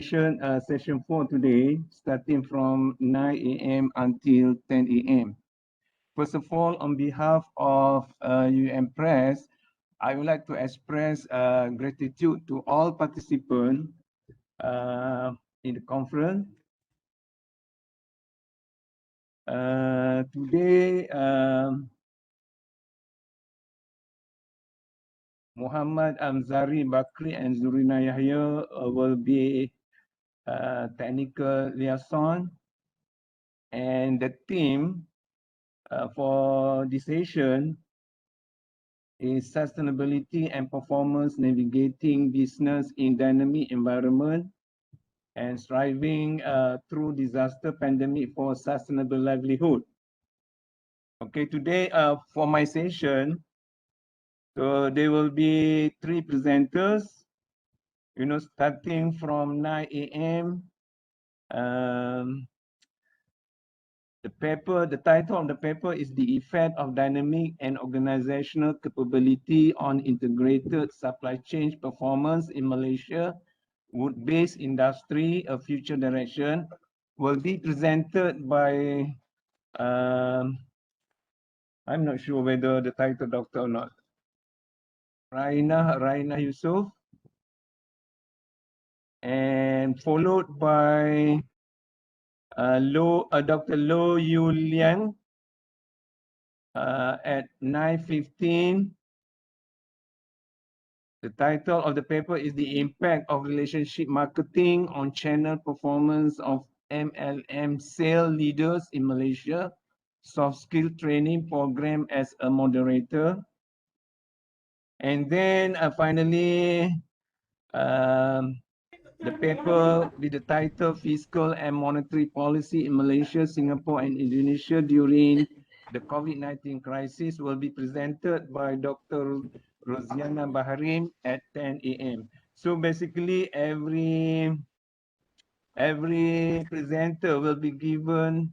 session 4 today, starting from 9 a.m. until 10 a.m. First of all, on behalf of UM Press, I would like to express gratitude to all participants in the conference. Today, Muhammad Amzari Bakri and Zurina Yahya will be technical liaison, and the theme for this session is sustainability and performance navigating business in dynamic environment and striving through disaster pandemic for sustainable livelihood. Okay, today for my session, so there will be 3 presenters, starting from 9 a.m. The title of the paper is The Effect of Dynamic and Organizational Capability on Integrated Supply Chain Performance in Malaysia, Wood-Based Industry, A Future Direction, will be presented by, I'm not sure whether the title doctor or not, Raina Yusuf, and followed by Dr. Lo Yu Liang at 9:15. The title of the paper is The Impact of Relationship Marketing on Channel Performance of MLM Sale Leaders in Malaysia, Soft Skill Training Program as a moderator. And then finally, the paper with the title Fiscal and Monetary Policy in Malaysia, Singapore and Indonesia during the COVID-19 crisis will be presented by Dr. Rosiana Baharim at 10 a.m. So basically every presenter will be given,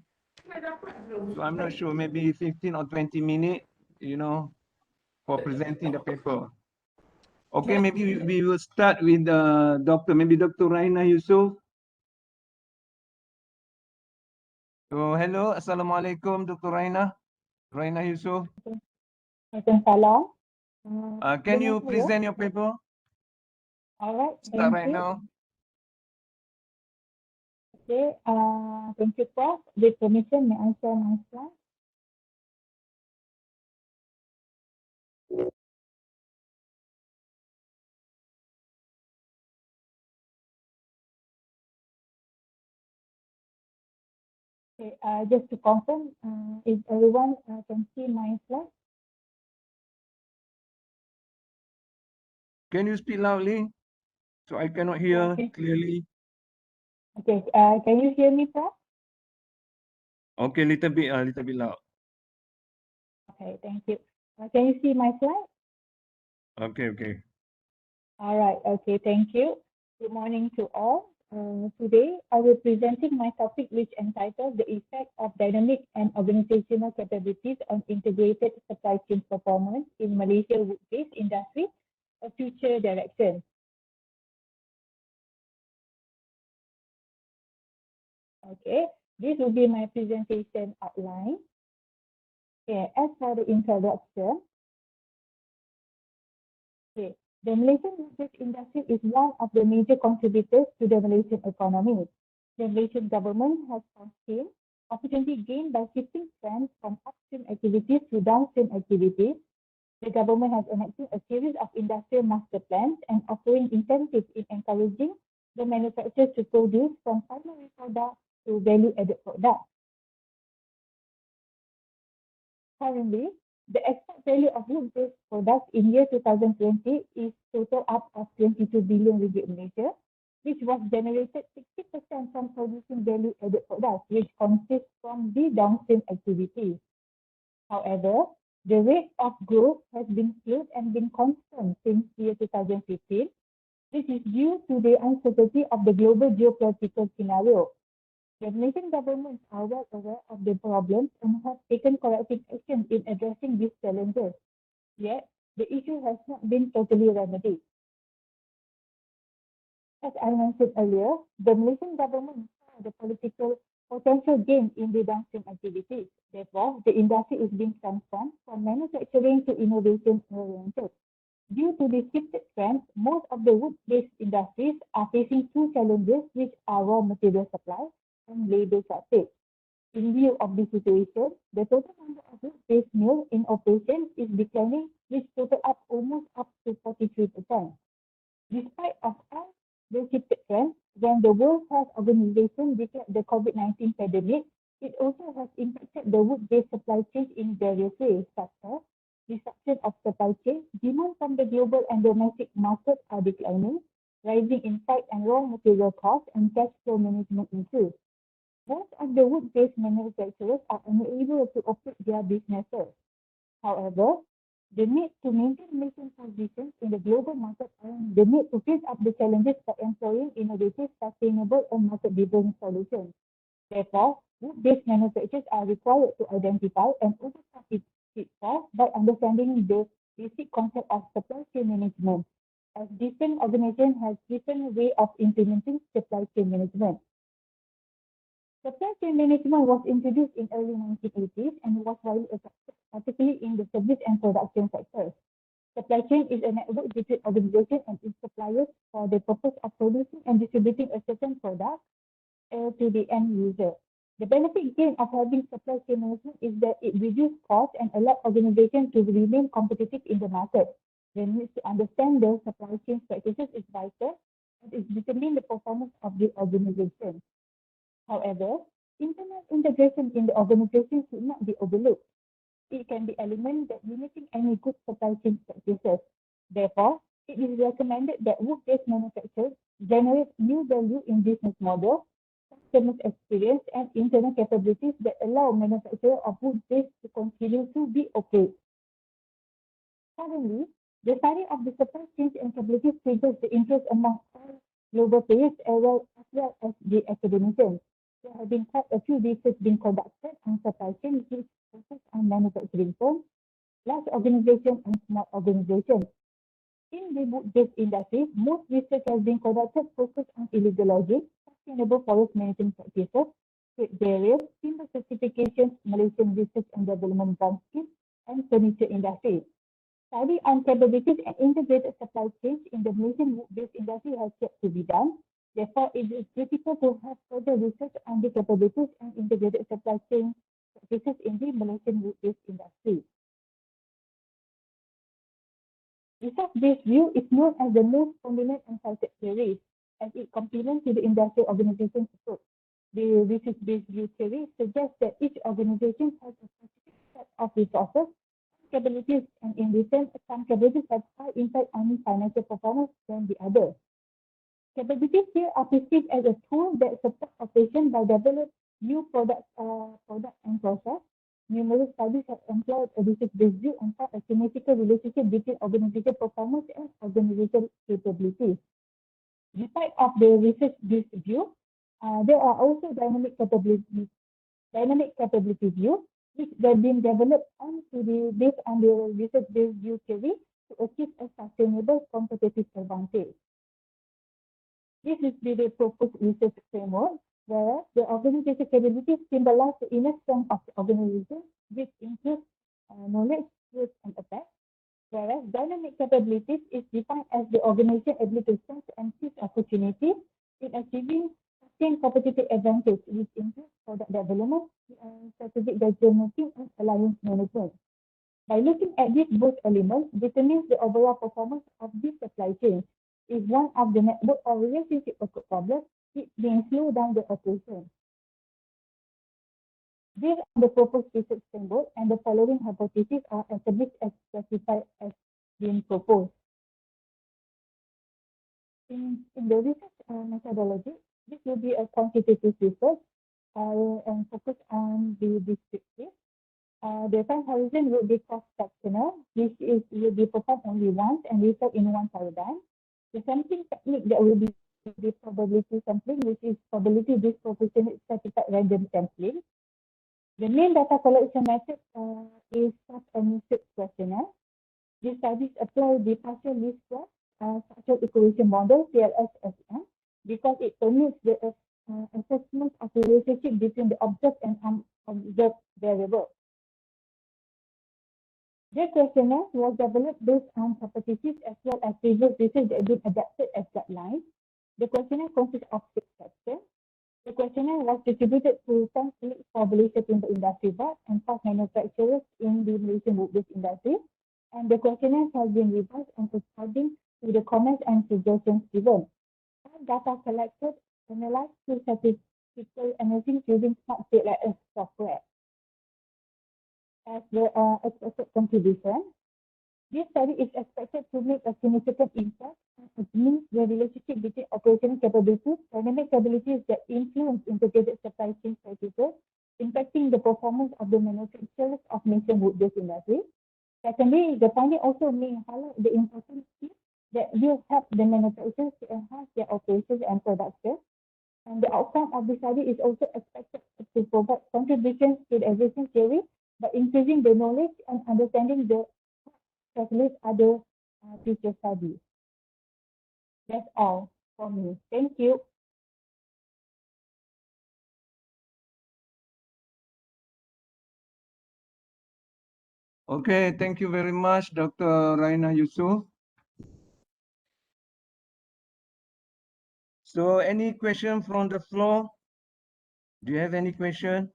so I'm not sure, maybe 15 or 20 minutes, for presenting the paper. Okay, maybe we will start with maybe Dr. Raina Yusuf. So hello, Assalamualaikum, Dr. Raina Yusuf. Salam. Can you present your paper? All right. Start right now. Okay. Thank you, Prof. With permission, may I share my slide? Okay. Just to confirm, if everyone can see my slide? Can you speak loudly? So I cannot hear clearly. Okay. Can you hear me, Prof? Okay, little bit loud. Okay. Thank you. Can you see my slide? Okay. All right. Okay. Thank you. Good morning to all. Today, I will be presenting my topic, which entitled The Effect of Dynamic and Organizational Capabilities on Integrated Supply Chain Performance in Malaysia Wood-Based Industry, A Future Direction. Okay, this will be my presentation outline. Okay, as for the introduction, okay, the Malaysian wood-based industry is one of the major contributors to the Malaysian economy. The Malaysian government has foreseen opportunity gained by shifting trends from upstream activities to downstream activities. The government has enacted a series of industrial master plans and offering incentives in encouraging the manufacturers to produce from primary products to value-added products. Currently, the export value of wood-based products in year 2020 is total up of 22 billion ringgit Malaysia, which was generated 60% from producing value-added products, which consists from the downstream activities. However, the rate of growth has been slowed and been constant since year 2015. This is due to the uncertainty of the global geopolitical scenario. The Malaysian government are well aware of the problems and have taken corrective action in addressing these challenges. Yet, the issue has not been totally remedied. As I mentioned earlier, the Malaysian government saw the political potential gain in the downstream activities. Therefore, the industry is being transformed from manufacturing to innovation oriented. Due to this shifted trend, most of the wood-based industries are facing two challenges, which are raw material supply and labor shortage. In view of this situation, the total number of wood-based mills in operation is declining, which total up almost up to 43%. Despite of all the shifted trends, when the World Health Organization declared the COVID-19 pandemic, it also has impacted the wood-based supply chain in various ways, such as disruption of supply chain, demand from the global and domestic markets are declining, rising in freight and raw material costs, and cash flow management issues. Most of the wood-based manufacturers are unable to operate their businesses. However, the need to maintain Malaysian position in the global market and the need to face up the challenges for employing innovative, sustainable, and market-driven solutions. Therefore, wood-based manufacturers are required to identify and overcome its pitfalls by understanding the basic concept of supply chain management, as different organizations have different way of implementing supply chain management. Supply chain management was introduced in early 1980s and was widely adopted, particularly in the service and production sectors. Supply chain is a network between organizations and its suppliers for the purpose of producing and distributing a certain product to the end user. The benefit gain of having supply chain management is that it reduces costs and allows organizations to remain competitive in the market. The need to understand the supply chain practices is vital and it determines the performance of the organization. However, internal integration in the organization should not be overlooked. It can be element that limiting any good supply chain practices. Therefore, it is recommended that wood-based manufacturers generate new value in business model, customer experience, and internal capabilities that allow manufacturers of wood-based to continue to be okay. Currently, the study of the supply chain and capabilities triggers the interest among all global players as well as the academicians. There have been quite a few research being conducted on supply chain which focus on manufacturing firms, large organizations, and small organizations. In the wood-based industry, most research has been conducted focused on illegal logging, sustainable forest management practices, trade barriers, timber certifications, Malaysian research and development grant schemes, and furniture industry. Study on capabilities and integrated supply chains in the Malaysian wood-based industry has yet to be done. Therefore, it is critical to have further research on the capabilities and integrated supply chain practices in the Malaysian wood-based industry. Research-based view is known as the most prominent and cited theory, as it complements to the industrial organization's approach. The research-based view theory suggests that each organization has a specific set of resources, capabilities, and in return, some capabilities have high impact on financial performance than the others. Capabilities here are perceived as a tool that supports operation by developing new product and process. Numerous studies have employed a research-based view and found a significant relationship between organizational performance and organizational capabilities. Despite of the research-based view, there are also dynamic capability view, which have been developed based on the research-based view theory to achieve a sustainable competitive advantage. This is the proposed research framework, where the organizational capabilities symbolize the inner strength of the organization, which includes knowledge, skills, and effect. Whereas dynamic capabilities is defined as the organization ability to sense and seize opportunities in achieving sustained competitive advantage, which includes product development, strategic decision making, and alliance management. By looking at these both elements, determines the overall performance of the supply chain. If one of the network or relationship occur problems, it may slow down the operation. Based on the proposed research framework and the following hypotheses are established as specified as being proposed. In the research methodology, this will be a quantitative research and focus on the descriptive. The time horizon will be cross-sectional, which will be performed only once and result in one paradigm. The sampling technique that will be the probability sampling, which is probability disproportionate stratified random sampling. The main data collection method is self-administered questionnaire. These studies apply the partial least square structural equation model, CLSSM, because it permits the assessment of the relationship between the observed and unobserved variables. The questionnaire was developed based on hypotheses as well as previous research that had been adapted as guidelines. The questionnaire consists of 6 sections. The questionnaire was distributed to 10 colleagues for Malaysia timber industry board and 5 manufacturers in the Malaysian wood-based industry. And the questionnaire has been revised and according to the comments and suggestions given. All data collected, analyzed through statistical analysis using smart CLIS software. As the expected contribution, this study is expected to make a significant impact and examine the relationship between operational capabilities, dynamic capabilities that influence integrated supply chain practices, impacting the performance of the manufacturers of Malaysian wood-based industry. Secondly, the finding also may highlight the importance that will help the manufacturers to enhance their operations and production. And the outcome of the study is also expected to provide contributions to the existing theory by increasing the knowledge and understanding the specialist other future studies. That's all for me. Thank you. Okay, thank you very much, Dr. Raina Yusuf. So any question from the floor? Do you have any question?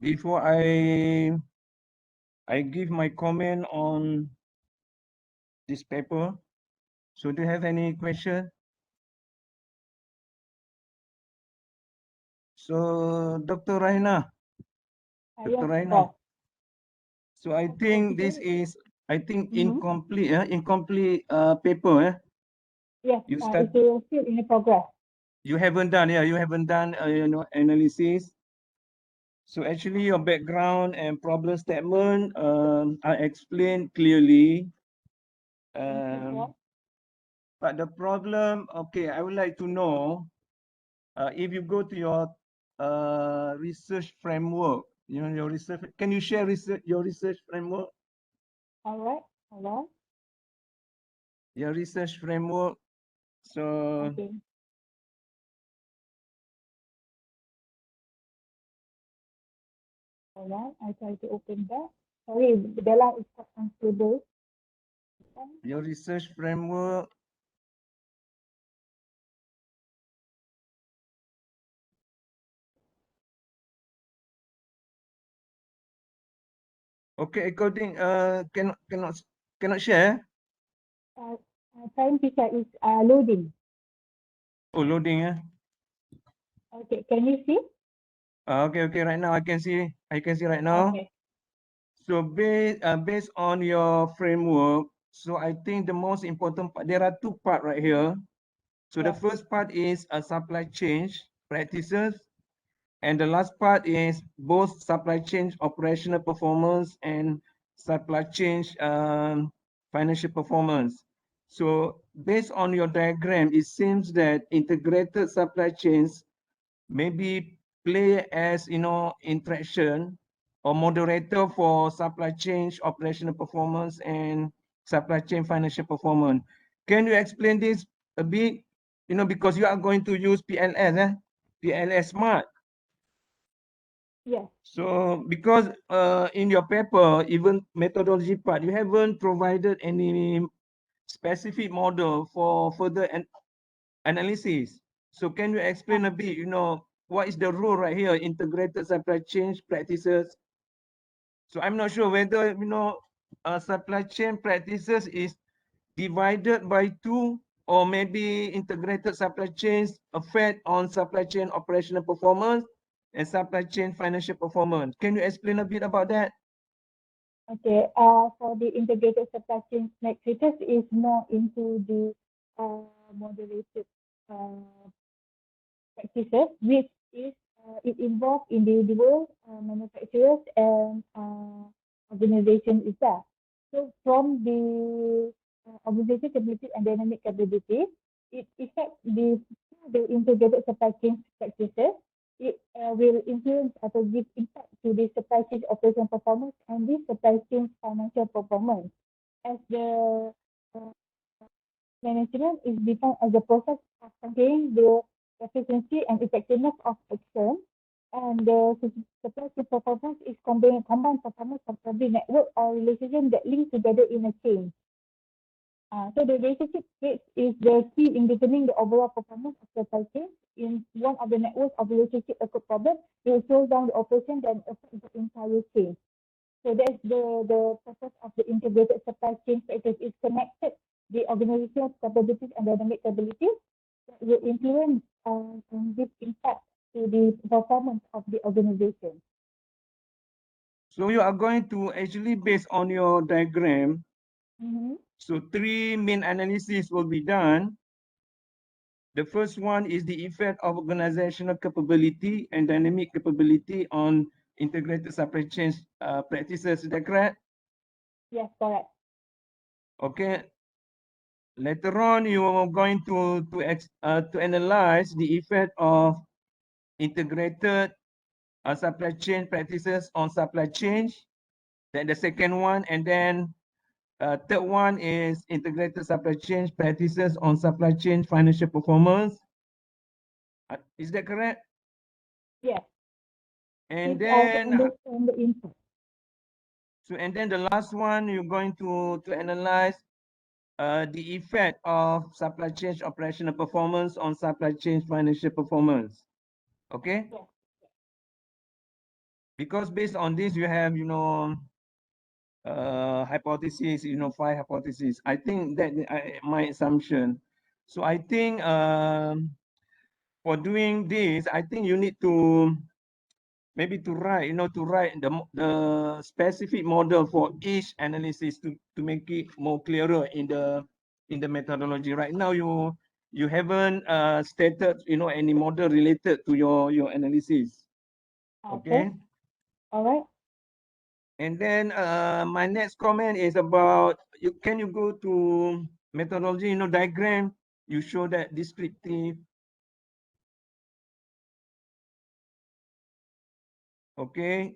Before I give my comment on this paper. So do you have any question? So Dr. Raina, Dr. Yes, Raina. prof. So I think this is Mhm. incomplete paper. Yes, You start. it's still in progress. You haven't done, you haven't done analysis. So actually your background and problem statement are explained clearly. Thank you, prof. But the problem, okay, I would like to know if you go to your research framework, your research, can you share your research framework? All right. Hello. Your research framework. So Okay. All right. I try to open that. Sorry, the line is quite unstable. your research framework. Okay, according cannot share. Time picture is loading. Oh, loading. Okay. Can you see? Okay. Right now I can see. Right now. Okay. So based on your framework, so I think the most important part, there are two parts right here. So the Yeah. first part is a supply chain practices, and the last part is both supply chain operational performance and supply chain financial performance. So based on your diagram, it seems that integrated supply chains maybe play as interaction or moderator for supply chain operational performance and supply chain financial performance. Can you explain this a bit? Because you are going to use PLS, PLS Smart. Yes. So because in your paper, even methodology part, you haven't provided any specific model for further analysis. So can you explain a bit, what is the role right here, integrated supply chain practices? So I'm not sure whether, supply chain practices is divided by two, or maybe integrated supply chains affect on supply chain operational performance and supply chain financial performance. Can you explain a bit about that? Okay. For the integrated supply chain matrices is more into the moderated uh, practices, which is it involves individual manufacturers and organization itself. So from the organization capability and dynamic capability, it affects the integrated supply chain practices. it will influence or give impact to the supply chain operation performance and the supply chain financial performance. As the uh, management is defined as the process of controlling the efficiency and effectiveness of action, and the supply chain performance is combined performance of every network or relationship that link together in a chain. So the relationship rate is the key in determining the overall performance of the supply chain. In one of the networks of relationship occur problem, it will slow down the operation and affect the entire chain. So that's the purpose of the integrated supply chain practice is connected the organizational capabilities and dynamic capabilities that will influence and give impact to the performance of the organization. So you are going to actually based on your diagram. Mm-hmm. So three main analyses will be done. The first one is the effect of organizational capability and dynamic capability on integrated supply chain practices. Is that correct? Yes, correct. Okay. Later on, you are going to analyze the effect of integrated supply chain practices on supply chain. Then the second one, and then third one is integrated supply chain practices on supply chain financial performance. Is that correct? Yes, And it's also then understand the impact. and then the last one, you're going to analyze the effect of supply chain operational performance on supply chain financial performance. Okay? Yes. Because based on this, you have, hypotheses, 5 hypotheses. I think that my assumption. So I think for doing this, I think you need to maybe to write, to write the specific model for each analysis to make it more clearer in the methodology. Right now, you haven't stated, any model related to your analysis. Okay. Okay. All right. And then my next comment is about can you go to methodology, diagram, you show that descriptive. Okay.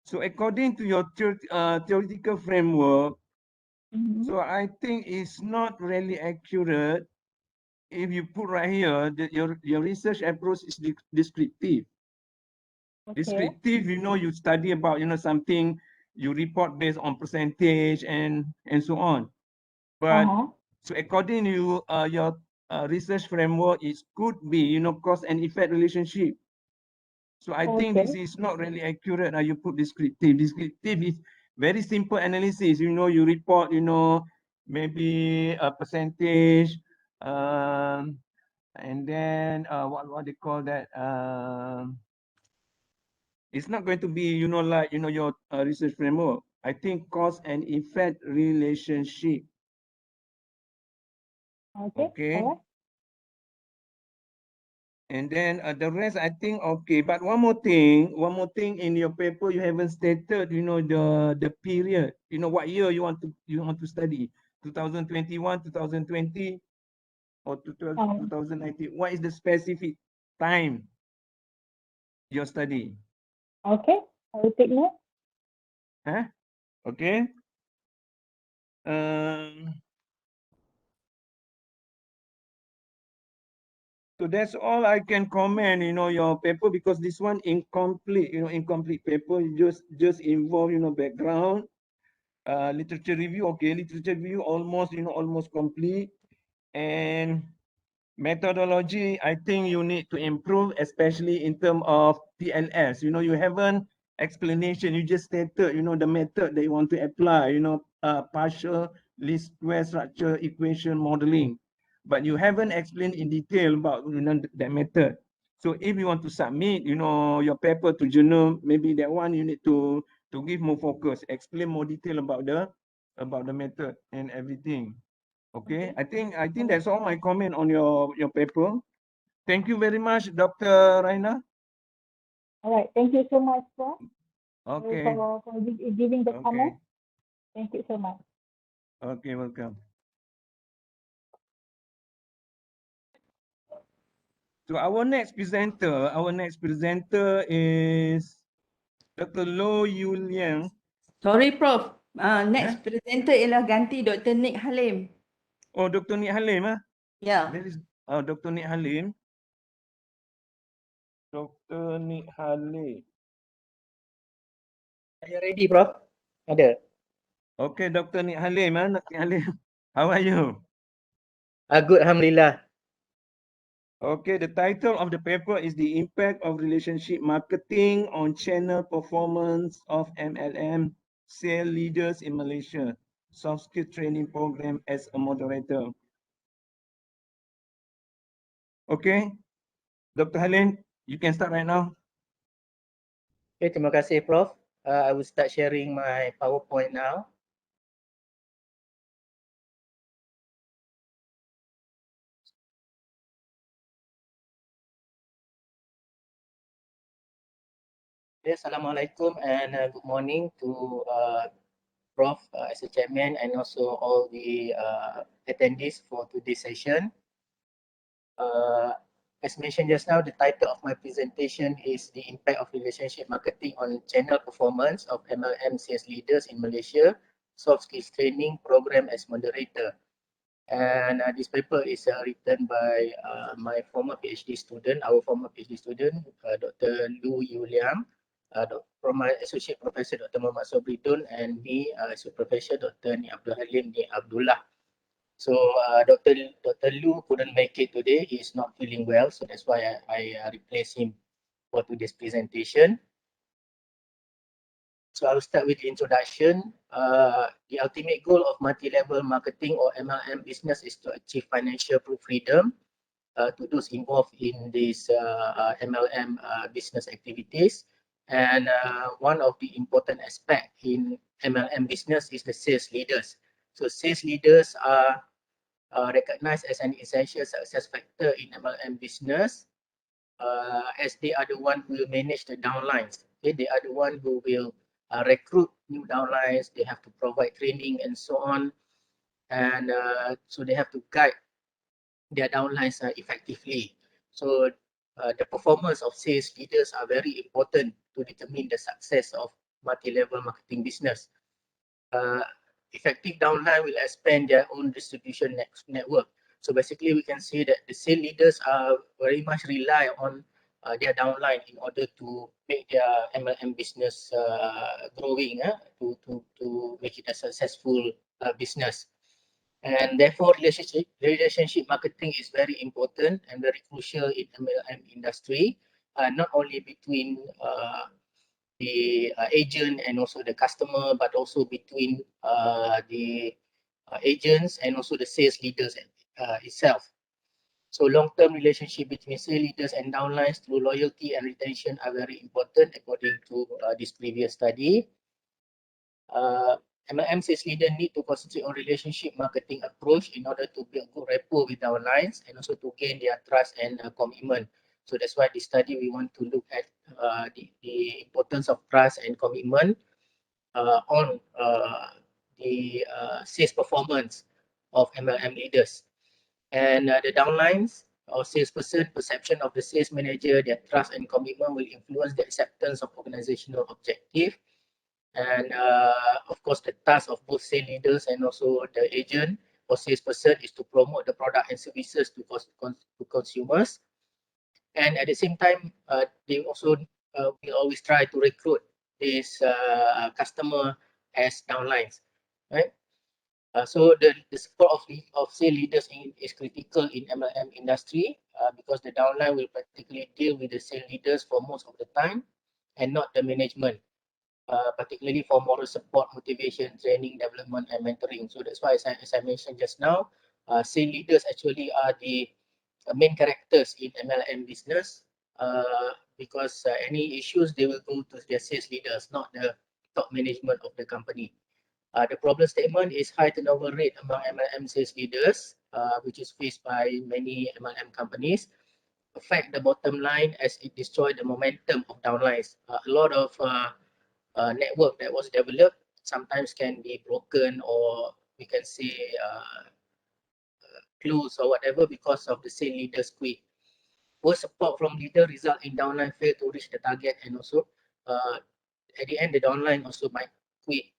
So according to your theoretical framework, Mm-hmm. so I think it's not really accurate if you put right here that your research approach is descriptive. Okay. Descriptive, you study about, something, you report based on percentage and so on. But Uh-huh. so according to your research framework, it could be, cause and effect relationship. So I think this Okay. is not really accurate. You put descriptive. Descriptive is very simple analysis. You report, maybe a percentage, and then what they call that? It's not going to be, like, your research framework. I think cause and effect relationship. Okay. All Okay. right. And then the rest, I think, okay. But one more thing in your paper, you haven't stated, the period, what year you want to study, 2021, 2020, or Um, 2019. What is the specific time your study? okay. I will take note. Huh? Okay. Um, so that's all I can comment, your paper, because this one incomplete, incomplete paper. You just involve, background. Literature review, okay, literature review almost complete. And methodology, I think you need to improve, especially in terms of PLS. You haven't explanation, you just stated, the method that you want to apply, partial least square structure equation modeling, but you haven't explained in detail about, that method. So if you want to submit, your paper to journal, maybe that one you need to give more focus, explain more detail about the method and everything. Okay, Okay. I think All right. that's all my comment on your paper. Thank you very much, Dr. Raina. All right. Thank you so much Okay, for giving the comment. okay, Thank you so much. okay, welcome. So our next presenter is Dr. Low Yu Liang. Sorry, Prof. Next Eh? presenter ialah ganti Dr. Nick Halim. Oh, Dr. Nik Halim, ah? Ya. That is Dr. Nik Halim. Dr. Nik Halim. Are you ready, Prof? Ada. Okay, Dr. Nik Halim, Nik Halim. How are you? Good, Alhamdulillah. Okay, the title of the paper is The Impact of Relationship Marketing on Channel Performance of MLM Sale Leaders in Malaysia. Soft Skill Training Program as a moderator. Okay, Dr. Halim, you can start right now. Okay, terima kasih, Prof. I will start sharing my PowerPoint now. Okay, Assalamualaikum and good morning to Prof as a chairman and also all the attendees for today's session. As mentioned just now, the title of my presentation is The Impact of Relationship Marketing on Channel Performance of MLM Sales Leaders in Malaysia, Soft Skills Training Program as moderator. And this paper is written by my former PhD student, our former PhD student, Dr. Lu Yu Liang, from my associate professor, Dr. Muhammad Sobridun, and me, as a professor, Dr. Ni Abdul Halim Ni Abdullah. So Dr. Lu couldn't make it today. He's not feeling well, so that's why I replaced him for today's presentation. So I'll start with the introduction. The ultimate goal of multi-level marketing or MLM business is to achieve financial freedom to those involved in this MLM business activities. And one of the important aspects in MLM business is the sales leaders. So sales leaders are recognized as an essential success factor in MLM business, as they are the one who will manage the downlines. Okay, they are the one who will recruit new downlines. They have to provide training and so on, and so they have to guide their downlines effectively. So the performance of sales leaders are very important to determine the success of multi-level marketing business. Effective downline will expand their own distribution network. So basically, we can see that the sales leaders are very much rely on their downline in order to make their MLM business growing, to make it a successful business. And therefore, relationship marketing is very important and very crucial in MLM industry, not only between the agent and also the customer, but also between the agents and also the sales leaders itself. So long-term relationship between sales leaders and downlines through loyalty and retention are very important according to this previous study. MLM sales leader need to concentrate on relationship marketing approach in order to build good rapport with downlines and also to gain their trust and commitment. So that's why this study we want to look at the importance of trust and commitment on the sales performance of MLM leaders. And the downlines or salesperson perception of the sales manager, their trust and commitment will influence the acceptance of organizational objective. And of course, the task of both sales leaders and also the agent or salesperson is to promote the product and services to consumers. And at the same time, they also will always try to recruit this customer as downlines, right? So the support of sales leaders is critical in MLM industry because the downline will practically deal with the sales leaders for most of the time and not the management, particularly for moral support, motivation, training, development, and mentoring. So that's why, as I mentioned just now, sales leaders actually are the main characters in MLM business because any issues they will go to their sales leaders, not the top management of the company. The problem statement is high turnover rate among MLM sales leaders, which is faced by many MLM companies, affect the bottom line as it destroy the momentum of downlines. A lot of network that was developed sometimes can be broken or we can say close or whatever because of the sales leaders quit. poor support from leader result in downline fail to reach the target, and also at the end the downline also might quit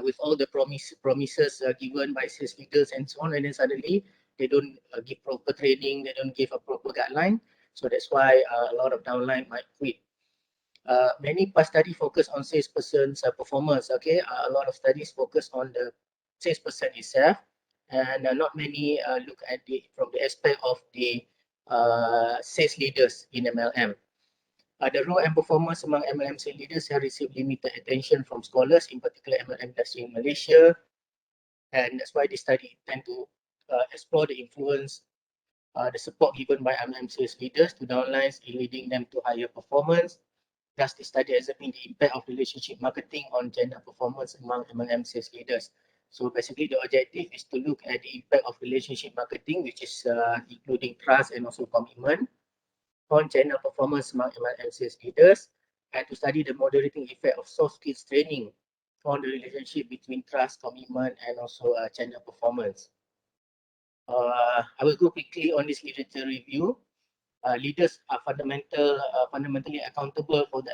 with all the promises given by sales leaders and so on, and then suddenly they don't give proper training, they don't give a proper guideline. So that's why a lot of downline might quit. Many past study focus on salesperson's performance. Okay, a lot of studies focus on the salesperson itself, and not many look at the from the aspect of the sales leaders in MLM. The role and performance among MLM sales leaders have received limited attention from scholars, in particular MLM industry in Malaysia, and that's why this study tend to explore the influence, the support given by MLM sales leaders to downlines in leading them to higher performance. Thus, the study examines the impact of relationship marketing on gender performance among MLM sales leaders. So basically, the objective is to look at the impact of relationship marketing, which is including trust and also commitment, on gender performance among MLM sales leaders, and to study the moderating effect of soft skills training on the relationship between trust, commitment, and also gender performance. I will go quickly on this literature review. Leaders are fundamentally accountable for the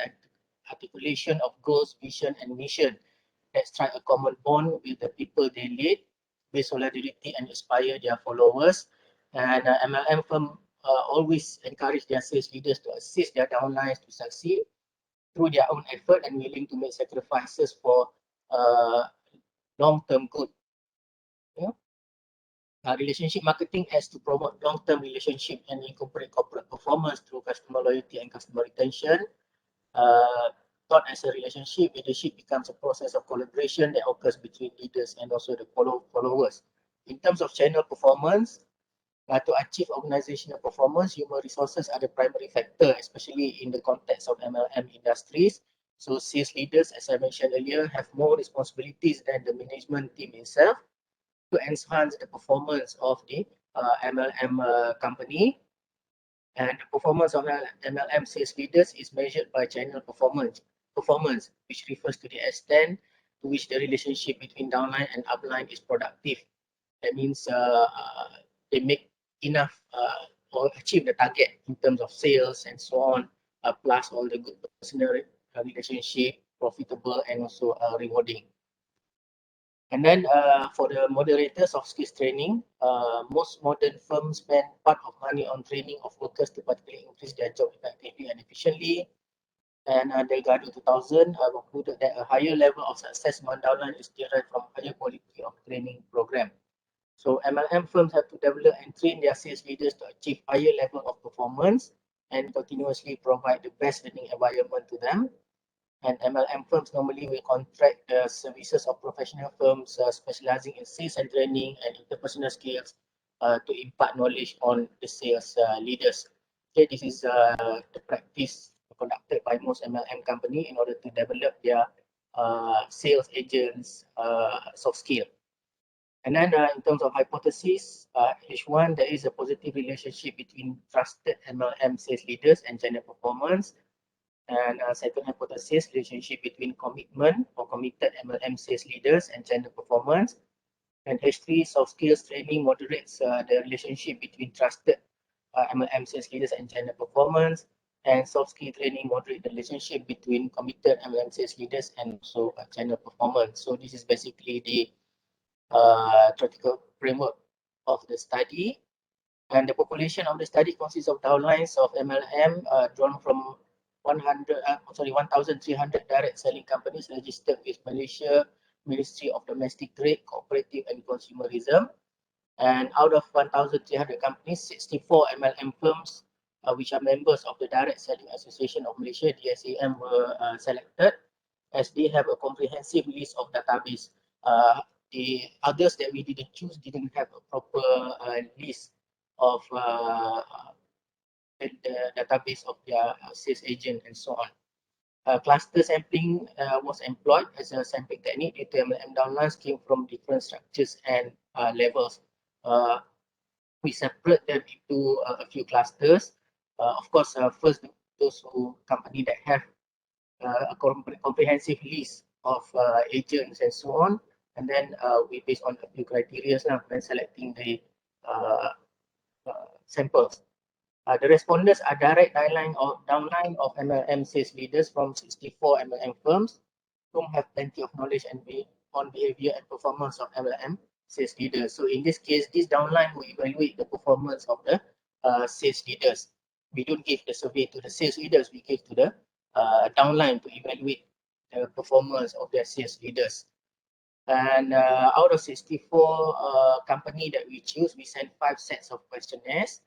articulation of goals, vision, and mission that strike a common bond with the people they lead, build solidarity, and inspire their followers. And MLM firm always encourage their sales leaders to assist their downlines to succeed through their own effort and willing to make sacrifices for long-term good. Yeah. Relationship marketing has to promote long-term relationship and incorporate corporate performance through customer loyalty and customer retention. Not as a relationship, leadership becomes a process of collaboration that occurs between leaders and also the followers. In terms of channel performance, to achieve organizational performance, human resources are the primary factor, especially in the context of MLM industries. So sales leaders, as I mentioned earlier, have more responsibilities than the management team itself to enhance the performance of the MLM company. And the performance of MLM sales leaders is measured by channel performance, which refers to the extent to which the relationship between downline and upline is productive. That means they make enough or achieve the target in terms of sales and so on, plus all the good personal relationship, profitable and also rewarding. And then for the moderators of skills training, most modern firms spend part of money on training of workers to particularly increase their job effectively and efficiently. And Delgado 2000 concluded that a higher level of success among downline is derived from higher quality of training program. So MLM firms have to develop and train their sales leaders to achieve higher level of performance and continuously provide the best learning environment to them. And MLM firms normally will contract the services of professional firms specializing in sales and training and interpersonal skills to impart knowledge on the sales leaders. Okay, this is the practice conducted by most MLM company in order to develop their sales agents soft skill. And then in terms of hypothesis, H1, there is a positive relationship between trusted MLM sales leaders and gender performance. And second hypothesis, relationship between commitment or committed MLM sales leaders and gender performance. And H3, soft skills training moderates the relationship between trusted MLM sales leaders and gender performance. And soft skill training moderate the relationship between committed MLM sales leaders and also gender performance. So this is basically the theoretical framework of the study. And the population of the study consists of downlines of MLM drawn from 1,300 direct selling companies registered with Malaysia Ministry of Domestic Trade, Cooperative and Consumerism. And out of 1,300 companies, 64 MLM firms, which are members of the Direct Selling Association of Malaysia, DSAM, were selected as they have a comprehensive list of database. The others that we didn't choose didn't have a proper list of the database of their sales agent and so on. Cluster sampling was employed as a sampling technique due to MLM downlines came from different structures and levels. We separate them into a few clusters. Of course, first those company that have a comprehensive list of agents and so on, and then we based on a few criteria now when selecting the samples. The respondents are direct downline of MLM sales leaders from 64 MLM firms whom have plenty of knowledge on behavior and performance of MLM sales leaders. So in this case, this downline will evaluate the performance of the sales leaders. We don't give the survey to the sales leaders, we give to the downline to evaluate the performance of their sales leaders. And out of 64 company that we choose, we send 5 sets of questionnaires,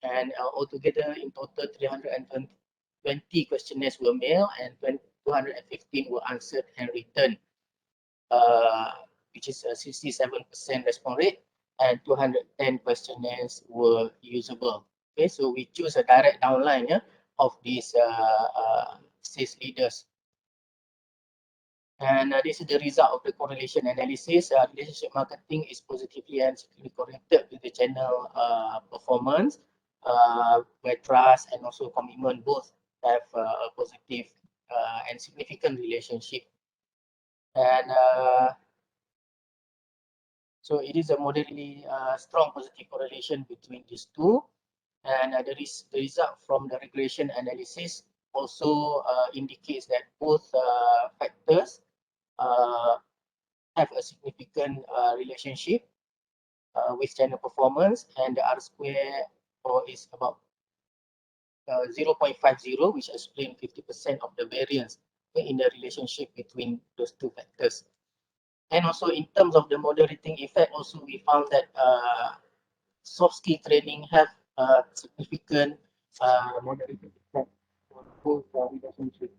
and altogether in total 320 questionnaires were mailed and 215 were answered and returned, which is a 67% response rate, and 210 questionnaires were usable. Okay, so we choose a direct downline of these sales leaders. And this is the result of the correlation analysis. Relationship marketing is positively and significantly correlated with the channel performance, where trust and also commitment both have a positive and significant relationship. And so it is a moderately strong positive correlation between these two. And the result from the regression analysis also indicates that both factors have a significant relationship with channel performance, and the R square is about 0.50, which explains 50% of the variance in the relationship between those two factors. And also in terms of the moderating effect, also we found that soft skill training have a significant moderating effect on both relationship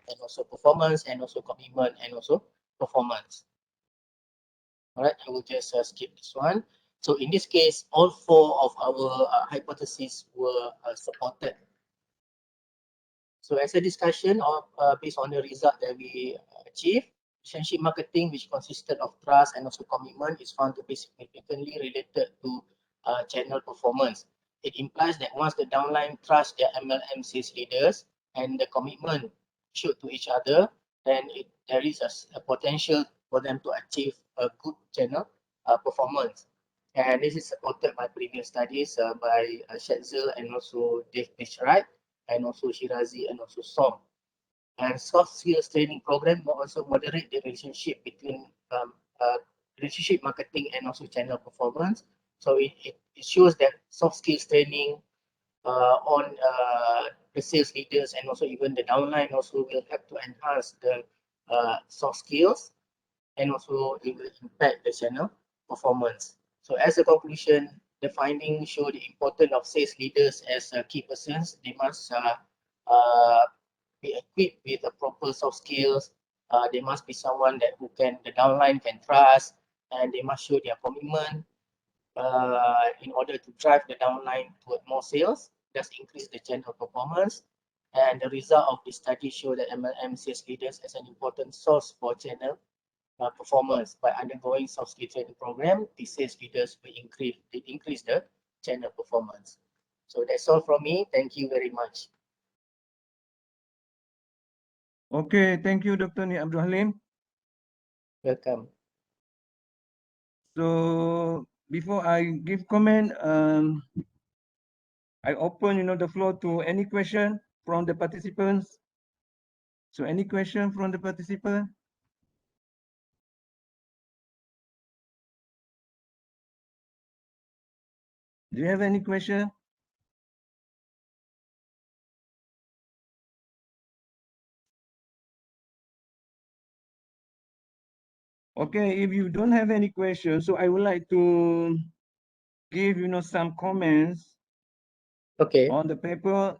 and also performance and also commitment and also performance. All right, I will just skip this one. So in this case, all 4 of our hypotheses were supported. So as a discussion of based on the result that we achieved, relationship marketing, which consisted of trust and also commitment, is found to be significantly related to channel performance. It implies that once the downline trusts their MLM sales leaders and the commitment showed to each other, then there is a potential for them to achieve a good channel performance. And this is supported by previous studies by Shetzel and also Dave Wright, and also Shirazi and also Song. And soft skills training program will also moderate the relationship between relationship marketing and also channel performance. So it shows that soft skills training on the sales leaders and also even the downline also will help to enhance the soft skills, and also it will impact the channel performance. So as a conclusion, the findings show the importance of sales leaders as key persons. They must be equipped with the proper soft skills. They must be someone that the downline can trust, and they must show their commitment in order to drive the downline toward more sales, thus increase the channel performance. And the result of the study show that MLM sales leaders as an important source for channel performance. By undergoing soft skill training program, the sales leaders will increase the channel performance. So that's all from me. Thank you very much. Okay, thank you, Dr. Ni Abdul Halim. Welcome. So before I give comment, I open, the floor to any question from the participants. So any question from the participant? Do you have any question? Okay, if you don't have any questions, so I would like to give, some comments Okay. on the paper.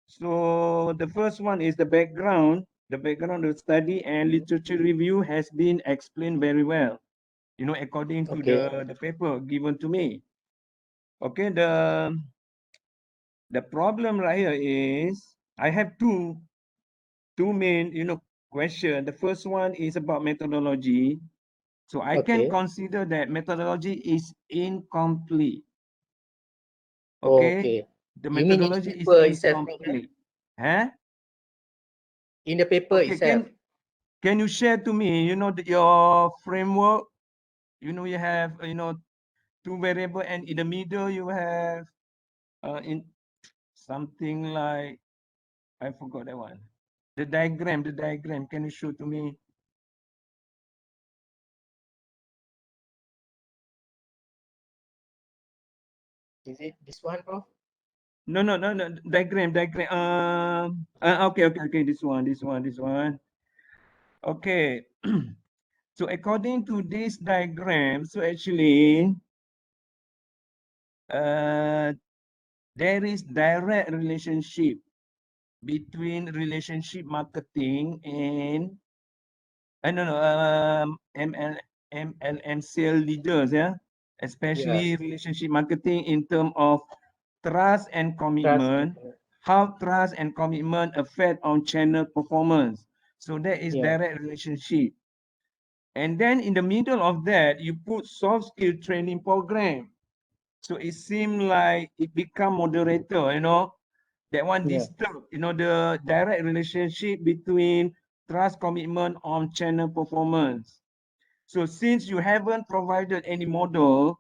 So the first one is the background. The background of the study and literature review has been explained very well, according to the paper given to me. Okay, the problem right here is I have two main, question. The first one is about methodology. So I can consider that methodology is incomplete. Okay. The methodology is incomplete. Huh? In the paper itself. Can you share to me, your framework? You have, two variable, and in the middle you have in something like, I forgot that one. The diagram, can you show to me? Is it this one, Prof? No, diagram. Okay, this one. Okay. So according to this diagram, so actually, there is direct relationship between relationship marketing and no, MLM sale leaders, yeah, especially relationship marketing in terms of trust and Trust. commitment, how trust and commitment affect on channel performance. So that is Yeah. direct relationship. And then in the middle of that, you put soft skill training program. So it seems like it become moderator, that one Yeah. disturb, the direct relationship between trust commitment on channel performance. So since you haven't provided any model,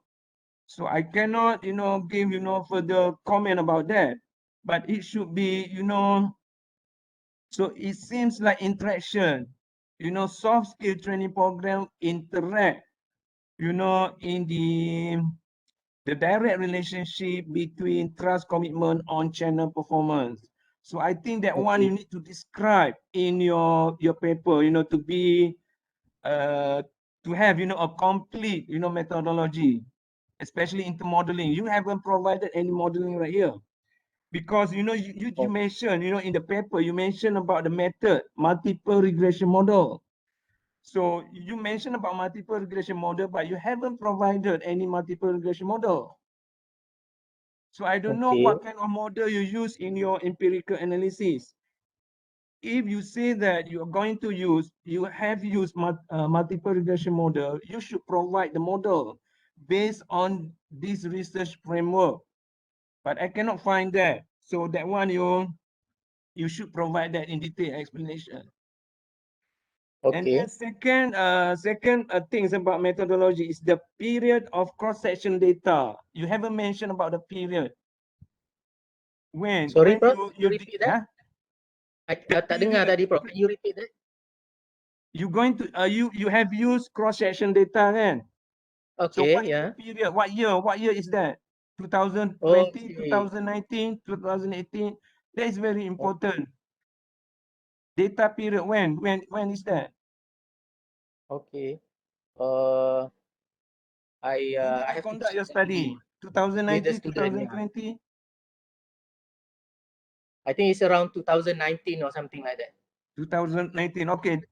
so I cannot, give, further comment about that. But it should be, so it seems like interaction, soft skill training program interact, in the direct relationship between trust commitment on channel performance. So I think that one you Okay. need to describe in your paper, to be to have a complete methodology, especially into modeling. You haven't provided any modeling right here because you mentioned in the paper you mentioned about the method multiple regression model. So you mentioned about multiple regression model, but you haven't provided any multiple regression model. So I don't know Okay. what kind of model you use in your empirical analysis. If you say that you are going to use, you have used multiple regression model, you should provide the model based on this research framework. But I cannot find that. So that one you should provide that in detail explanation. And then Okay. second things about methodology is the period of cross-section data. You haven't mentioned about the period. Sorry, When Prof. Can you you repeat that? the Tak dengar period, tadi, Prof. Can you repeat that? you going to you have used cross-section data, kan? So Okay. what is the Yeah. period? What year is that? 2020, Okay. 2019, 2018. That is very Oh, important. Data period when is that? okay. Uh, When did I you have to conduct check your again study? with the 2019, student. Yeah. 2020, I think it's around 2019 or something like that. 2019. Okay.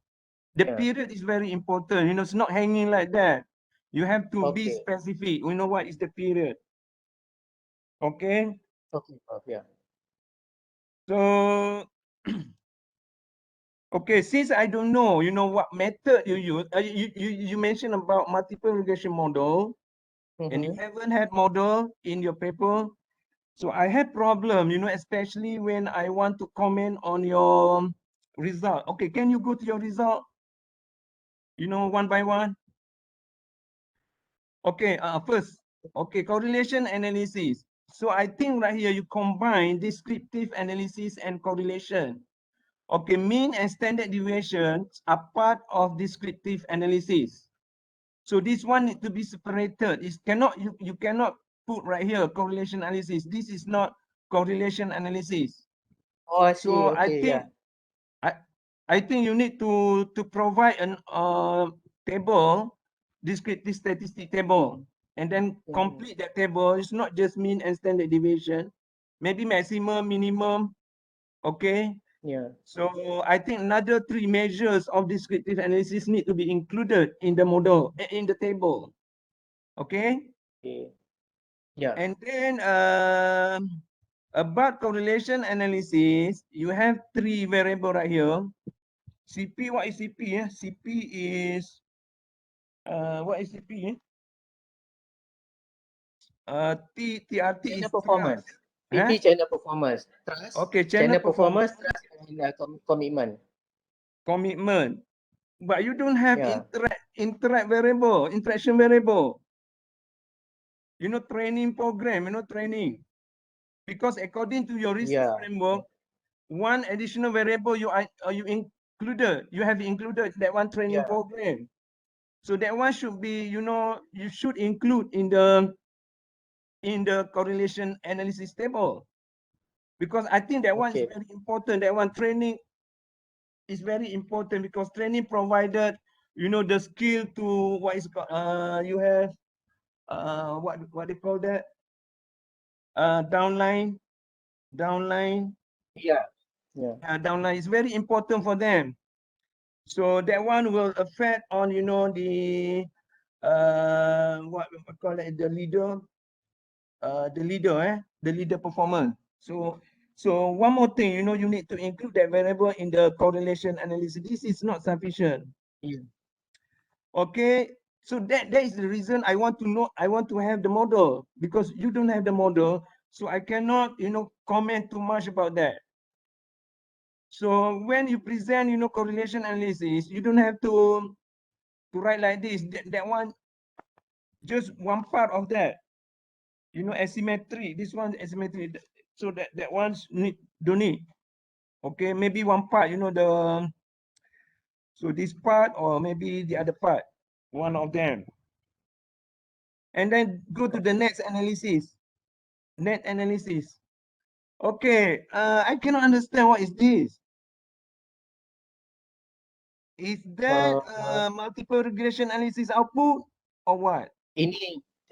The Yeah. period is very important. It's not hanging like that. You have to be Okay. specific. We know what is the period. Okay. Okay, Prof. Yeah. So okay, since I don't know, what method you use. You mentioned about multiple regression model, and you Mm-hmm. haven't had model in your paper. So I have problem, especially when I want to comment on your result. Okay, can you go to your result? One by one. Okay, first, okay, correlation analysis. So I think right here you combine descriptive analysis and correlation. Okay, mean and standard deviations are part of descriptive analysis. So this one need to be separated. It cannot you cannot put right here correlation analysis. This is not correlation analysis. Oh, I see. So I Okay. Yeah. think I I think you need to provide an table, descriptive statistic table, and then Mm-hmm. complete that table. It's not just mean and standard deviation, maybe maximum, minimum. Okay. Yeah. So I think another 3 measures of descriptive analysis need to be included in the model, in the table. Okay. Okay. Yeah. And then about correlation analysis, you have 3 variable right here. CP, what is CP? CP is what is CP? TRT Channel is trust. performance. Huh? PP channel performance. Trust. Okay, channel Channel performance, performance, trust, and commitment. commitment. But you don't have Yeah. interaction variable. training program, training. Because according to your research framework, one additional variable you have included that one training program. So that one should be, you should include in the correlation analysis table. Because I think that one is very important. That one training is very important because training provided, the skill to you have what they call that, downline. Downline is very important for them. So that one will affect on, the what we call it, the leader performance. So one more thing, you need to include that variable in the correlation analysis. This is not sufficient. Okay, so that is the reason I want to have the model, because you don't have the model, so I cannot, comment too much about that. So when you present, correlation analysis, you don't have to write like this. That one, just one part of that, asymmetry. This one asymmetry. So that one's don't need. Okay, maybe one part, so this part, or maybe the other part, one of them. And then go to the next analysis. Net analysis. Okay, I cannot understand what is this. Is that multiple regression analysis output or what?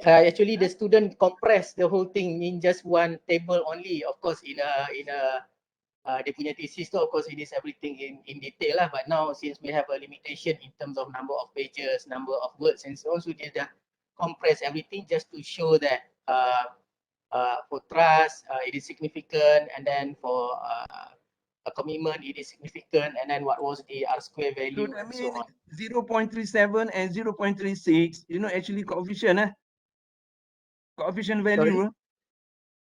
Actually the student compress the whole thing in just one table only. Of course, in a dia punya thesis tu, of course, it is everything in detail lah. But now since we have a limitation in terms of number of pages, number of words, and so on, so dia dah compress everything just to show that for trust it is significant, and then for a commitment it is significant, and then what was the R square value, So that and so means on. 0.37 and 0.36, actually coefficient, coefficient value.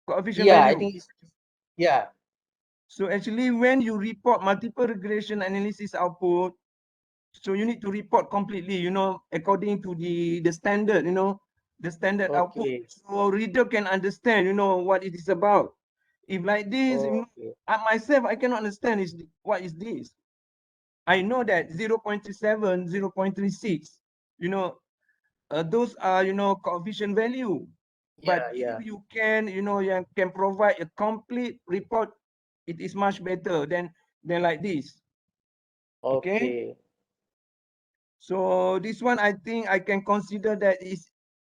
Coefficient value. I think it's, So actually, when you report multiple regression analysis output, so you need to report completely, according to the standard, the standard output. So reader can understand, what it is about. If like this, I myself, I cannot understand what is this. I know that 0.37, 0.36, those are, coefficient value. But if you can, you can provide a complete report, it is much better than like this. Okay. So this one, I think I can consider that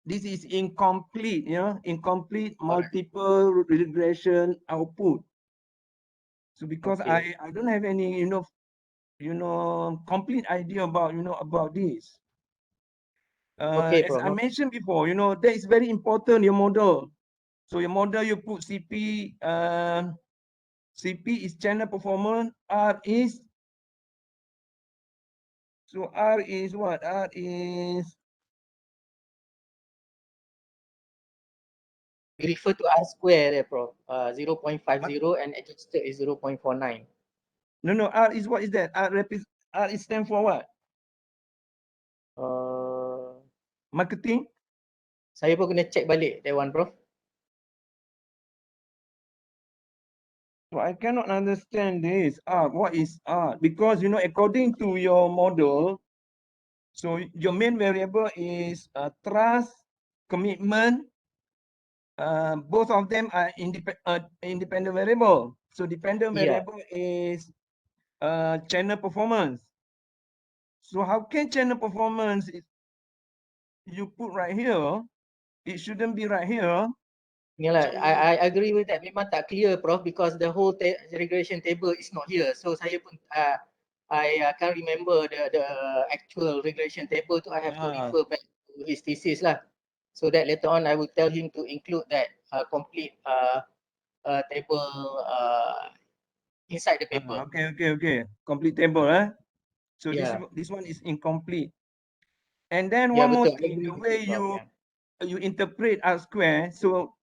this is incomplete, incomplete multiple regression output. So because I don't have any, complete idea about, about this. As I mentioned before, that is very important, your model. So your model, you put CP, CP is channel performance, R is, so R is what? R is, we refer to R square there, Prof. 0.50 and adjusted is 0.49. No, R is what is that? R is stand for what? Marketing? Saya pun kena check balik that one, Prof. So I cannot understand this. What is R? Because, according to your model, so your main variable is trust, commitment. Both of them are independent variable. So dependent variable is channel performance. So how can channel performance you put right here? It shouldn't be right here. Yalah, I agree with that. Memang tak clear, Prof, because the whole regression table is not here. So saya pun I can't remember the actual regression table tu. I have to refer back to his thesis lah. So that later on I will tell him to include that complete table inside the paper. Okay. Complete table, So this one is incomplete. And then one more thing, the way you interpret R square. So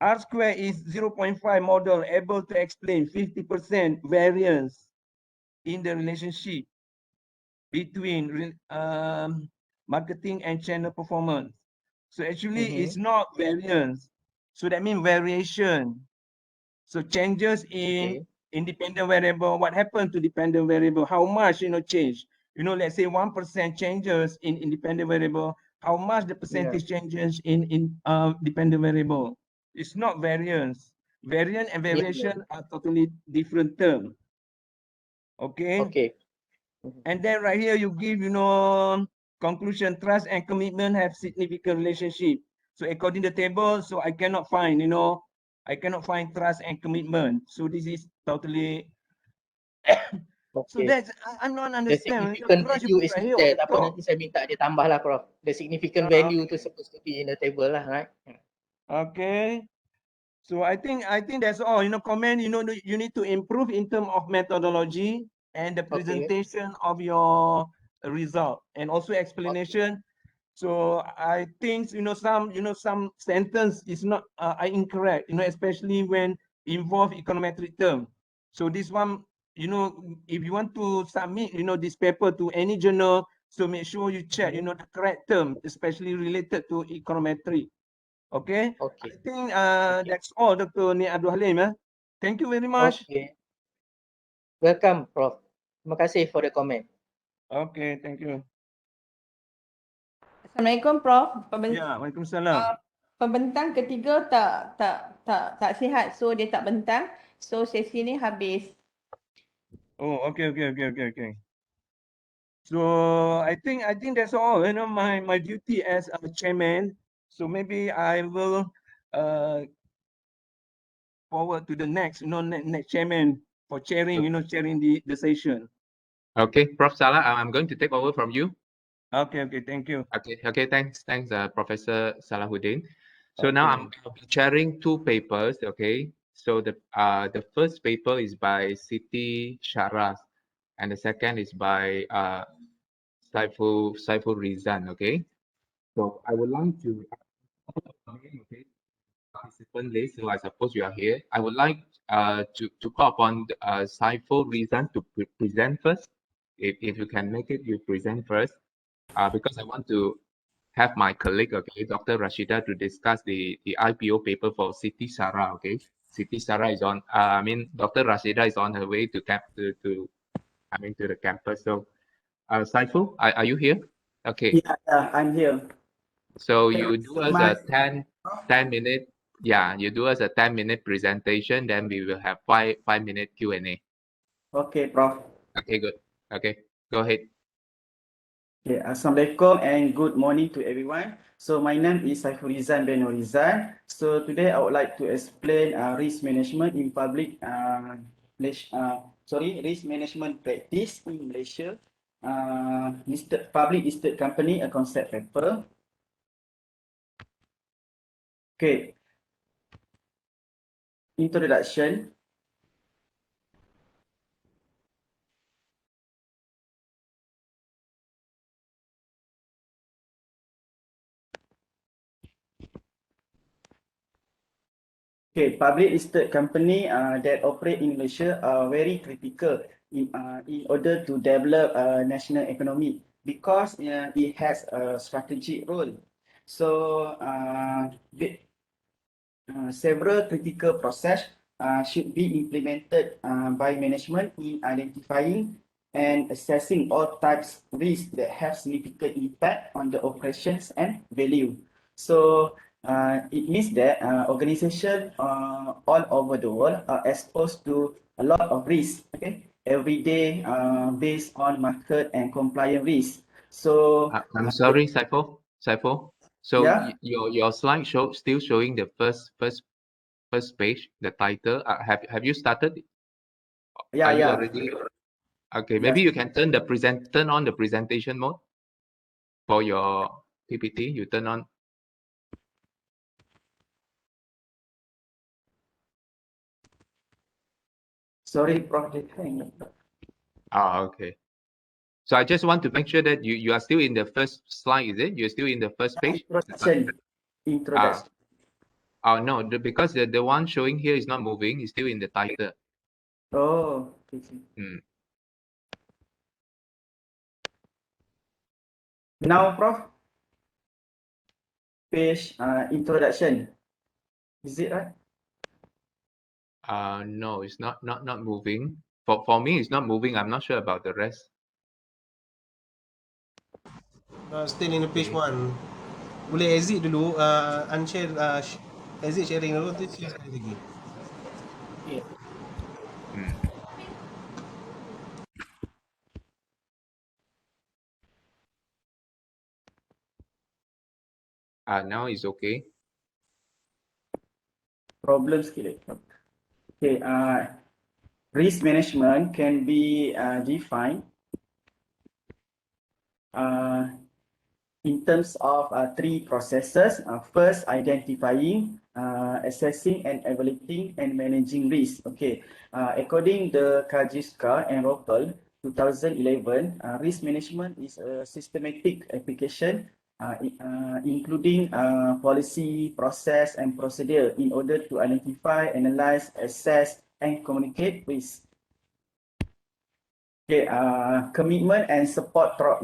R square is 0.5 model able to explain 50% variance in the relationship between marketing and channel performance. So actually Mhm. it's not variance. So that means variation. So changes in Okay. independent variable, what happened to dependent variable? How much, change? Let's say 1% changes in independent variable. How much the percentage changes in dependent variable? It's not variance. Variance and Yeah. variation are totally different term. Okay. Okay. Mhm. And then right here you give, conclusion, trust and commitment have significant relationship. So according to the table, so I cannot find, I cannot find trust and commitment. So this is totally, so Okay. that's, I'm not The understand. significant Trust you value put is right not here on there. the Tak apa, top. nanti saya minta dia tambah lah, Prof. The significant Uh, value tu supposed to be in the table lah, right? okay. So I think that's all. Comment, you need to improve in terms of methodology and the Okay. presentation of your result and also Okay. explanation. So I think some sentence is not are incorrect, especially when involve econometric term. So this one, if you want to submit, this paper to any journal, so make sure you check, Mhm. the correct term, especially related to econometric. Okay, I Okay. think Okay. that's all, Dr. Ni Abdul Halim. Thank you very much. Okay. Welcome, Prof. Terima kasih for the comment. Okay, thank you. Assalamualaikum Prof. Ya, Waalaikumsalam. Pembentang ketiga tak sihat, so dia tak bentang. So sesi ni habis. Oh, okay. So I think that's all. My duty as a chairman. So maybe I will forward to the next, next chairman for chairing, chairing the session. Okay, Prof. Salah, I'm going to take over from you. Okay, thank you. Okay, thanks, Professor Salahuddin. So now Okay. I'll be sharing two papers, okay? So the first paper is by Siti Sharaz, and the second is by Saiful Rizan, okay? So I would like to, okay, participant list, so I suppose you are here. I would like to call upon Saiful Rizan to present first. If you can make it, you present first. Because I want to have my colleague, okay, Dr. Rashida, to discuss the IPO paper for Siti Sarah, okay. Siti Sarah is on, Dr. Rashida is on her way to to the campus. So, Saiful, are you here? Okay. Yeah, I'm here. So Thank you you do so us much. a 10 minute, yeah, you do us a 10-minute presentation, then we will have 5-minute Q&A. Okay, Prof. Okay, good. Okay, go ahead. Okay, Assalamualaikum and good morning to everyone. So my name is Saiful Rizan bin Rizan. So today I would like to explain risk management in public, risk management practice in Malaysia. Public listed company, a concept paper. Okay, introduction. Okay, public listed company that operate in Malaysia are very critical in order to develop national economy because it has a strategic role. So several critical process should be implemented by management in identifying and assessing all types of risks that have significant impact on the operations and value. So it means that organizations all over the world are exposed to a lot of risks, okay, every day based on market and compliance risks. So I'm sorry, Saiful. So yeah, your slide still showing the first page, the title. Have you started? yeah, Are you yeah. already? Okay, Yes. maybe you can turn on the presentation mode for your PPT. You turn on. Sorry, Prof. Okay. So I just want to make sure that you are still in the first slide, is it? You're still in the first page? Introduction. Introduction. Oh no, because the one showing here is not moving. It's still in the title. Oh, okay. Hmm. Now, Prof. page introduction. Is it right? No, it's not moving. For me, it's not moving. I'm not sure about the rest. Still in the page Okay. 1. Boleh exit dulu, unshare, exit sharing dulu, tu share sekali lagi. Okay. Hmm. Now it's okay. Problems sikit. Okay, risk management can be defined in terms of three processes. First, identifying, assessing, and evaluating and managing risk. Okay, according the Kajiska and Roppel 2011, risk management is a systematic application including policy, process, and procedure in order to identify, analyze, assess, and communicate risk. Okay, commitment and support top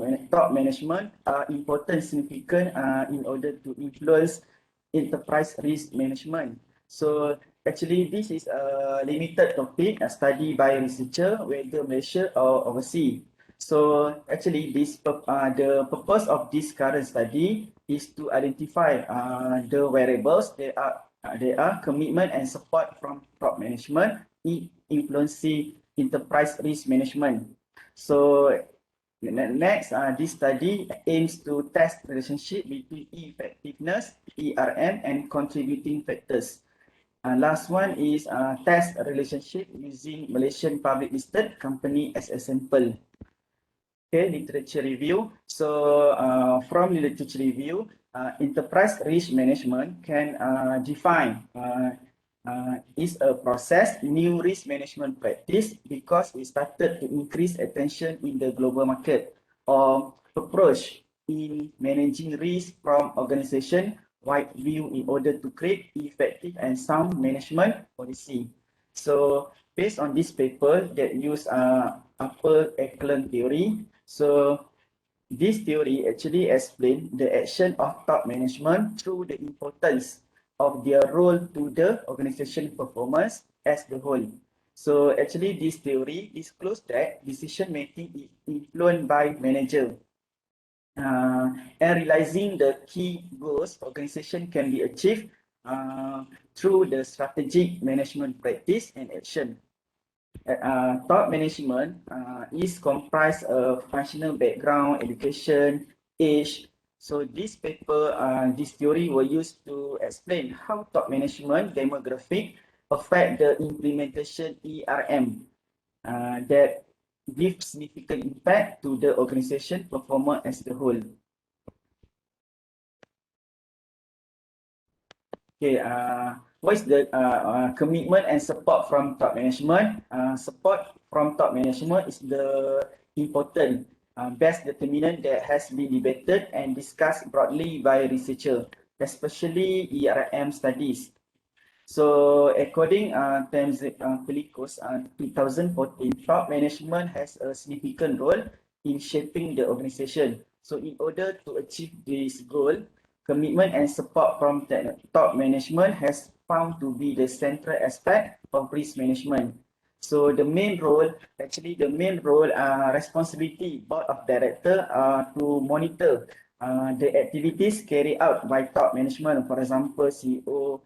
management are important, significant in order to influence enterprise risk management. So actually, this is a limited topic, a study by researcher, whether Malaysia or overseas. So actually, the purpose of this current study is to identify the variables there are commitment and support from top management in influencing enterprise risk management. So next, this study aims to test relationship between effectiveness, ERM, and contributing factors. Last one is test relationship using Malaysian public listed company as a sample. Okay, literature review. So from literature review, enterprise risk management can define is a process, new risk management practice because it started to increase attention in the global market or approach in managing risk from organization wide view in order to create effective and sound management policy. So based on this paper that use upper echelon theory, so this theory actually explains the action of top management through the importance of their role to the organization performance as the whole. So actually this theory discloses that decision making is influenced by manager. And realizing the key goals organization can be achieved through the strategic management practice and action. Top management is comprised of functional background, education, age. So this paper, this theory were used to explain how top management demographic affect the implementation ERM that give significant impact to the organization performance as the whole. Okay, what is the commitment and support from top management? Support from top management is the important best determinant that has been debated and discussed broadly by researchers, especially ERM studies. So according Pelikos 2014, top management has a significant role in shaping the organization. So in order to achieve this goal, commitment and support from top management has found to be the central aspect of risk management. So the main role, responsibility board of director to monitor the activities carried out by top management, for example, CEO,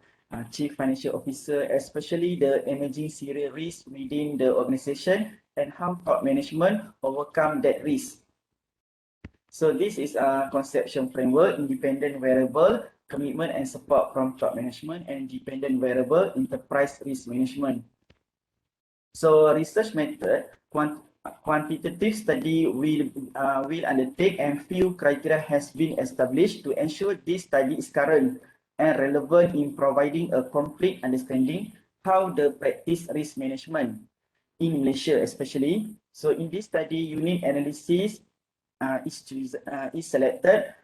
Chief Financial Officer, especially the emerging serious risk within the organization and how top management overcome that risk. So this is a conception framework, independent variable, commitment and support from top management, and dependent variable, enterprise risk management. So research method, quantitative study will undertake and few criteria has been established to ensure this study is current and relevant in providing a complete understanding how the practice risk management in Malaysia especially. So in this study, unit analysis is selected,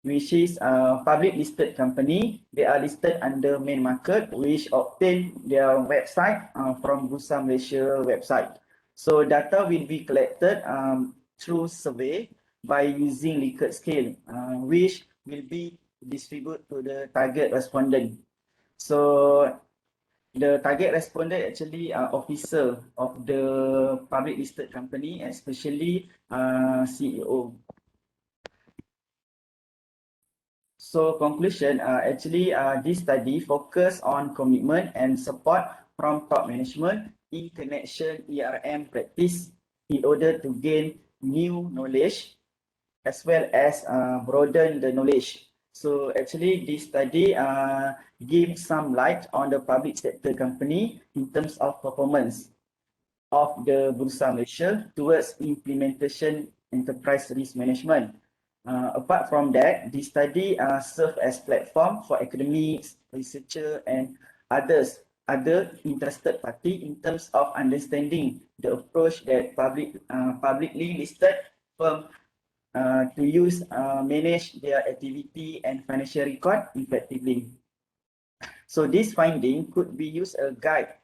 which is a public listed company. They are listed under main market, which obtain their website from Bursa Malaysia website. So data will be collected through survey by using Likert scale, which will be distributed to the target respondent. So the target respondent actually are officer of the public listed company, especially CEO. So conclusion, actually this study focus on commitment and support from top management in connection ERM practice in order to gain new knowledge as well as broaden the knowledge. So actually this study gives some light on the public sector company in terms of performance of the Bursa Malaysia towards implementation enterprise risk management. Apart from that, this study serve as platform for academics, researcher and other interested party in terms of understanding the approach that publicly listed firm to use manage their activity and financial record effectively. So this finding could be used as a guide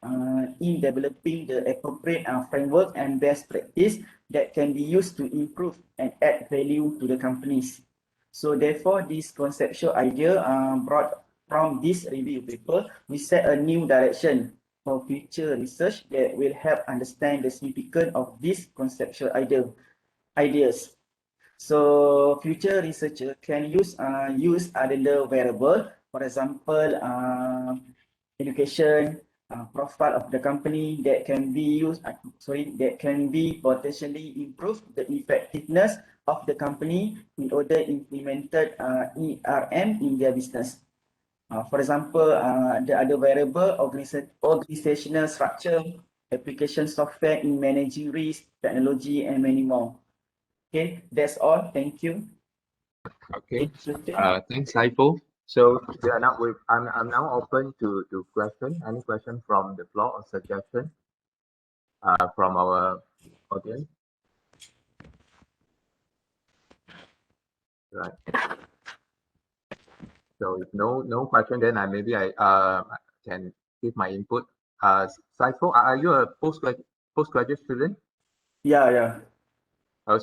in developing the appropriate framework and best practice that can be used to improve and add value to the companies. So therefore, this conceptual idea brought from this review paper, we set a new direction for future research that will help understand the significance of this conceptual ideas. So future researcher can use other variable, for example, education, profile of the company that can be used, that can be potentially improve the effectiveness of the company in order implemented ERM in their business. For example, the other variable, organizational structure, application software in managing risk, technology, and many more. Okay, that's all. Thank you. Okay. Thanks, Saiful. So we are now I'm now open to question. Any question from the floor or suggestion from our audience? Right. So if no question, then maybe I can give my input. Saiful, are you a postgraduate student? Yeah.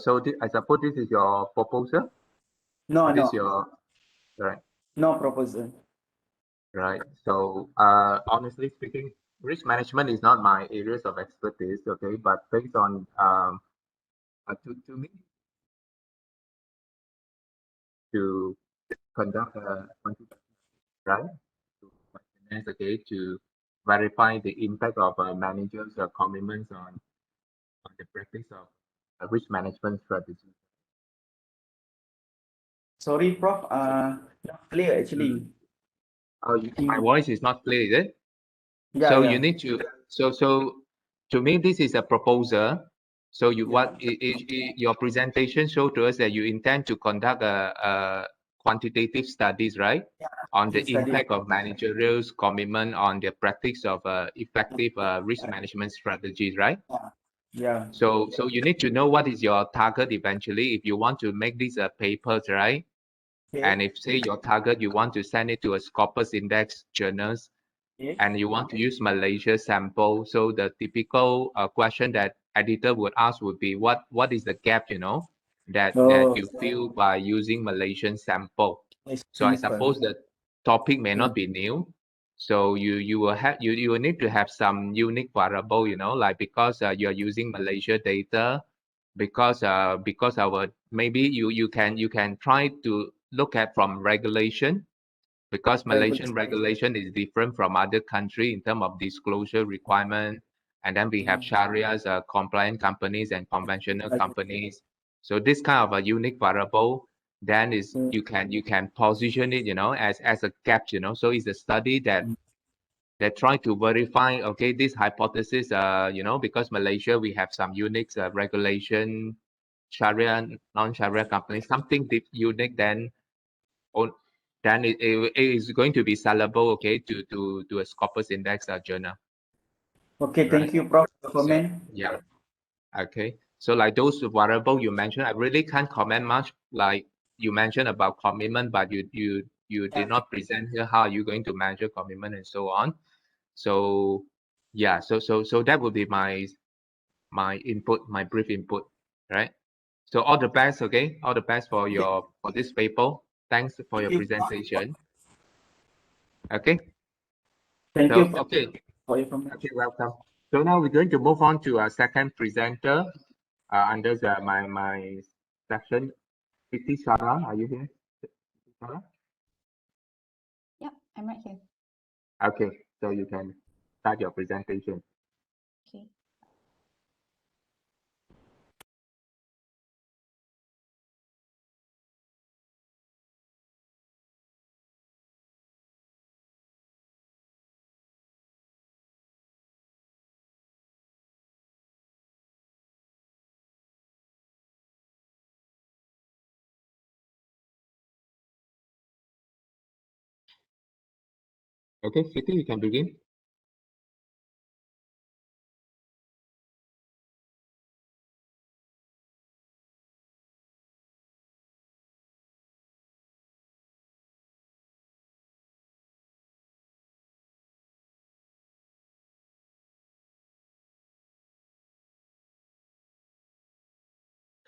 So I suppose this is your proposal. No, Or this no, your right. no proposal. Right. So, honestly speaking, risk management is not my areas of expertise. Okay, but based on to me to conduct a right to finance, okay, to verify the impact of a manager's commitments on the practice of a risk management strategy. Sorry, Prof. Not clear actually. Mm. Oh, my voice is not clear, is it? Yeah, So yeah. you need to so to me this is a proposal. So you what your presentation show to us that you intend to conduct a quantitative studies, right? On the Study. impact of managerial commitment on the practice of effective risk management strategies, right? Yeah. So you need to know what is your target eventually if you want to make these papers, right? Okay. And if say your target you want to send it to a Scopus Index journals, Okay. and you want to use Malaysia sample, so the typical question that editor would ask would be what is the gap, that Oh, you feel by using Malaysian sample. I So I see, Prof. suppose the topic may Yeah. not be new. So you will have you will need to have some unique variable, like because you are using Malaysia data, because our maybe you can try to look at from regulation, because Malaysian regulation is different from other country in terms of disclosure requirement. And then we have Sharia's compliant companies and conventional companies. So this kind of a unique variable, then is you can position it, as a gap, So it's a study that try to verify, okay, this hypothesis, because Malaysia we have some unique regulation, Sharia, non-Sharia companies, something unique, then then it is going to be sellable, okay, to a Scopus Index journal. Okay, Right. thank you, Prof. For So comment. yeah, okay. So like those variable you mentioned, I really can't comment much. Like you mentioned about commitment, but you did not present here how are you going to measure commitment and so on. So yeah, so that would be my input, my brief input, right? So all the best, okay? All the best for this paper. Thanks for your presentation. Okay. Thank So you okay, for your comment. okay, welcome. So now we're going to move on to our second presenter under my section. Siti Sarah, are you here? Sarah? Yeah, I'm right here. Okay, so you can start your presentation. Okay. Okay, Siti, you can begin.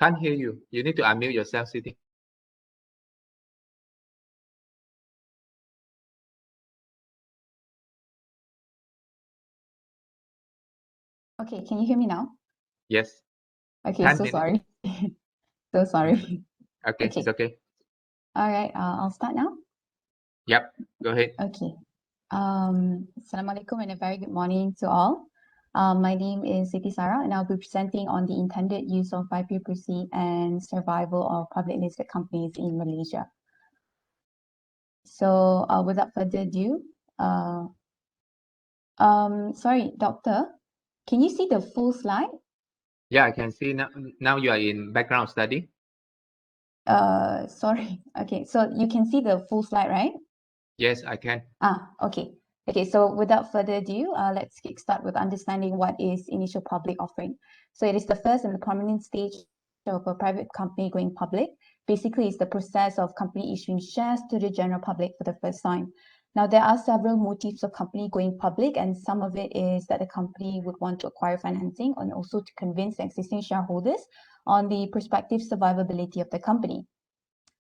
Can't hear you. You need to unmute yourself, Siti. Okay, can you hear me now? Yes. Okay, 10 so minutes. sorry. So sorry. Okay, Okay. it's okay. All right, I'll start now. Yep, go ahead. Okay. Assalamualaikum and a very good morning to all. My name is Siti Sarah and I'll be presenting on the intended use of IPO proceeds and survival of public listed companies in Malaysia. So without further ado, sorry, Doctor, can you see the full slide? Yeah, I can see now. Now you are in background study. Sorry. Okay, so you can see the full slide, right? Yes, I can. Okay. Okay, so without further ado, let's kickstart with understanding what is initial public offering. So it is the first and the prominent stage of a private company going public. Basically, it's the process of company issuing shares to the general public for the first time. Now, there are several motives of company going public, and some of it is that the company would want to acquire financing and also to convince existing shareholders on the prospective survivability of the company.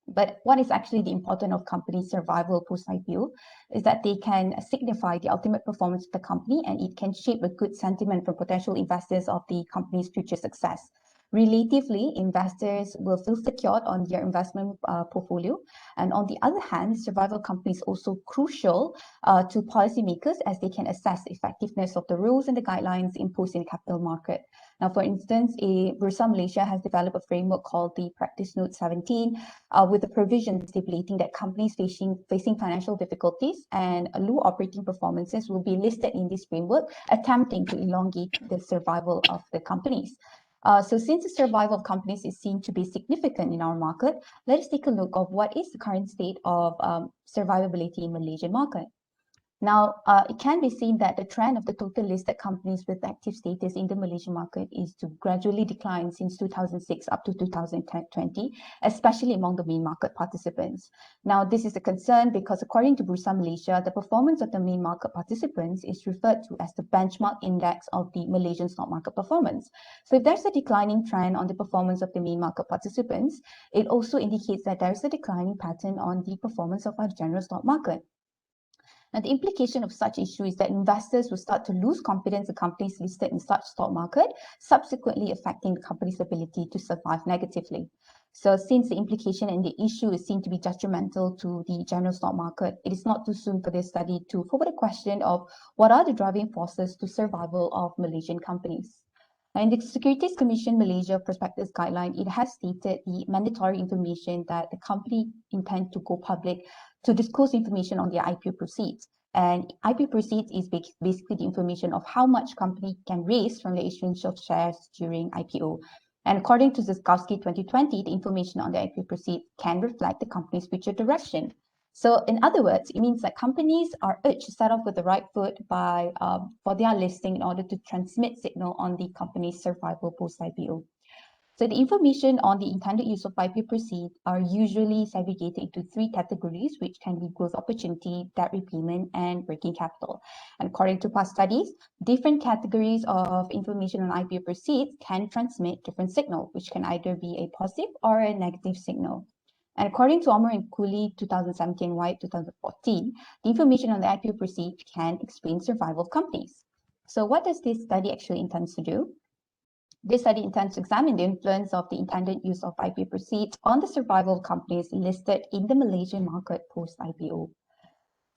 But what is actually the importance of company survival post-IPO is that they can signify the ultimate performance of the company and it can shape a good sentiment for potential investors of the company's future success. Relatively, investors will feel secured on their investment portfolio. And on the other hand, survival company is also crucial to policymakers as they can assess the effectiveness of the rules and the guidelines imposed in the capital market. Now, for instance, Bursa Malaysia has developed a framework called the Practice Note 17 with the provision stipulating that companies facing financial difficulties and low operating performances will be listed in this framework, attempting to elongate the survival of the companies. So since the survival of companies is seen to be significant in our market, let us take a look of what is the current state of survivability in Malaysian market. Now, it can be seen that the trend of the total listed companies with active status in the Malaysian market is to gradually decline since 2006 up to 2020, especially among the main market participants. Now, this is a concern because according to Bursa Malaysia, the performance of the main market participants is referred to as the benchmark index of the Malaysian stock market performance. So if there's a declining trend on the performance of the main market participants, it also indicates that there's a declining pattern on the performance of our general stock market. Now, the implication of such issue is that investors will start to lose confidence in companies listed in such stock market, subsequently affecting the company's ability to survive negatively. So since the implication and the issue is seen to be detrimental to the general stock market, it is not too soon for this study to forward a question of what are the driving forces to survival of Malaysian companies. In the Securities Commission Malaysia Prospectus Guideline, it has stated the mandatory information that the company intend to go public to disclose information on their IPO proceeds. And IPO proceeds is basically the information of how much company can raise from the issuance of shares during IPO. And according to Ziskowski 2020, the information on the IPO proceeds can reflect the company's future direction. So in other words, it means that companies are urged to start off with the right foot by for their listing in order to transmit signal on the company's survival post-IPO. So the information on the intended use of IPO proceeds are usually segregated into three categories, which can be growth opportunity, debt repayment, and working capital. And according to past studies, different categories of information on IPO proceeds can transmit different signal, which can either be a positive or a negative signal. And according to Omar and Cooley 2017 White 2014, the information on the IPO proceeds can explain survival of companies. So what does this study actually intend to do? This study intends to examine the influence of the intended use of IPO proceeds on the survival of companies listed in the Malaysian market post-IPO.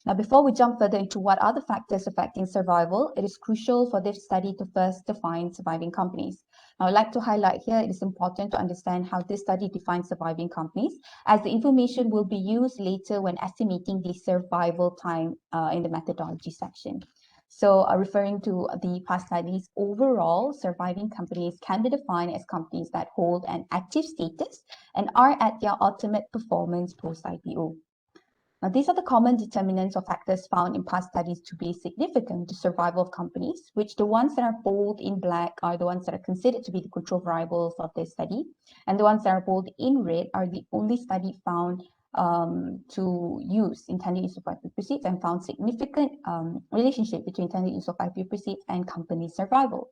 Now, before we jump further into what are the factors affecting survival, it is crucial for this study to first define surviving companies. Now, I'd like to highlight here, it is important to understand how this study defines surviving companies, as the information will be used later when estimating the survival time in the methodology section. So referring to the past studies, overall, surviving companies can be defined as companies that hold an active status and are at their ultimate performance post-IPO. Now, these are the common determinants or factors found in past studies to be significant to survival of companies, which the ones that are bold in black are the ones that are considered to be the control variables of this study. And the ones that are bold in red are the only study found to use intended use of IPO proceeds and found significant relationship between intended use of IPO proceeds and company survival.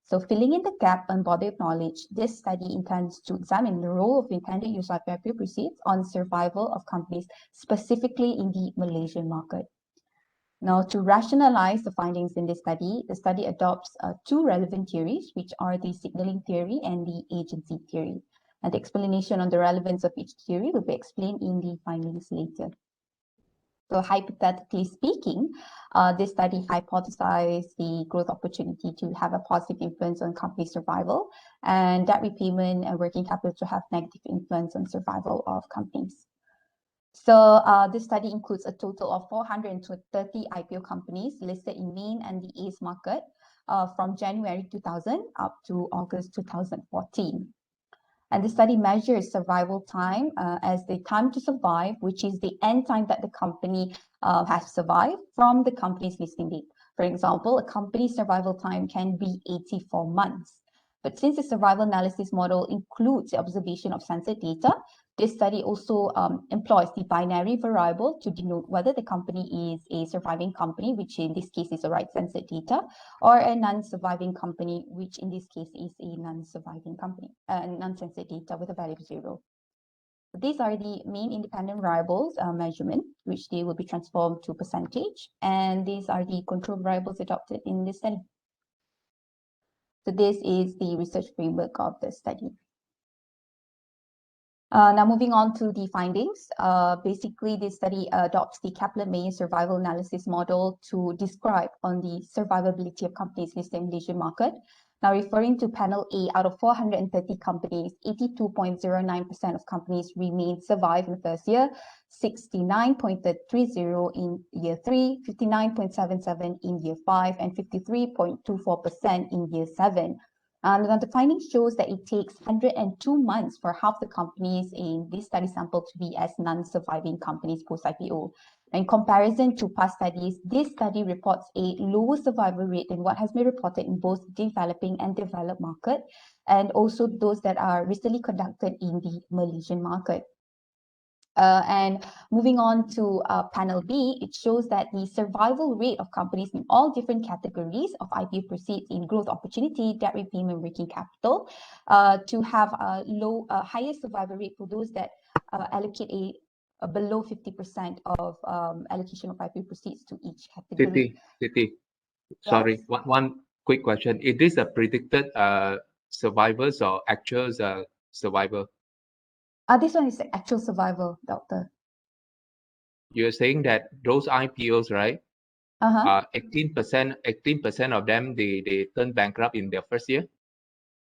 So filling in the gap on body of knowledge, this study intends to examine the role of intended use of IPO proceeds on survival of companies, specifically in the Malaysian market. Now, to rationalize the findings in this study, the study adopts two relevant theories, which are the signaling theory and the agency theory. And the explanation on the relevance of each theory will be explained in the findings later. So hypothetically speaking, this study hypothesized the growth opportunity to have a positive influence on company survival, and debt repayment and working capital to have negative influence on survival of companies. So this study includes a total of 430 IPO companies listed in main and the ACE market from January 2000 up to August 2014. And the study measures survival time as the time to survive, which is the end time that the company has survived from the company's listing date. For example, a company's survival time can be 84 months. But since the survival analysis model includes the observation of censored data, this study also employs the binary variable to denote whether the company is a surviving company, which in this case is a right censored data, or a non-surviving company, which in this case is a non-surviving company, non-censored data with a value of 0. These are the main independent variables measurement, which they will be transformed to percentage, and these are the control variables adopted in this study. So this is the research framework of the study. Now moving on to the findings. Basically, this study adopts the Kaplan-Meier survival analysis model to describe on the survivability of companies listed in the Malaysian market. Now referring to panel A, out of 430 companies, 82.09% of companies remain survive in the first year, 69.30 in year 3, 59.77 in year 5, and 53.24% in year 7. And the findings shows that it takes 102 months for half the companies in this study sample to be as non-surviving companies post-IPO. In comparison to past studies, this study reports a lower survival rate than what has been reported in both developing and developed market, and also those that are recently conducted in the Malaysian market. And moving on to panel B, it shows that the survival rate of companies in all different categories of IPO proceeds in growth opportunity, debt repayment, working capital, to have a higher survival rate for those that allocate a below 50% of allocation of IPO proceeds to each category. Siti, sorry, Yes. one quick question. Is this a predicted survivors or actual survivor? This one is the actual survival, doctor. You're saying that those IPOs, right? 18% of them they turn bankrupt in their first year.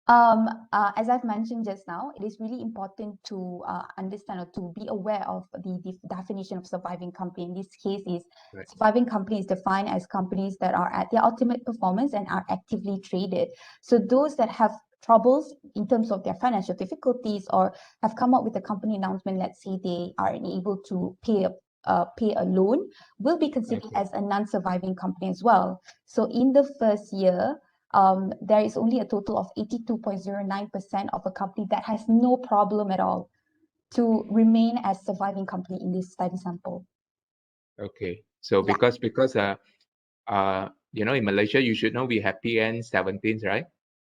As I've mentioned just now, it is really important to understand or to be aware of the definition of surviving company. In this case, is Right. surviving company is defined as companies that are at their ultimate performance and are actively traded. So those that have troubles in terms of their financial difficulties or have come up with a company announcement, let's say they are unable to pay a loan, will be considered as a non-surviving company as well. So in the first year, there is only a total of 82.09% of a company that has no problem at all to remain as surviving company in this study sample. Okay. So Yeah. because in Malaysia, you should know we have PN 17, right?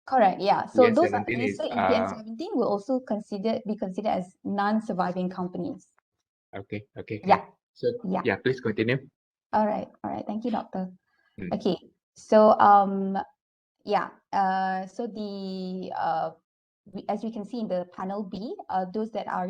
Correct, yeah. So PN those are 17 is listed in PN 17 will also be considered as non-surviving companies. okay. Yeah. So Yeah. please continue. All right. Thank you, Doctor. Mm. Okay. So yeah. So as we can see in the panel B, those that are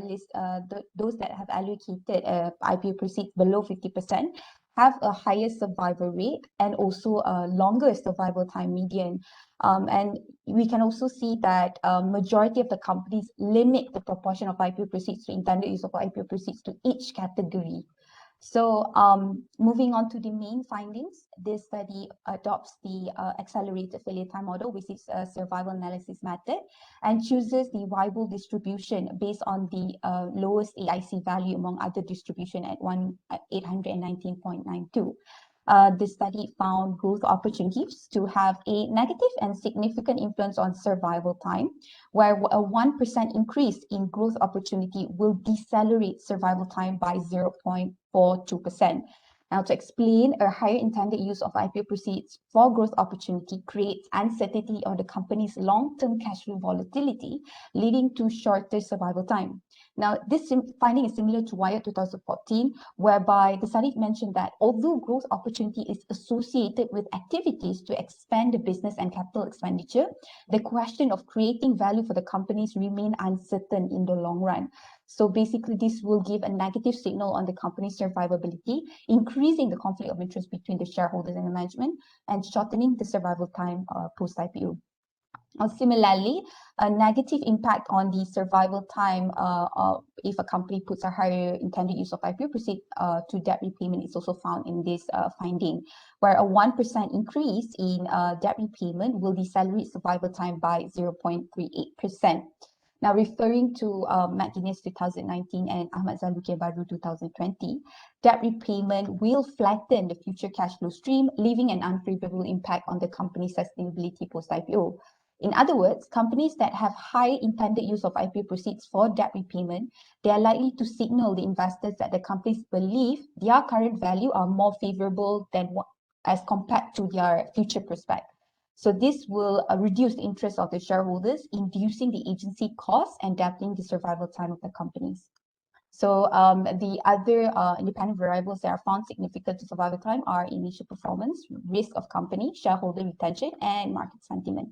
those that have allocated IPO proceeds below 50% have a higher survival rate and also a longer survival time median. And we can also see that majority of the companies limit the proportion of IPO proceeds to intended use of IPO proceeds to each category. So moving on to the main findings, this study adopts the accelerated failure time model, which is a survival analysis method, and chooses the Weibull distribution based on the lowest AIC value among other distribution at 819.92. The study found growth opportunities to have a negative and significant influence on survival time, where a 1% increase in growth opportunity will decelerate survival time by 0.42%. Now, to explain, a higher intended use of IPO proceeds for growth opportunity creates uncertainty on the company's long-term cash flow volatility, leading to shorter survival time. Now, this finding is similar to Wyatt 2014, whereby the study mentioned that although growth opportunity is associated with activities to expand the business and capital expenditure, the question of creating value for the companies remain uncertain in the long run. So basically, this will give a negative signal on the company's survivability, increasing the conflict of interest between the shareholders and the management, and shortening the survival time post-IPO. Similarly, a negative impact on the survival time if a company puts a higher intended use of IPO proceeds to debt repayment is also found in this finding, where a 1% increase in debt repayment will decelerate survival time by 0.38%. Now, referring to McGuinness 2019 and Ahmad Zaluki Baru 2020, debt repayment will flatten the future cash flow stream, leaving an unfavorable impact on the company's sustainability post-IPO. In other words, companies that have high intended use of IPO proceeds for debt repayment, they are likely to signal the investors that the companies believe their current value are more favorable than as compared to their future prospect. So this will reduce the interest of the shareholders, inducing the agency costs and dampening the survival time of the companies. So the other independent variables that are found significant to survival time are initial performance, risk of company, shareholder retention, and market sentiment.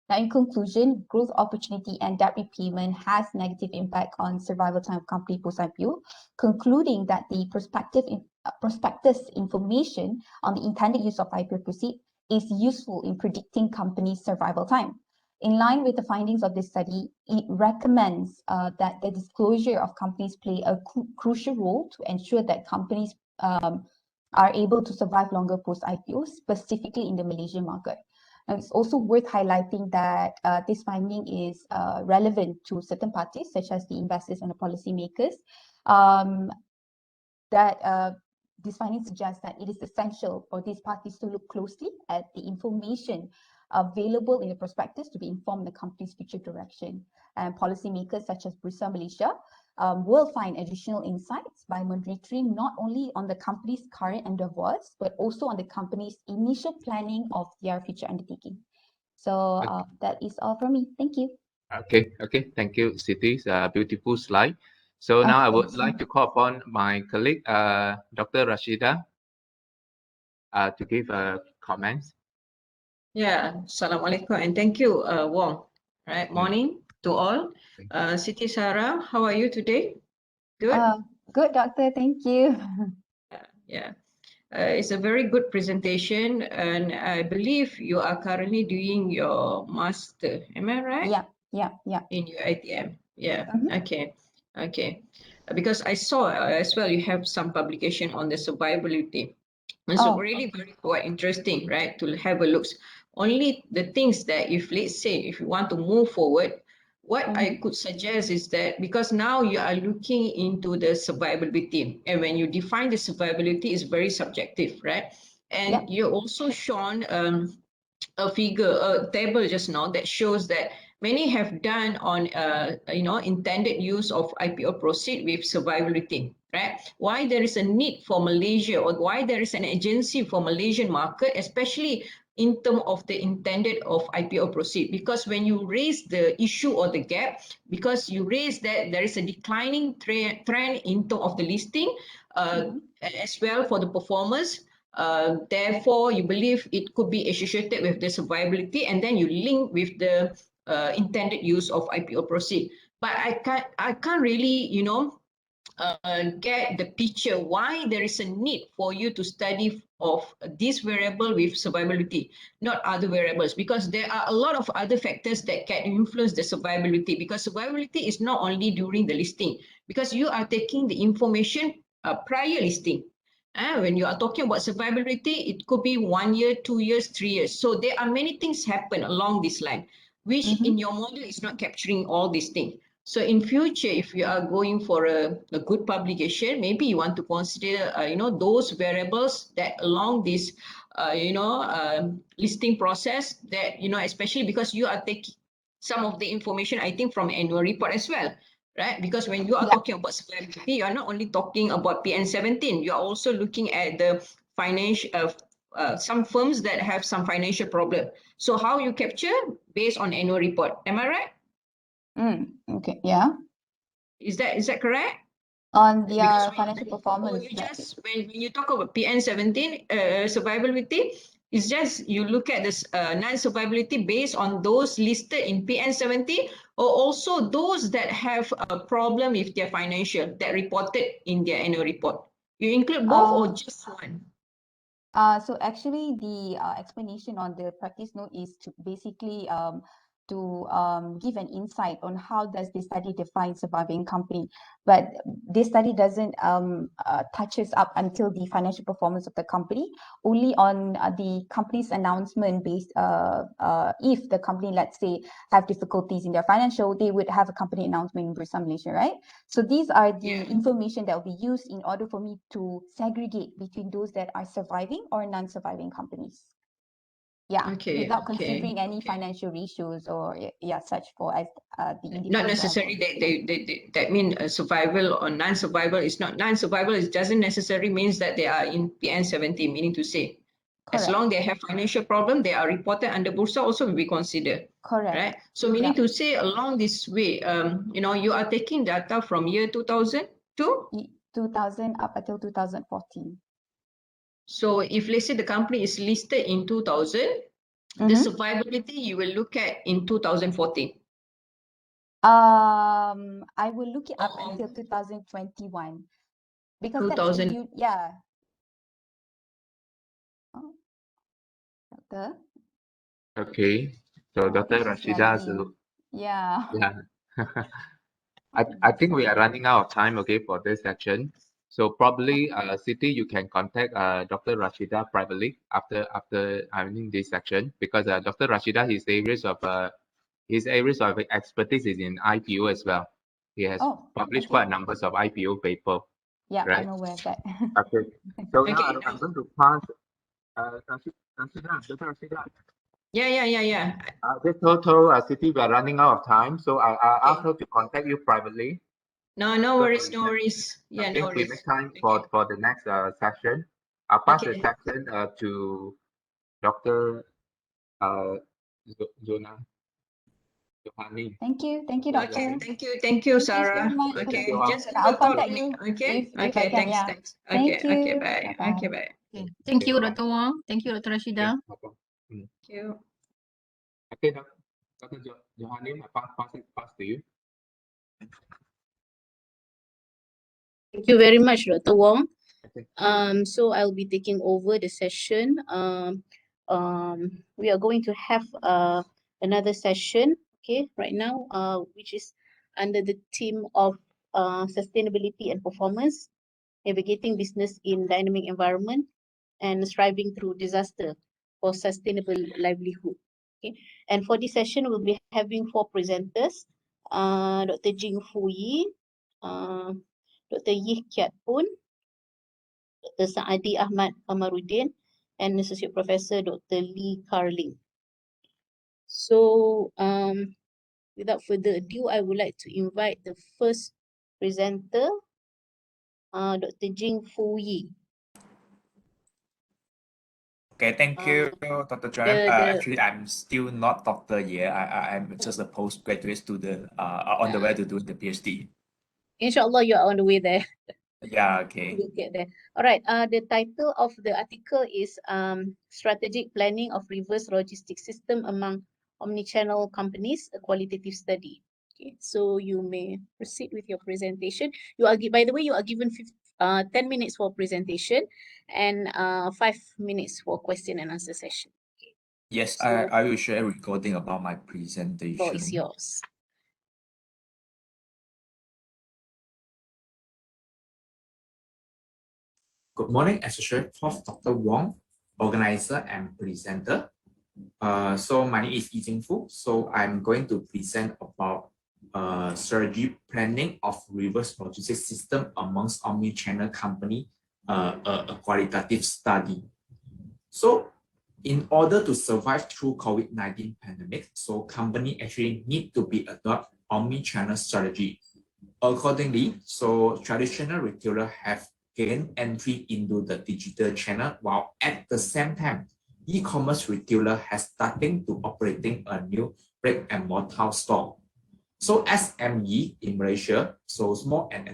Now, in conclusion, growth opportunity and debt repayment has negative impact on survival time of company post-IPO, concluding that the prospectus information on the intended use of IPO proceeds is useful in predicting companies' survival time. In line with the findings of this study, it recommends that the disclosure of companies play a crucial role to ensure that companies are able to survive longer post-IPO, specifically in the Malaysian market. Now, it's also worth highlighting that this finding is relevant to certain parties, such as the investors and the policymakers, this finding suggests that it is essential for these parties to look closely at the information available in the prospectus to be informed the company's future direction. And policymakers such as Bursa Malaysia will find additional insights by monitoring not only on the company's current endeavors, but also on the company's initial planning of their future undertaking. So that is all from me. Thank you. Okay. Thank you, Siti. It's a beautiful slide. So now I would like to call upon my colleague, Dr. Rashida, to give comments. Yeah, Assalamualaikum and thank you, Wong. Right, morning to all. Siti Sarah, how are you today? Good? Good, Doctor. Thank you. Yeah. It's a very good presentation and I believe you are currently doing your master, am I right? Yeah. In your ITM. Yeah, okay. Because I saw as well you have some publication on the survivability. And so really very quite interesting, right? To have a look. Only the things that if let's say if you want to move forward, what I could suggest is that because now you are looking into the survivability, and when you define the survivability is very subjective, right? And you also shown a figure, a table just now that shows that many have done on, intended use of IPO proceed with survivability, right? Why there is a need for Malaysia, or why there is an agency for Malaysian market, especially in terms of the intended of IPO proceed, because when you raise the issue or the gap, because you raise that there is a declining trend in terms of the listing, as well for the performance. Therefore, you believe it could be associated with the survivability, and then you link with the intended use of IPO proceed. But I can't really, get the picture why there is a need for you to study of this variable with survivability, not other variables, because there are a lot of other factors that can influence the survivability, because survivability is not only during the listing, because you are taking the information prior listing. When you are talking about survivability, it could be 1 year, 2 years, 3 years. So there are many things happen along this line, which in your model is not capturing all these things. So in future, if you are going for a good publication, maybe you want to consider, those variables that along this, listing process that, especially because you are taking some of the information, I think, from annual report as well, right? Because when you are talking about survivability, you are not only talking about PN17, you are also looking at the financial, some firms that have some financial problem. So how you capture based on annual report, am I right? Okay, yeah. Is that correct? On Because their financial when performance. you just when you talk about PN17 survivability, it's just you look at this non-survivability based on those listed in PN17, or also those that have a problem with their financial that reported in their annual report. You include both or just one? So actually the explanation on the practice note is to basically to give an insight on how does this study define surviving company. But this study doesn't touches up until the financial performance of the company, only on the company's announcement based if the company, let's say, have difficulties in their financial, they would have a company announcement in Bursa Malaysia, right? So these are the information that will be used in order for me to segregate between those that are surviving or non-surviving companies. Yeah, without considering any financial ratios or such for as the individual. Not necessarily that mean survival or non-survival is not non-survival. It doesn't necessarily means that they are in PN17, meaning to say, as long they have financial problem, they are reported under Bursa also will be considered. Correct. Right. So meaning to say along this way, you are taking data from year 2000 to 2000 up until 2014. So if let's say the company is listed in 2000, the survivability you will look at in 2014. I will look it up until 2021 because that's you, yeah. Doctor? Okay, so Dr. Rashida, yeah. I think we are running out of time, okay, for this section. So probably, Siti, you can contact Dr. Rashida privately after ending this section, because Dr. Rashida, his areas of expertise is in IPO as well. He has published quite a number of IPO paper. Yeah, right? I'm aware of that. Okay. So now I'm going to pass Rashida, Dr. Rashida. Yeah. This total Siti, we are running out of time, so I'll ask her to contact you privately. No worries. Yeah, okay, no worries. we make time for the next session. I'll pass the section to Dr. Zona Johani. Thank you, doctor. Okay, thank you, Sarah. Thank you so much Okay, for the just I'll contact you. Okay, if I can, thanks. Thank you. Bye. Bye-bye. Okay, bye. Okay. Thank you, Dr. Wong. Thank you, Dr. Rashida. Thank you. Okay, Dr. Johani, I pass to you. Thank you very much, Dr. Wong. Okay. So I'll be taking over the session. We are going to have another session, okay, right now, which is under the theme of sustainability and performance, navigating business in dynamic environment, and striving through disaster for sustainable livelihood. Okay, and for this session, we'll be having 4 presenters: Dr. Jing Fu Yi, Dr. Yih Kiat Poon, Dr. Saadi Ahmad Kamaruddin, and Associate Professor Dr. Lee Carling. So without further ado, I would like to invite the first presenter, Dr. Jing Fu Yi. Okay, thank you, Dr. Joanne. Actually, I'm still not doctor yet. I'm just a postgraduate student on the way to do the PhD. Inshallah, you are on the way there. Yeah, okay. We'll get there. All right. The title of the article is Strategic Planning of Reverse Logistics System Among Omnichannel Companies, a Qualitative Study. Okay, so you may proceed with your presentation. You are, by the way, you are given 10 minutes for presentation and 5 minutes for question and answer session. Okay. Yes, So, I will share a recording about my the floor is presentation. yours. Good morning, Associate Prof. Dr. Wong, organizer and presenter. So my name is Yi Jing Fu. So I'm going to present about strategy planning of reverse logistics system amongst omni-channel company, a qualitative study. So in order to survive through COVID-19 pandemic, so company actually need to be adopt omni-channel strategy. Accordingly, so traditional retailer have gained entry into the digital channel, while at the same time, e-commerce retailer has starting to operating a new brick and mortar store. So SME in Malaysia, so small and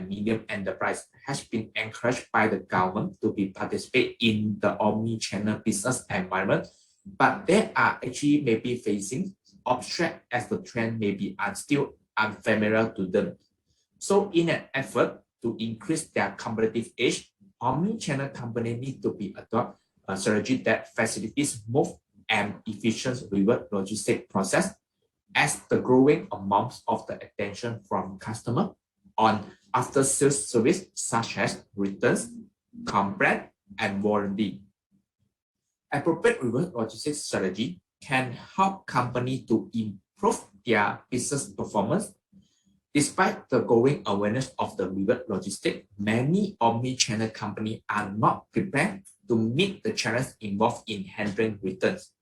medium enterprise has been encouraged by the government to be participate in the omni-channel business environment, but they are actually maybe facing obstacle as the trend may be still unfamiliar to them. So in an effort to increase their competitive edge, omni-channel company need to be adopt a strategy that facilitates smooth and efficient reverse logistic process as the growing amounts of the attention from customer on after sales service such as returns, complaint, and warranty. Appropriate reverse logistics strategy can help company to improve their business performance. Despite the growing awareness of the reverse logistics, many omni-channel companies are not prepared to meet the challenge involved in handling returns.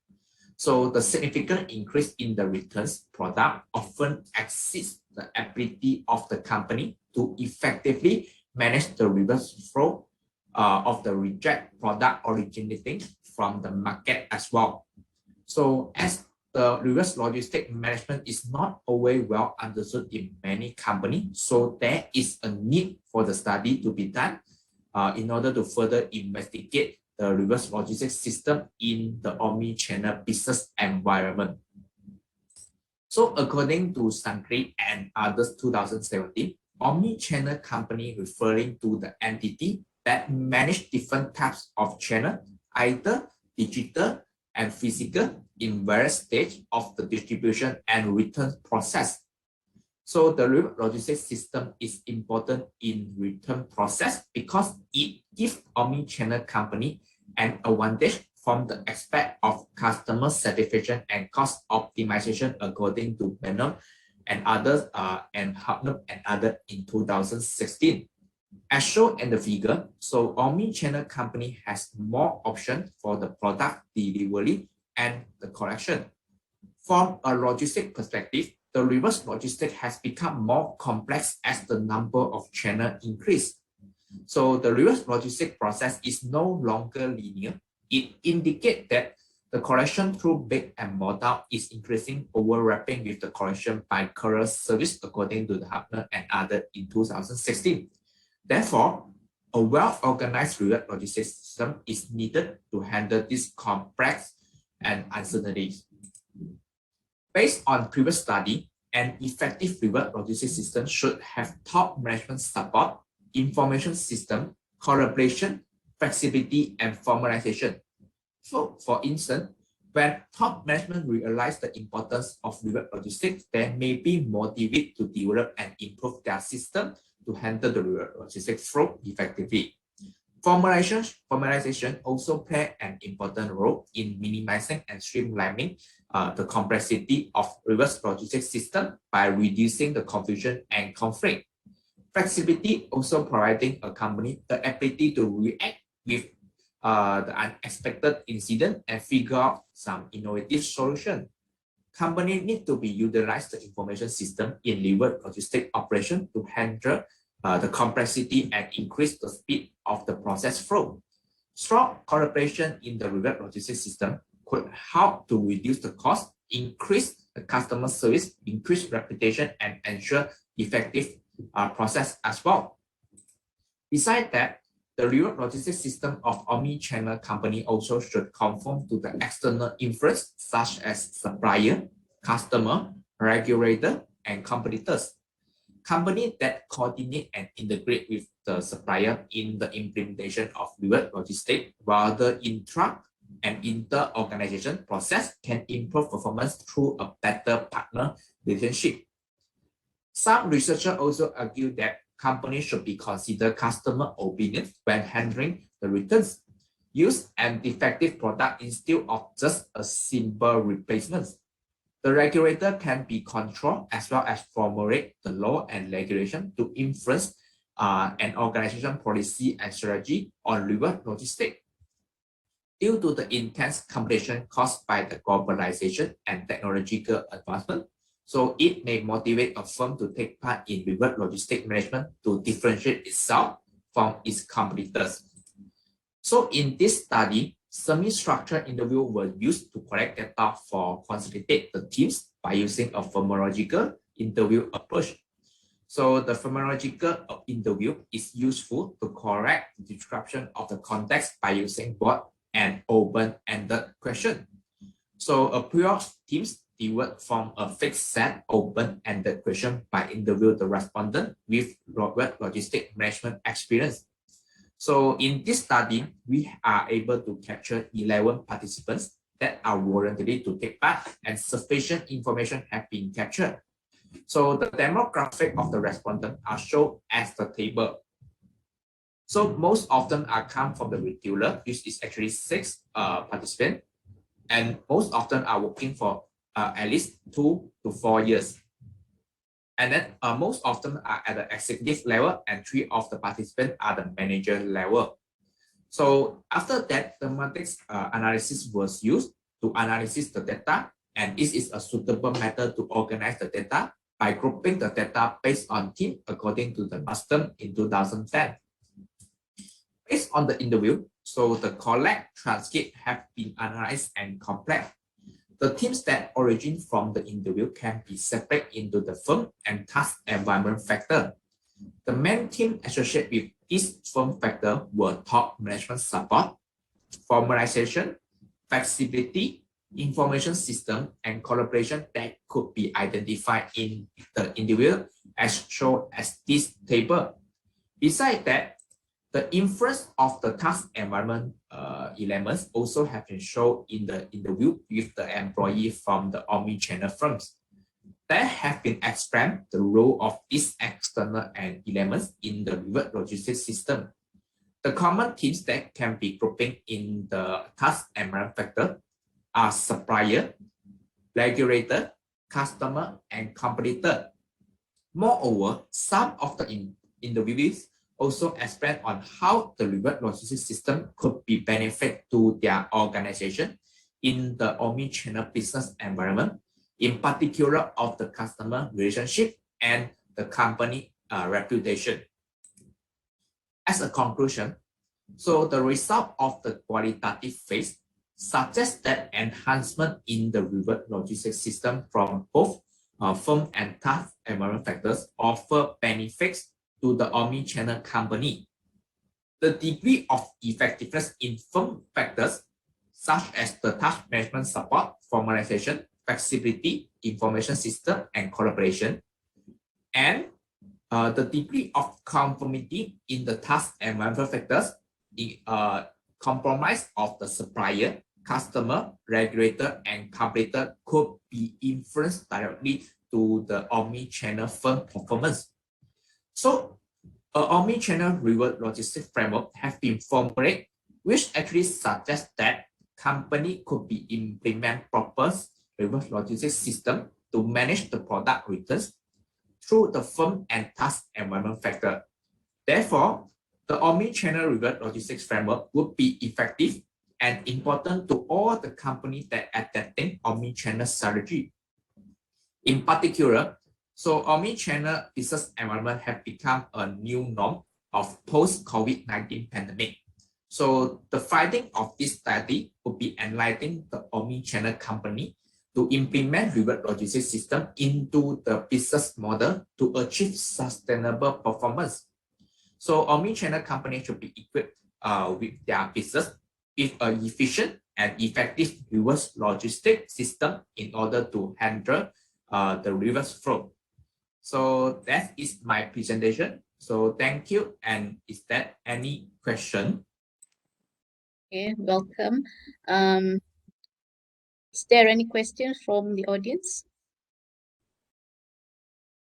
So the significant increase in the returns product often exceeds the ability of the company to effectively manage the reverse flow of the reject product originating from the market as well. So as the reverse logistic management is not always well understood in many companies, so there is a need for the study to be done in order to further investigate the reverse logistics system in the omni-channel business environment. So according to Sankri and others 2017, omni-channel company referring to the entity that manage different types of channel, either digital and physical in various stages of the distribution and return process. So the reverse logistics system is important in return process because it gives omni-channel company an advantage from the aspect of customer satisfaction and cost optimization according to Benham and others and Hubnum and others in 2016. As shown in the figure, so omni-channel company has more options for the product delivery and the collection. From a logistic perspective, the reverse logistic has become more complex as the number of channels increase. So the reverse logistic process is no longer linear. It indicates that the collection through brick and mortar is increasing, overlapping with the collection by courier service according to the Hubner and others in 2016. Therefore, a well-organized reverse logistics system is needed to handle this complex and uncertainties. Based on previous study, an effective reverse logistics system should have top management support, information system, collaboration, flexibility, and formalization. So, for instance, when top management realize the importance of reverse logistics, they may be motivated to develop and improve their system to handle the reverse logistics flow effectively. Formalization also play an important role in minimizing and streamlining the complexity of reverse logistics system by reducing the confusion and conflict. Flexibility also providing a company the ability to react with the unexpected incident and figure out some innovative solution. Companies need to be utilize the information system in river logistic operation to handle the complexity and increase the speed of the process flow. Strong collaboration in the river logistic system could help to reduce the cost, increase the customer service, increase reputation, and ensure effective process as well. Besides that, the river logistics system of omni-channel company also should conform to the external influence such as supplier, customer, regulator, and competitors. Companies that coordinate and integrate with the supplier in the implementation of river logistics, while the intra and inter-organization process can improve performance through a better partner relationship. Some researchers also argue that companies should be considered customer opinion when handling the returns, use and defective product instead of just a simple replacement. The regulator can be controlled as well as formulate the law and regulation to influence an organization policy and strategy on river logistics. Due to the intense competition caused by the globalization and technological advancement, so it may motivate a firm to take part in river logistic management to differentiate itself from its competitors. So in this study, semi-structured interview were used to collect data for consolidate the teams by using a phonological interview approach. So the phonological interview is useful to correct the description of the context by using broad and open-ended question. So a prior teams developed from a fixed set open-ended question by interview the respondent with river logistic management experience. So in this study, we are able to capture 11 participants that are voluntarily to take part and sufficient information have been captured. So the demographic of the respondent are shown as the table. So most often are come from the retailer, which is actually 6 participants, and most often are working for at least 2 to 4 years. And then most often are at the executive level, and 3 of the participants are the manager level. So after that, the matrix analysis was used to analyze the data, and this is a suitable method to organize the data by grouping the data based on team according to the custom in 2010. Based on the interview, so the collect transcript have been analyzed and compared. The teams that origin from the interview can be separated into the firm and task environment factor. The main team associated with this firm factor were top management support, formalization, flexibility, information system, and collaboration that could be identified in the interview as shown as this table. Besides that, the influence of the task environment elements also have been shown in the interview with the employee from the omni-channel firms. There have been explained the role of these external and elements in the river logistics system. The common themes that can be grouping in the task environment factor are supplier, regulator, customer, and competitor. Moreover, some of the interviewees also expand on how the river logistics system could be benefit to their organization in the omni-channel business environment, in particular of the customer relationship and the company reputation. As a conclusion, so the result of the qualitative phase suggests that enhancement in the river logistics system from both firm and task environment factors offer benefits to the omni-channel company. The degree of effectiveness in firm factors, such as the task management support, formalization, flexibility, information system, and collaboration, and the degree of conformity in the task environment factors, the compromise of the supplier, customer, regulator, and competitor could be influenced directly to the omni-channel firm performance. So, an omni-channel river logistics framework has been formulated, which actually suggests that company could be implement proper river logistics system to manage the product returns through the firm and task environment factor. Therefore, the omni-channel reverse logistics framework would be effective and important to all the companies that are adapting omni-channel strategy. In particular, so omni-channel business environment have become a new norm of post-COVID-19 pandemic. So the finding of this study would be enlightening the omni-channel company to implement reverse logistics system into the business model to achieve sustainable performance. So omni-channel company should be equipped with their business with an efficient and effective reverse logistics system in order to handle the reverse flow. So that is my presentation. So thank you. And is there any question? Okay, welcome. Is there any questions from the audience?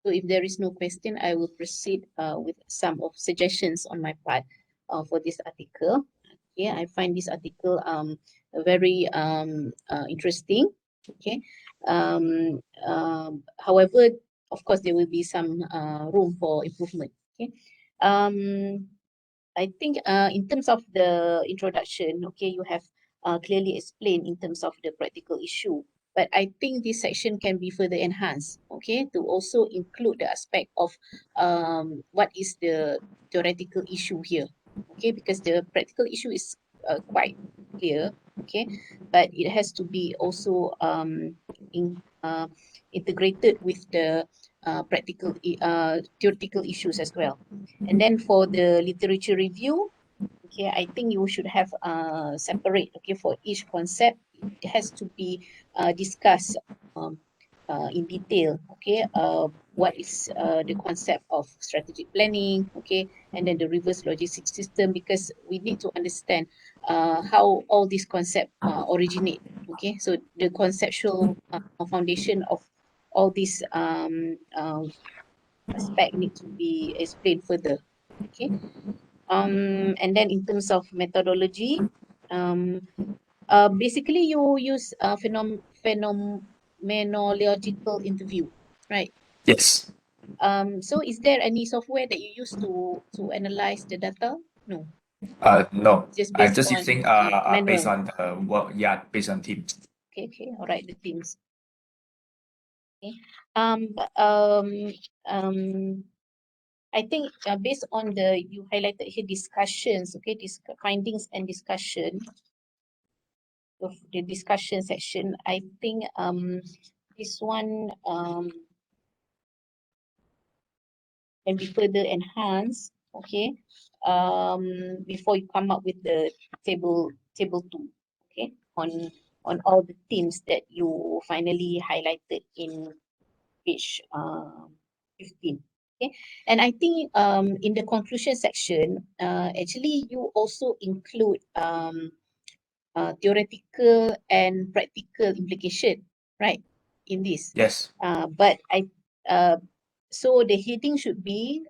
So if there is no question, I will proceed with some of suggestions on my part for this article. Okay, I find this article very interesting. Okay, however, of course, there will be some room for improvement. Okay, I think in terms of the introduction, okay, you have clearly explained in terms of the practical issue. But I think this section can be further enhanced, okay, to also include the aspect of what is the theoretical issue here, okay, because the practical issue is quite clear, okay, but it has to be also integrated with the theoretical issues as well. And then for the literature review, okay, I think you should have separate, okay, for each concept, it has to be discussed in detail, okay, what is the concept of strategic planning, okay, and then the reverse logistics system, because we need to understand how all these concepts originate, okay, so the conceptual foundation of all these aspect need to be explained further, okay. And then in terms of methodology, basically you use phenomenological interview, right? Yes. So is there any software that you use to analyze the data? No, No. just I'm based just on using based manual. on the work, yeah, based on Teams. Okay, all right, the teams. Okay. I think based on the you highlighted here discussions, okay, findings and discussion of the discussion section. I think this one can be further enhanced, okay, before you come up with the table 2, okay, on all the themes that you finally highlighted in page 15. Okay, and I think in the conclusion section, actually you also include theoretical and practical implication, right, in this. Yes. But so the heading should be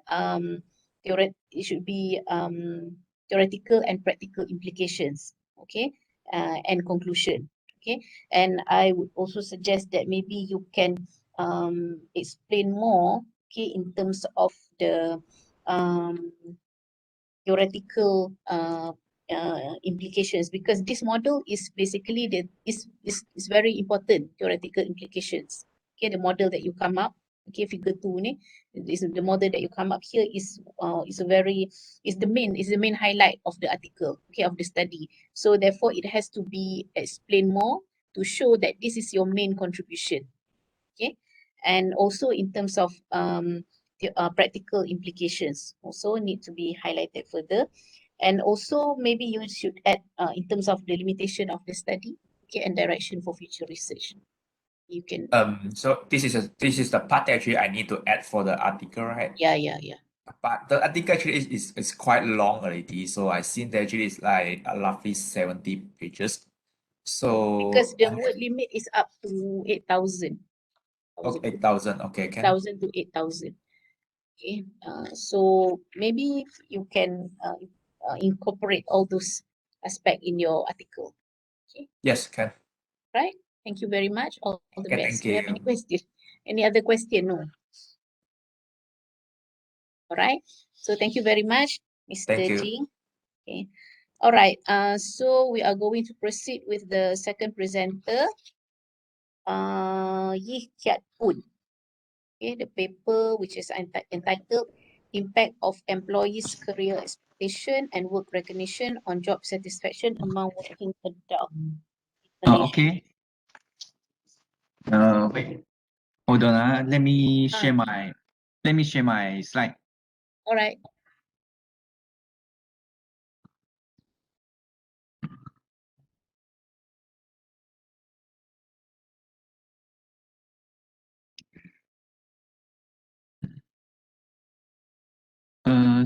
theoretical and practical implications, okay, and conclusion, okay. And I would also suggest that maybe you can explain more, okay, in terms of the theoretical implications, because this model is basically is very important theoretical implications. Okay, the model that you come up, okay, figure 2 ni, is the model that you come up here is the main highlight of the article, okay, of the study. So therefore it has to be explained more to show that this is your main contribution, okay. And also in terms of the practical implications also need to be highlighted further. And also maybe you should add in terms of the limitation of the study, okay, and direction for future research. You can So this is the part that actually I need to add for the article, right? yeah. But the article actually is quite long already. So I seen that actually it's like roughly 70 pages. So Because the word limit is up to 8,000. okay, 8,000. Okay, can. 8,000 to 8,000. Okay. So maybe you can incorporate all those aspects in your article. Okay. Yes, can. Right. Thank you very much. All the Okay, best. thank Do you have any you. question? Any other question? No. All right. So thank you very much. Mr. Thank you. Jing. Okay. All right. So we are going to proceed with the second presenter, Yee Kiat Poon. Okay, the paper which is entitled Impact of Employees' Career Expectation and Work Recognition on Job Satisfaction Among Working Adults in Malaysia. Okay. Wait. Hold on. Let me share my slide. All right.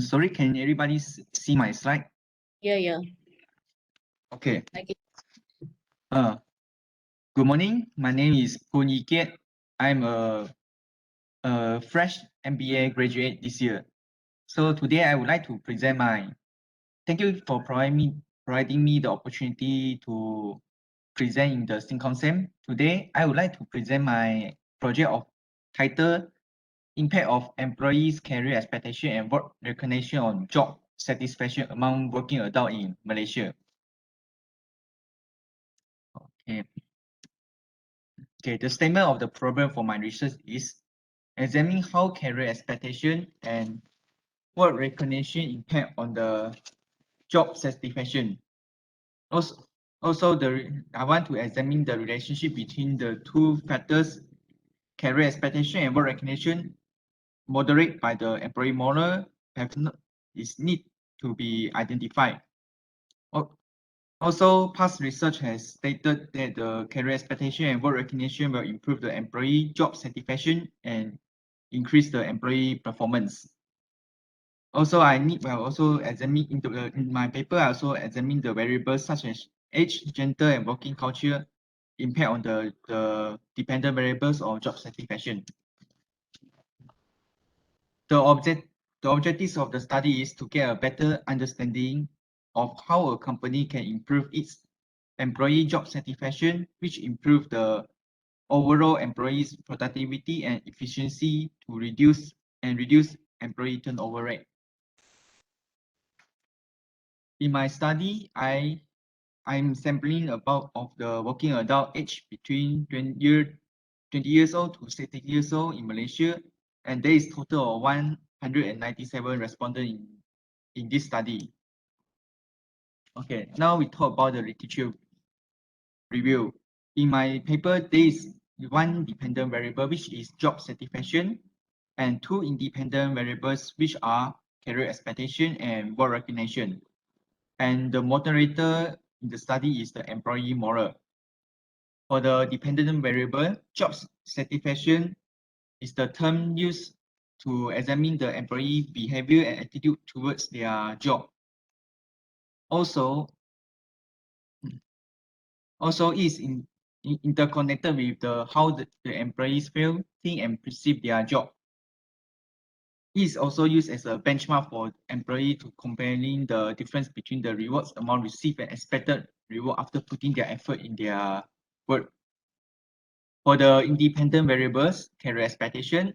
Sorry, can everybody see my slide? Yeah. Okay. Okay. Good morning. My name is Poon Yee Kiat. I'm a fresh MBA graduate this year. So today I would like to present thank you for providing me the opportunity to present in the SICONSEM. Today, I would like to present my project of title Impact of Employees' Career Expectation and Work Recognition on Job Satisfaction Among Working Adults in Malaysia. Okay, the statement of the problem for my research is examining how career expectation and work recognition impact on the job satisfaction. Also, I want to examine the relationship between the two factors, career expectation and work recognition, moderate by the employee model, is need to be identified. Also, past research has stated that the career expectation and work recognition will improve the employee job satisfaction and increase the employee performance. Also, in my paper, I also examine the variables such as age, gender, and working culture impact on the dependent variables of job satisfaction. The objectives of the study is to get a better understanding of how a company can improve its employee job satisfaction, which improve the overall employees' productivity and efficiency to reduce employee turnover rate. In my study, I'm sampling about of the working adult age between 20 years old to 60 years old in Malaysia, and there is total of 197 respondents in this study. Okay, now we talk about the literature review. In my paper, there is one dependent variable, which is job satisfaction, and two independent variables, which are career expectation and work recognition. And the moderator in the study is the employee moral. For the dependent variable, job satisfaction is the term used to examine the employee behavior and attitude towards their job. Also is interconnected with how the employees feel, think, and perceive their job. It is also used as a benchmark for employee to comparing the difference between the rewards amount received and expected reward after putting their effort in their work. For the independent variables, career expectation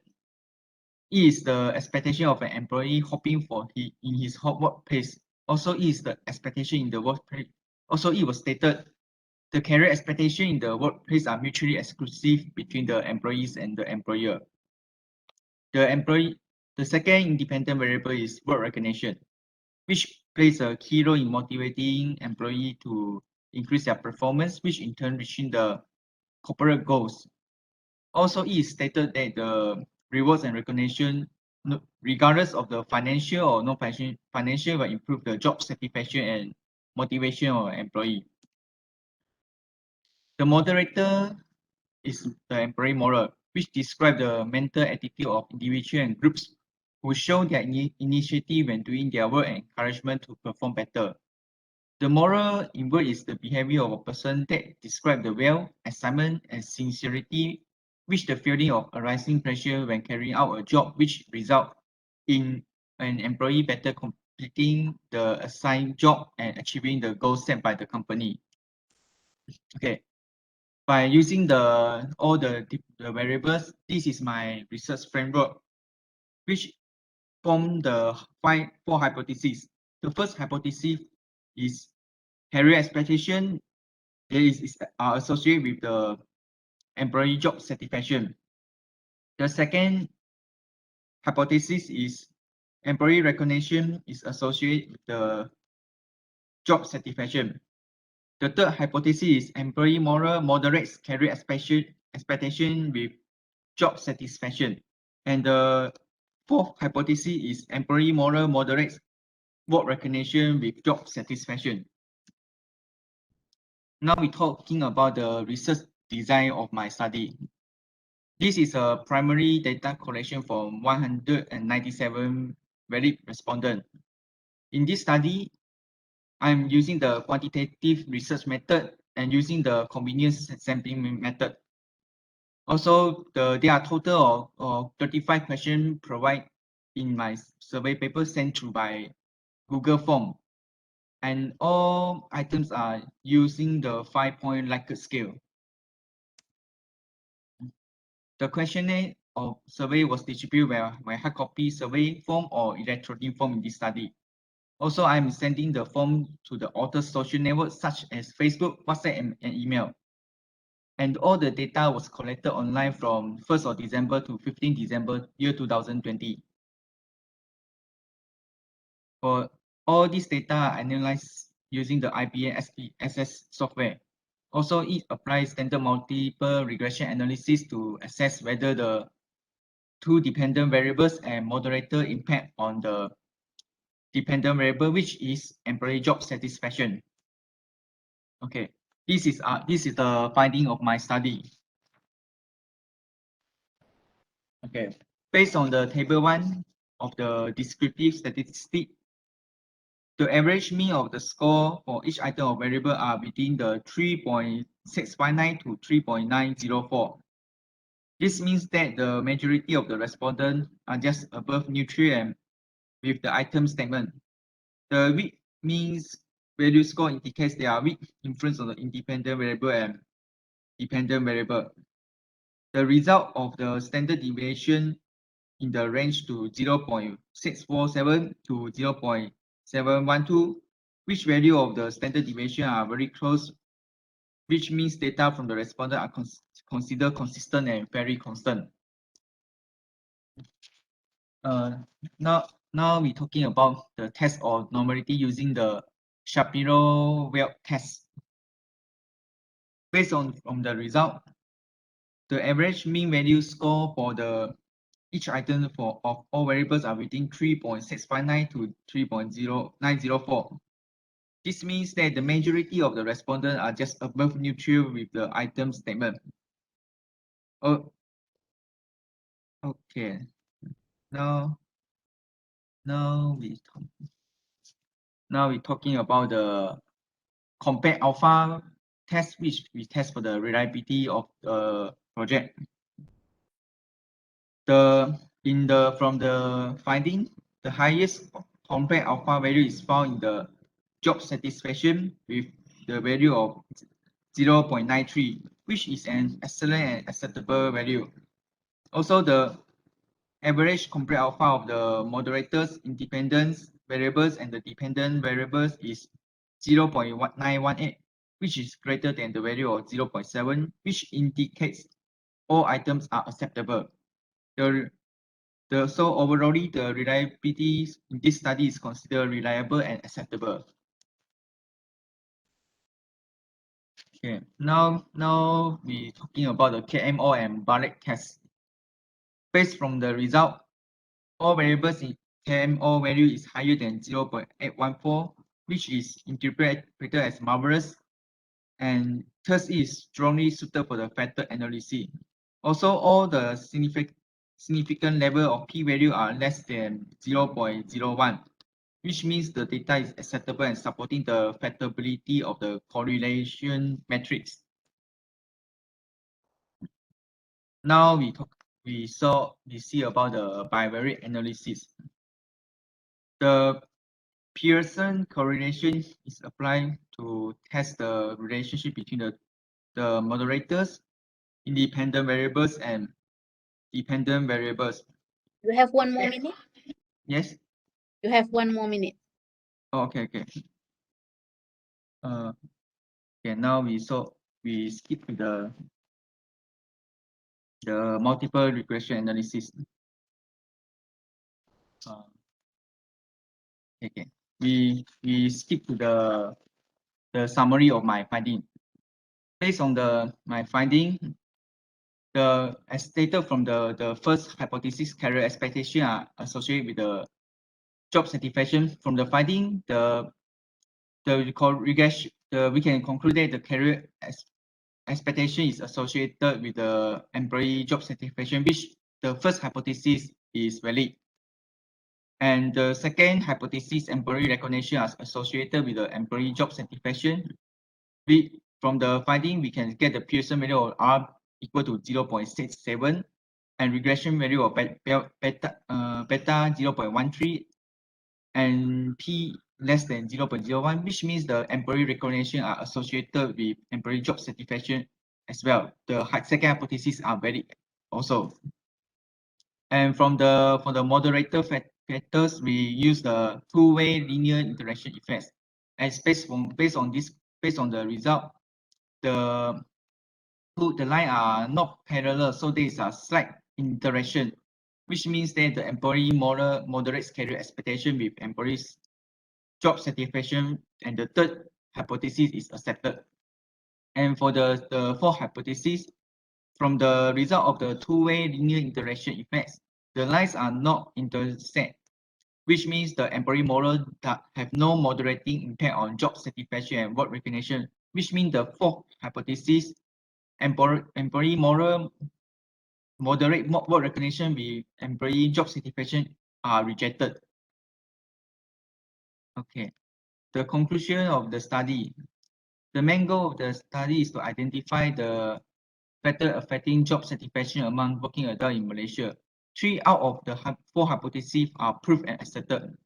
is the expectation of an employee hoping for in his workplace. Also is the expectation in the workplace. Also, it was stated the career expectation in the workplace are mutually exclusive between the employees and the employer. The second independent variable is work recognition, which plays a key role in motivating employee to increase their performance, which in turn reaching the corporate goals. Also, it is stated that the rewards and recognition, regardless of the financial or non-financial, will improve the job satisfaction and motivation of an employee. The moderator is the employee moral, which describes the mental attitude of individuals and groups who show their initiative when doing their work and encouragement to perform better. The moral inward is the behavior of a person that describes the will, assignment, and sincerity, which the feeling of arising pressure when carrying out a job, which result in an employee better completing the assigned job and achieving the goals set by the company. Okay. By using all the variables, this is my research framework, which form the four hypotheses. The first hypothesis is career expectation is associated with the employee job satisfaction. The second hypothesis is employee recognition is associated with the job satisfaction. The third hypothesis is employee moral moderates career expectation with job satisfaction. And the fourth hypothesis is employee moral moderates work recognition with job satisfaction. Now we're talking about the research design of my study. This is a primary data collection from 197 valid respondents. In this study, I'm using the quantitative research method and using the convenience sampling method. Also, there are total of 35 questions provided in my survey paper sent through by Google Form. And all items are using the 5-point Likert scale. The questionnaire of survey was distributed by hard copy survey form or electronic form in this study. Also, I'm sending the form to the author's social networks such as Facebook, WhatsApp, and email. And all the data was collected online from 1st of December to 15th December, year 2020. For all these data are analyzed using the IBM SPSS software. Also, it applies standard multiple regression analysis to assess whether the two dependent variables and moderator impact on the dependent variable, which is employee job satisfaction. Okay, this is the finding of my study. Okay, based on the table 1 of the descriptive statistic, the average mean of the score for each item of variable are between the 3.659 to 3.904. This means that the majority of the respondents are just above neutral with the item statement. The weak means value score indicates there are weak influence on the independent variable and dependent variable. The result of the standard deviation in the range to 0.647 to 0.712, which value of the standard deviation are very close, which means data from the respondent are considered consistent and very constant. Now we're talking about the test of normality using the Shapiro-Wilk test. Based on the result, the average mean value score for each item of all variables are within 3.659 to 3.0904. This means that the majority of the respondents are just above neutral with the item statement. Oh, okay. Now we're talking about the compact alpha test, which we test for the reliability of the project. From the finding, the highest compact alpha value is found in the job satisfaction with the value of 0.93, which is an excellent and acceptable value. Also, the average compact alpha of the moderators, independent variables, and the dependent variables is 0.918, which is greater than the value of 0.7, which indicates all items are acceptable. So overall, the reliability in this study is considered reliable and acceptable. Okay, now we're talking about the KMO and Barrett test. Based from the result, all variables in KMO value is higher than 0.814, which is interpreted as marvelous, and thus is strongly suited for the factor analysis. Also, all the significant level of p-value are less than 0.01, which means the data is acceptable and supporting the factorability of the correlation matrix. Now we see about the bivariate analysis. The Pearson correlation is applied to test the relationship between the moderators, independent variables, and dependent variables. You have one more minute? Yes. You have one more minute. Oh, okay. Okay, now we skip to the multiple regression analysis. Okay. We skip to the summary of my finding. Based on my finding, as stated from the first hypothesis, career expectation are associated with the job satisfaction. From the finding, we can conclude that the career expectation is associated with the employee job satisfaction, which the first hypothesis is valid. And the second hypothesis, employee recognition, is associated with the employee job satisfaction. From the finding, we can get the Pearson value of R equal to 0.67 and regression value of beta 0.13 and P less than 0.01, which means the employee recognition are associated with employee job satisfaction as well. The second hypothesis are valid also. And for the moderator factors, we use the two-way linear interaction effects. And based on the result, the line are not parallel, so there is a slight interaction, which means that the employee moderates career expectation with employees job satisfaction, and the third hypothesis is accepted. And for the fourth hypothesis, from the result of the two-way linear interaction effects, the lines are not intersect, which means the employee model have no moderating impact on job satisfaction and work recognition, which means the fourth hypothesis, employee model moderate work recognition with employee job satisfaction are rejected. Okay, the conclusion of the study. The main goal of the study is to identify the factor affecting job satisfaction among working adults in Malaysia. 3 out of the 4 hypotheses are proved and accepted.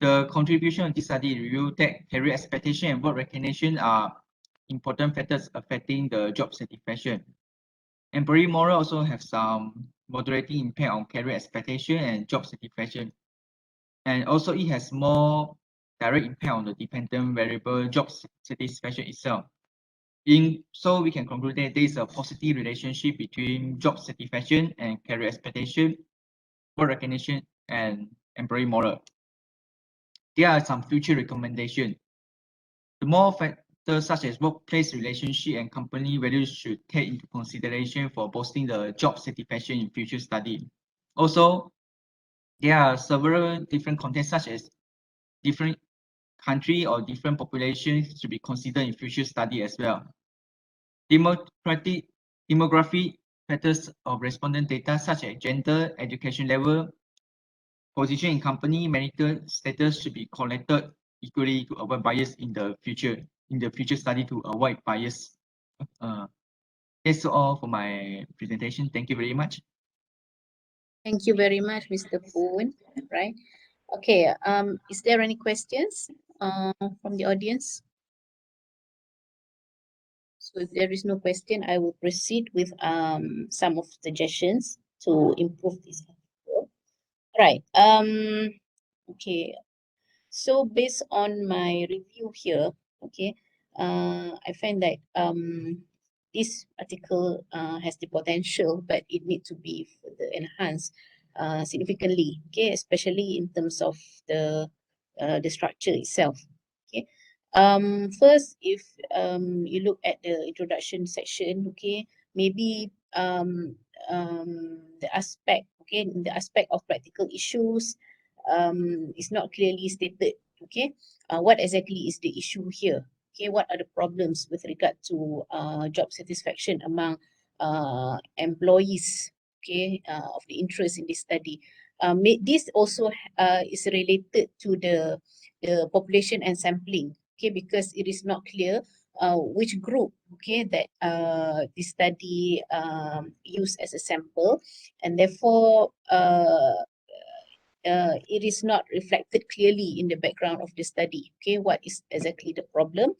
The contribution of this study revealed that career expectation and work recognition are important factors affecting the job satisfaction. Employee model also have some moderating impact on career expectation and job satisfaction. And also it has more direct impact on the dependent variable job satisfaction itself. So we can conclude that there is a positive relationship between job satisfaction and career expectation, work recognition, and employee model. There are some future recommendations. The more factors such as workplace relationship and company values should take into consideration for boosting the job satisfaction in future study. Also, there are several different contexts such as different country or different populations to be considered in future study as well. Demographic factors of respondent data such as gender, education level, position in company, marital status should be collected equally to avoid bias in the future study to avoid bias. That's all for my presentation. Thank you very much. Thank you very much, Mr. Poon. Right. Okay. Is there any questions from the audience? So if there is no question, I will proceed with some of suggestions to improve this. Right. Okay. So based on my review here, okay, I find that this article has the potential, but it needs to be further enhanced significantly, okay, especially in terms of the structure itself. Okay. First, if you look at the introduction section, okay, maybe the aspect of practical issues is not clearly stated. Okay, what exactly is the issue here? Okay, what are the problems with regard to job satisfaction among employees? Okay, of the interest in this study. This also is related to the population and sampling. Okay, because it is not clear which group, okay, that the study used as a sample, and therefore it is not reflected clearly in the background of the study. Okay, what is exactly the problem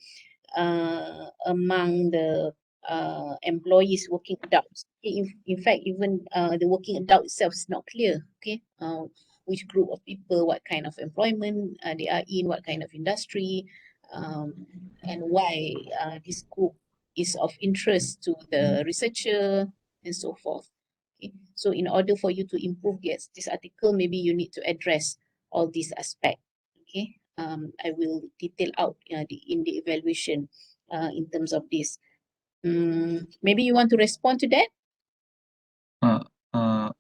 among the employees, working adults? Okay, in fact, even the working adult itself is not clear. Okay, which group of people, what kind of employment they are in, what kind of industry, and why this group is of interest to the researcher and so forth. Okay. So in order for you to improve this article, maybe you need to address all these aspects. Okay. I will detail out in the evaluation in terms of this. Maybe you want to respond to that?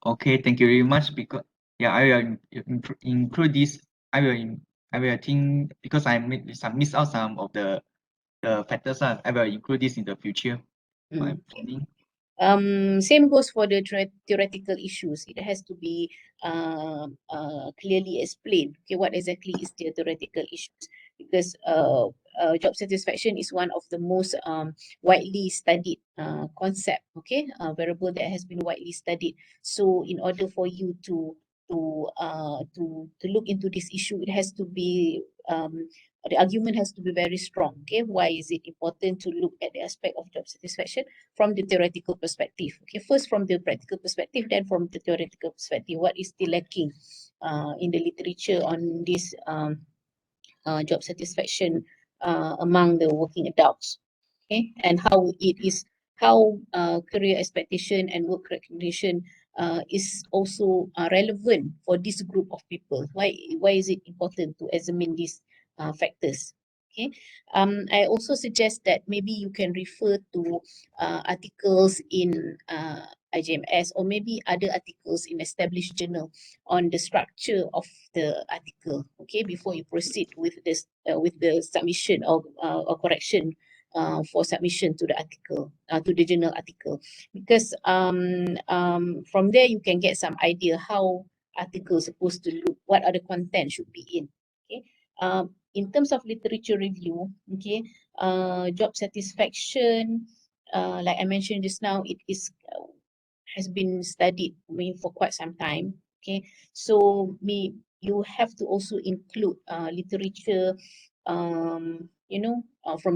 Okay, thank you very much. Because yeah, I will include this. I will think because I miss out some of the factors. I will include this in the future. My planning. Same goes for the theoretical issues. It has to be clearly explained. Okay, what exactly is the theoretical issues? Because job satisfaction is one of the most widely studied concept. Okay, variable that has been widely studied. So in order for you to look into this issue, it has to be the argument has to be very strong. Okay, why is it important to look at the aspect of job satisfaction from the theoretical perspective? Okay, first from the practical perspective, then from the theoretical perspective, what is still lacking in the literature on this job satisfaction among the working adults? Okay, and how career expectation and work recognition is also relevant for this group of people. Why is it important to examine these factors? Okay, I also suggest that maybe you can refer to articles in IJMS or maybe other articles in established journal on the structure of the article. Okay, before you proceed with this with the submission or correction for submission to the article, to the journal article, because from there you can get some idea how articles supposed to look, what are the content should be in. Okay, in terms of literature review, okay, job satisfaction, like I mentioned just now, it is has been studied, I mean, for quite some time. Okay, so you have to also include literature, from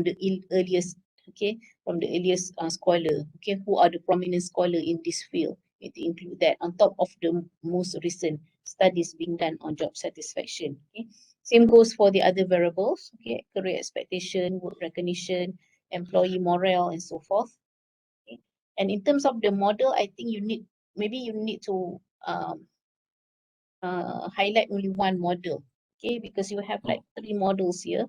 the earliest, okay, from the earliest scholar, okay, who are the prominent scholar in this field. You need to include that on top of the most recent studies being done on job satisfaction. Okay, same goes for the other variables. Okay, career expectation, work recognition, employee morale, and so forth. Okay. And in terms of the model, I think you need to highlight only one model. Okay, because you have like 3 models here,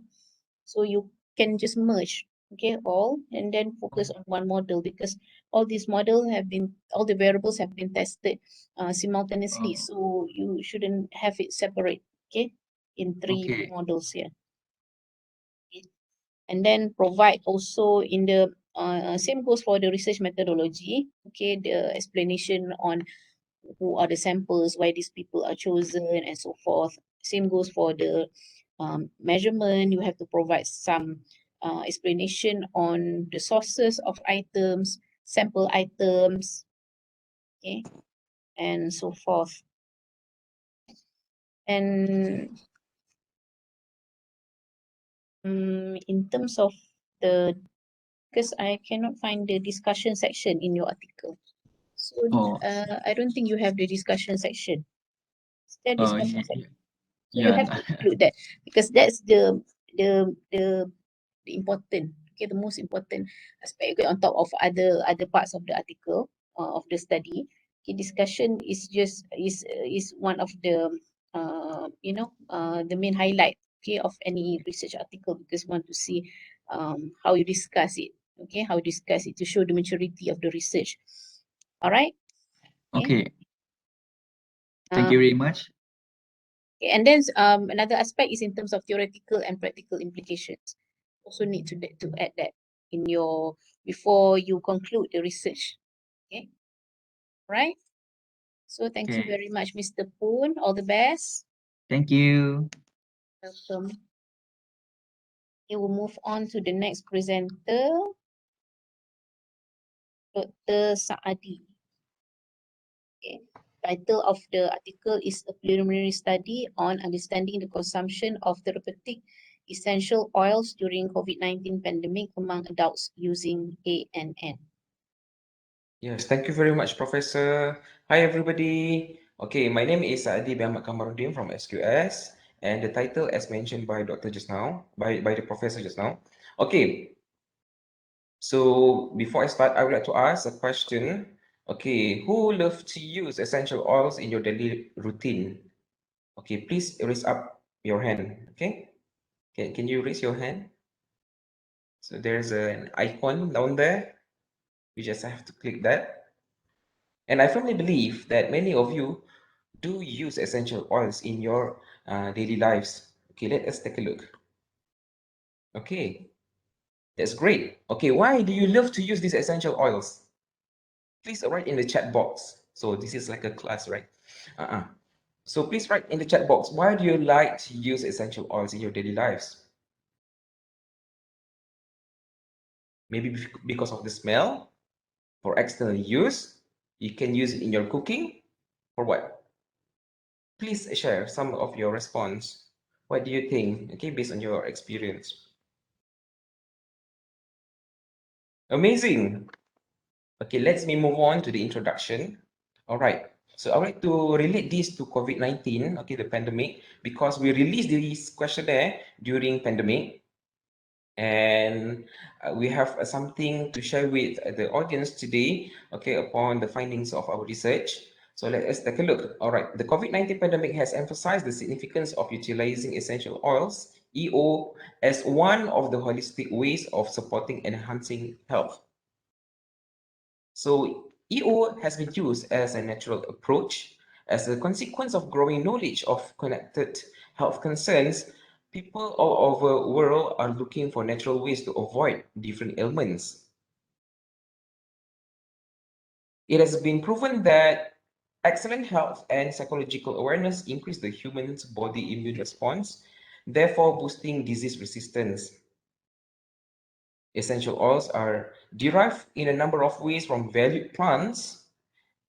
so you can just merge, okay, all, and then focus on one model, because all the variables have been tested simultaneously, so you shouldn't have it separate, okay, in 3 models here. Okay. And then provide also in the same goes for the research methodology, okay, the explanation on who are the samples, why these people are chosen, and so forth. Same goes for the measurement. You have to provide some explanation on the sources of items, sample items, okay, and so forth. And in terms of because I cannot find the discussion section in your article. So I don't think you have the discussion section. Is there discussion section? So you have to include that, because that's the important, okay, the most important aspect, okay, on top of other parts of the article of the study. Okay, discussion is just is one of the the main highlight, okay, of any research article, because we want to see how you discuss it, okay, how you discuss it to show the maturity of the research. All right. Okay. Thank you very much. Okay, and then another aspect is in terms of theoretical and practical implications. Also need to add that in your before you conclude the research. Okay, right? So thank you very much, Mr. Poon. All the best. Thank you. Welcome. We will move on to the next presenter, Dr. Saadi. Okay. Title of the article is A Preliminary Study on Understanding the Consumption of Therapeutic Essential Oils During COVID-19 Pandemic Among Adults Using ANN. Yes, thank you very much, Professor. Hi, everybody. Okay, my name is Adi Ahmad Kamaruddin from SQS, and the title, as mentioned by Doctor just now, by the professor just now. Okay, so before I start, I would like to ask a question. Okay, who love to use essential oils in your daily routine? Okay, please raise up your hand. Okay, can you raise your hand? So there's an icon down there. You just have to click that. And I firmly believe that many of you do use essential oils in your daily lives. Okay, let us take a look. Okay, that's great. Okay, why do you love to use these essential oils? Please write in the chat box. So this is like a class, right? So please write in the chat box, why do you like to use essential oils in your daily lives? Maybe because of the smell, for external use, you can use it in your cooking, or what? Please share some of your response. What do you think? Okay, based on your experience. Amazing. Okay, let's move on to the introduction. All right. So I would like to relate this to COVID-19, okay, the pandemic, because we released this questionnaire during pandemic. And we have something to share with the audience today, okay, upon the findings of our research. So let us take a look. All right, the COVID-19 pandemic has emphasized the significance of utilizing essential oils, EO, as one of the holistic ways of supporting and enhancing health. So EO has been used as a natural approach. As a consequence of growing knowledge of connected health concerns, people all over the world are looking for natural ways to avoid different ailments. It has been proven that excellent health and psychological awareness increase the human's body immune response, therefore boosting disease resistance. Essential oils are derived in a number of ways from valued plants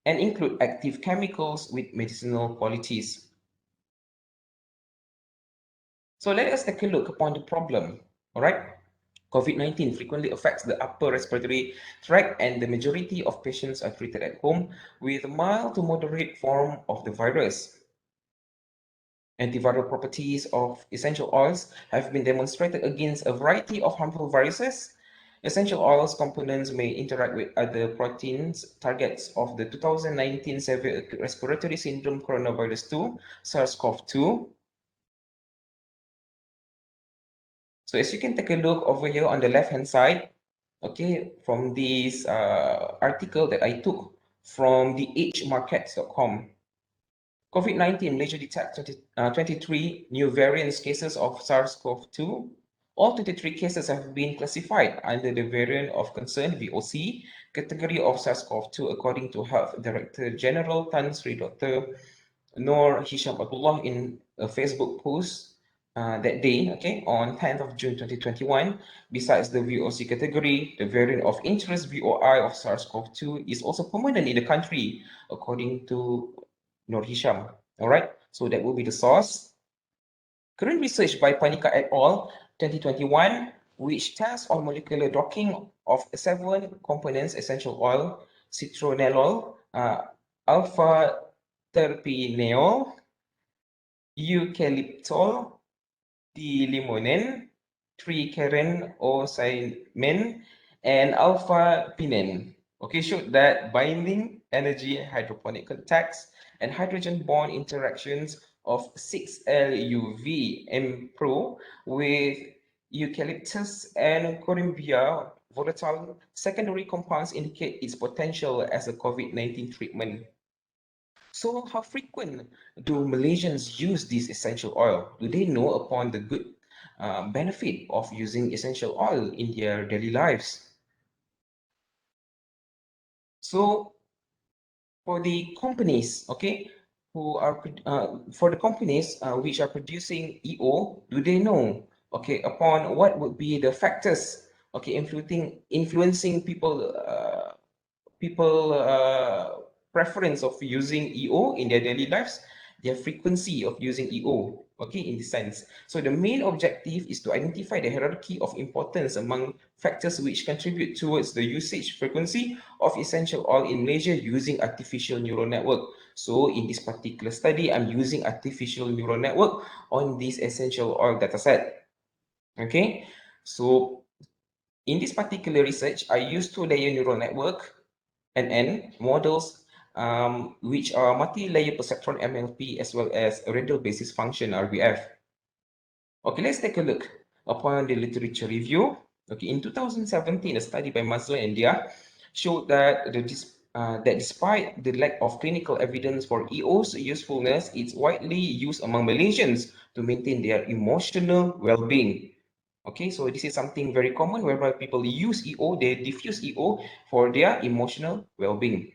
and include active chemicals with medicinal qualities. So let us take a look upon the problem. All right. COVID-19 frequently affects the upper respiratory tract, and the majority of patients are treated at home with mild to moderate form of the virus. Antiviral properties of essential oils have been demonstrated against a variety of harmful viruses. Essential oils components may interact with other proteins targets of the 2019 severe acute respiratory syndrome coronavirus 2, SARS-CoV-2. So as you can take a look over here on the left-hand side, okay, from this article that I took from the agemarkets.com. COVID-19 Malaysia detects 23 new variants cases of SARS-CoV-2. All 23 cases have been classified under the variant of concern VOC category of SARS-CoV-2 according to Health Director General Tan Sri Dr. Noor Hisham Abdullah in a Facebook post that day, okay, on 10th of June 2021. Besides the VOC category, the variant of interest VOI of SARS-CoV-2 is also permanent in the country, according to Noor Hisham. All right, so that will be the source. Current research by Panika et al. 2021, which tests on molecular docking of 7 components: essential oil, citronellol, alpha terpineol, eucalyptol, D-limonen, tricaren-ocymen, and alpha-pinene. Okay, showed that binding energy hydroponic contacts and hydrogen bond interactions of 6-LUV-M-Pro with eucalyptus and corimbia volatile secondary compounds indicate its potential as a COVID-19 treatment. So how frequent do Malaysians use this essential oil? Do they know upon the good benefit of using essential oil in their daily lives? So for the companies, okay, who are for the companies which are producing EO, do they know, okay, upon what would be the factors, okay, influencing people preference of using EO in their daily lives, their frequency of using EO, okay, in this sense. So the main objective is to identify the hierarchy of importance among factors which contribute towards the usage frequency of essential oil in Malaysia using artificial neural network. So in this particular study, I'm using artificial neural network on this essential oil dataset. Okay, so in this particular research, I use two-layer neural network NN models, which are multi-layer perceptron MLP as well as radial basis function RBF. Okay, let's take a look upon the literature review. Okay, in 2017, a study by Maslow and Dia showed that that despite the lack of clinical evidence for EO's usefulness, it's widely used among Malaysians to maintain their emotional well-being. Okay, so this is something very common whereby people use EO, they diffuse EO for their emotional well-being.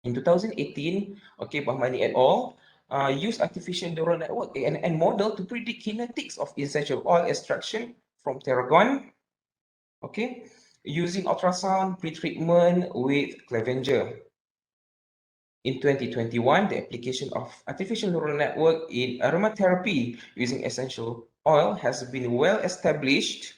In 2018, okay, Bahmani et al. Used artificial neural network and model to predict kinetics of essential oil extraction from tarragon, okay, using ultrasound pretreatment with Clevenger. In 2021, the application of artificial neural network in aromatherapy using essential oil has been well established.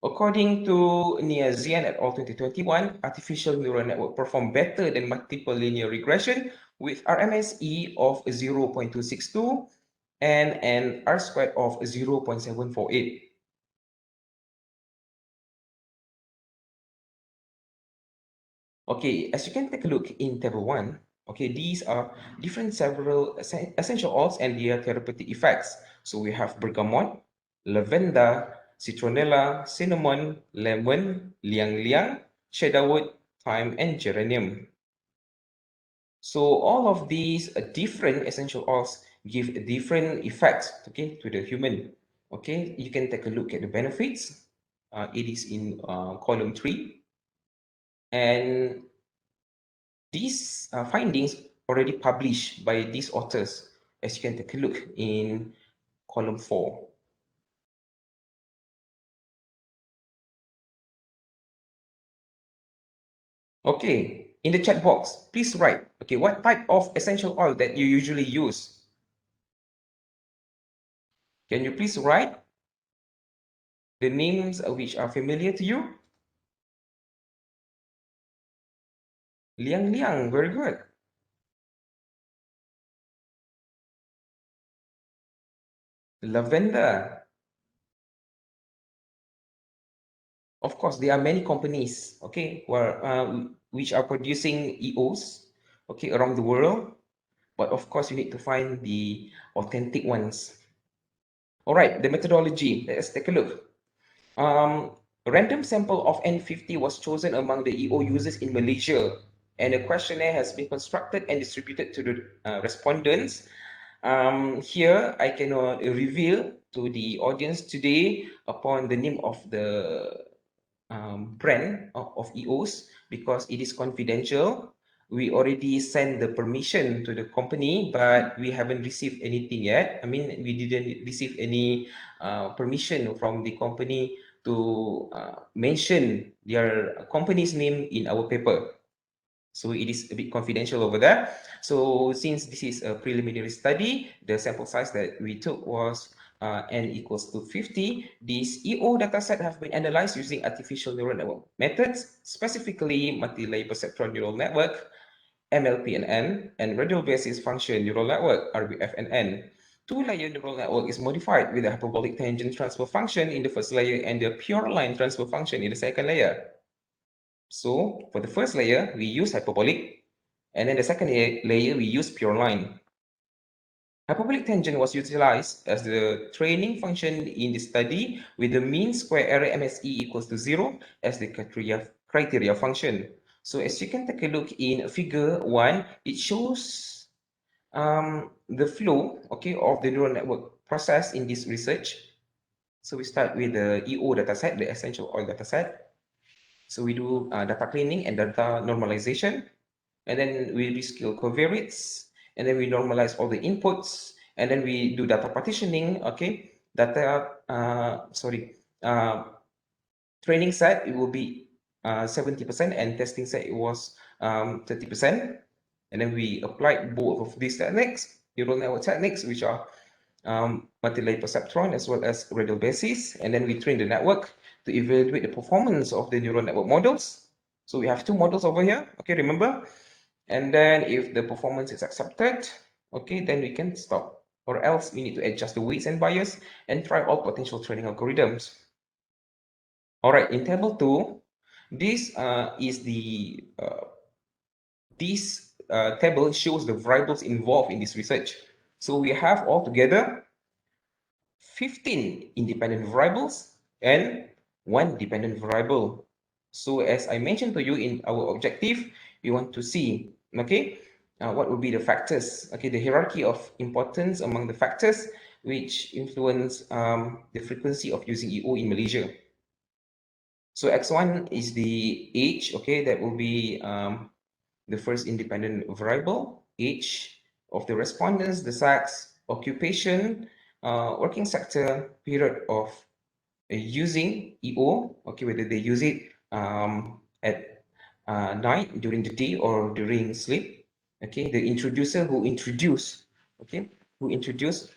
According to Niazian et al. 2021, artificial neural network perform better than multiple linear regression with RMSE of 0.262 and an R-squared of 0.748. Okay, as you can take a look in table 1, okay, these are different several essential oils and their therapeutic effects. So we have bergamot, lavender, citronella, cinnamon, lemon, liang-liang, cedarwood, thyme, and geranium. So all of these different essential oils give different effects, okay, to the human. Okay, you can take a look at the benefits. It is in column 3. And these findings already published by these authors, as you can take a look in column 4. Okay, in the chat box, please write, okay, what type of essential oil that you usually use? Can you please write the names which are familiar to you? Liang-liang, very good. Lavender. Of course, there are many companies, okay, which are producing EOs, okay, around the world. But of course, you need to find the authentic ones. All right, the methodology. Let's take a look. A random sample of N50 was chosen among the EO users in Malaysia, and a questionnaire has been constructed and distributed to the respondents. Here, I cannot reveal to the audience today upon the name of the brand of EOs because it is confidential. We already sent the permission to the company, but we haven't received anything yet. I mean, we didn't receive any permission from the company to mention their company's name in our paper. So it is a bit confidential over there. So since this is a preliminary study, the sample size that we took was n equals to 50. These EO dataset have been analyzed using artificial neural network methods, specifically multi-layer perceptron neural network, MLP-NN, and radial basis function neural network, RBF-NN. Two-layer neural network is modified with the hyperbolic tangent transfer function in the first layer and the pure line transfer function in the second layer. So for the first layer, we use hyperbolic, and then the second layer, we use pure line. Hyperbolic tangent was utilized as the training function in the study with the mean square error MSE equals to 0 as the criteria function. So as you can take a look in figure 1, it shows the flow, okay, of the neural network process in this research. So we start with the EO dataset, the essential oil dataset. So we do data cleaning and data normalization, and then we rescale covariates, and then we normalize all the inputs, and then we do data partitioning. Okay, training set it will be 70%, and testing set it was 30%, and then we applied both of these techniques, neural network techniques, which are multi-layer perceptron as well as radial basis, and then we train the network to evaluate the performance of the neural network models. So we have two models over here. Okay, remember, And then if the performance is accepted, okay, then we can stop. Or else we need to adjust the weights and bias and try all potential training algorithms. All right, in table 2, this is the table shows the variables involved in this research. So we have altogether 15 independent variables and 1 dependent variable. So as I mentioned to you in our objective, we want to see, okay, what would be the factors, okay, the hierarchy of importance among the factors which influence the frequency of using EO in Malaysia. So X1 is the age, okay, that will be the first independent variable, age of the respondents, the sex, occupation, working sector, period of using EO, okay, whether they use it at night, during the day, or during sleep. Okay, the introducer who introduce, okay, who introduce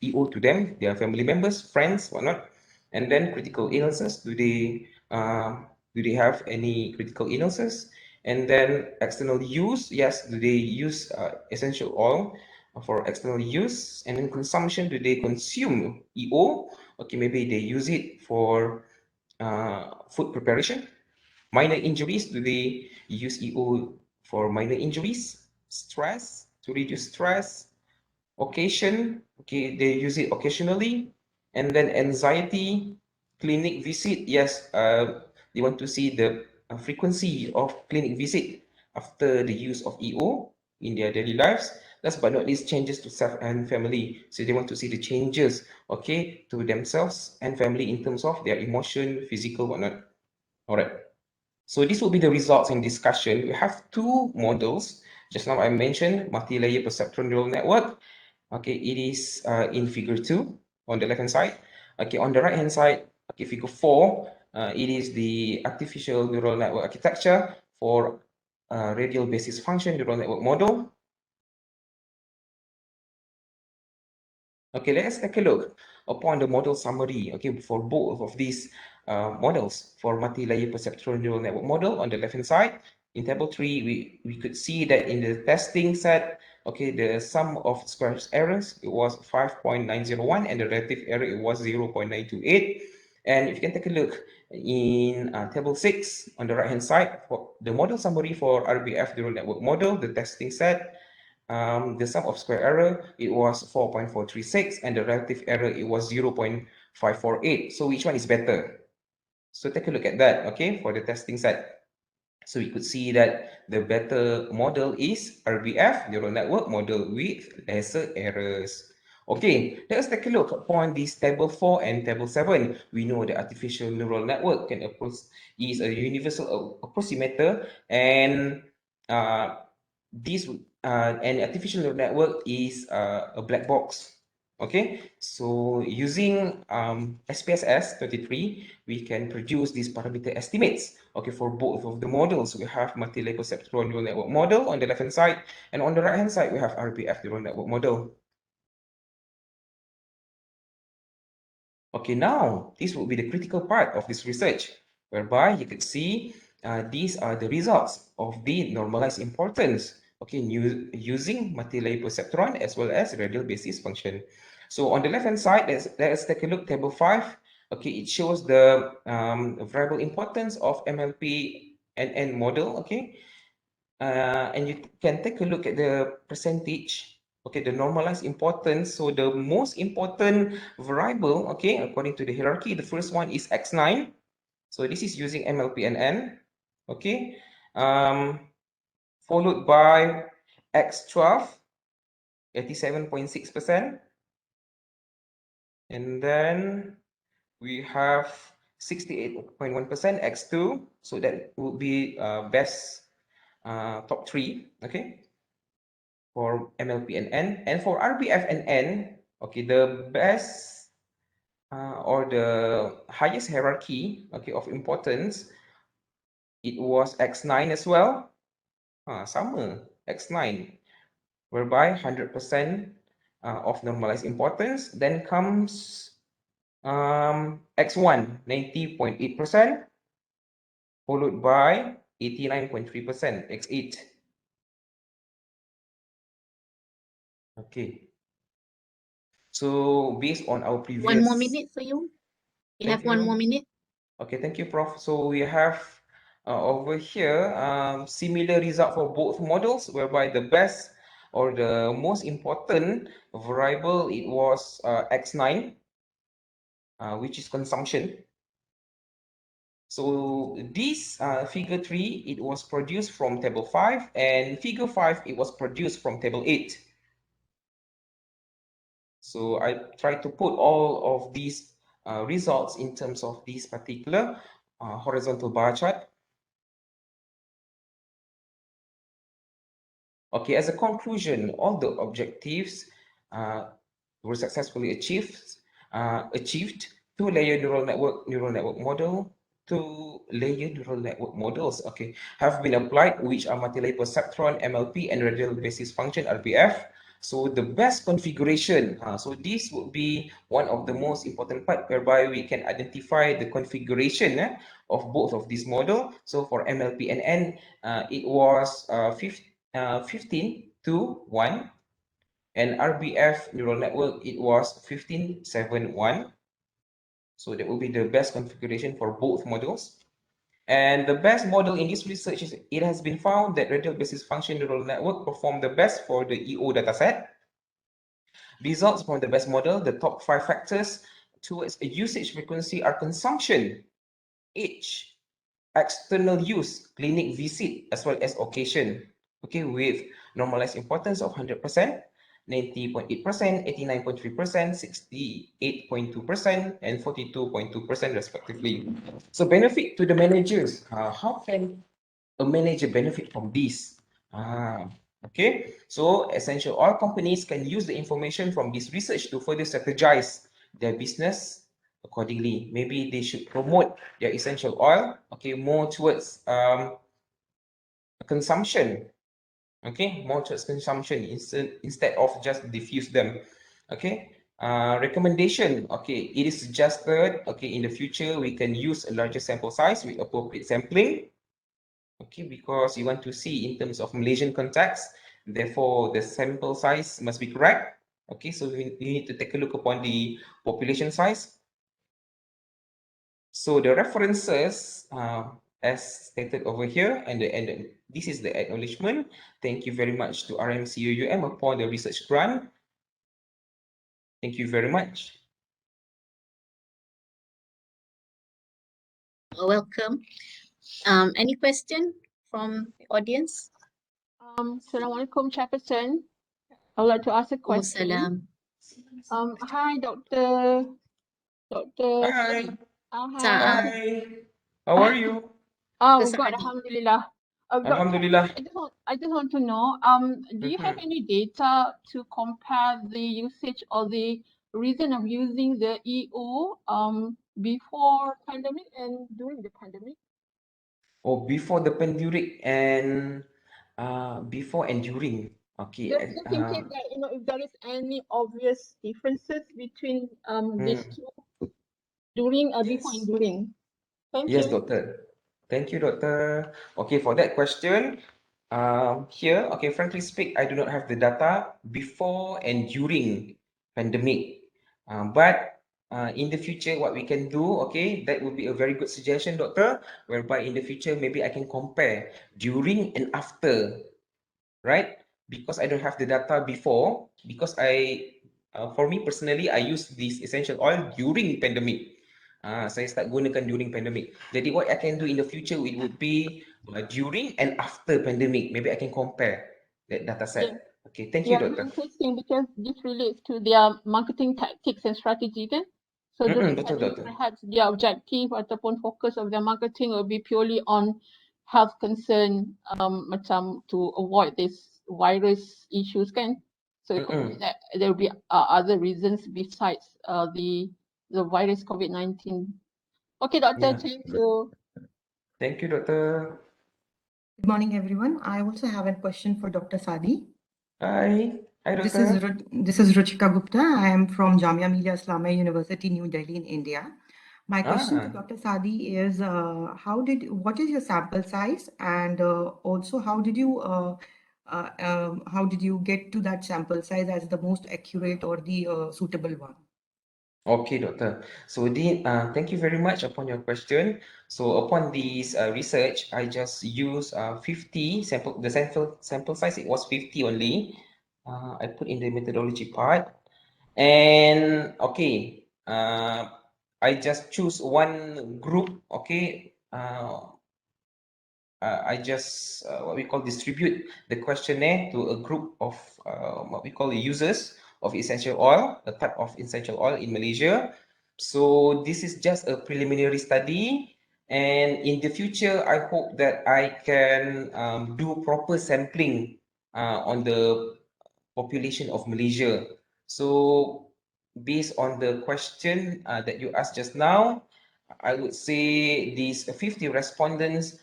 EO to them, their family members, friends, whatnot. And then critical illnesses, do they have any critical illnesses? And then external use, yes, do they use essential oil for external use? And then consumption, do they consume EO? Okay, maybe they use it for food preparation. Minor injuries, do they use EO for minor injuries? Stress, to reduce stress. Occasion, okay, they use it occasionally. And then anxiety, clinic visit, yes, they want to see the frequency of clinic visit after the use of EO in their daily lives. Last but not least, changes to self and family. So they want to see the changes, okay, to themselves and family in terms of their emotion, physical, whatnot. All right. So this will be the results in discussion. We have 2 models. Just now I mentioned multi-layer perceptron neural network. Okay, it is in figure 2 on the left-hand side. Okay, on the right-hand side, okay, figure 4, it is the artificial neural network architecture for radial basis function neural network model. Okay, let us take a look upon the model summary, okay, for both of these models. For multi-layer perceptual neural network model on the left-hand side, in table 3, we could see that in the testing set, okay, the sum of square errors, it was 5.901, and the relative error, it was 0.928. And if you can take a look in table 6 on the right-hand side, for the model summary for RBF neural network model, the testing set, the sum of square error, it was 4.436, and the relative error, it was 0.548. So which one is better? So take a look at that, okay, for the testing set. So we could see that the better model is RBF, neural network model with lesser errors. Okay, let us take a look upon this table 4 and table 7. We know the artificial neural network is a universal approximator, and this an artificial neural network is a black box. Okay, so using SPSS 33, we can produce these parameter estimates. Okay, for both of the models, we have multi-layer perceptual neural network model on the left-hand side, and on the right-hand side, we have RBF neural network model. Okay, now this will be the critical part of this research, whereby you could see these are the results of the normalized importance, okay, using multi-layer perceptron as well as radial basis function. So on the left-hand side, let's take a look, table 5. Okay, it shows the variable importance of MLP NN model, okay, and you can take a look at the percentage. Okay, the normalized importance. So the most important variable, okay, according to the hierarchy, the first one is X9. So this is using MLPNN, okay, followed by X12, 87.6%. And then we have 68.1% X2. So that would be best top 3, okay, for MLP and N. And for RBF and N, okay, the best or the highest hierarchy, okay, of importance, it was X9 as well. Sama, X9, whereby 100% of normalized importance. Then comes X1, 90.8%, followed by 89.3%, X8. Okay. So based on our previous... One more minute for you. You have one more minute. Okay, thank you, Prof. So we have over here similar result for both models, whereby the best or the most important variable, it was X9, which is consumption. So this figure 3, it was produced from table 5, and figure 5, it was produced from table 8. So I try to put all of these results in terms of this particular horizontal bar chart. Okay, as a conclusion, all the objectives were successfully achieved. Two-layer neural network model, two-layer neural network models, okay, have been applied, which are multi-layer perceptron, MLP, and radial basis function, RBF. So the best configuration, so this would be one of the most important part, whereby we can identify the configuration of both of these model. So for MLP and N, it was 15 to 1, and RBF neural network, it was 15:7:1. So that will be the best configuration for both models. And the best model in this research is, it has been found that radial basis function neural network perform the best for the EO dataset. Results from the best model, the top 5 factors towards a usage frequency are consumption, age, external use, clinic visit, as well as occasion. Okay, with normalized importance of 100%, 90.8%, 89.3%, 68.2%, and 42.2% respectively. So benefit to the managers. How can a manager benefit from this? Okay, so essential oil companies can use the information from this research to further strategize their business accordingly. Maybe they should promote their essential oil, okay, more towards consumption. Okay, more towards consumption instead of just diffuse them. Okay, recommendation. Okay, it is suggested, okay, in the future we can use a larger sample size with appropriate sampling. Okay, because you want to see in terms of Malaysian context, therefore the sample size must be correct. Okay, so we need to take a look upon the population size. So the references, as stated over here, and this is the acknowledgement. Thank you very much to RMCUUM upon the research grant. Thank you very much. Welcome. Any question from the audience? Assalamualaikum, Chairperson. I would like to ask a question. Hi, Dr. Hi. Hi. How are you? Oh, good. Alhamdulillah. Alhamdulillah. I just want to know, do you have any data to compare the usage or the reason of using the EO before pandemic and during the pandemic? Oh, before the pandemic and before and during. Okay. Just in case that, if there is any obvious differences between these two during before and during. Thank Yes, you. doctor. Thank you, doctor. Okay, for that question, here, okay, frankly speak, I do not have the data before and during pandemic. But in the future, what we can do, okay, that would be a very good suggestion, doctor, whereby in the future, maybe I can compare during and after, right? Because I don't have the data before, because for me personally, I use this essential oil during pandemic. Saya start gunakan during pandemic. Jadi what I can do in the future, it would be during and after pandemic. Maybe I can compare that data set. Okay, thank you, Yeah, doctor. interesting because this relates to their marketing tactics and strategy kan. So during Betul, pandemic, doctor. perhaps their objective ataupun focus of their marketing will be purely on health concern, macam to avoid this virus issues kan. So it could be that there will be other reasons besides the virus COVID-19. Okay, doctor, thank you. Thank you, doctor. Good morning, everyone. I also have a question for Dr. Sadi. Hi. Hi, doctor. This is Ruchika Gupta. I am from Jamia Millia Islamia University, New Delhi, in India. My question to Dr. Sadi is, what is your sample size, and also how did you How did you get to that sample size as the most accurate or the suitable one? Okay, Doctor. So, thank you very much upon your question. So, upon this research, I just use 50 sample. The sample size, it was 50 only. I put in the methodology part, and okay, I just choose one group. Okay, I just what we call distribute the questionnaire to a group of what we call the users of essential oil, the type of essential oil in Malaysia. So this is just a preliminary study, and in the future, I hope that I can do proper sampling on the population of Malaysia. So based on the question that you asked just now, I would say these 50 respondents,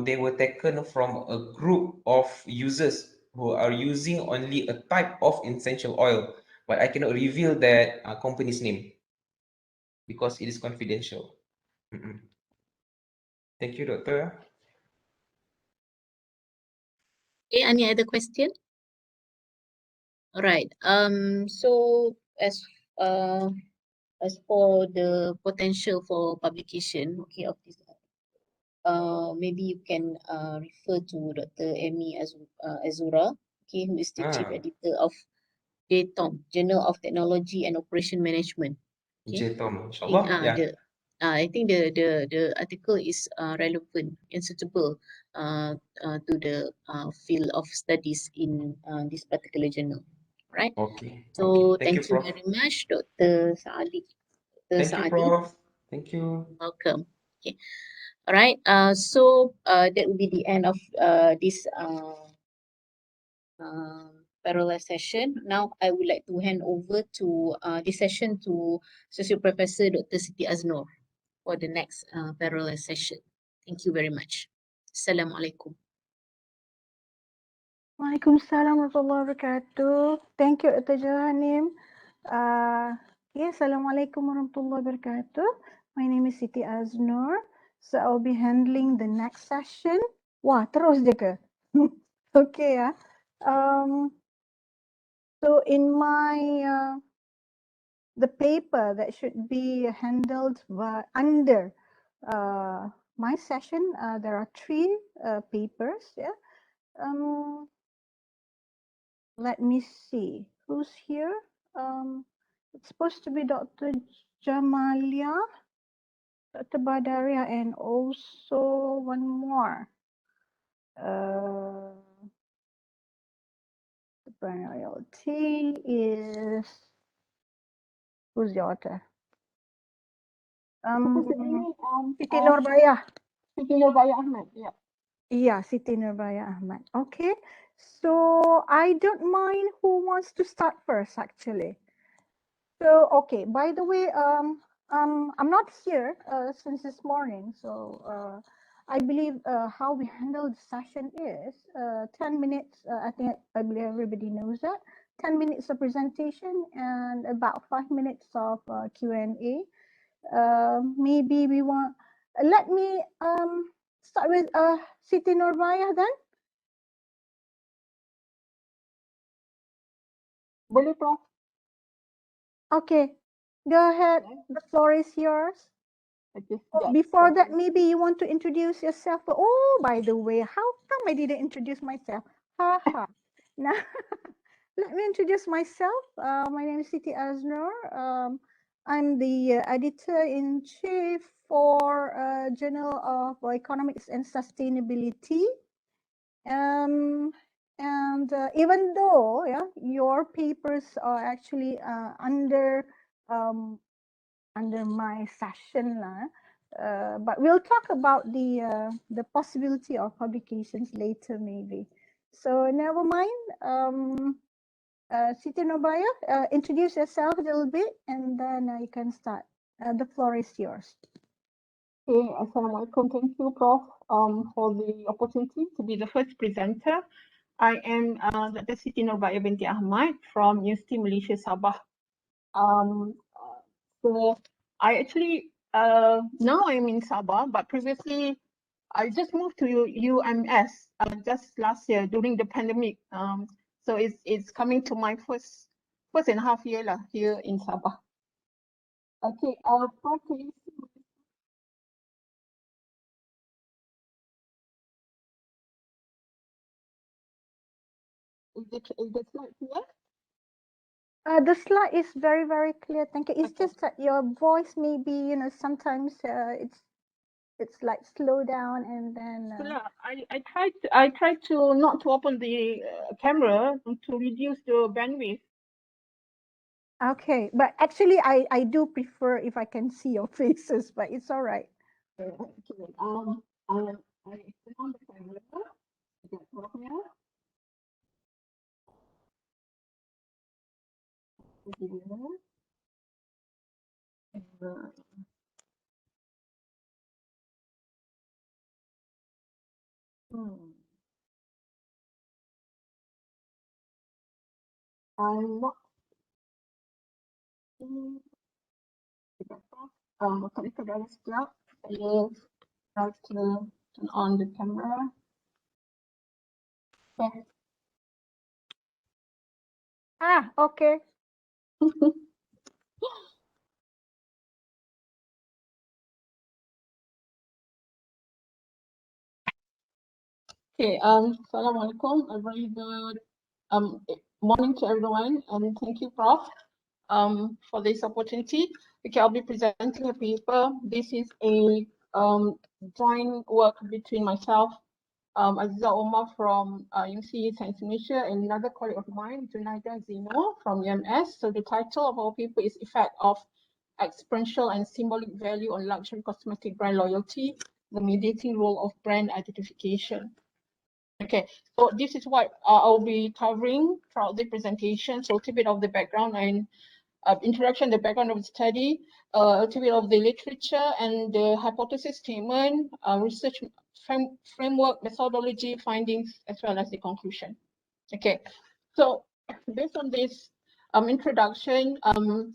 they were taken from a group of users who are using only a type of essential oil, but I cannot reveal that company's name because it is confidential. Thank you, Doctor. Okay, any other question? All right. So as for the potential for publication, okay, of this, maybe you can refer to Dr. Amy Azura, okay, who is the chief editor of JTOM, Journal of Technology and Operation Management. Okay. JTOM, insyaAllah. Yeah. I think the article is relevant and suitable to the field of studies in this particular journal. Right. Okay. So Thank you, thank you Prof. very much, Dr. Saadi. Thank you, Prof. Thank you. Welcome. Okay. All right. So that will be the end of this parallel session. Now I would like to hand over to this session to Associate Professor Dr. Siti Aznor for the next parallel session. Thank you very much. Assalamualaikum. Waalaikumsalam warahmatullahi wabarakatuh. Thank you, Dr. Jahanim. Assalamualaikum warahmatullahi wabarakatuh. My name is Siti Aznor. So I'll be handling the next session. Wah, terus je ke? Okay ya. So in my the paper that should be handled under my session, there are 3 papers. Yeah. Let me see who's here. It's supposed to be Dr. Jamalia, Dr. Badaria, and also one more. The priority is who's the author? Siti Nurbaya. Siti Nurbaya Ahmad, yeah. Yeah, Siti Nurbaya Ahmad. Okay, so I don't mind who wants to start first, actually. So, okay, by the way, I'm not here since this morning, so I believe how we handle the session is 10 minutes, I believe everybody knows that, 10 minutes of presentation and about 5 minutes of Q&A. Maybe we want, let me start with Siti Nurbaya then. Boleh, Prof. Okay, go ahead. The floor is yours. Before that, maybe you want to introduce yourself. Oh, by the way, how come I didn't introduce myself? Ha ha. Now, let me introduce myself. My name is Siti Aznor. I'm the editor-in-chief for Journal of Economics and Sustainability. And even though your papers are actually under my session, but we'll talk about the possibility of publications later, maybe. So never mind. Siti Nurbaya, introduce yourself a little bit, and then you can start. The floor is yours. Okay, Assalamualaikum. Thank you, Prof, for the opportunity to be the first presenter. I am Dr. Siti Nurbaya binti Ahmad from University Malaysia Sabah. So I actually now I'm in Sabah, but previously I just moved to UMS just last year during the pandemic. So it's coming to my first and a half year lah here in Sabah. Okay, Prof, can you see? Is the slide clear? The slide is very, very clear. Thank you. It's just that your voice maybe, you know, sometimes it's like slow down and then. I tried to not to open the camera to reduce the bandwidth. Okay, but actually I do prefer if I can see your faces, but it's all right. Okay, I turn on the camera. Get here. I'm not seeing connected dari sekejap. Saya try to turn on the camera. Okay. Okay. Okay, Assalamualaikum, a very good morning to everyone, and thank you, Prof, for this opportunity. Okay, I'll be presenting a paper. This is a joint work between myself, Aziza Omar from UC Science Malaysia, and another colleague of mine, Junaida Zino from UMS. So the title of our paper is Effect of Experiential and Symbolic Value on Luxury Cosmetic Brand Loyalty, the Mediating Role of Brand Identification. Okay, so this is what I'll be covering throughout the presentation. So a little bit of the background and introduction, the background of the study, a little bit of the literature and the hypothesis statement, research framework, methodology, findings, as well as the conclusion. Okay, so based on this introduction,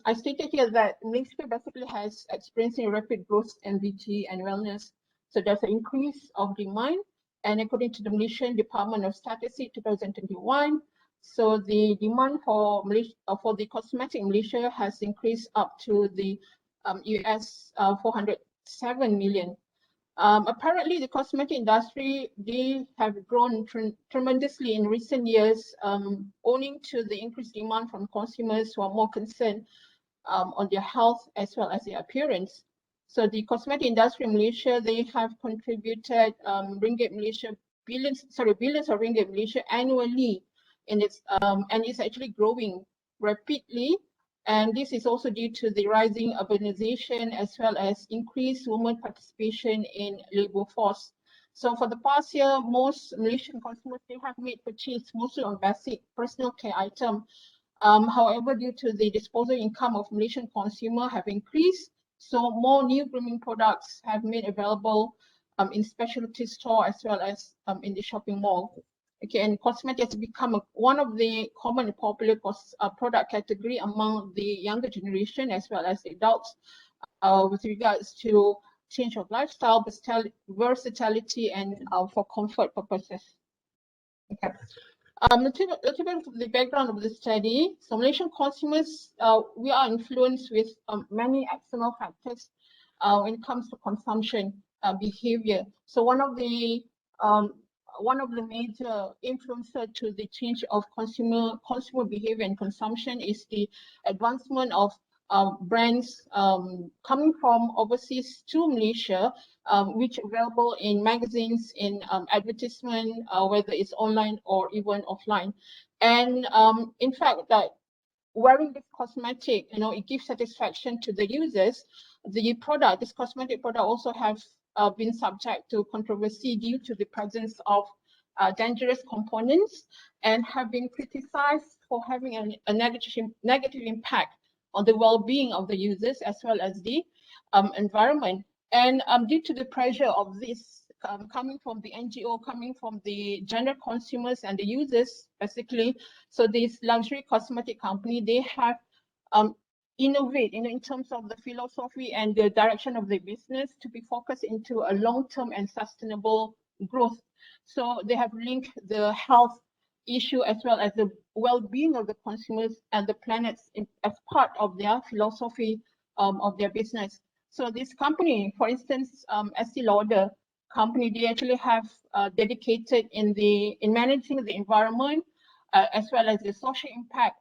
I stated here that Malaysia basically has experiencing rapid growth in beauty and wellness. So there's an increase of demand, and according to the Malaysian Department of Statistics 2021, so the demand for Malaysia, for the cosmetic in Malaysia has increased up to the US 407 million. Apparently, the cosmetic industry, they have grown tremendously in recent years, owing to the increased demand from consumers who are more concerned on their health as well as their appearance. So the cosmetic industry in Malaysia, they have contributed billions of ringgit Malaysia annually, and it's actually growing rapidly. And this is also due to the rising urbanization as well as increased women participation in labor force. So for the past year, most Malaysian consumers, they have made purchase mostly on basic personal care item. However, due to the disposable income of Malaysian consumer have increased, so more new grooming products have made available in specialty store as well as in the shopping mall. Okay, and cosmetics has become one of the common and popular product category among the younger generation as well as the adults with regards to change of lifestyle, versatility, and for comfort purposes. Okay. A little bit of the background of the study. So Malaysian consumers, we are influenced with many external factors when it comes to consumption behavior. So one of the major influencer to the change of consumer behavior and consumption is the advancement of brands coming from overseas to Malaysia, which are available in magazines, in advertisement, whether it's online or even offline. And in fact, that wearing this cosmetic, it gives satisfaction to the users. This cosmetic product also have been subject to controversy due to the presence of dangerous components and have been criticized for having a negative impact on the well-being of the users as well as the environment. And due to the pressure of this coming from the NGO, coming from the general consumers and the users, basically, so this luxury cosmetic company, they have innovate, in terms of the philosophy and the direction of the business to be focused into a long-term and sustainable growth. So they have linked the health issue as well as the well-being of the consumers and the planet as part of their philosophy of their business. So this company, for instance, Estee Lauder company, they actually have dedicated in managing the environment as well as the social impact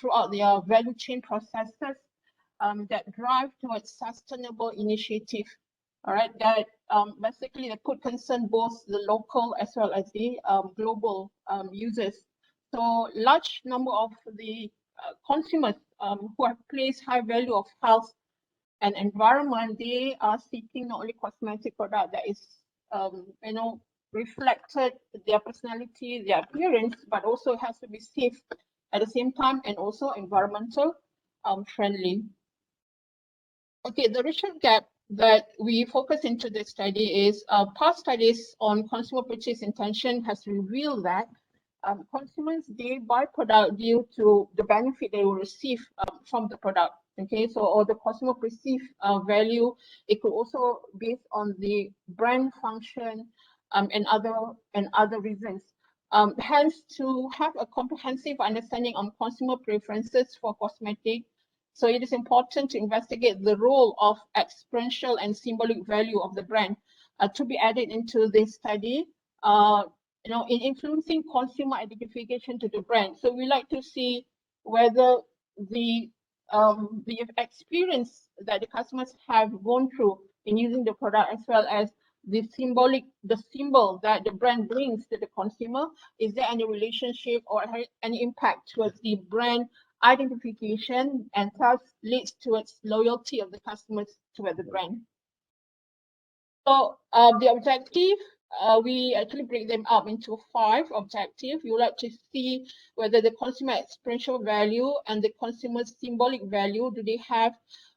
throughout their value chain processes that drive towards sustainable initiative. All right, that basically they could concern both the local as well as the global users. So large number of the consumers who have placed high value of health and environment, they are seeking not only cosmetic product that is reflected their personality, their appearance, but also has to be safe at the same time and also environmental friendly. Okay, the research gap that we focus into this study is past studies on consumer purchase intention has revealed that consumers, they buy product due to the benefit they will receive from the product. Okay, so or the consumer perceive value. It could also based on the brand function and other reasons. Hence, to have a comprehensive understanding on consumer preferences for cosmetic, so it is important to investigate the role of experiential and symbolic value of the brand to be added into this study. In influencing consumer identification to the brand. So we like to see whether the experience that the customers have gone through in using the product, as well as the symbol that the brand brings to the consumer, is there any relationship or any impact towards the brand identification, and thus leads towards loyalty of the customers toward the brand. So the objective, we actually break them up into 5 objectives. We would like to see whether the consumer experiential value and the consumer symbolic value, do they have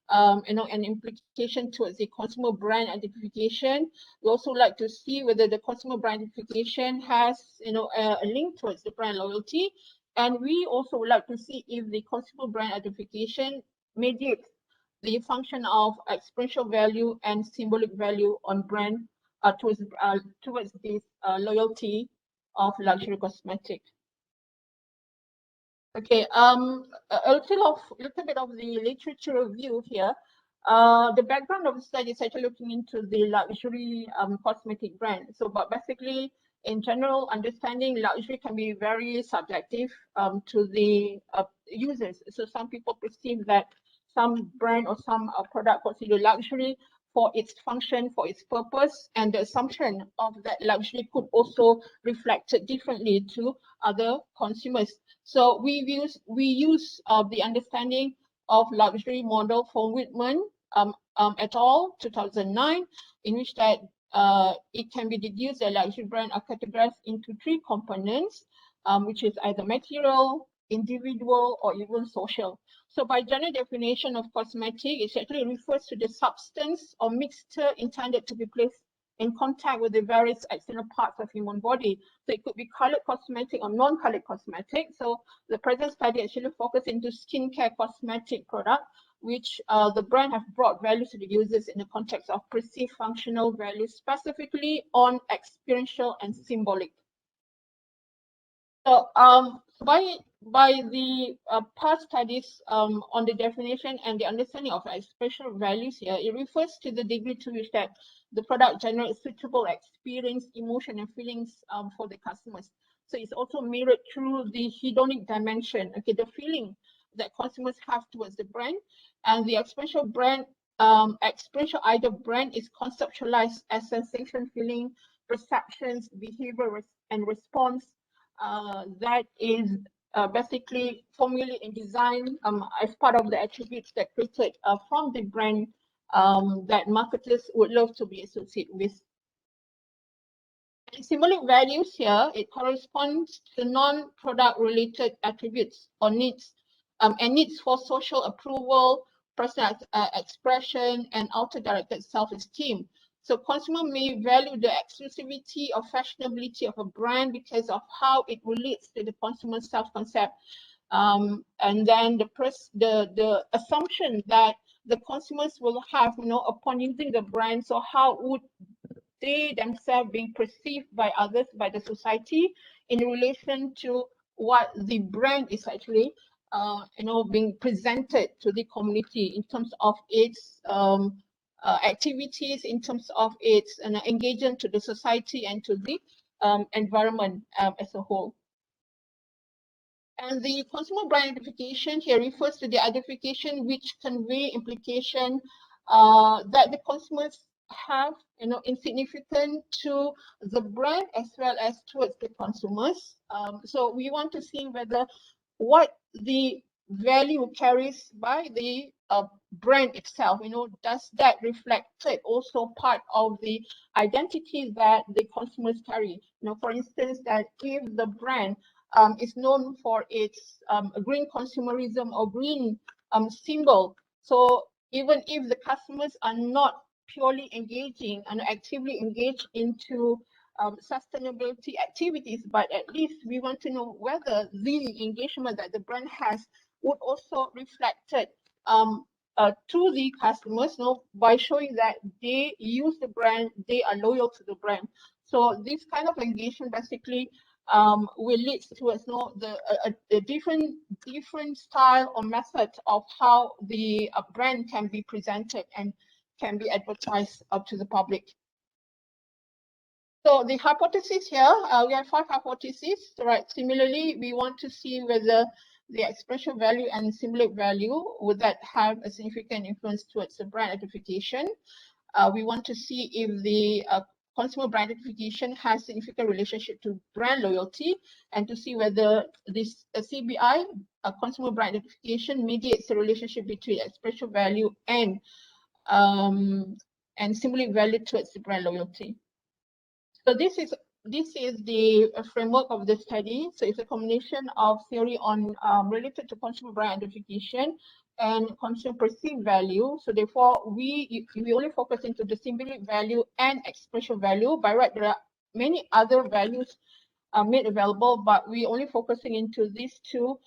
an implication towards the consumer brand identification. We also like to see whether the consumer brand identification has a link towards the brand loyalty. And we also would like to see if the consumer brand identification mediates the function of experiential value and symbolic value on brand towards this loyalty of luxury cosmetic. Okay, a little bit of the literature review here. The background of the study is actually looking into the luxury cosmetic brand. So, but basically, in general, understanding luxury can be very subjective to the users. So some people perceive that some brand or some product considered luxury for its function, for its purpose, and the assumption of that luxury could also reflect it differently to other consumers. So we use the understanding of luxury model from Whitman et al. 2009, in which that it can be deduced that luxury brand are categorized into 3 components, which is either material, individual, or even social. So by general definition of cosmetic, it actually refers to the substance or mixture intended to be placed in contact with the various external parts of human body. So it could be colored cosmetic or non-colored cosmetic. So the present study actually focused into skincare cosmetic product, which the brand have brought value to the users in the context of perceived functional value, specifically on experiential and symbolic. So by the past studies on the definition and the understanding of experiential values here, it refers to the degree to which that the product generates suitable experience, emotion, and feelings for the customers. So it's also mirrored through the hedonic dimension, okay, the feeling that consumers have towards the brand, and the experiential brand, experiential either brand is conceptualized as sensation, feeling, perceptions, behavior, and response that is basically formulated and designed as part of the attributes that created from the brand that marketers would love to be associated with. And symbolic values here, it corresponds to non-product related attributes or needs, and needs for social approval, personal expression, and outer-directed self-esteem. So consumer may value the exclusivity or fashionability of a brand because of how it relates to the consumer's self-concept. and then the assumption that the consumers will have, upon using the brand. So how would they themselves being perceived by others, by the society, in relation to what the brand is actually, being presented to the community in terms of its activities, in terms of its engagement to the society and to the environment as a whole. And the consumer brand identification here refers to the identification which convey implication that the consumers have, insignificant to the brand as well as towards the consumers. So we want to see whether what the value carries by the brand itself, does that reflect also part of the identity that the consumers carry? For instance, that if the brand is known for its green consumerism or green symbol, so even if the customers are not purely engaging and actively engaged into sustainability activities, but at least we want to know whether the engagement that the brand has would also reflected to the customers, by showing that they use the brand, they are loyal to the brand. So this kind of engagement basically will lead towards the different style or method of how the brand can be presented and can be advertised up to the public. So the hypothesis here, we have 5 hypotheses, right? Similarly, we want to see whether the expression value and symbolic value, would that have a significant influence towards the brand identification? We want to see if the consumer brand identification has significant relationship to brand loyalty, and to see whether this CBI, consumer brand identification, mediates the relationship between expression value and symbolic value towards the brand loyalty. So this is the framework of the study. So it's a combination of theory on related to consumer brand identification and consumer perceived value. So therefore, we only focus into the symbolic value and expression value. By right, there are many other values made available, but we only focusing into these two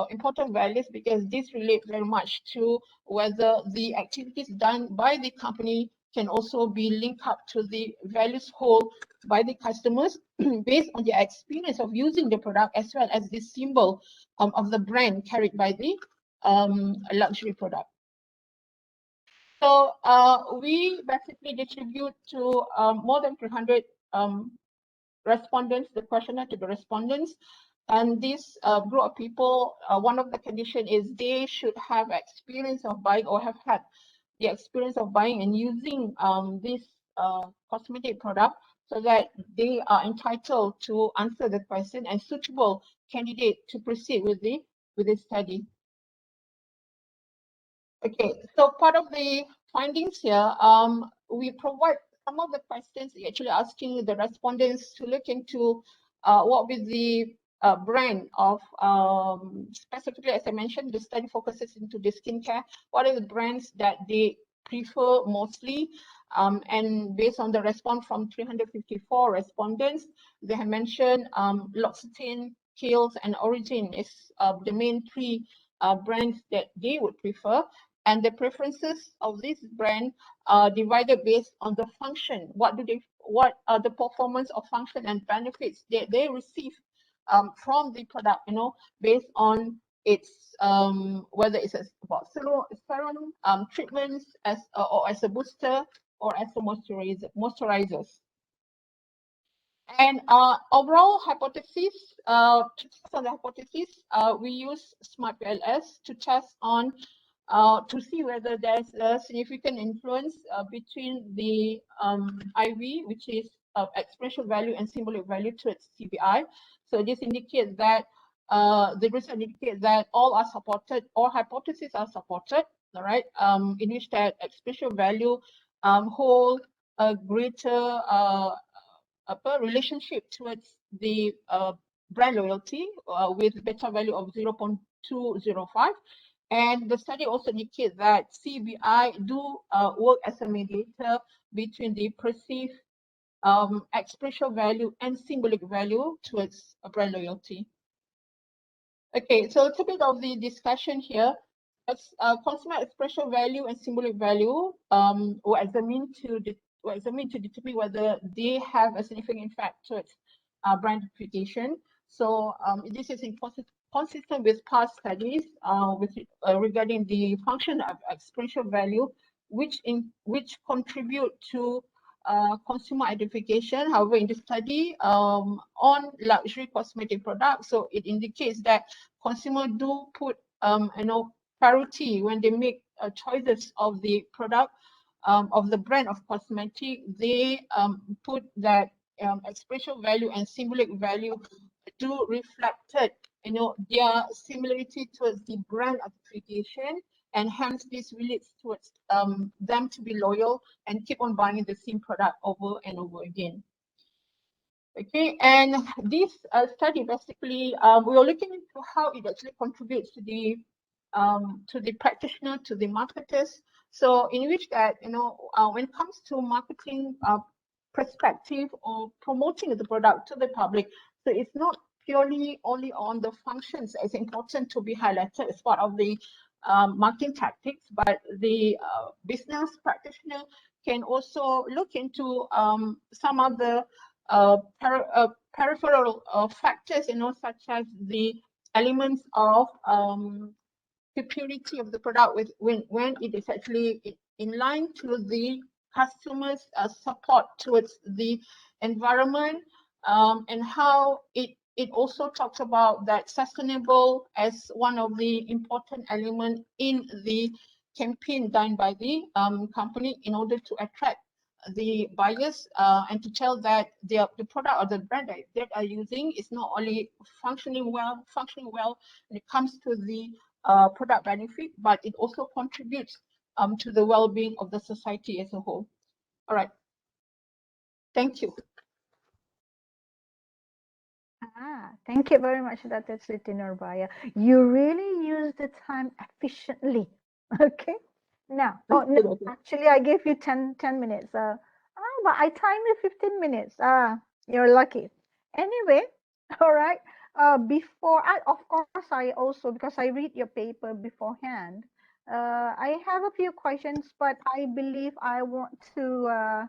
important values because these relate very much to whether the activities done by the company can also be linked up to the values hold by the customers based on their experience of using the product, as well as the symbol of the brand carried by the luxury product. So we basically distribute to more than 300 respondents, the questionnaire to the respondents. And this group of people, one of the conditions is they should have experience of buying or have had the experience of buying and using this cosmetic product, so that they are entitled to answer the question and suitable candidate to proceed with the study. Okay, so part of the findings here, we provide some of the questions actually asking the respondents to look into what will the brand of, specifically as I mentioned, the study focuses into the skincare. What are the brands that they prefer mostly? And based on the response from 354 respondents, they have mentioned L'Occitane, Kiehl's, and Origin is the main 3 brands that they would prefer. And the preferences of this brand are divided based on the function. What are the performance or function and benefits that they receive from the product, based on its whether it's about serum treatments or as a booster or as a moisturizers. And overall hypothesis, to test on the hypothesis, we use Smart PLS to test on to see whether there's a significant influence between the IV, which is expression value and symbolic value, to its CBI. So this indicates that the result indicates that all are supported, all hypotheses are supported, all right, in which that expression value hold a greater relationship towards the brand loyalty with beta value of 0.205. And the study also indicates that CBI do work as a mediator between the perceived expression value and symbolic value towards brand loyalty. Okay, so a little bit of the discussion here. As consumer expression value and symbolic value were examined to determine whether they have a significant impact towards brand reputation. So this is consistent with past studies regarding the function of experiential value, which contribute to consumer identification. However, in the study on luxury cosmetic products, so it indicates that consumers do put priority when they make choices of the product of the brand of cosmetic. They put that experiential value and symbolic value do reflected their similarity towards the brand identification, and hence this relates towards them to be loyal and keep on buying the same product over and over again. Okay, and this study basically we are looking into how it actually contributes to the practitioner, to the marketers. So in which that when it comes to marketing perspective or promoting the product to the public, so it's not purely only on the functions as important to be highlighted as part of the marketing tactics, but the business practitioner can also look into some other peripheral factors, such as the elements of the purity of the product when it is actually in line to the customers' support towards the environment, and how it also talks about that sustainable as one of the important elements in the campaign done by the company in order to attract the buyers and to tell that the product or the brand that they are using is not only functioning well when it comes to the product benefit, but it also contributes to the well-being of the society as a whole. All right. Thank you. Thank you very much, Dr. Siti Nurbaya. You really use the time efficiently. Okay. Now, no, actually, I gave you 10 minutes. But I timed you 15 minutes. You're lucky. Anyway, all right. Of course, I also, because I read your paper beforehand, I have a few questions, but I believe I want to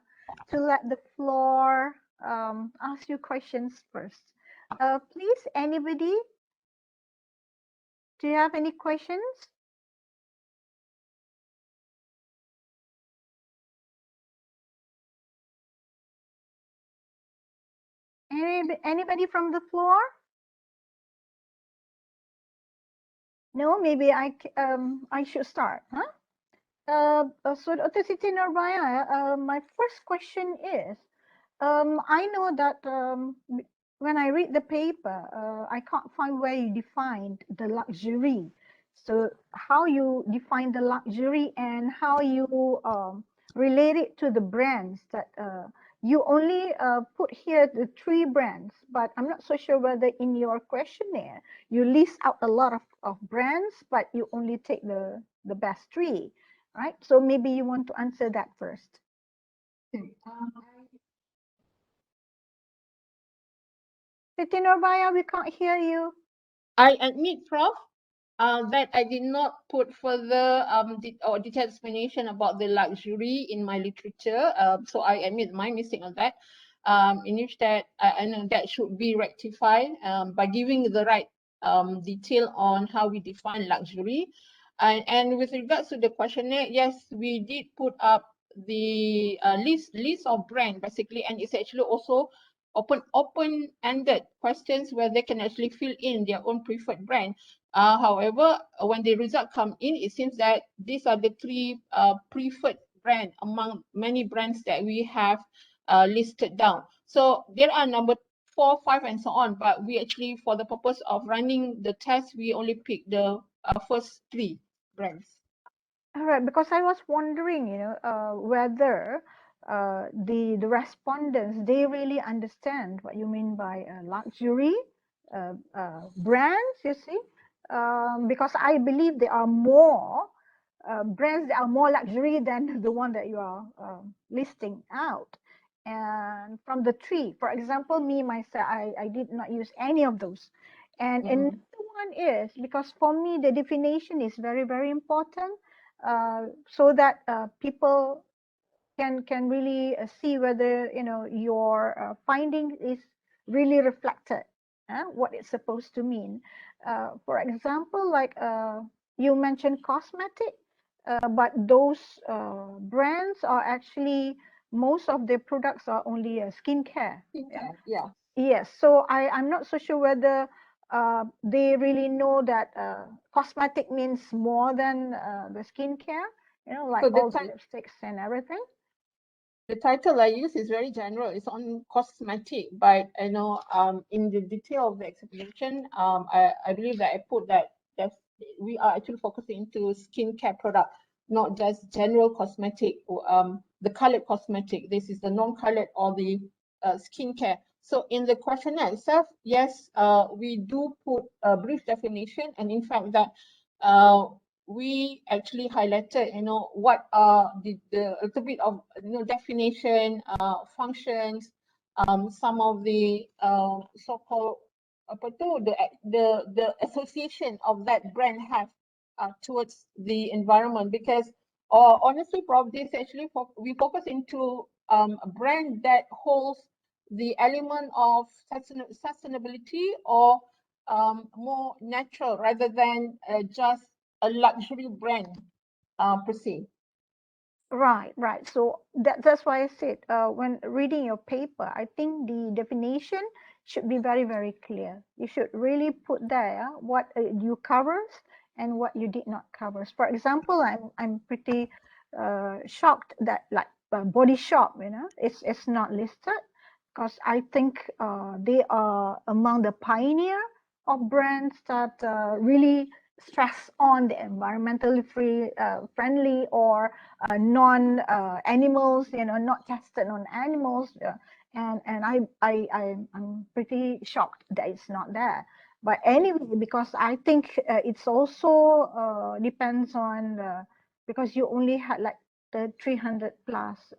let the floor ask you questions first. Please, anybody? Do you have any questions? Anybody from the floor? No, maybe I should start, huh? So Dr. Siti Nurbaya, my first question is, I know that when I read the paper, I can't find where you defined the luxury. So how you define the luxury and how you relate it to the brands that you only put here the 3 brands, but I'm not so sure whether in your questionnaire you list out a lot of brands, but you only take the best 3, right? So maybe you want to answer that first. Siti Nurbaya, we can't hear you. I admit, Prof, that I did not put further detailed explanation about the luxury in my literature. So I admit my mistake on that. In which that I know that should be rectified by giving the right detail on how we define luxury. And with regards to the questionnaire, yes, we did put up the list of brand basically, and it's actually also open-ended questions where they can actually fill in their own preferred brand. However, when the result come in, it seems that these are the 3 preferred brand among many brands that we have listed down. So there are number 4, 5, and so on, but we actually, for the purpose of running the test, we only pick the first 3 brands. All right, because I was wondering, whether the respondents, they really understand what you mean by luxury brands, you see, because I believe there are more brands that are more luxury than the one that you are listing out. And from the 3, for example, me myself, I did not use any of those. And another one is, because for me, the definition is very, very important, so that people can really see whether, you know, your finding is really reflected, what it's supposed to mean. For example, like you mentioned cosmetic, but those brands are actually, most of their products are only skincare. Yeah. Yes, so I'm not so sure whether they really know that cosmetic means more than the skincare, you know, like So the all the type- lipsticks and everything. The title I use is very general. It's on cosmetic, but you know, in the detail of the explanation, I believe that I put that we are actually focusing into skincare product, not just general cosmetic or the colored cosmetic. This is the non-colored or the skincare. So in the questionnaire itself, yes, we do put a brief definition, and in fact that we actually highlighted, you know, what are the a little bit of, you know, definition, functions, some of the so-called apa tu, the association of that brand have towards the environment. Because honestly, probably this actually we focus into a brand that holds the element of sustainability or more natural rather than just a luxury brand per se. Right, right. So that's why I said when reading your paper, I think the definition should be very, very clear. You should really put there what you covers and what you did not covers. For example, I'm pretty shocked that like Body Shop, you know, it's not listed, because I think they are among the pioneer of brands that really stress on the environmentally friendly or non animals, you know, not tested on animals, and I'm pretty shocked that it's not there. But anyway, because I think it's also depends on because you only had like the 300 plus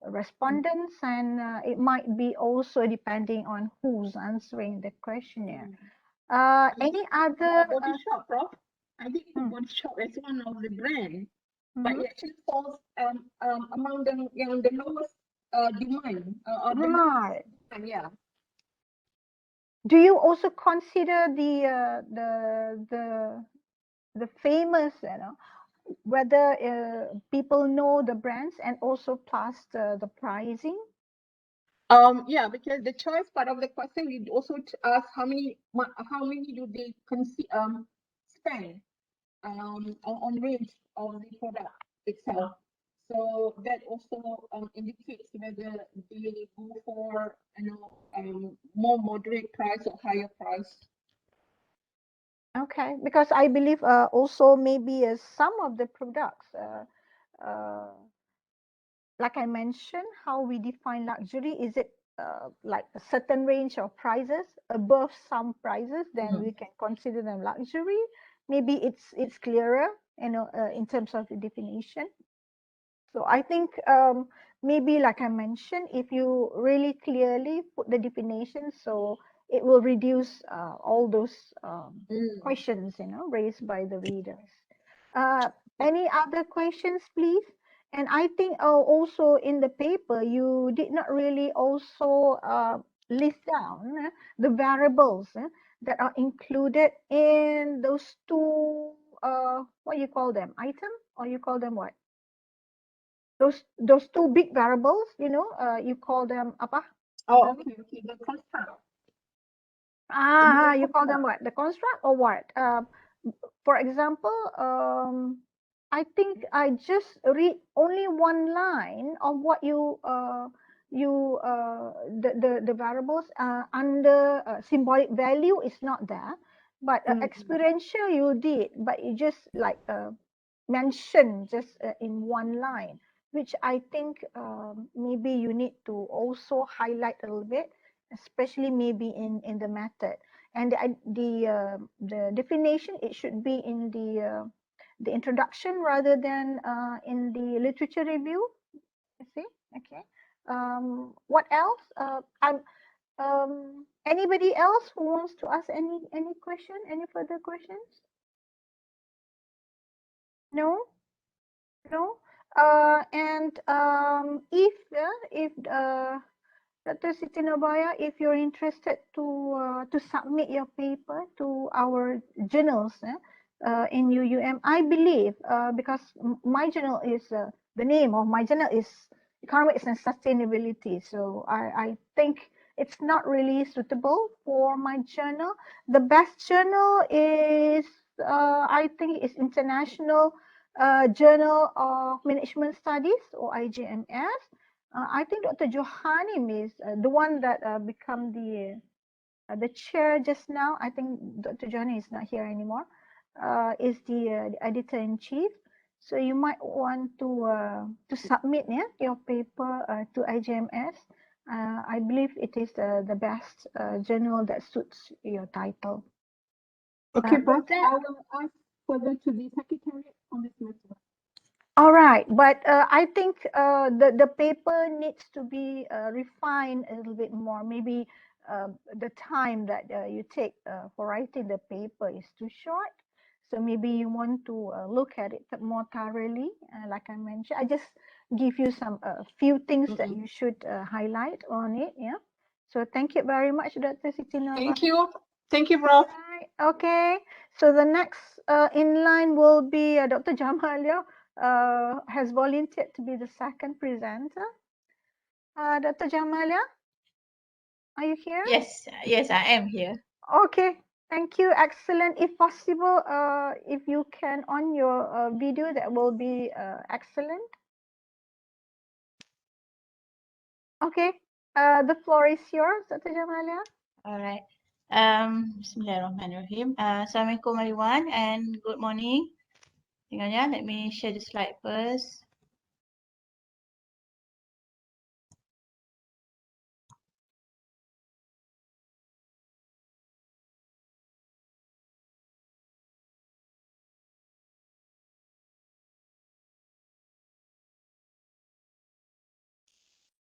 respondents, and it might be also depending on who's answering the questionnaire. Any other Body Shop, Prof? I think Body Shop is one of the brand, but it actually falls among the, you know, the lowest demand or the Right. lowest, yeah. Do you also consider the famous, you know, whether people know the brands and also plus the pricing? Yeah, because the choice part of the question, we also ask how many do they spend on range of the product itself. So that also indicates whether they go for, you know, more moderate price or higher price. Okay, because I believe also maybe some of the products, like I mentioned, how we define luxury, is it like a certain range of prices, above some prices, then we can consider them luxury. Maybe it's clearer, you know, in terms of the definition. So I think maybe like I mentioned, if you really clearly put the definition, so it will reduce all those questions, you know, raised by the readers. Any other questions, please? And I think also in the paper, you did not really also list down the variables that are included in those two, what you call them, item, or you call them what? Those two big variables, you know, you call them apa? Oh, okay, the construct. You call them what? The construct or what? For example, I think I just read only one line of what the variables under symbolic value is not there, but experiential you did, but you just like mention just in one line, which I think maybe you need to also highlight a little bit, especially maybe in the method. And the definition, it should be in the introduction rather than in the literature review. You see, okay. What else? Anybody else who wants to ask any question? Any further questions? No, no. And if Dr. Siti Nobaya, if you're interested to submit your paper to our journals in UUM, I believe because my journal is the name of my journal is Economics and Sustainability, so I think it's not really suitable for my journal. The best journal is I think is International Journal of Management Studies or IJMS. I think Dr. Johanim is the one that become the chair just now. I think Dr. Johanim is not here anymore. Is the editor in chief. So you might want to submit your paper to IJMS. I believe it is the best journal that suits your title. Okay, but that- I will ask further to the secretariat on this matter. All right, but I think the paper needs to be refined a little bit more. Maybe the time that you take for writing the paper is too short. So maybe you want to look at it more thoroughly. Like I mentioned, I just give you some few things that you should highlight on it. Yeah. So thank you very much, Dr. Siti Nurba. Thank you, Prof. Right, okay, so the next in line will be Dr. Jamalia, has volunteered to be the second presenter. Dr. Jamalia, are you here? Yes, yes, I am here. Okay, thank you. Excellent. If possible, if you can on your video, that will be excellent. Okay, the floor is yours, Dr. Jamalia. All right. Bismillahirrahmanirrahim. Assalamualaikum everyone and good morning. Hang on, yeah. Let me share the slide first.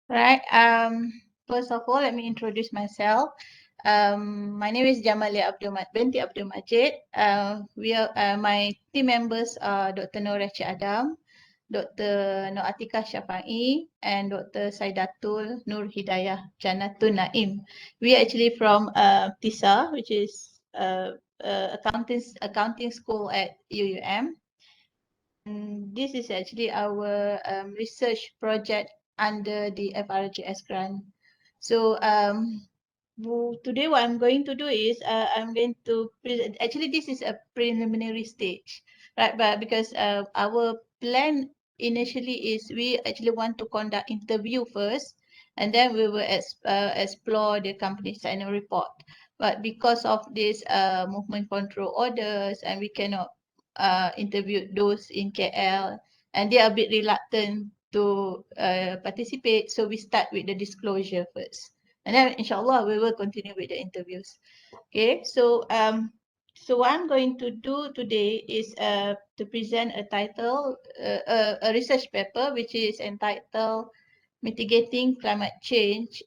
Right. First of all, let me introduce myself. My name is Jamalia binti Abdul Majid. We are my team members are Dr. Nur Rachid Adam, Dr. Nur Atika Syafai, and Dr. Saidatul Nur Hidayah Jannatul Naim. We are actually from TISA, which is accounting school at UUM. This is actually our research project under the FRGS grant. So today what I'm going to do is I'm going to present. Actually, this is a preliminary stage, right? But because our plan initially is we actually want to conduct interview first, and then we will explore the company's annual report. But because of this movement control orders, and we cannot interview those in KL, and they are a bit reluctant to participate. So we start with the disclosure first, and then inshallah we will continue with the interviews. Okay, so what I'm going to do today is to present a title, a research paper which is entitled "Mitigating Climate Change: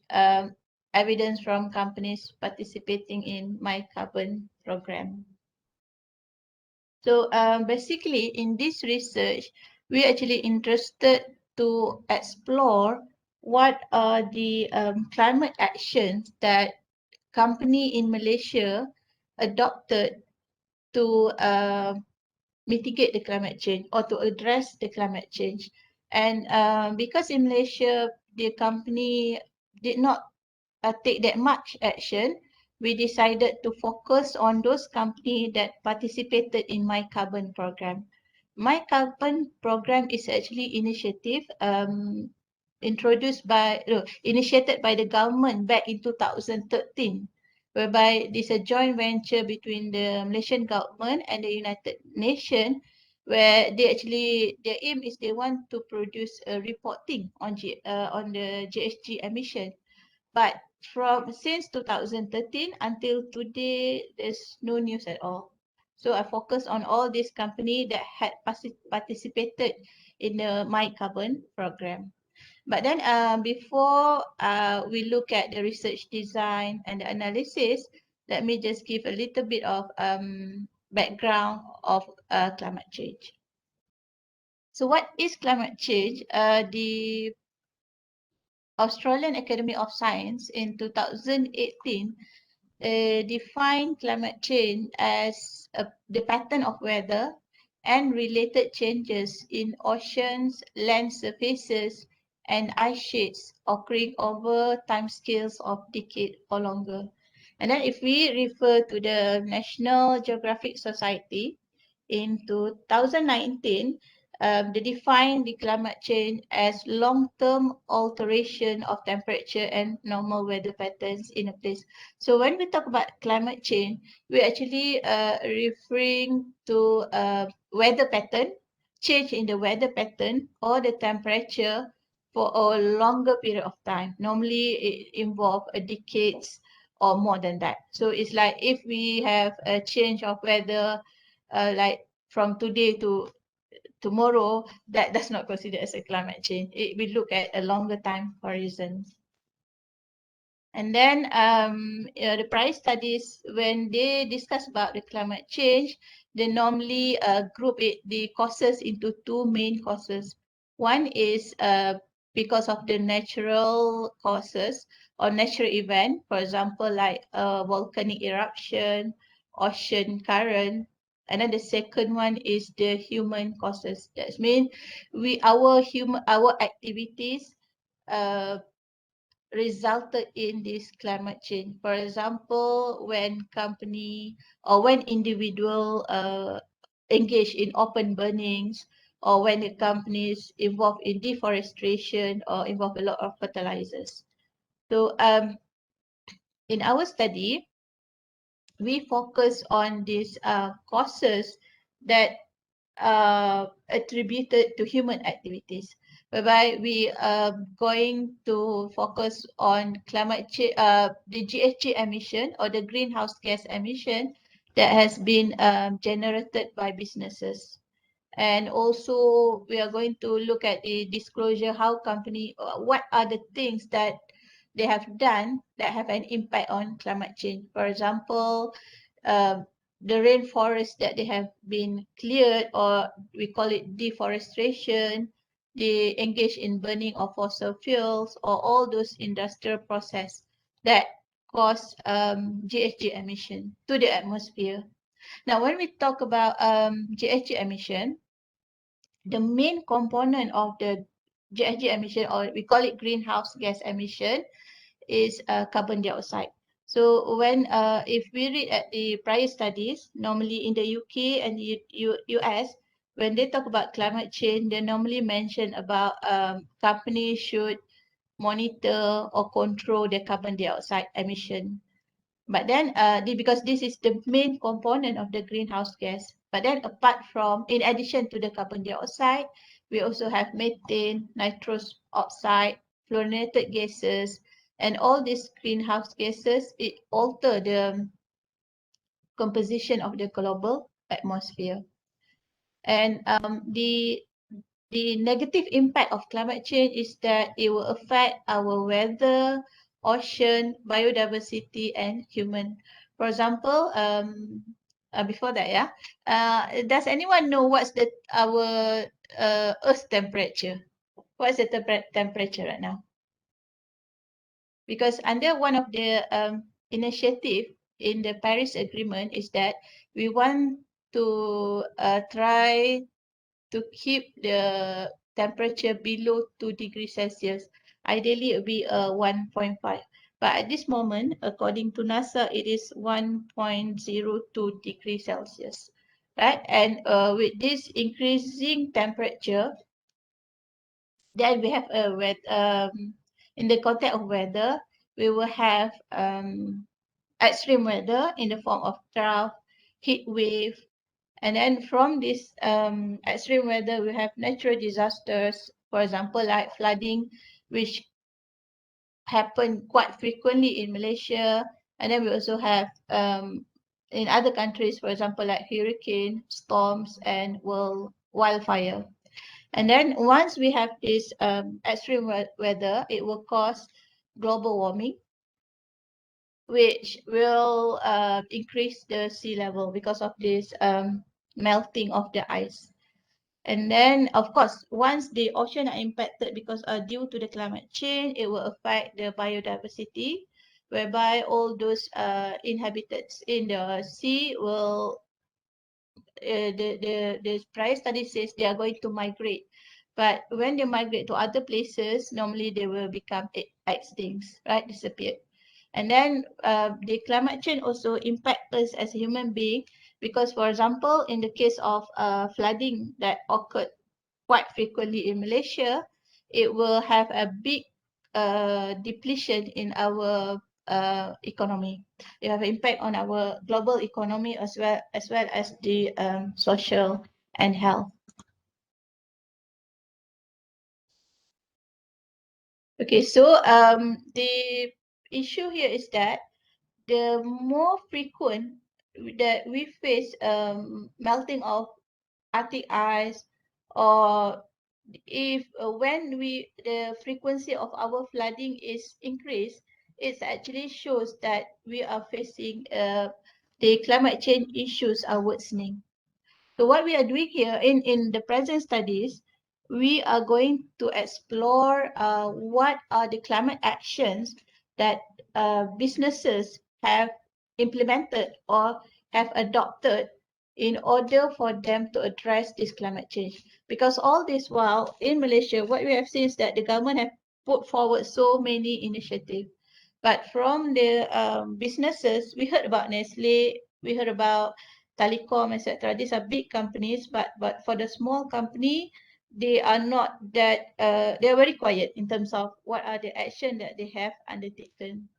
Evidence from Companies Participating in My Carbon Program." So basically in this research, we're actually interested to explore what are the climate actions that company in Malaysia adopted to mitigate the climate change or to address the climate change. And because in Malaysia, the company did not take that much action, we decided to focus on those companies that participated in My Carbon program. My Carbon program is actually initiative initiated by the government back in 2013, whereby this is a joint venture between the Malaysian government and the United Nations, where they actually their aim is they want to produce a reporting on the GHG emission. But since 2013 until today, there's no news at all. So I focus on all these companies that had participated in the My Carbon program. But then before we look at the research design and the analysis, let me just give a little bit of background of climate change. So what is climate change? The Australian Academy of Science in 2018 defined climate change as the pattern of weather and related changes in oceans, land surfaces, and ice sheets occurring over timescales of decade or longer. And then if we refer to the National Geographic Society in 2019, they define the climate change as long-term alteration of temperature and normal weather patterns in a place. So when we talk about climate change, we're actually referring to weather pattern, change in the weather pattern or the temperature for a longer period of time. Normally it involves decades or more than that. So it's like if we have a change of weather like from today to tomorrow, that does not consider as a climate change. We look at a longer time horizon. And then the prior studies, when they discuss about the climate change, they normally group the causes into two main causes. One is because of the natural causes or natural event, for example, like volcanic eruption, ocean current. And then the second one is the human causes. That means our activities resulted in this climate change. For example, when company or when individual engage in open burnings, or when the companies involved in deforestation or involve a lot of fertilizers. So in our study, we focus on these causes that attributed to human activities, whereby we are going to focus on climate change, the GHG emission or the greenhouse gas emission that has been generated by businesses. And also we are going to look at the disclosure, how company, what are the things that they have done that have an impact on climate change. For example, the rainforest that they have been cleared, or we call it deforestation, they engage in burning of fossil fuels, or all those industrial process that cause GHG emission to the atmosphere. Now, when we talk about GHG emission, the main component of the GHG emission, or we call it greenhouse gas emission, is carbon dioxide. So when if we read at the prior studies, normally in the UK and US, when they talk about climate change, they normally mention about companies should monitor or control the carbon dioxide emission. But then because this is the main component of the greenhouse gas. But then apart from, in addition to the carbon dioxide, we also have methane, nitrous oxide, fluorinated gases, and all these greenhouse gases, it alter the composition of the global atmosphere. And the negative impact of climate change is that it will affect our weather, ocean, biodiversity, and human. For example, before that, yeah, does anyone know what's our Earth's temperature? What is the temperature right now? Because under one of the initiative in the Paris Agreement is that we want to try to keep the temperature below 2 degrees Celsius. Ideally, it will be 1.5. But at this moment, according to NASA, it is 1.02 degrees Celsius, right? And with this increasing temperature, then we have in the context of weather, we will have extreme weather in the form of drought, heat wave, and then from this extreme weather, we have natural disasters, for example, like flooding, which happen quite frequently in Malaysia. And then we also have in other countries, for example, like hurricane, storms, and wildfire. And then once we have this extreme weather, it will cause global warming, which will increase the sea level because of this melting of the ice. And then, of course, once the ocean are impacted because due to the climate change, it will affect the biodiversity, whereby all those inhabitants in the sea will, the prior study says they are going to migrate. But when they migrate to other places, normally they will become extinct, right? Disappear. And then the climate change also impact us as a human being because, for example, in the case of flooding that occurred quite frequently in Malaysia, it will have a big depletion in our economy. It have impact on our global economy as well as the social and health. Okay, so the issue here is that the more frequent that we face melting of Arctic ice, or if when the frequency of our flooding is increased, it actually shows that we are facing the climate change issues are worsening. So what we are doing here in the present studies, we are going to explore what are the climate actions that businesses have implemented or have adopted in order for them to address this climate change. Because all this while in Malaysia, what we have seen is that the government have put forward so many initiatives. But from the businesses, we heard about Nestle, we heard about Telecom, etc. These are big companies, but for the small company, they are not that, they are very quiet in terms of what are the action that they have undertaken.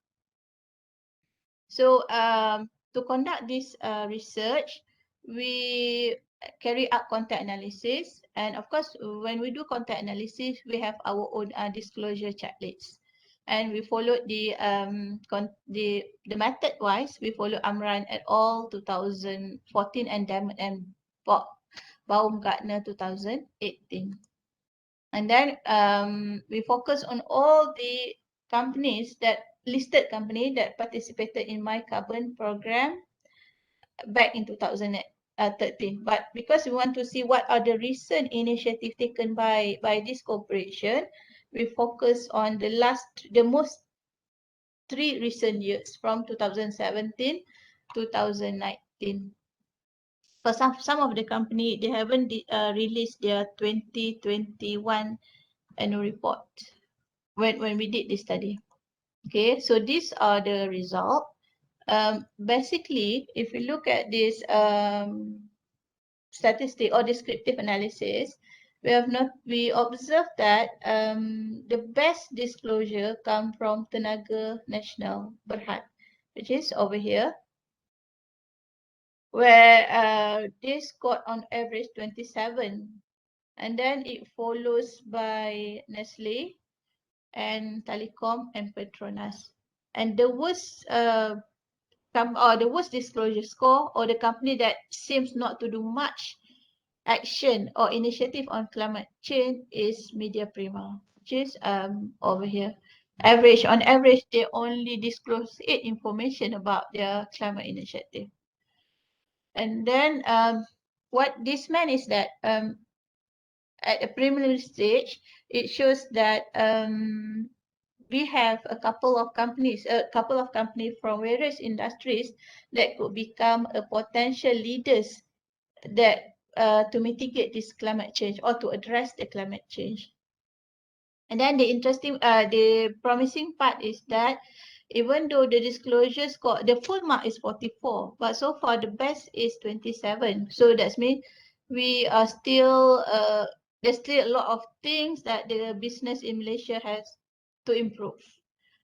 So to conduct this research, we carry out content analysis. And of course, when we do content analysis, we have our own disclosure checklists. And we followed the method wise, we follow Amran et al. 2014 and Damon and Baumgartner 2018. And then we focus on all the companies that listed company that participated in my carbon program back in 2013. But because we want to see what are the recent initiatives taken by this corporation, we focus on the most 3 recent years from 2017 to 2019. For some of the company, they haven't released their 2021 annual report when we did this study. Okay, so these are the results. Basically, if we look at this statistic or descriptive analysis, we observe that the best disclosure come from Tenaga Nasional Berhad, which is over here, where they scored on average 27, and then it follows by Nestle and Telecom and Petronas. And the worst the worst disclosure score, or the company that seems not to do much action or initiative on climate change, is Media Prima, which is over here. On average, they only disclose 8 information about their climate initiative. And then what this meant is that at a preliminary stage, it shows that we have a couple of companies from various industries that could become a potential leaders that to mitigate this climate change or to address the climate change. And then the promising part is that even though the disclosure score, the full mark is 44, but so far the best is 27. So that means we are still, there's still a lot of things that the business in Malaysia has to improve.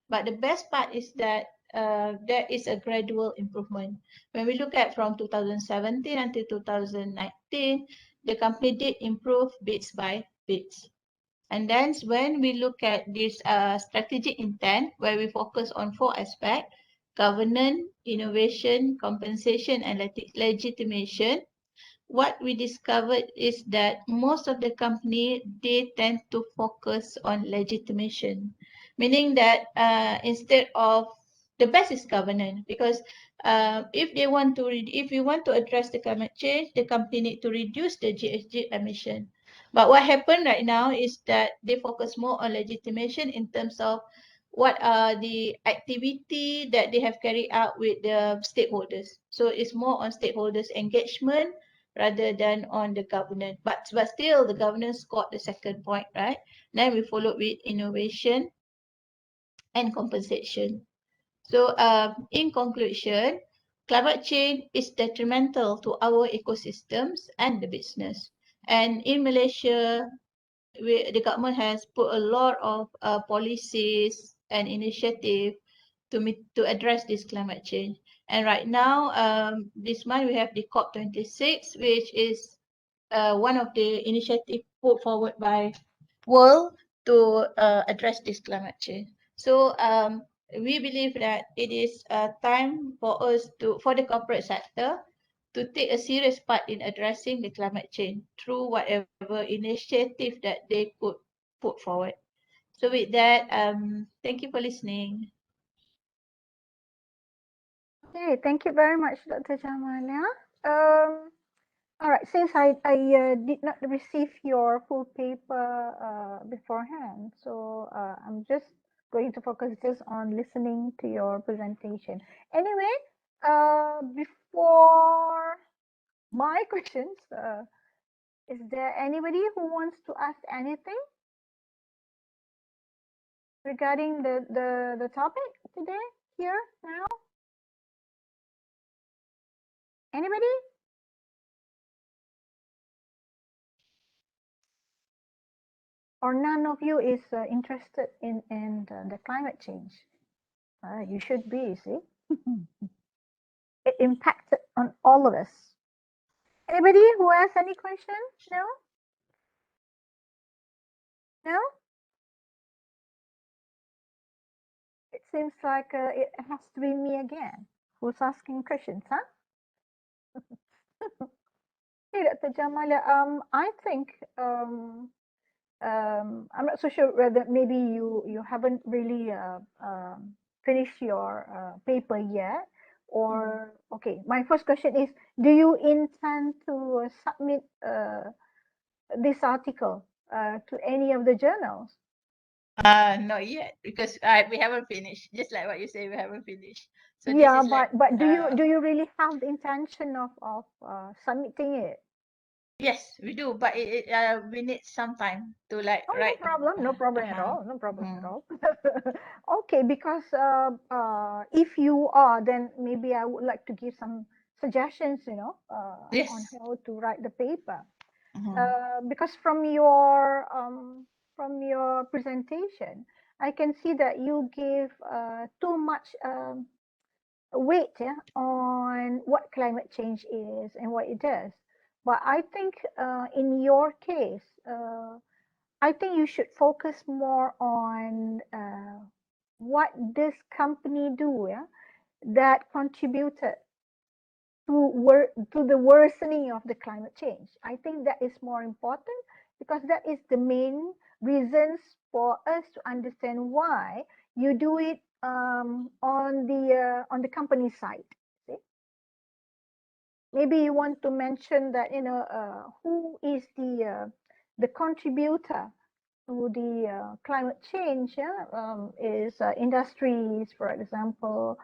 But the best part is that there is a gradual improvement. When we look at from 2017 until 2019, the company did improve bits by bits. And then when we look at this strategic intent, where we focus on 4 aspects: governance, innovation, compensation, and legitimation, what we discovered is that most of the company, they tend to focus on legitimation, meaning that instead of the best is governance, because if they want to if you want to address the climate change, the company need to reduce the GHG emission. But what happened right now is that they focus more on legitimation in terms of what are the activity that they have carried out with the stakeholders. So it's more on stakeholders engagement rather than on the governance. But still the governance got the second point, right? Then we followed with innovation and compensation. So in conclusion, climate change is detrimental to our ecosystems and the business. And in Malaysia, the government has put a lot of policies and initiative to address this climate change. And right now, this month we have the COP26, which is one of the initiatives put forward by world to address this climate change. So we believe that it is time for us for the corporate sector to take a serious part in addressing the climate change through whatever initiative that they could put forward. So with that, thank you for listening. Okay, thank you very much, Dr. Jamalia. All right, since I did not receive your full paper beforehand, so I'm just going to focus just on listening to your presentation. Anyway, before my questions, is there anybody who wants to ask anything regarding the topic today, here, now? Anybody? Or none of you is interested in the climate change? You should be, see? It impacted on all of us. Anybody who has any question? No? No? It seems like it has to be me again. Who's asking questions, huh? Hey, Dr. Jamalia, I think I'm not so sure whether maybe you haven't really finished your paper yet, or okay. My first question is: do you intend to submit this article to any of the journals? Not yet, because we haven't finished. Just like what you say, we haven't finished. So Yeah, this is but do you really have the intention of submitting it? Yes, we do, but we need some time to like write. No problem at all. No problem at all. Okay, because if you are, then maybe I would like to give some suggestions, Yes. on how to write the paper. Because from your presentation, I can see that you give too much weight on what climate change is and what it does. But I think in your case, I think you should focus more on what this company do, that contributed to the worsening of the climate change. I think that is more important, because that is the main reasons for us to understand why you do it on the company side. See? Maybe you want to mention that who is the contributor to the climate change, is industries, for example,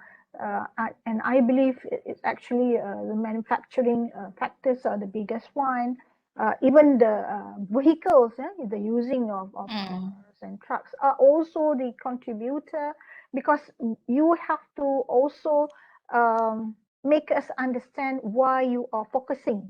and I believe it's actually the manufacturing factors are the biggest one. Even the vehicles, the using of cars and trucks are also the contributor, because you have to also make us understand why you are focusing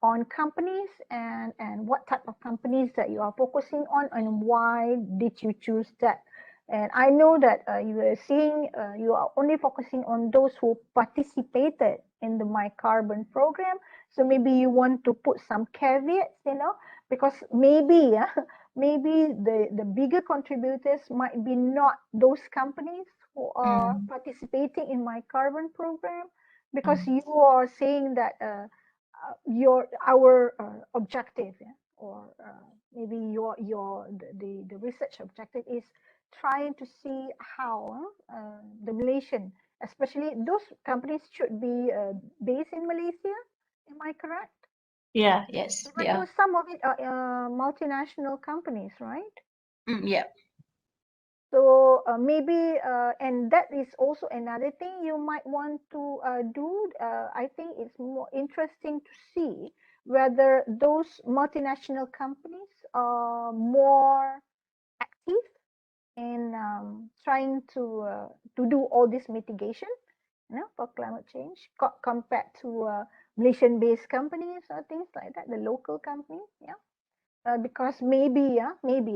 on companies, and what type of companies that you are focusing on, and why did you choose that. And I know that you are seeing you are only focusing on those who participated in the My Carbon program. So maybe you want to put some caveats, because maybe maybe the bigger contributors might be not those companies who are participating in My Carbon program, because you are saying that our objective, yeah? Or maybe the research objective is trying to see how the Malaysian, especially those companies, should be based in Malaysia. Am I correct? Yeah, yes, they Even though are. some of it are multinational companies, right? Yeah. So maybe, and that is also another thing you might want to do. I think it's more interesting to see whether those multinational companies are more active in trying to do all this mitigation, for climate change, compared to Malaysian-based companies or things like that, the local companies, yeah. Because maybe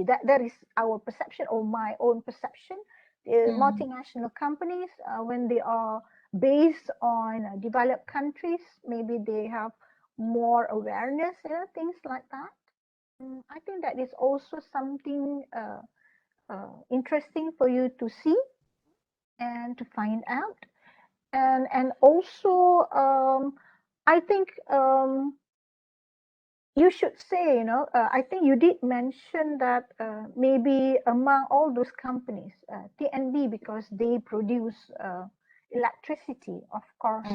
that is our perception or my own perception. Multinational companies, when they are based on developed countries, maybe they have more awareness, things like that. I think that is also something interesting for you to see and to find out. And also, I think you should say, I think you did mention that maybe among all those companies, TNB, because they produce electricity, of course,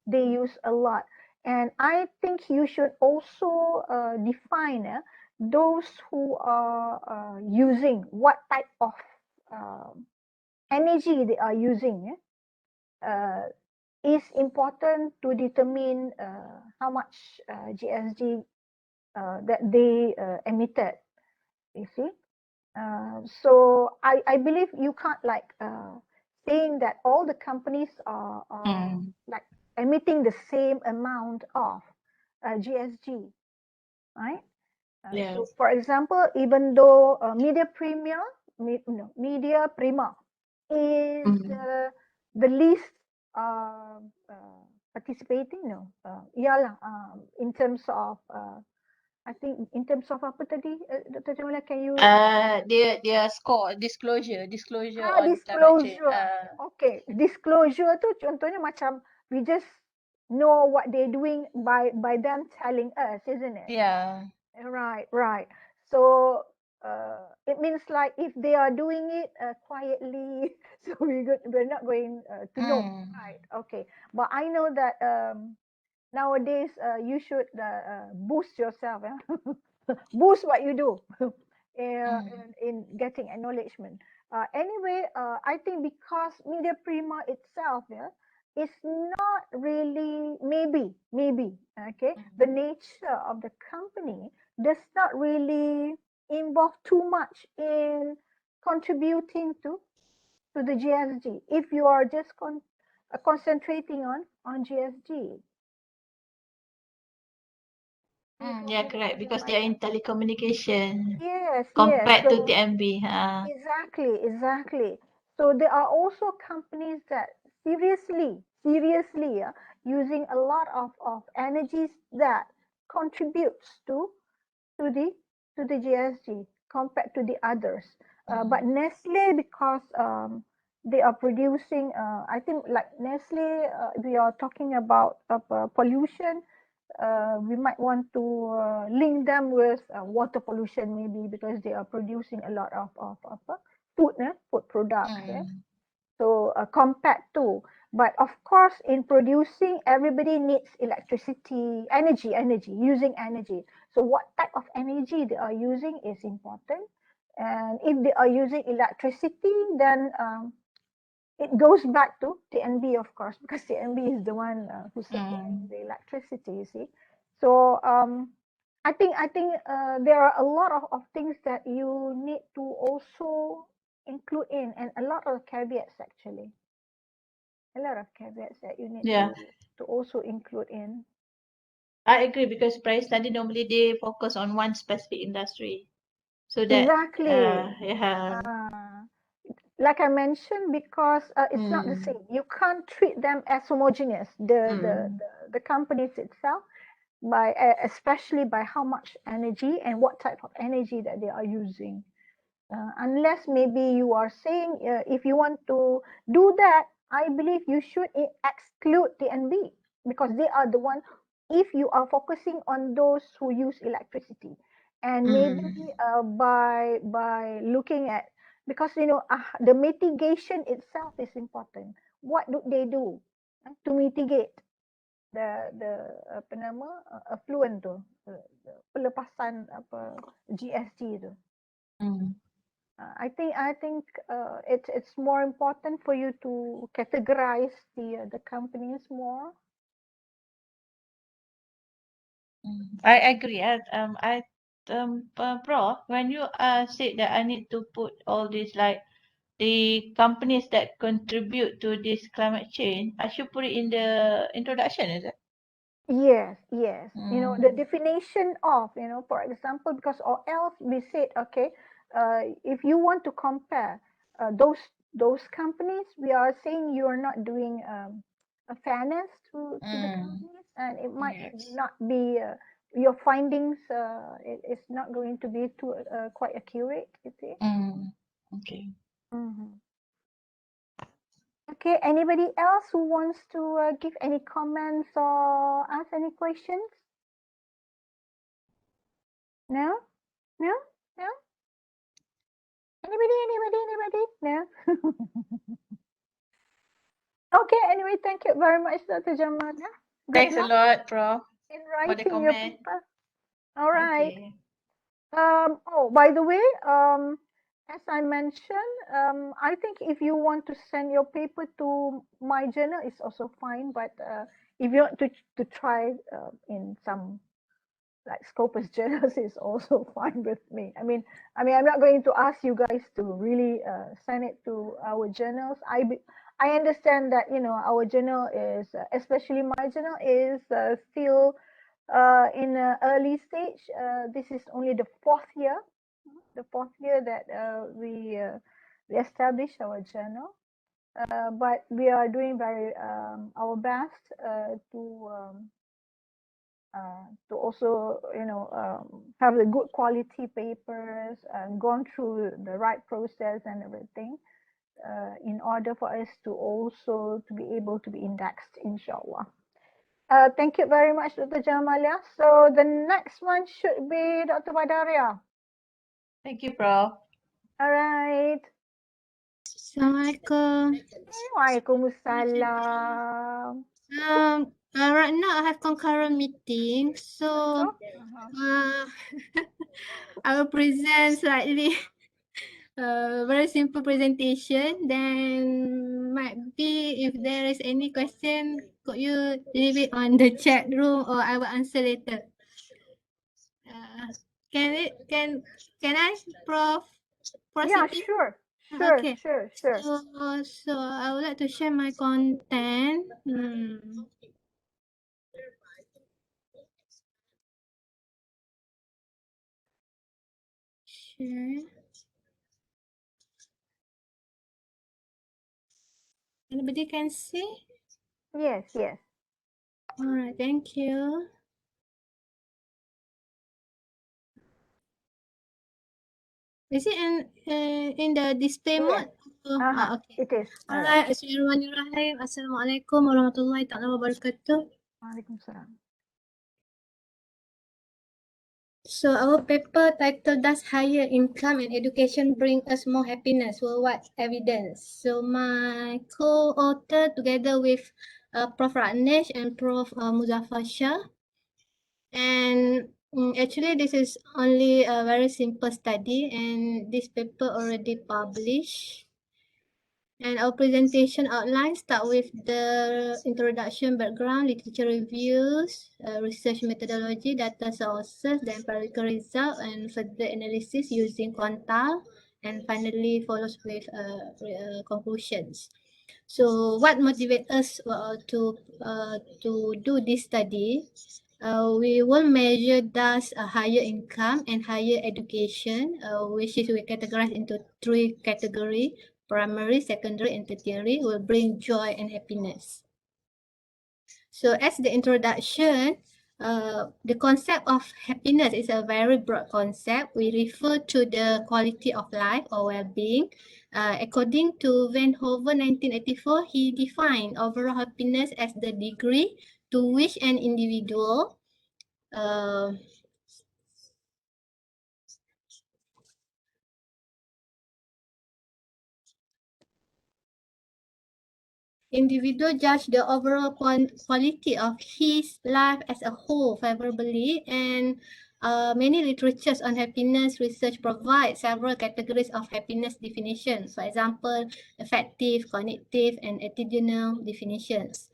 they use a lot. And I think you should also define those who are using, what type of energy they are using. Is important to determine how much GSG that they emitted, you see. So I believe you can't like saying that all the companies are like emitting the same amount of GSG, right? Yes. So for example, even though Media Prima is the least participating, in terms of I think in terms of apa tadi, Dr. Jamila, can you? Their score disclosure on climate change. Disclosure. Okay, disclosure tu contohnya macam we just know what they're doing by them telling us, isn't it? Yeah. Right. So it means like if they are doing it quietly, so we're not going to know, right? Okay, but I know that nowadays you should boost yourself, boost what you do in getting acknowledgement. Anyway, I think because Media Prima itself, is not really, maybe, okay, the nature of the company does not really involve too much in contributing to the GSG. If you are just concentrating on GSG. Yeah, correct. Because they are in telecommunication. Yes. Compared to So TMB. exactly. So there are also companies that seriously, using a lot of energies that contributes to the GSG compared to the others. But Nestle, because they are producing, I think like Nestle, we are talking about pollution. We might want to link them with water pollution, maybe because they are producing a lot of food products. So compared to, but of course, in producing, everybody needs electricity, energy, using energy. So what type of energy they are using is important. And if they are using electricity, then it goes back to TNB, of course, because TNB is the one who's supplying the electricity, you see. So I think there are a lot of things that you need to also include in, and a lot of caveats actually. A lot of caveats that you need to also include in. I agree, because price study normally they focus on one specific industry. So that Exactly. yeah. Like I mentioned, because it's not the same. You can't treat them as homogeneous. The companies itself, by especially by how much energy and what type of energy that they are using. Unless maybe you are saying if you want to do that, I believe you should exclude TNB because they are the one if you are focusing on those who use electricity, and maybe by looking at, because the mitigation itself is important. What do they do to mitigate the apa nama affluent tu, pelepasan apa GST tu. I think it's more important for you to categorize the companies more. I agree. Prof, when you said that I need to put all these like the companies that contribute to this climate change, I should put it in the introduction, is it? Yes, yes. The definition of, for example, because or else we said, okay, if you want to compare those companies, we are saying you are not doing a fairness to the companies, and it might not be your findings. It is not going to be too quite accurate. You see. Okay. Okay. Anybody else who wants to give any comments or ask any questions? No? No? No? Anybody? No? Okay, anyway, thank you very much, Dr. Jamal. Yeah? Good Thanks a luck lot, Prof, in for the writing your comment. paper. All right. Okay. Oh, by the way, as I mentioned, I think if you want to send your paper to my journal, it's also fine. But if you want to try in some like Scopus journals is also fine with me. I mean, I'm not going to ask you guys to really send it to our journals. I understand that our journal is, especially my journal, is still in an early stage. This is only the fourth year that we established our journal. But we are doing very our best to also have the good quality papers and gone through the right process and everything in order for us to also to be able to be indexed, inshallah. Thank you very much, Dr. Jamalia. So the next one should be Dr. Badaria. Thank you, Prof. All right. Assalamualaikum. Waalaikumsalam. Right now I have concurrent meeting, so I will present slightly very simple presentation. Then might be if there is any question, could you leave it on the chat room or I will answer later. Can I, Prof? Yeah, Proceed? sure. Okay. Sure. So I would like to share my content. Share. Anybody can see? Yes. All right, thank you. Is it in the display mode? Okay. It is. All right. Bismillahirrahmanirrahim. Assalamualaikum warahmatullahi taala wabarakatuh. Waalaikumsalam. So our paper titled "Does Higher Income and Education Bring Us More Happiness? Worldwide Evidence." So my co-author together with Prof. Ratnesh and Prof. Muzaffar Shah. And actually this is only a very simple study and this paper already published. And our presentation outline start with the introduction, background, literature reviews, research methodology, data sources, the empirical result, and further analysis using quantile, and finally follows with conclusions. So what motivates us to do this study? We will measure thus a higher income and higher education, which is we categorize into 3 categories. Primary, secondary, and tertiary will bring joy and happiness. So as the introduction, The concept of happiness is a very broad concept. We refer to the quality of life or well-being. According to Van Hoven, 1984, he defined overall happiness as the degree to which an individual judge the overall quality of his life as a whole favorably, and many literatures on happiness research provide several categories of happiness definitions. For example, affective, cognitive, and attitudinal definitions.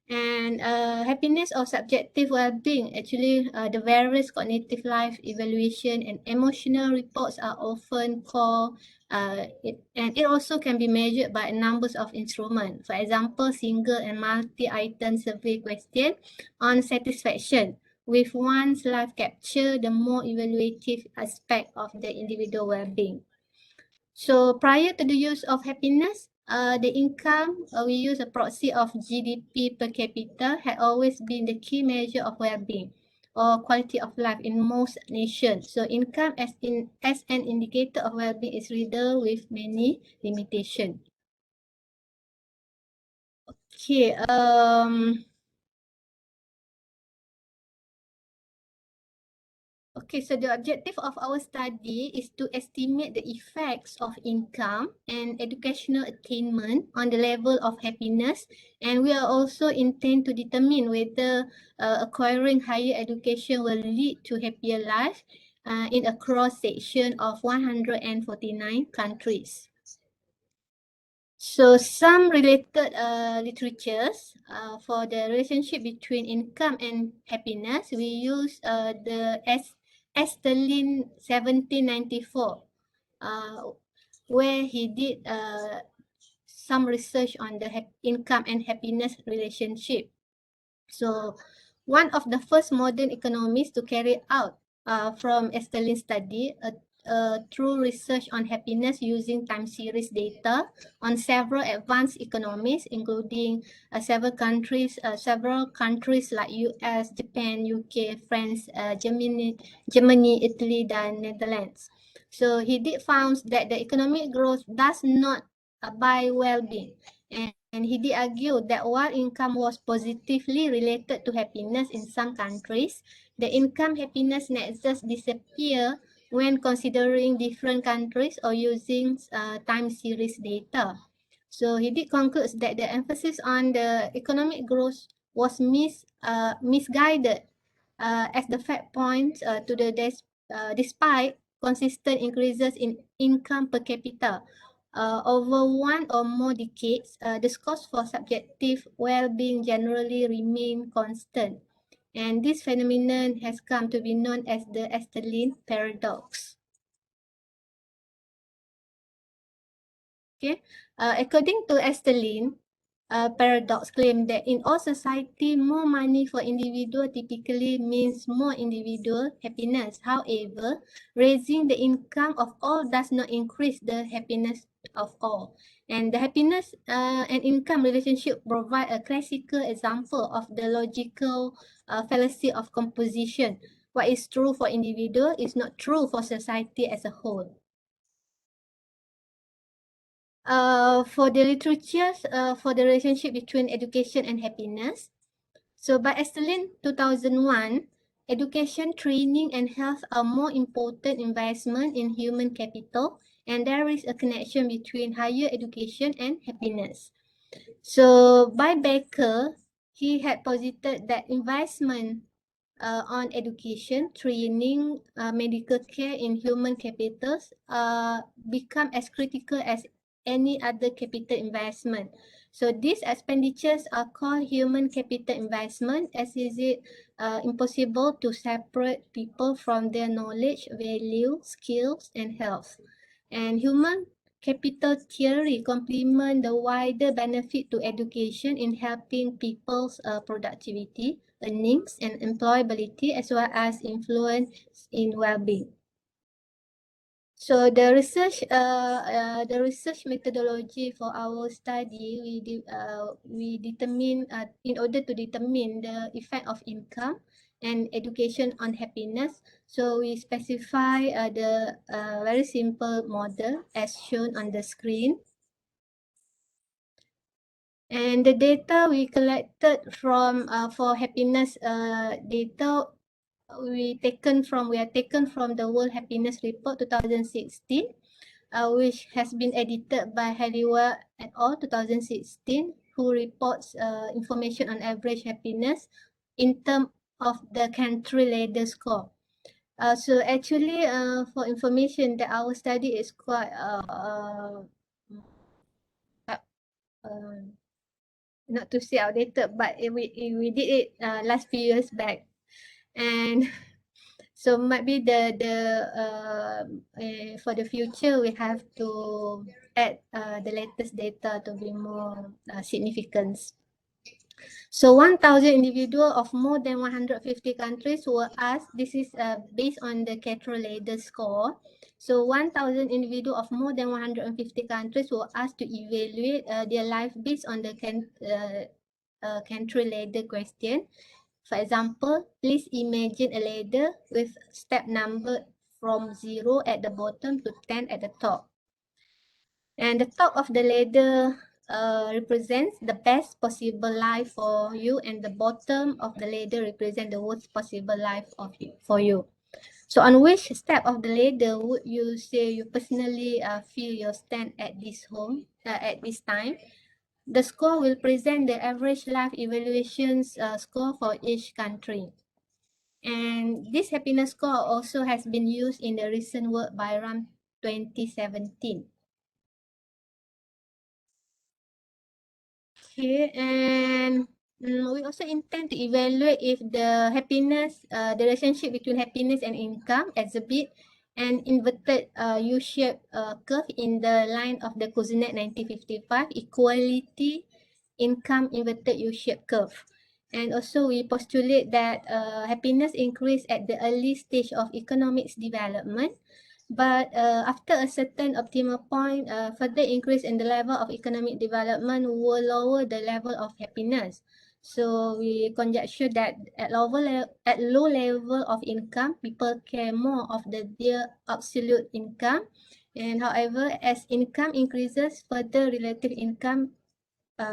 And happiness or subjective well-being, actually the various cognitive life evaluation and emotional reports are often called and it also can be measured by numbers of instruments. For example, single and multi-item survey question on satisfaction with one's life capture the more evaluative aspect of the individual well-being. So prior to the use of happiness, the income, we use a proxy of GDP per capita, had always been the key measure of well-being or quality of life in most nations. So income as an indicator of well-being is riddled with many limitations. Okay, Okay, so the objective of our study is to estimate the effects of income and educational attainment on the level of happiness, and we are also intend to determine whether acquiring higher education will lead to happier life in a cross-section of 149 countries. So some related literatures for the relationship between income and happiness, we use the Estelin 1794, where he did some research on the income and happiness relationship. So one of the first modern economists to carry out from Estelin's study through research on happiness using time series data on several advanced economies, including several countries like US, Japan, UK, France, Germany, Italy, and Netherlands. So he did found that the economic growth does not buy well-being, and he did argue that while income was positively related to happiness in some countries, the income happiness nexus disappear when considering different countries or using time series data. So he did conclude that the emphasis on the economic growth was misguided as the fact points to the despite consistent increases in income per capita over one or more decades, the scores for subjective well-being generally remain constant. And this phenomenon has come to be known as the Estelin paradox. Okay, according to Estelin, paradox claim that in all society, more money for individual typically means more individual happiness. However, raising the income of all does not increase the happiness of all. And the happiness and income relationship provide a classical example of the logical fallacy of composition. What is true for individual is not true for society as a whole. For the literatures for the relationship between education and happiness. So by Estelin 2001, education, training, and health are more important investment in human capital, and there is a connection between higher education and happiness. So by Baker, he had posited that investment on education, training, medical care in human capitals become as critical as any other capital investment. So these expenditures are called human capital investment, as is it impossible to separate people from their knowledge, value, skills, and health. And human capital theory complement the wider benefit to education in helping people's productivity, earnings, and employability, as well as influence in well-being. So the research methodology for our study, we determine in order to determine the effect of income and education on happiness. So we specify the very simple model as shown on the screen. And the data we collected from for happiness data we are taken from the World Happiness Report 2016, which has been edited by Halliwell et al. 2016, who reports information on average happiness in terms of the country ladder score. So actually, for information that our study is quite not to say outdated, but we did it last few years back, and so might be for the future we have to add the latest data to be more significant. So 1,000 individuals of more than 150 countries were asked. This is based on the Cato ladder score. So 1,000 individuals of more than 150 countries were asked to evaluate their life based on the country ladder question. For example, please imagine a ladder with step number from 0 at the bottom to 10 at the top. And the top of the ladder represents the best possible life for you, and the bottom of the ladder represents the worst possible life for you. So on which step of the ladder would you say you personally feel your stand at this time? The score will present the average life evaluations score for each country. And this happiness score also has been used in the recent work by RAM 2017. Okay, and we also intend to evaluate if the relationship between happiness and income exhibit an inverted U-shaped curve in the line of the Kuznets 1955 equality income inverted U-shaped curve. And also we postulate that happiness increase at the early stage of economics development, but after a certain optimal point, further increase in the level of economic development will lower the level of happiness. So we conjecture that at low level of income, people care more of their absolute income. And however, as income increases, further relative income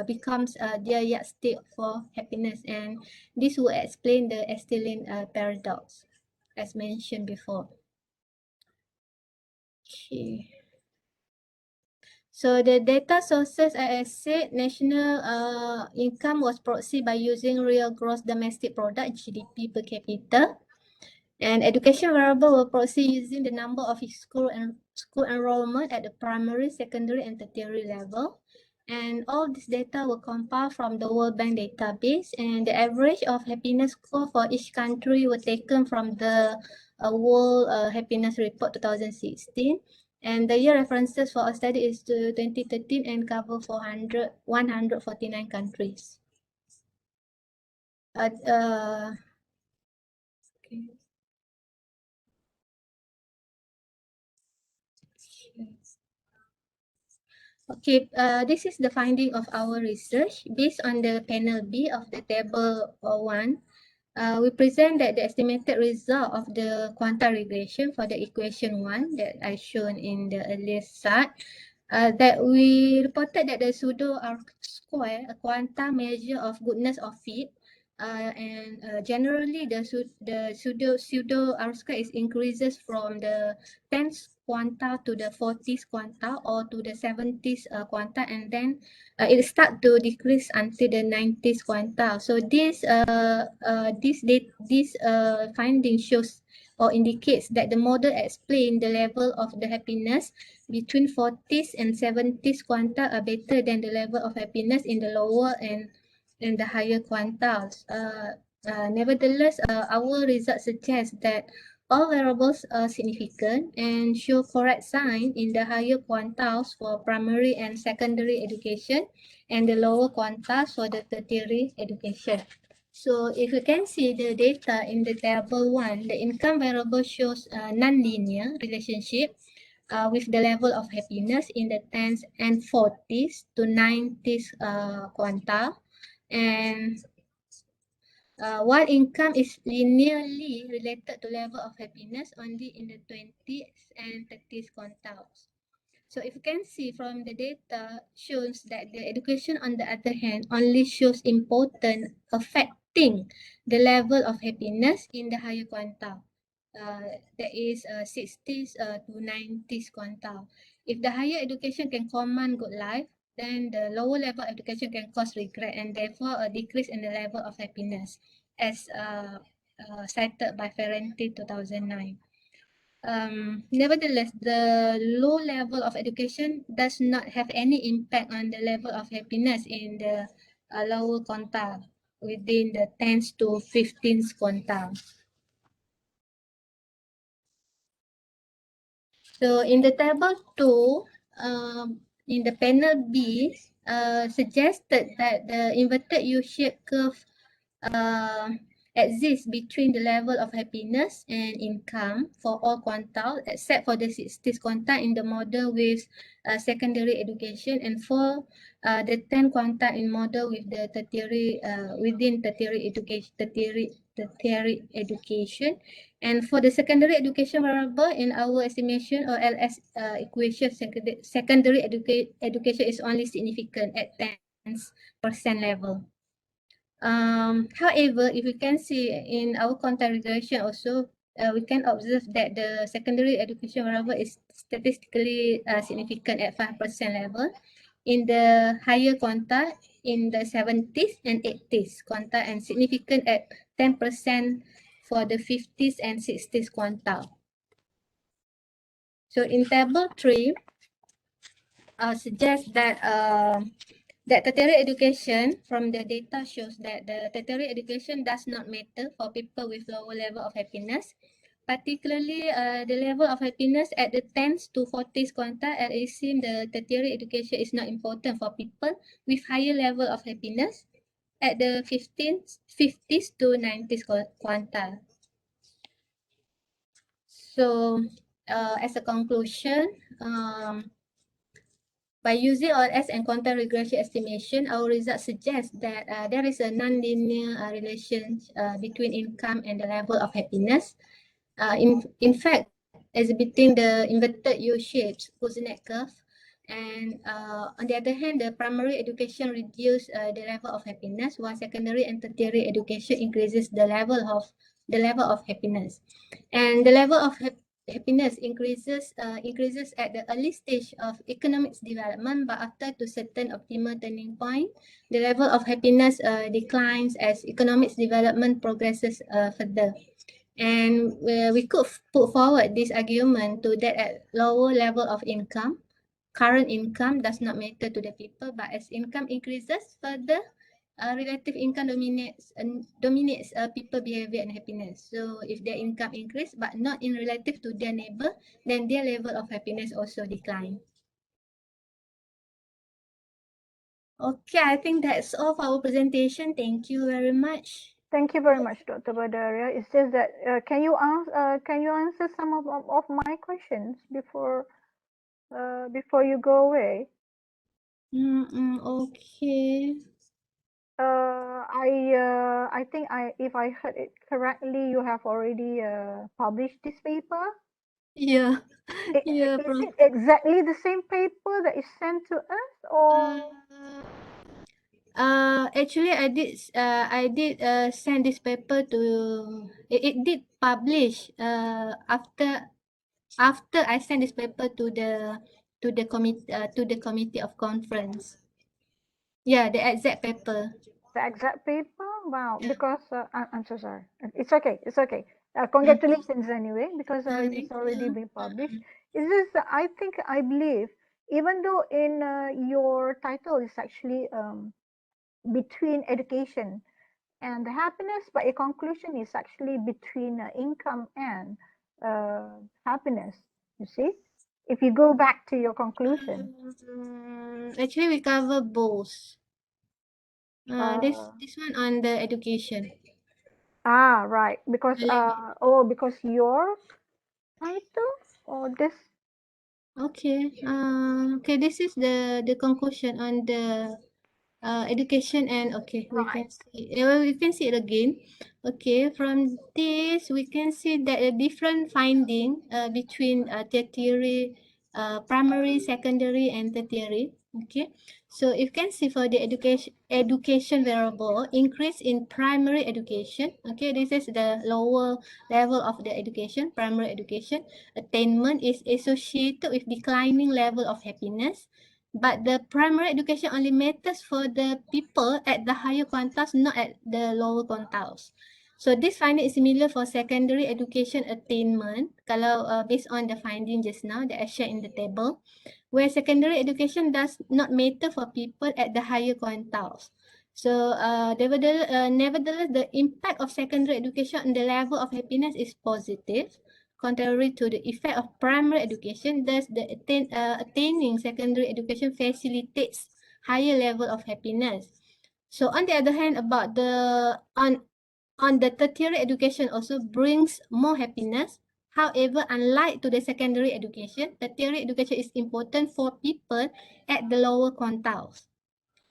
becomes their yardstick for happiness. And this will explain the Estelin paradox, as mentioned before. Okay. So the data sources, as I said, national income was proxied by using real gross domestic product, GDP per capita. And education variable were proxied using the number of school enrollment at the primary, secondary, and tertiary level. And all this data were compiled from the World Bank database, and the average of happiness score for each country were taken from the World Happiness Report 2016. And the year references for our study is to 2013 and cover 149 countries. Okay. Okay, this is the finding of our research. Based on the panel B of the table 1, we present that the estimated result of the quanta regression for the equation 1 that I shown in the earlier slide, that we reported that the pseudo R-square, a quanta measure of goodness of fit, and generally the pseudo R-square is increases from the 10th quanta to the 40th quanta or to the 70th quanta, and then it start to decrease until the 90th quanta. So this finding shows or indicates that the model explains the level of the happiness between 40th and 70th quanta are better than the level of happiness in the lower and the higher quantiles. Nevertheless, our results suggest that all variables are significant and show correct sign in the higher quantiles for primary and secondary education and the lower quantiles for the tertiary education. So if you can see the data in the table 1, the income variable shows a non-linear relationship with the level of happiness in the 10s and 40s to 90s quantile. And while income is linearly related to level of happiness only in the 20s and 30s quantiles. So if you can see from the data shows that the education on the other hand only shows important affecting the level of happiness in the higher quantile. That is 60s to 90s quantile. If the higher education can command good life, then the lower level education can cause regret and therefore a decrease in the level of happiness, as cited by Ferranti 2009. Nevertheless, the low level of education does not have any impact on the level of happiness in the lower quantile within the 10s to 15s quantile. So in the table 2, in the panel B, suggested that the inverted U-shaped curve exists between the level of happiness and income for all quantile except for the 60s quantile in the model with secondary education and for the 10 quantile in model with the tertiary within tertiary education. And for the secondary education variable in our estimation or LS equation, secondary education is only significant at 10% level. However, if we can see in our quantile regression also, we can observe that the secondary education variable is statistically significant at 5% level in the higher quantile in the 70s and 80s quantile and significant at 10% for the 50s and 60s quantile. So in table 3, suggests that that tertiary education from the data shows that the tertiary education does not matter for people with lower level of happiness, particularly the level of happiness at the 10s to 40s quantile. As it seems the tertiary education is not important for people with higher level of happiness at the 50s to 90s quantile. So as a conclusion, by using OLS and quantile regression estimation, our results suggest that there is a non-linear relation between income and the level of happiness. In fact, exhibiting the inverted U-shaped Kuznets curve. And on the other hand, the primary education reduces the level of happiness, while secondary and tertiary education increases the level of happiness. And the level of happiness increases at the early stage of economic development, but after to certain optimal turning point, the level of happiness declines as economic development progresses further. And we could put forward this argument to that at lower level of income, current income does not matter to the people, but as income increases further, relative income dominates people behavior and happiness. So if their income increase but not in relative to their neighbor, then their level of happiness also decline. Okay, I think that's all for our presentation. Thank you very much. Thank you very much, Dr. Badaria. It's just that can you answer some of my questions before you go away? Okay. I think if I heard it correctly, you have already published this paper. Yeah. Yeah. Is it exactly the same paper that is sent to us, or? Actually, I did send this paper to. It did publish after I sent this paper to the committee of conference. Yeah, the exact paper. The exact paper? Wow, because I'm so sorry. It's okay. It's okay. Congratulations anyway, because it's already been published. Is this? I believe, even though in your title is actually between education and happiness, but a conclusion is actually between income and happiness. You see, if you go back to your conclusion. Actually, we cover both. This one on the education. Right. Because because your title or this Okay. Okay. This is the conclusion on the education and okay we can see we can see it again. Okay, from this we can see that a different finding between tertiary, primary, secondary and tertiary. Okay, so you can see for the education variable increase in primary education. Okay, this is the lower level of the education, primary education attainment is associated with declining level of happiness. But the primary education only matters for the people at the higher quantiles, not at the lower quantiles. So this finding is similar for secondary education attainment. Kalau based on the finding just now that I shared in the table, where secondary education does not matter for people at the higher quantiles. So nevertheless, the impact of secondary education on the level of happiness is positive. Contrary to the effect of primary education, thus the attaining secondary education facilitates higher level of happiness. So on the other hand, about the on the tertiary education also brings more happiness. However, unlike to the secondary education, tertiary education is important for people at the lower quantiles.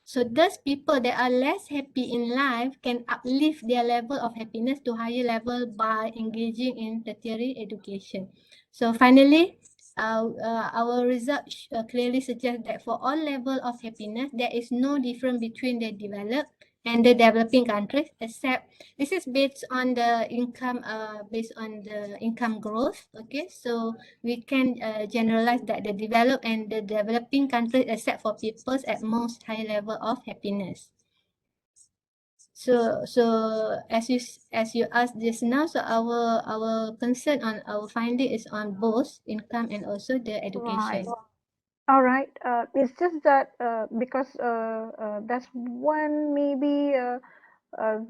So those people that are less happy in life can uplift their level of happiness to higher level by engaging in tertiary education. So finally, our research clearly suggests that for all level of happiness, there is no difference between the developed and the developing countries, except this is based on the income growth. Okay, so we can generalize that the developed and the developing countries except for peoples at most high level of happiness. So as you asked just now, so our concern on our finding is on both income and also the education. Right. All right. It's just that because that's one maybe uh,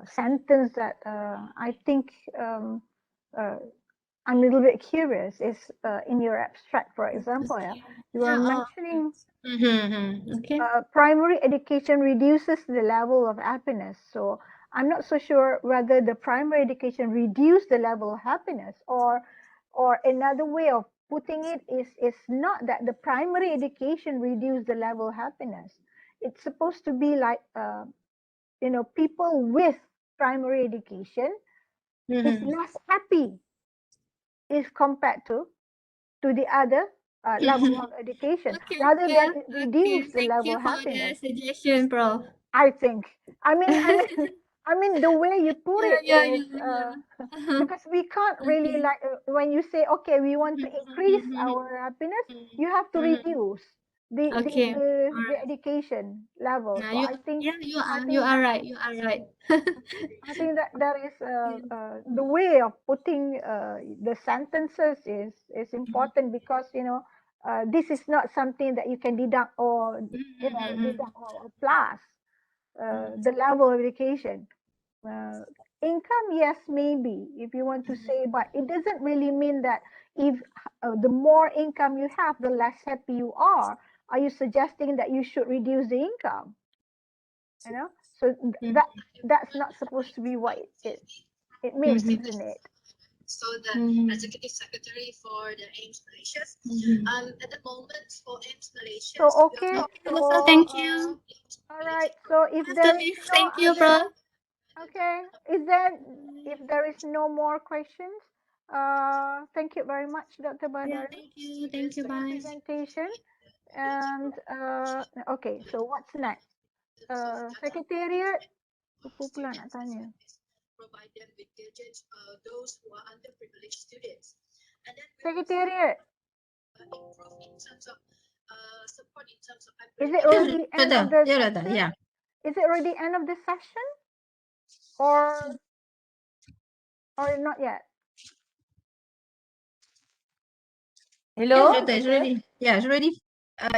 sentence that I think I'm a little bit curious is in your abstract, for example, you are mentioning Okay. primary education reduces the level of happiness. So I'm not so sure whether the primary education reduce the level of happiness, or another way of putting it is not that the primary education reduce the level of happiness. It's supposed to be like people with primary education is less happy if compared to the other level of education, rather than it reduce the level of happiness. Suggestion, Prof. I think. I mean, I mean, the way you put it is because we can't really like when you say, okay, we want to increase our happiness, you have to reduce the education level. So I think you are right. You are right. I think that that is the way of putting the sentences is important, because this is not something that you can deduct or deduct or plus the level of education. Income, yes, maybe if you want to say, but it doesn't really mean that if the more income you have, the less happy you are. Are you suggesting that you should reduce the income? So that's not supposed to be what it means, isn't it? So the executive secretary for the AIMS Malaysia. At the moment for AIMS Malaysia. So okay. So thank you. All right. So if there is no thank you, other, Prof. okay. If there is no more questions, thank you very much, Dr. Badar. Thank you. For your presentation. And okay, so what's next? Secretariat, apa pula nak tanya? Provide them with gadgets, those who are underprivileged students. And then Secretariat. Improve in terms of support in terms of Is it already end of the Yeah, session? yeah. Is it already end of the session? Or not yet? Hello? Doctor? It's already. Yeah, it's already.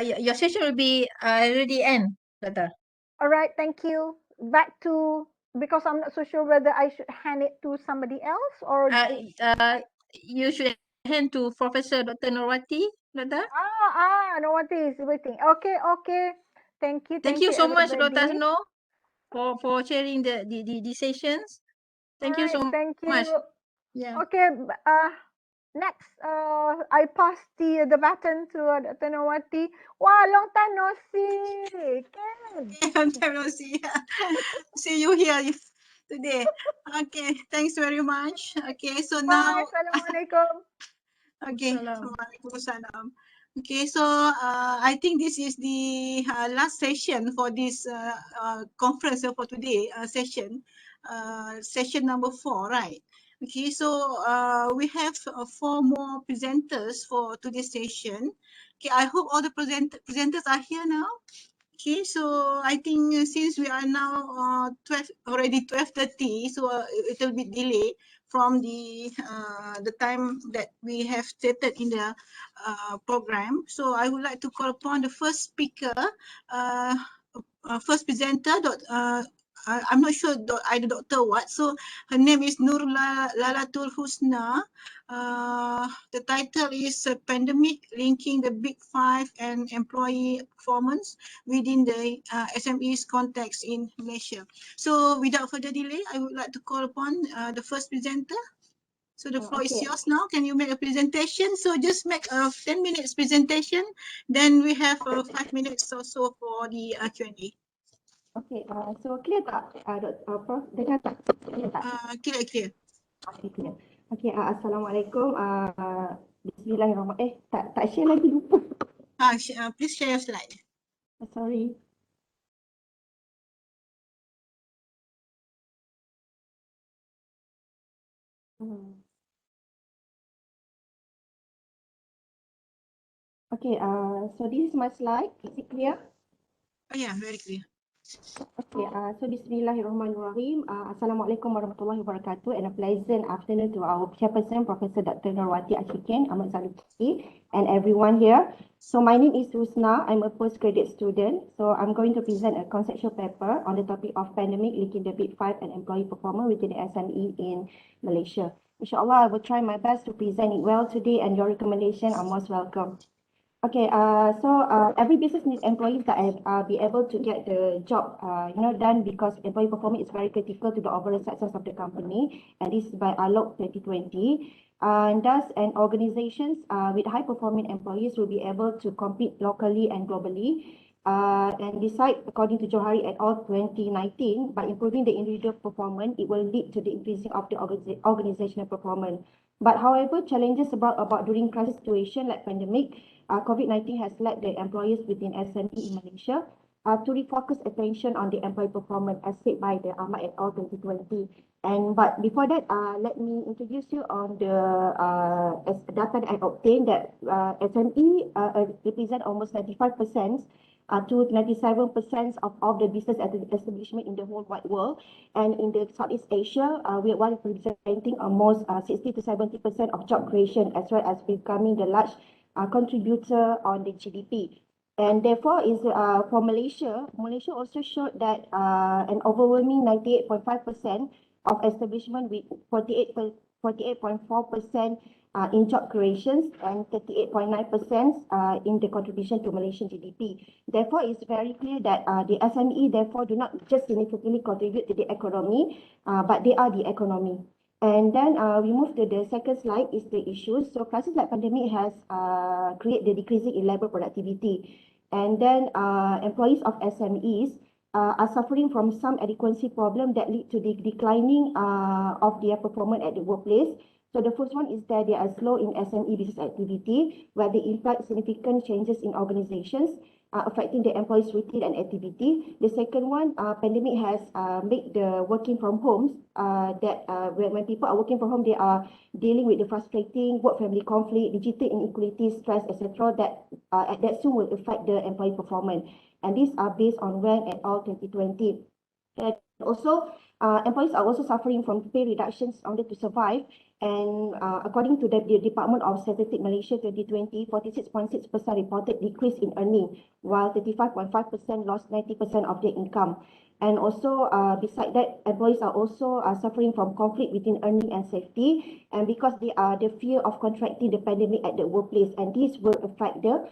Your session will be already end, Doctor. All right, thank you. Back to, because I'm not so sure whether I should hand it to somebody else or. You should hand to Professor Dr. Norwati, Doctor. Norwati is waiting. Okay. Thank you. Thank you so much, everybody. Dr. Snow, for sharing the sessions. Thank you so Thank much. you. Yeah. Okay. next, I pass the baton to Dr. Nawati. Wow, long time no see. Ken. Long time no see. See you here today. Okay, thanks very much. Okay, so now. Bye. Assalamualaikum. Okay, Waalaikumsalam. Okay, so I think this is the last session for this conference for today session, session number 4, right? Okay, so we have 4 more presenters for today's session. Okay, I hope all the presenters are here now. Okay, so I think since we are now 12:30, so it will be delay from the time that we have stated in the program. So I would like to call upon the first speaker, first presenter. I'm not sure either Dr. what. So her name is Lalatul Husna. The title is Pandemic Linking the Big Five and Employee Performance within the SME's context in Malaysia. So without further delay, I would like to call upon the first presenter. So the floor is Okay. yours now. Can you make a presentation? So just make a 10 minutes presentation. Then we have 5 minutes or so for the Q&A. Okay, so clear tak? Prof, dengar tak? Clear tak? Clear. Okay, clear. Okay, Assalamualaikum. Bismillahirrahmanirrahim. Tak share lagi, lupa. Please share your slide. Sorry. Okay, so this is my slide. Is it clear? Oh yeah, very clear. Okay, so Bismillahirrahmanirrahim. Assalamualaikum warahmatullahi wabarakatuh, and a pleasant afternoon to our chairperson, Professor Dr. Nurwati Ashikin, Ahmad Zaluki, and everyone here. So my name is Husna. I'm a postgraduate student. So I'm going to present a conceptual paper on the topic of pandemic linking the Big Five and employee performance within the SME in Malaysia. Inshallah, I will try my best to present it well today, and your recommendation are most welcome. Okay, so every business needs employees that be able to get the job, done, because employee performance is very critical to the overall success of the company, and this is by ALOC 2020. And thus, organizations with high-performing employees will be able to compete locally and globally, and decide, according to Johari et al. 2019, by improving the individual performance, it will lead to the increasing of the organizational performance. But however, challenges about during crisis situation like pandemic, COVID-19 has led the employers within SME in Malaysia to refocus attention on the employee performance as said by the Ahmad et al. 2020. But before that, let me introduce you on the data that I obtained that SME represent almost 95% to 97% of all the business establishment in the whole wide world. And in the Southeast Asia, we are representing almost 60 to 70% of job creation, as well as becoming the large contributor on the GDP. And therefore, for Malaysia also showed that an overwhelming 98.5% of establishment with 48.4% in job creations and 38.9% in the contribution to Malaysian GDP. Therefore, it's very clear that the SME therefore do not just significantly contribute to the economy, but they are the economy. And then we move to the second slide is the issues. So crisis like pandemic has created the decreasing in labor productivity. And then employees of SMEs are suffering from some adequacy problem that lead to the declining of their performance at the workplace. So the first one is that they are slow in SME business activity, where they imply significant changes in organizations, affecting the employees' routine and activity. The second one, pandemic has made the working from homes that when people are working from home, they are dealing with the frustrating work-family conflict, digital inequality, stress, etc. That soon will affect the employee performance. And these are based on Wen et al. 2020. And also, employees are also suffering from pay reductions in order to survive. And according to the Department of Statistics Malaysia 2020, 46.6% reported decrease in earning, while 35.5% lost 90% of their income. And also, beside that, employees are also suffering from conflict between earning and safety, and because they are the fear of contracting the pandemic at the workplace, and this will affect their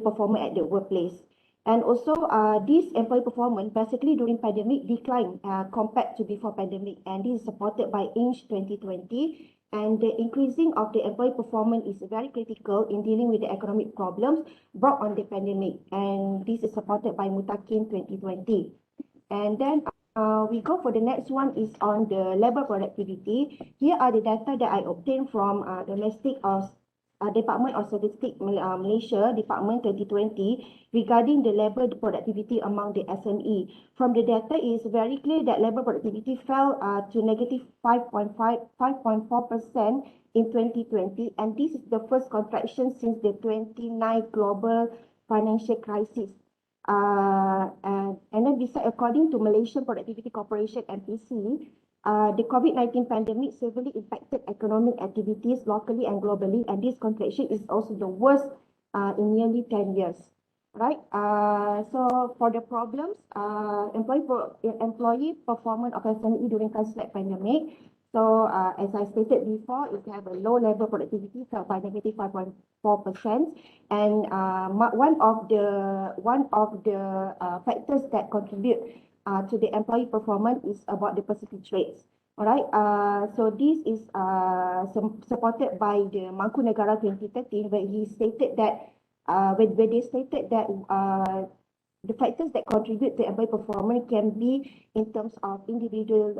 performance at the workplace. And also, this employee performance basically during pandemic declined compared to before pandemic, and this is supported by INCH 2020. And the increasing of the employee performance is very critical in dealing with the economic problems brought on the pandemic. And this is supported by Mutakin 2020. And then we go for the next one is on the labor productivity. Here are the data that I obtained from domestic of Department of Statistics Malaysia, Department 2020, regarding the labor productivity among the SME. From the data, it is very clear that labor productivity fell to negative 5.4% in 2020, and this is the first contraction since the 29 global financial crisis. And then according to Malaysian Productivity Corporation MPC, the COVID-19 pandemic severely impacted economic activities locally and globally, and this contraction is also the worst in nearly 10 years. Right? So for the problems, employee performance of SME during crisis like pandemic. So as I stated before, if you have a low labor productivity, fell by negative 5.4%, and one of the factors that contribute to the employee performance is about the percentage rates. All right. So this is supported by the Mangku Negara 2013, where he stated that where they stated that the factors that contribute to employee performance can be in terms of individual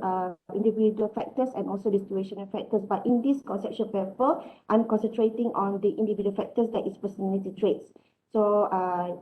factors and also the situational factors. But in this conceptual paper, I'm concentrating on the individual factors, that is personality traits. So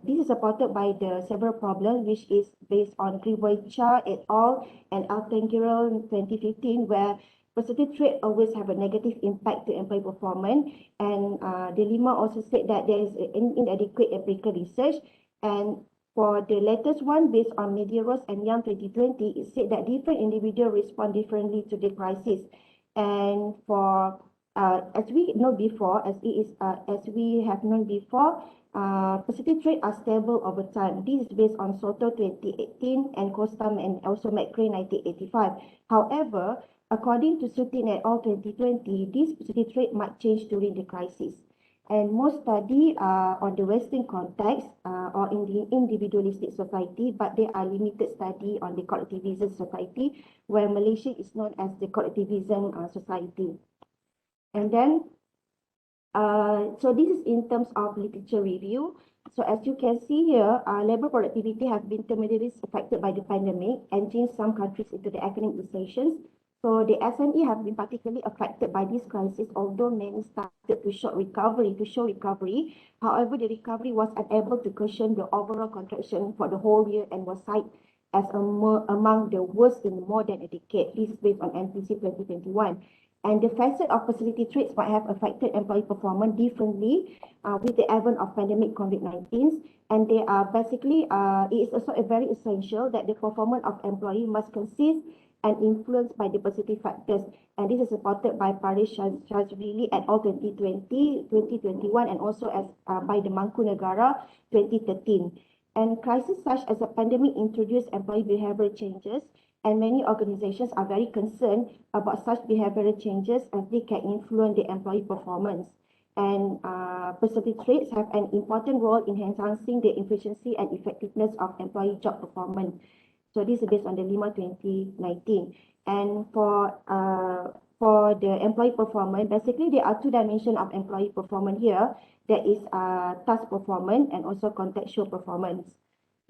this is supported by the several problems, which is based on Griboicha et al. And Altengirl 2015, where personality traits always have a negative impact to employee performance. And De Lima also said that there is inadequate empirical research. And for the latest one, based on Medeiros and Young 2020, it said that different individuals respond differently to the crisis. And for as we know before, as we have known before, percentage traits are stable over time. This is based on Soto 2018 and Costam and also McCray 1985. However, according to Sutin et al. 2020, this percentage trait might change during the crisis. And most study on the Western context or in the individualistic society, but there are limited study on the collectivism society, where Malaysia is known as the collectivism society. And then, so this is in terms of literature review. So as you can see here, labor productivity has been temporarily affected by the pandemic and changed some countries into the economic recessions. So the SME have been particularly affected by this crisis, although many started to show recovery. However, the recovery was unable to cushion the overall contraction for the whole year and was cited as among the worst in more than a decade. This is based on NPC 2021. And the facet of facility traits might have affected employee performance differently with the advent of pandemic COVID-19. And they are basically, it is also very essential that the performance of employee must consist and influenced by the positive factors. And this is supported by Paris Shazvili et al. 2020, 2021, and also as by the Mangku Negara 2013. And crises such as a pandemic introduced employee behavioral changes, and many organizations are very concerned about such behavioral changes as they can influence the employee performance. And personality traits have an important role in enhancing the efficiency and effectiveness of employee job performance. So this is based on the Lima 2019. And for the employee performance, basically there are two dimensions of employee performance here. There is task performance and also contextual performance.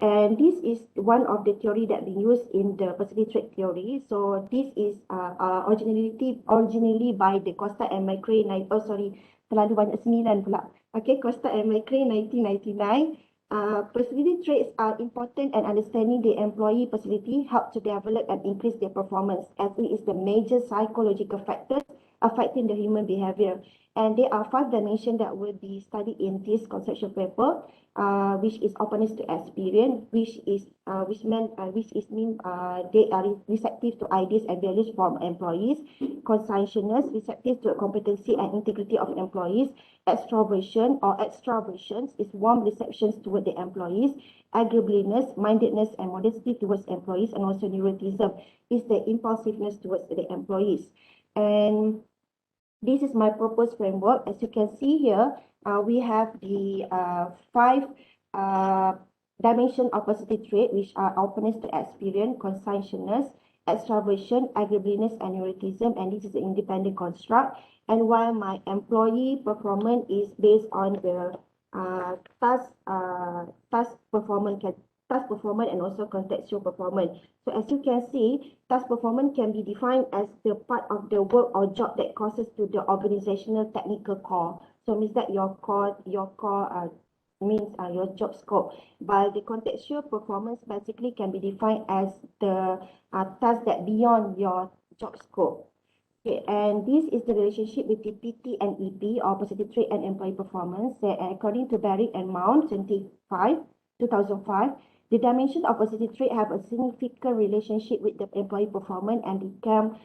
And this is one of the theory that we use in the personality trait theory. So this is originally by the Costa and McCray, terlalu banyak 9 pula. Okay, Costa and McCray 1999. Personality traits are important, and understanding the employee personality help to develop and increase their performance, as it is the major psychological factors affecting the human behavior. And there are 5 dimensions that will be studied in this conceptual paper, which is openness to experience, which mean they are receptive to ideas and values from employees. Conscientiousness, receptive to competency and integrity of employees. Extroversion or extraversions is warm receptions toward the employees. Agreeableness, mindedness, and modesty towards employees. And also neuroticism is the impulsiveness towards the employees. And this is my proposed framework. As you can see here, we have the 5 dimensions of personality trait, which are openness to experience, conscientiousness, extraversion, agreeableness, and neuroticism, and this is an independent construct. And while my employee performance is based on the task performance and also contextual performance. So as you can see, task performance can be defined as the part of the work or job that causes to the organizational technical core. So means that your core means your job scope. While the contextual performance basically can be defined as the task that beyond your job scope. Okay, and this is the relationship between PT and EP, or positive trait and employee performance. That according to Barrick and Mount 2005, the dimension of positive trait have a significant relationship with the employee performance and become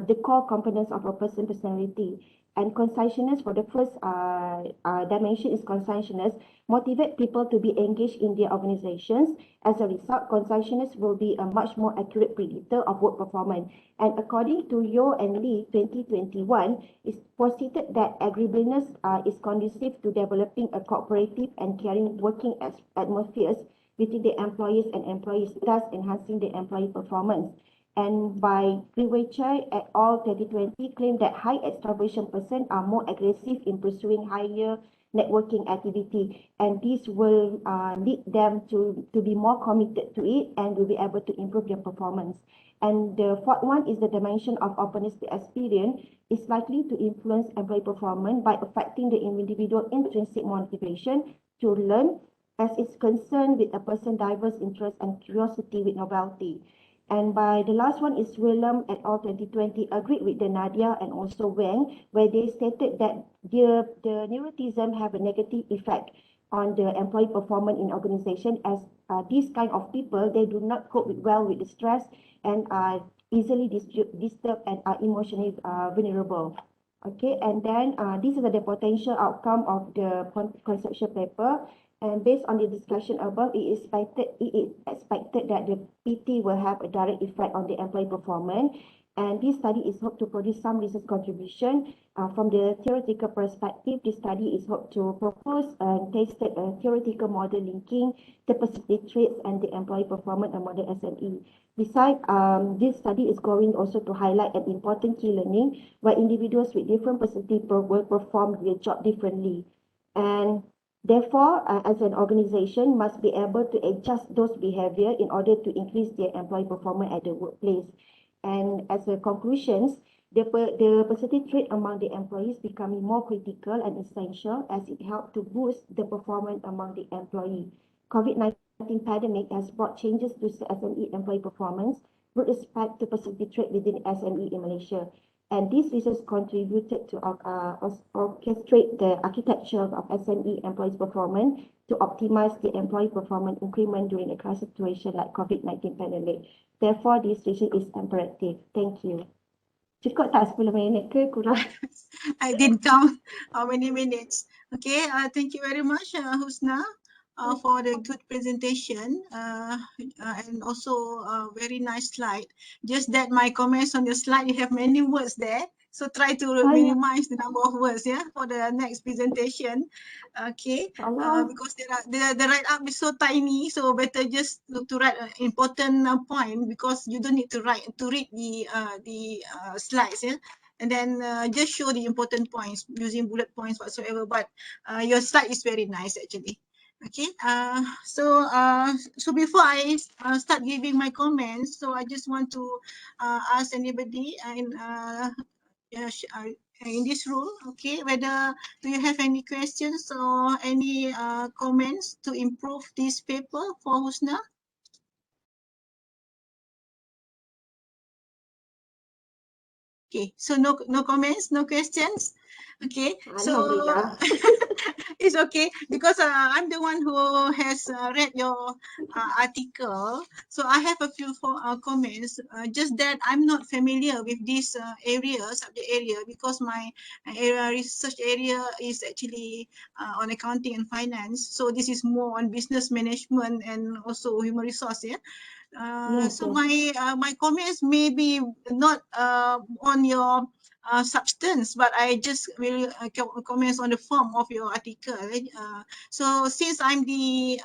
the core components of a person's personality. And conscientiousness, for the first dimension, is conscientiousness motivate people to be engaged in their organizations. As a result, conscientiousness will be a much more accurate predictor of work performance. And according to Yo and Lee 2021, it's posited that agreeableness is conducive to developing a cooperative and caring working atmospheres between the employers and employees, thus enhancing the employee performance. And by Greenway-Chai et al. 2020 claim that high extraversion person are more aggressive in pursuing higher networking activity, and this will lead them to be more committed to it and will be able to improve their performance. And the fourth one is the dimension of openness to experience is likely to influence employee performance by affecting the individual intrinsic motivation to learn, as it's concerned with a person's diverse interest and curiosity with novelty. And by the last one is Willem et al. 2020 agreed with the Nadia and also Wang, where they stated that the neuroticism have a negative effect on the employee performance in organization, as these kind of people, they do not cope well with the stress and are easily disturbed and are emotionally vulnerable. Okay, and then this is the potential outcome of the conceptual paper. And based on the discussion above, it is expected that the PT will have a direct effect on the employee performance. And this study is hoped to produce some research contribution. From the theoretical perspective, this study is hoped to propose and tested a theoretical model linking the personality traits and the employee performance among the SME. Besides, this study is going also to highlight an important key learning where individuals with different personality will perform their job differently. And therefore, as an organization must be able to adjust those behavior in order to increase their employee performance at the workplace. And as a conclusions, the personality trait among the employees becoming more critical and essential as it helps to boost the performance among the employee. COVID-19 pandemic has brought changes to SME employee performance with respect to personality trait within SME in Malaysia. And this research contributed to orchestrate the architecture of SME employees' performance to optimize the employee performance increment during a crisis situation like COVID-19 pandemic. Therefore, this research is imperative. Thank you. Cukup tak 10 minit ke kurang? I didn't count how many minutes. Okay, thank you very much, Husna, for the good presentation and also a very nice slide. Just that my comments on the slide, you have many words there. So try to minimize the number of words, yeah, for the next presentation. Okay, because the write-up is so tiny, so better just to write an important point because you don't need to read the slides, yeah. And then just show the important points using bullet points whatsoever. But your slide is very nice actually. Okay. So before I start giving my comments, so I just want to ask anybody in this room, okay, whether do you have any questions or any comments to improve this paper for Husna? Okay, so no comments, no questions. Okay, so it's okay because I'm the one who has read your article. So I have a few comments. Just that I'm not familiar with this subject area, because my research area is actually on accounting and finance. So this is more on business management and also human resource. Yeah. Yes, So yes. my comments may be not on your substance, but I just will comments on the form of your article. Right? So since I'm the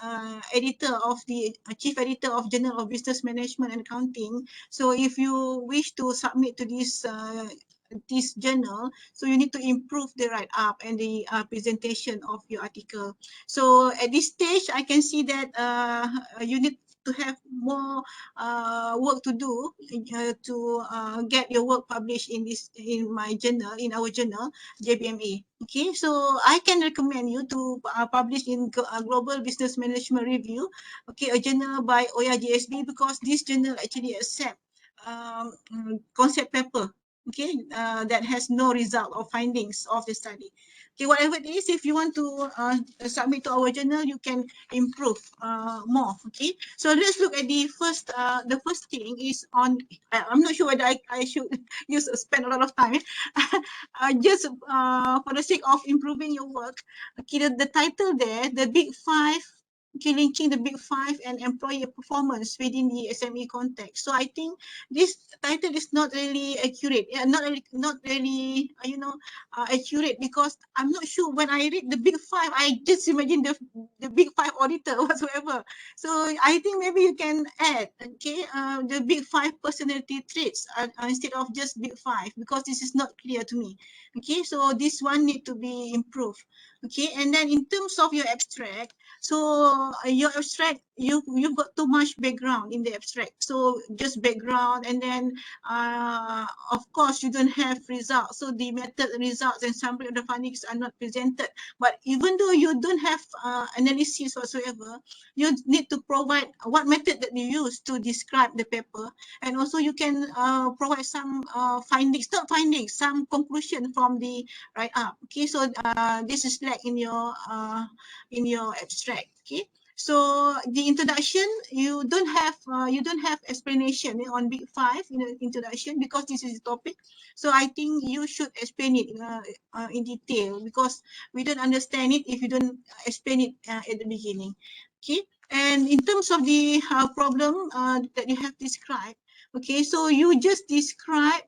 editor of the chief editor of Journal of Business Management and Accounting, so if you wish to submit to this journal, so you need to improve the write up and the presentation of your article. So at this stage, I can see that you need to have more work to do to get your work published in my journal, in our journal, JBMA. Okay, so I can recommend you to publish in Global Business Management Review, okay, a journal by Oya GSB, because this journal actually accept concept paper, okay, that has no result or findings of the study. Okay, whatever it is, if you want to submit to our journal, you can improve more. Okay, so let's look at the first thing is on. I'm not sure whether I should spend a lot of time. Just for the sake of improving your work. Okay, the title there, the Big Five. Okay, linking the Big Five and employer performance within the SME context. So I think this title is not really accurate. Not really, accurate, because I'm not sure when I read the Big Five, I just imagine the Big Five auditor whatsoever. So I think maybe you can add, okay, the Big Five personality traits instead of just Big Five, because this is not clear to me. Okay, so this one need to be improved. Okay, and then in terms of your abstract, so your abstract, you've got too much background in the abstract. So just background, and then of course you don't have results. So the method results and summary of the findings are not presented. But even though you don't have analysis whatsoever, you need to provide what method that you use to describe the paper, and also you can provide some findings, not findings, some conclusion from the write up. Okay, so this is like in your abstract. Okay, so the introduction, you don't have explanation on Big Five in the introduction, because this is the topic. So I think you should explain it in detail, because we don't understand it if you don't explain it at the beginning. Okay, and in terms of the problem that you have described, okay, so you just discuss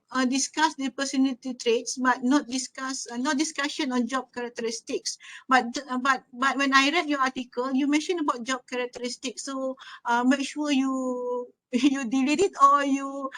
the personality traits, but not discussion on job characteristics. But when I read your article, you mentioned about job characteristics. So make sure you you delete it, or you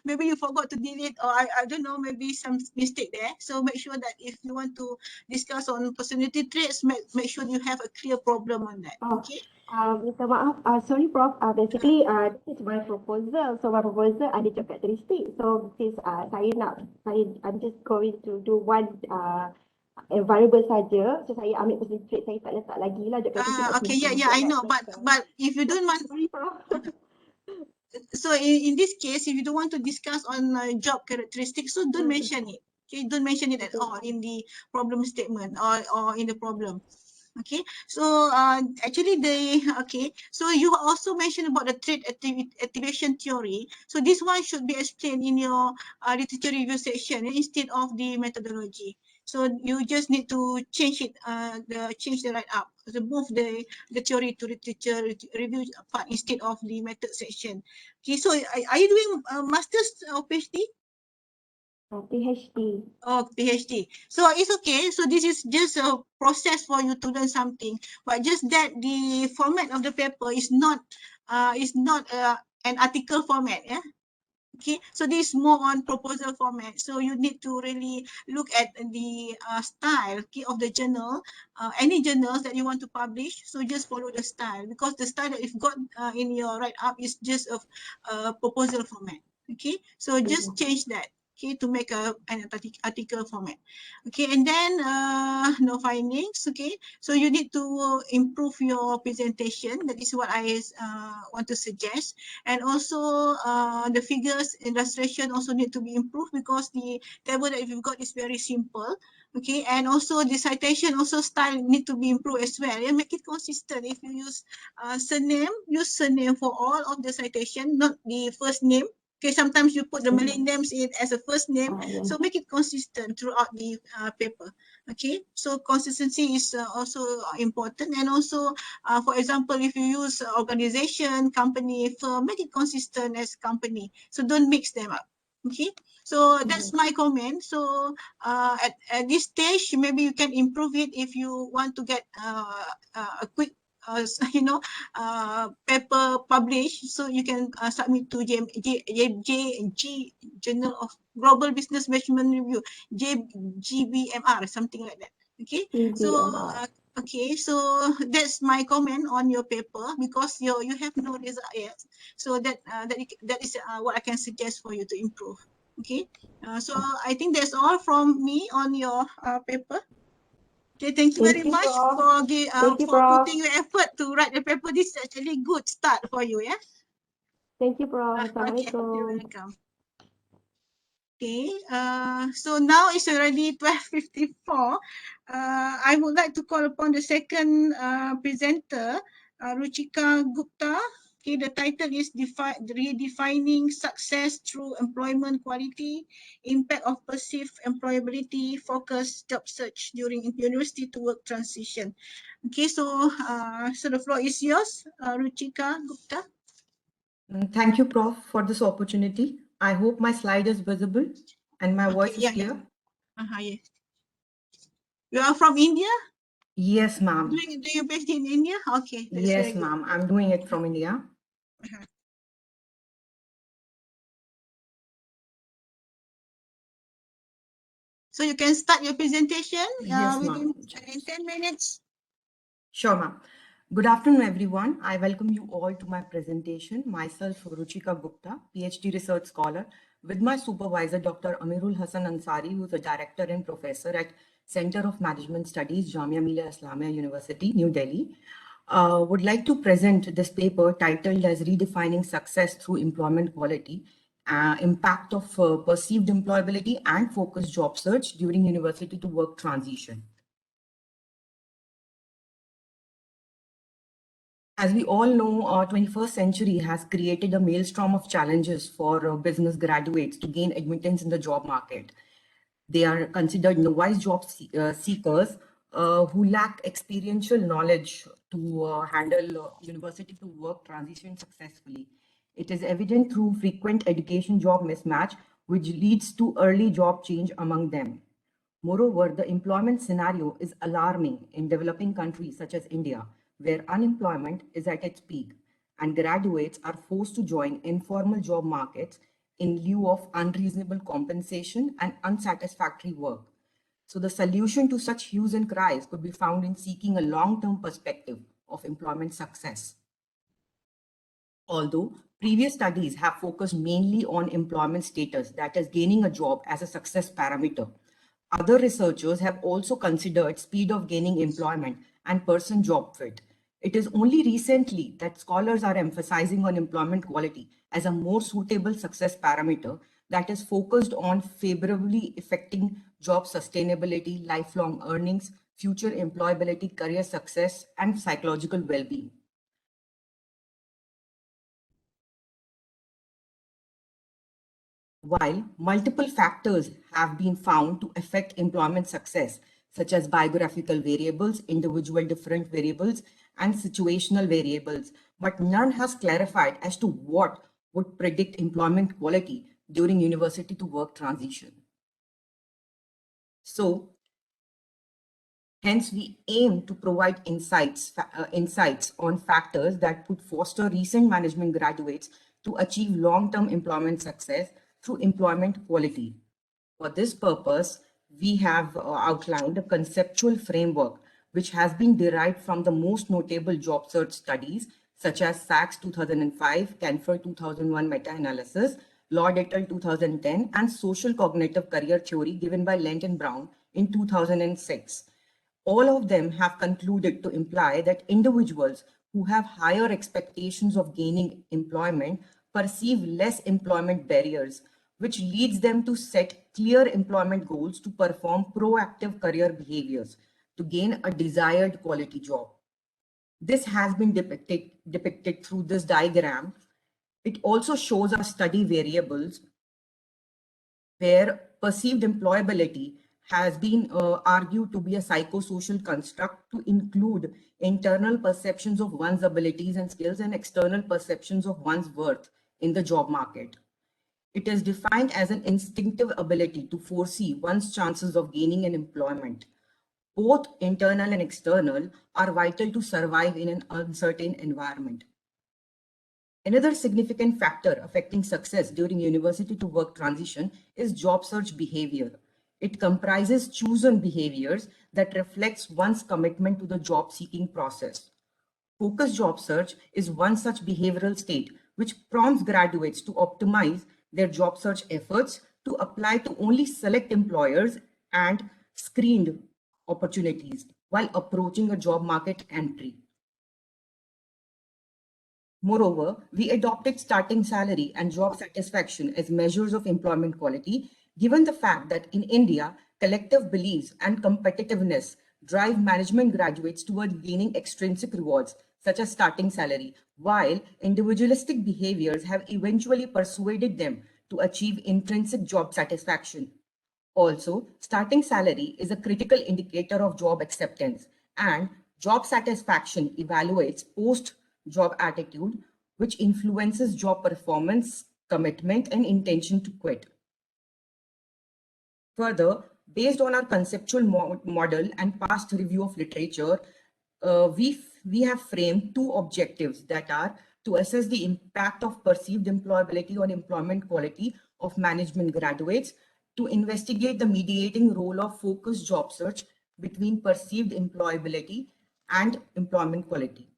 maybe you forgot to delete, or I don't know, maybe some mistake there. So make sure that if you want to discuss on personality traits, make sure you have a clear problem on that. Okay. Minta maaf, sorry Prof, basically this is my proposal. So my proposal ada job characteristic. So since I'm just going to do one variable saja. So saya ambil personality trait, saya tak letak lagi lah job characteristic. Okay, yeah, I know. But if you don't want, sorry Prof. So in this case, if you don't want to discuss on job characteristics, so don't mention it. Okay, don't mention it at all in the problem statement or in the problem. Okay, so actually so you also mentioned about the trait activation theory. So this one should be explained in your literature review section instead of the methodology. So you just need to change it, change the write up, so move the theory to literature review part instead of the method section. Okay, so are you doing master's or PhD? PhD. Oh, PhD. So it's okay. So this is just a process for you to learn something, but just that the format of the paper is not an article format. Yeah. Okay, so this is more on proposal format. So you need to really look at the style, okay, of the journal, any journals that you want to publish. So just follow the style, because the style that you've got in your write up is just a proposal format. Okay, so just change that. Okay, to make an article format. Okay, and then no findings. Okay, so you need to improve your presentation. That is what I want to suggest. And also the figures illustration also need to be improved, because the table that you've got is very simple. Okay, and also the citation also style need to be improved as well. Yeah, make it consistent. If you use surname, use surname for all of the citation, not the first name. Okay, sometimes you put the Malay names in as a first name, Yes. so make it consistent throughout the paper. Okay, so consistency is also important, and also, for example, if you use organization, company, firm, make it consistent as company. So don't mix them up. Okay, so that's my comment. So at this stage, maybe you can improve it if you want to get a quick you know, paper published, so you can submit to JG Journal of Global Business Management Review, GBMR, something like that. Okay, so okay, so that's my comment on your paper, because you have no result yet, so that is what I can suggest for you to improve. Okay, so I think that's all from me on your paper. Okay, thank you very much for putting your effort to write the paper. This is actually good start for you, yeah. Thank you, Prof. Okay, you're Assalamualaikum. welcome. Okay, so now it's already 12:54. I would like to call upon the second presenter, Ruchika Gupta. Okay, the title is Redefining Success Through Employment Quality, Impact of Perceived Employability, Focused Job Search During University to Work Transition. Okay, so the floor is yours, Ruchika Gupta. Thank you, Prof, for this opportunity. I hope my slide is visible and my voice is clear. Yes. You are from India? Yes, ma'am. Do you based in India? Okay. Yes, ma'am. I'm doing it from India. So you can start your presentation Yes, within 10 minutes. Sure, ma'am. Good afternoon, everyone. I welcome you all to my presentation. Myself, Ruchika Gupta, PhD research scholar, with my supervisor, Dr. Amirul Hassan Ansari, who is a director and professor at Center of Management Studies, Jamia Millia Islamia University, New Delhi. Would like to present this paper titled as Redefining Success Through Employment Quality, Impact of Perceived Employability and Focused Job Search During University to Work Transition. As we all know, our 21st century has created a maelstrom of challenges for business graduates to gain admittance in the job market. They are considered novice job seekers who lack experiential knowledge to handle university to work transition successfully. It is evident through frequent education job mismatch, which leads to early job change among them. Moreover, the employment scenario is alarming in developing countries such as India, where unemployment is at its peak and graduates are forced to join informal job markets in lieu of unreasonable compensation and unsatisfactory work. So the solution to such hues and cries could be found in seeking a long-term perspective of employment success. Although previous studies have focused mainly on employment status, that is gaining a job as a success parameter, other researchers have also considered speed of gaining employment and person job fit. It is only recently that scholars are emphasizing on employment quality as a more suitable success parameter that is focused on favorably affecting job sustainability, lifelong earnings, future employability, career success, and psychological well-being. While multiple factors have been found to affect employment success, such as biographical variables, individual different variables, and situational variables, but none has clarified as to what would predict employment quality during university to work transition. So, hence we aim to provide insights on factors that would foster recent management graduates to achieve long-term employment success through employment quality. For this purpose, we have outlined a conceptual framework which has been derived from the most notable job search studies such as Sachs 2005, Canfor 2001 meta-analysis, Lord et al. 2010, and social cognitive career theory given by Lent and Brown in 2006. All of them have concluded to imply that individuals who have higher expectations of gaining employment perceive less employment barriers, which leads them to set clear employment goals to perform proactive career behaviors to gain a desired quality job. This has been depicted through this diagram It also shows our study variables where perceived employability has been argued to be a psychosocial construct to include internal perceptions of one's abilities and skills and external perceptions of one's worth in the job market. It is defined as an instinctive ability to foresee one's chances of gaining an employment. Both internal and external are vital to survive in an uncertain environment. Another significant factor affecting success during university to work transition is job search behavior. It comprises chosen behaviors that reflects one's commitment to the job seeking process. Focused job search is one such behavioral state which prompts graduates to optimize their job search efforts to apply to only select employers and screened opportunities while approaching a job market entry. Moreover, we adopted starting salary and job satisfaction as measures of employment quality, given the fact that in India, collective beliefs and competitiveness drive management graduates toward gaining extrinsic rewards, such as starting salary, while individualistic behaviors have eventually persuaded them to achieve intrinsic job satisfaction. Also, starting salary is a critical indicator of job acceptance, and job satisfaction evaluates post-job attitude, which influences job performance, commitment, and intention to quit. Further, based on our conceptual model and past review of literature, we have framed two objectives that are to assess the impact of perceived employability on employment quality of management graduates, to investigate the mediating role of focused job search between perceived employability and employment quality.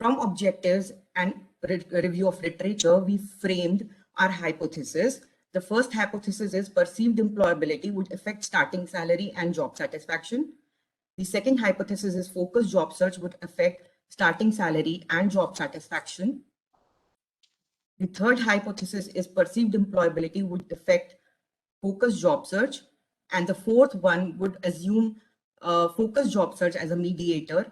From objectives and review of literature, we framed our hypothesis. The first hypothesis is perceived employability would affect starting salary and job satisfaction. The second hypothesis is focused job search would affect starting salary and job satisfaction. The third hypothesis is perceived employability would affect focused job search. And the fourth one would assume focused job search as a mediator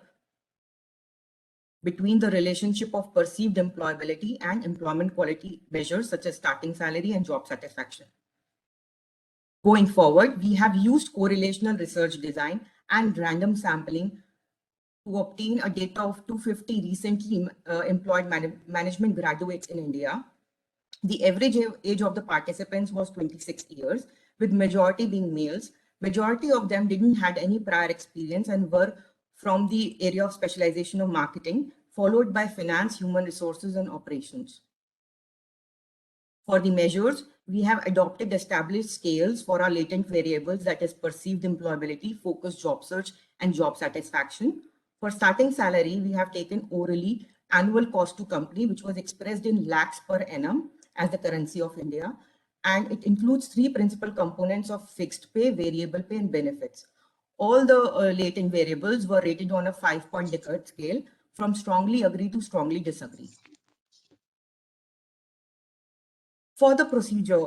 between the relationship of perceived employability and employment quality measures such as starting salary and job satisfaction. Going forward, we have used correlational research design and random sampling to obtain a data of 250 recently employed management graduates in India. The average age of the participants was 26 years, with majority being males. Majority of them didn't had any prior experience and were from the area of specialization of marketing, followed by finance, human resources, and operations. For the measures, we have adopted established scales for our latent variables, that is perceived employability, focused job search, and job satisfaction. For starting salary, we have taken orally annual cost to company, which was expressed in lakhs per annum as the currency of India. And it includes three principal components of fixed pay, variable pay, and benefits. All the latent variables were rated on a 5-point Likert scale from strongly agree to strongly disagree. For the procedure,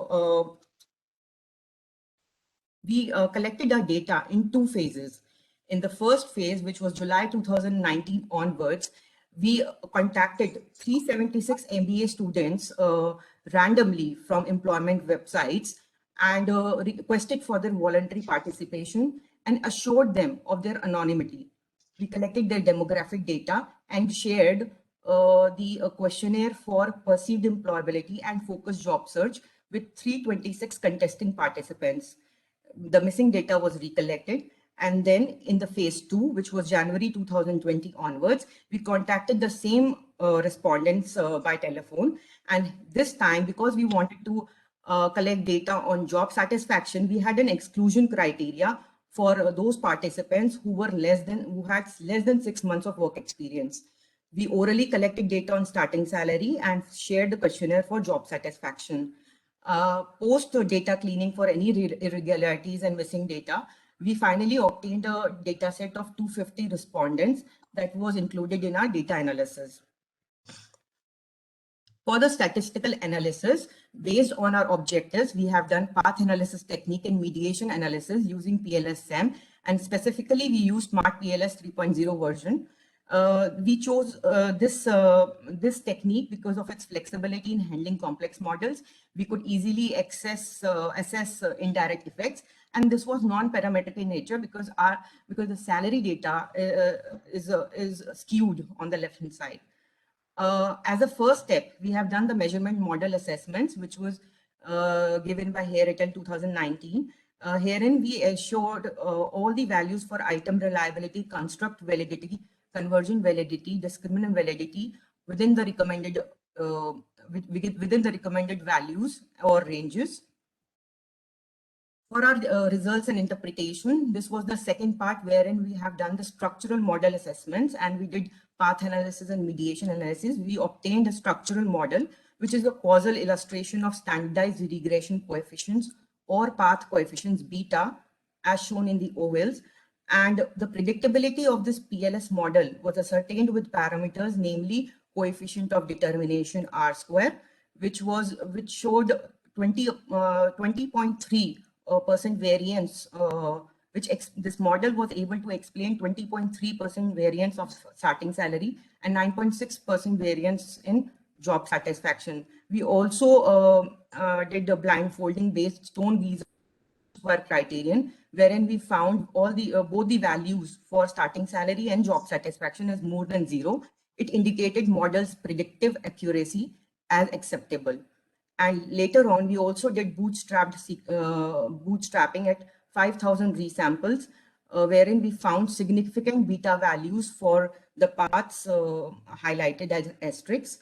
we collected our data in two phases. In the first phase, which was July 2019 onwards, we contacted 376 MBA students randomly from employment websites and requested for their voluntary participation and assured them of their anonymity. We collected their demographic data and shared the questionnaire for perceived employability and focused job search with 326 contesting participants. The missing data was recollected. And then in the phase 2, which was January 2020 onwards, we contacted the same respondents by telephone. And this time, because we wanted to collect data on job satisfaction, we had an exclusion criteria for those participants who had less than 6 months of work experience. We orally collected data on starting salary and shared the questionnaire for job satisfaction. Post data cleaning for any irregularities and missing data, we finally obtained a data set of 250 respondents that was included in our data analysis. For the statistical analysis, based on our objectives, we have done path analysis technique and mediation analysis using PLS-SEM, and specifically we used Smart PLS 3.0 version. We chose this technique because of its flexibility in handling complex models. We could easily assess indirect effects, and this was non-parametric in nature because the salary data is skewed on the left-hand side. As a first step, we have done the measurement model assessments, which was given by Hare et al. 2019. Herein, we showed all the values for item reliability, construct validity, conversion validity, discriminant validity within the recommended values or ranges. For our results and interpretation, this was the second part wherein we have done the structural model assessments and we did path analysis and mediation analysis. We obtained a structural model, which is a causal illustration of standardized regression coefficients or path coefficients beta, as shown in the ovals. And the predictability of this PLS model was ascertained with parameters, namely coefficient of determination R square, which showed 20.3% variance, this model was able to explain 20.3% variance of starting salary and 9.6% variance in job satisfaction. We also did the blindfolding based stone visa criterion, wherein we found all the both the values for starting salary and job satisfaction as more than 0. It indicated model's predictive accuracy as acceptable. And later on, we also did bootstrapping at 5,000 resamples, wherein we found significant beta values for the paths highlighted as asterisks.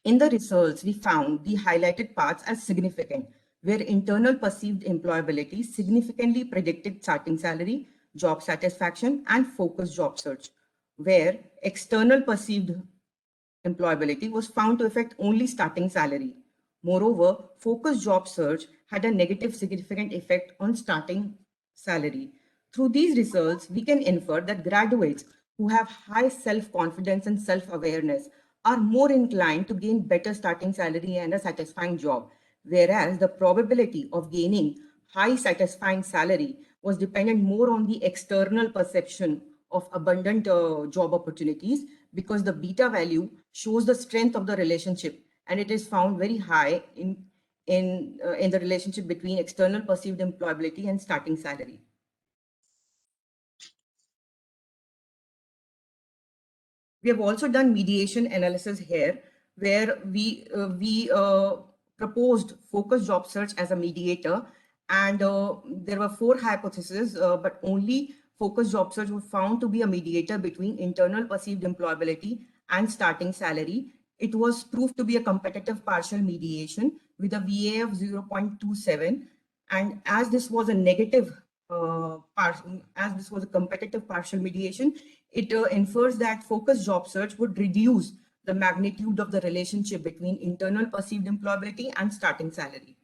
In the results, we found the highlighted paths as significant, where internal perceived employability significantly predicted starting salary, job satisfaction, and focused job search, where external perceived employability was found to affect only starting salary. Moreover, focused job search had a negative significant effect on starting salary. Through these results, we can infer that graduates who have high self-confidence and self-awareness are more inclined to gain better starting salary and a satisfying job, whereas the probability of gaining high satisfying salary was dependent more on the external perception of abundant job opportunities, because the beta value shows the strength of the relationship, and it is found very high in the relationship between external perceived employability and starting salary. We have also done mediation analysis here, where we proposed focused job search as a mediator, and there were 4 hypotheses, but only focused job search was found to be a mediator between internal perceived employability and starting salary. It was proved to be a competitive partial mediation with a VA of 0.27, and as this was a competitive partial mediation, it infers that focused job search would reduce the magnitude of the relationship between internal perceived employability and starting salary.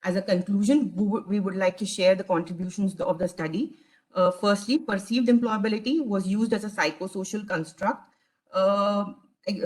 As a conclusion, we would like to share the contributions of the study. Firstly, perceived employability was used as a psychosocial construct.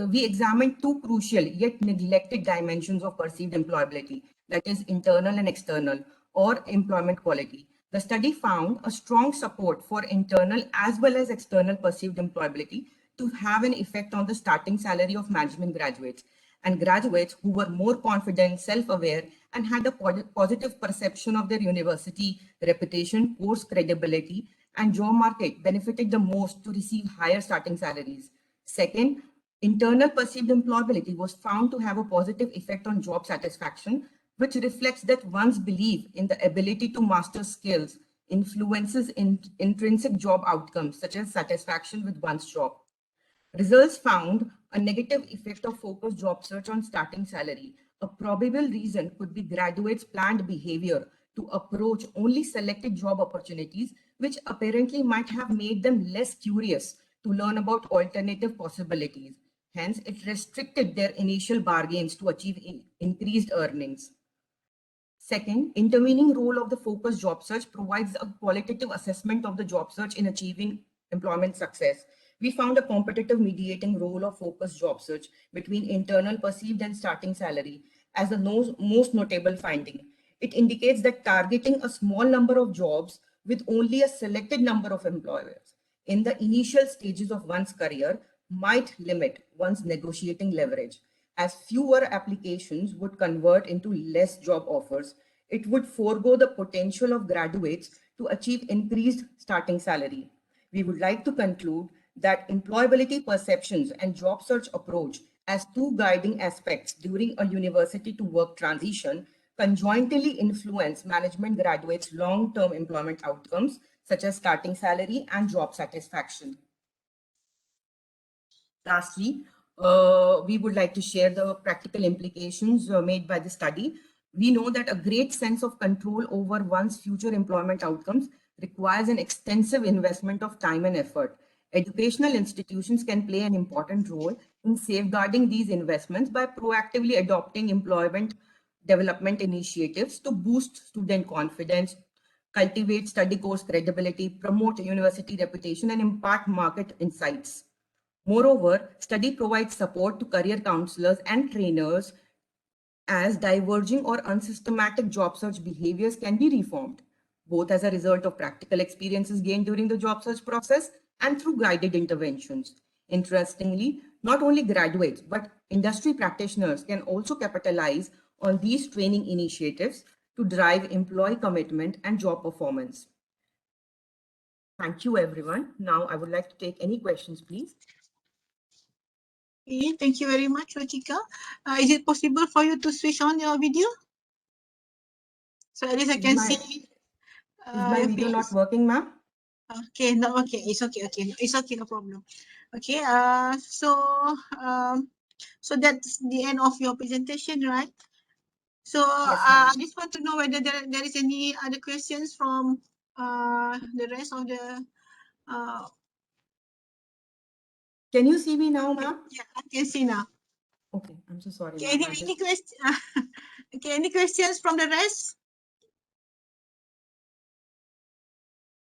We examined 2 crucial yet neglected dimensions of perceived employability, that is internal and external, or employment quality. The study found a strong support for internal as well as external perceived employability to have an effect on the starting salary of management graduates, and graduates who were more confident, self-aware, and had a positive perception of their university reputation, course credibility, and job market benefited the most to receive higher starting salaries. Second, internal perceived employability was found to have a positive effect on job satisfaction, which reflects that one's belief in the ability to master skills influences intrinsic job outcomes, such as satisfaction with one's job. Results found a negative effect of focused job search on starting salary. A probable reason could be graduates' planned behavior to approach only selected job opportunities, which apparently might have made them less curious to learn about alternative possibilities. Hence, it restricted their initial bargains to achieve increased earnings. Second, intervening role of the focused job search provides a qualitative assessment of the job search in achieving employment success. We found a competitive mediating role of focused job search between internal perceived and starting salary as the most notable finding. It indicates that targeting a small number of jobs with only a selected number of employers in the initial stages of one's career might limit one's negotiating leverage, as fewer applications would convert into less job offers. It would forego the potential of graduates to achieve increased starting salary. We would like to conclude that employability perceptions and job search approach as two guiding aspects during a university to work transition conjointly influence management graduates' long-term employment outcomes, such as starting salary and job satisfaction. Lastly, we would like to share the practical implications made by the study. We know that a great sense of control over one's future employment outcomes requires an extensive investment of time and effort. Educational institutions can play an important role in safeguarding these investments by proactively adopting employment development initiatives to boost student confidence, cultivate study course credibility, promote university reputation, and impart market insights. Moreover, study provides support to career counselors and trainers as diverging or unsystematic job search behaviors can be reformed, both as a result of practical experiences gained during the job search process and through guided interventions. Interestingly, not only graduates, but industry practitioners can also capitalize on these training initiatives to drive employee commitment and job performance. Thank you, everyone. Now, I would like to take any questions, please. Okay, thank you very much, Rochika. Is it possible for you to switch on your video? So at least I can see Is my video not working, ma'am? Okay, not working. It's okay. Okay, it's okay. No problem. Okay. So that's the end of your presentation, right? So I just want to know whether there is any other questions from the rest of the. Can you see me now, ma'am? Yeah, I can see now. Okay, I'm so sorry. Okay, any question? Okay, any questions from the rest?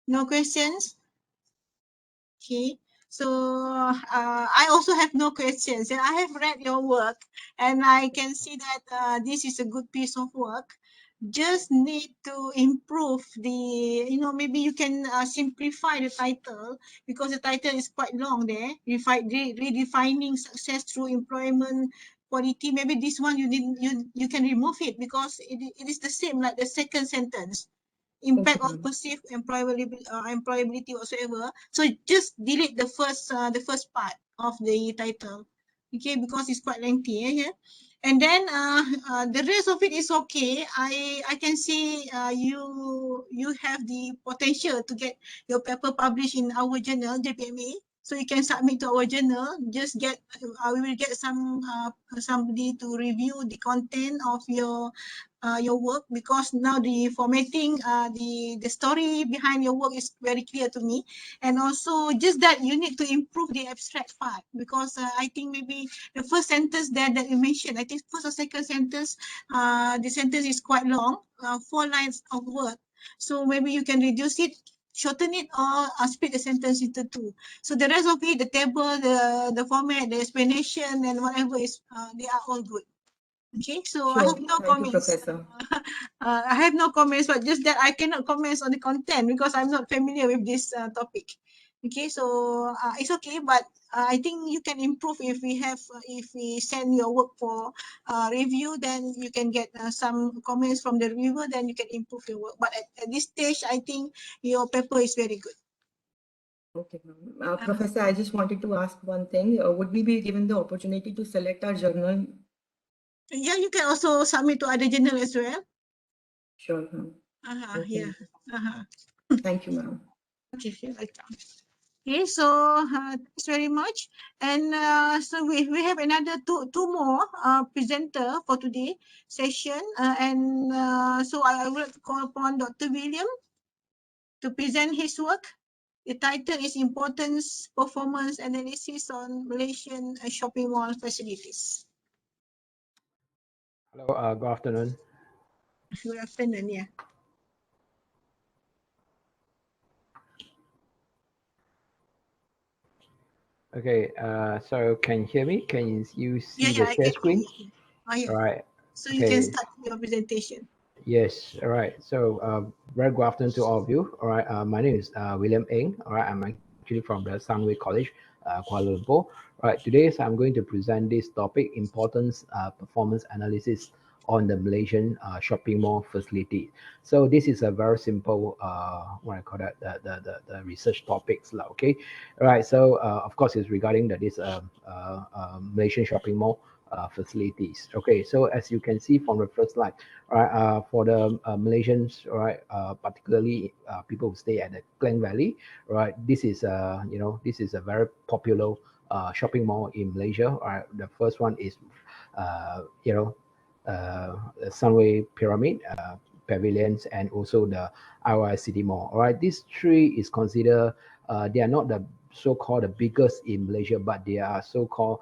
No questions? Okay, so I also have no questions. And I have read your work and I can see that this is a good piece of work. Just need to improve the, maybe you can simplify the title because the title is quite long there. Redefining success through employment quality. Maybe this one you can remove it because it is the same like the second sentence. Impact of perceived employability whatsoever. So just delete the first part of the title, okay, because it's quite lengthy. Yeah. And then the rest of it is okay. I can see you have the potential to get your paper published in our journal JPMA. So you can submit to our journal. Just get we will get somebody to review the content of your work, because now the formatting, the story behind your work is very clear to me. And also just that you need to improve the abstract part, because I think maybe the first sentence there that you mentioned, I think first or second sentence, the sentence is quite long, 4 lines of word. So maybe you can reduce it, shorten it, or split the sentence into 2. So the rest of it, the table, the format, the explanation, and whatever is, they are all good. Okay, so I have no comments. I have no comments, but just that I cannot comment on the content because I'm not familiar with this topic. Okay, so it's okay, but I think you can improve if we send your work for review, then you can get some comments from the reviewer, then you can improve your work. But at this stage, I think your paper is very good. Okay, Professor, I just wanted to ask one thing. Would we be given the opportunity to select our journal? Yeah, you can also submit to other journal as well. Sure, ma'am. Yeah. Thank you, ma'am. Okay, you're welcome. Okay, so thanks very much. And so we have another two more presenter for today session. So I will call upon Dr. William to present his work. The title is Importance Performance Analysis on Malaysian Shopping Mall Facilities. Hello, good afternoon. Good afternoon, yeah. Okay, so can you hear me? Can you see Yeah, the I share can screen? hear you. Oh, yeah. All right. So you can start your presentation. Yes, all right. So, very good afternoon to all of you. All right, my name is William Eng. All right, I'm actually from the Sunway College, Kuala Lumpur. All right, today so I'm going to present this topic, importance performance analysis on the Malaysian shopping mall facility. So this is a very simple, what I call that, the research topics, lah, okay? All right, so of course it's regarding this Malaysian shopping mall facilities. Okay, so as you can see from the first slide, right, for the Malaysians, right, particularly people who stay at the Klang Valley, right, this is this is a very popular shopping mall in Malaysia. Right, the first one is Sunway Pyramid Pavilions and also the RI City Mall. All right, these three is considered they are not the so-called the biggest in Malaysia, but they are so-called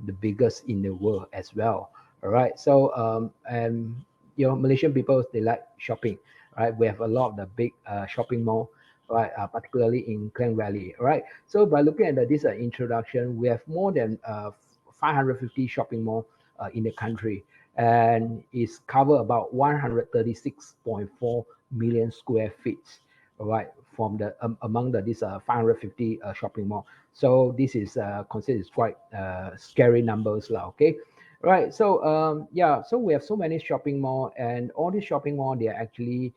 the biggest in the world as well. All right, so and Malaysian people they like shopping, right? We have a lot of the big shopping mall, right? Particularly in Klang Valley, right? So by looking at this introduction, we have more than 550 shopping mall in the country, and it's cover about 136.4 million square feet, right? From the among this 550 shopping mall. So this is considered quite scary numbers, lah. Okay. Right. So yeah. So we have so many shopping mall, and all these shopping mall they are actually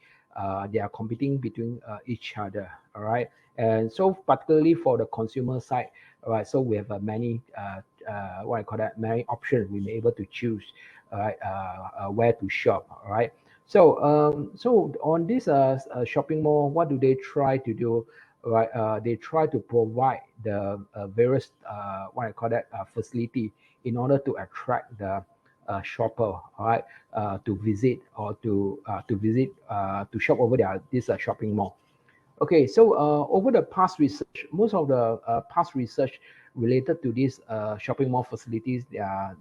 they are competing between each other. All right. And so particularly for the consumer side, all right. So we have many what I call that, many options we may able to choose, all right, where to shop. All right. So so on this shopping mall, what do they try to do? Right. They try to provide the various what I call that facility in order to attract the shopper, all right, to visit or to visit to shop over there this shopping mall. Okay, so over the past research, most of the past research related to these shopping mall facilities, they are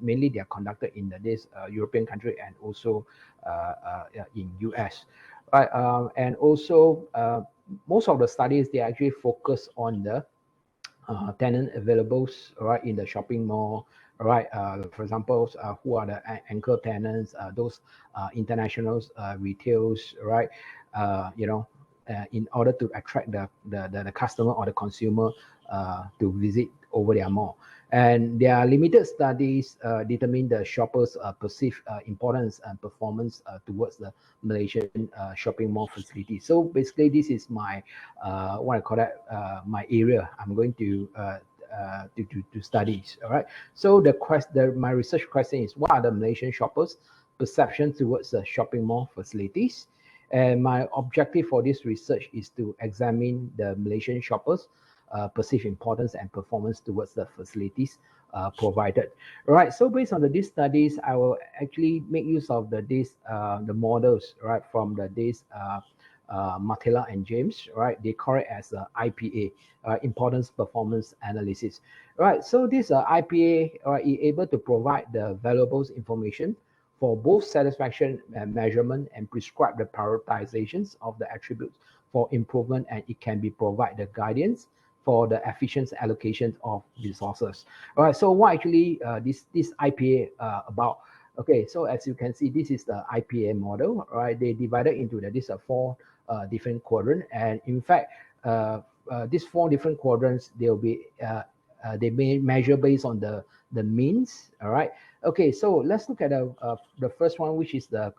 conducted in this European country and also in US, right? And also most of the studies they actually focus on the tenant availables, right, in the shopping mall, right? For example, who are the anchor tenants, those international retails, right? In order to attract the customer or the consumer to visit over their mall. And there are limited studies determine the shoppers' perceived importance and performance towards the Malaysian shopping mall facility. So basically, this is my what I call that my area. I'm going to study. All right. So my research question is, what are the Malaysian shoppers' perception towards the shopping mall facilities? And my objective for this research is to examine the Malaysian shoppers' perceived importance and performance towards the facilities provided. All right. So based on these studies, I will actually make use of the models, right, from this Matela and James, right? They call it as IPA, importance performance analysis, right? So this IPA is able to provide the valuable information for both satisfaction and measurement and prescribe the prioritizations of the attributes for improvement, and it can be provide the guidance for the efficient allocation of resources. All right, so what actually this IPA about? Okay, so as you can see, this is the IPA model, right? They divided into these four different quadrants, and in fact, these four different quadrants, they may measure based on the means. All right. Okay, so let's look at the first one, which is the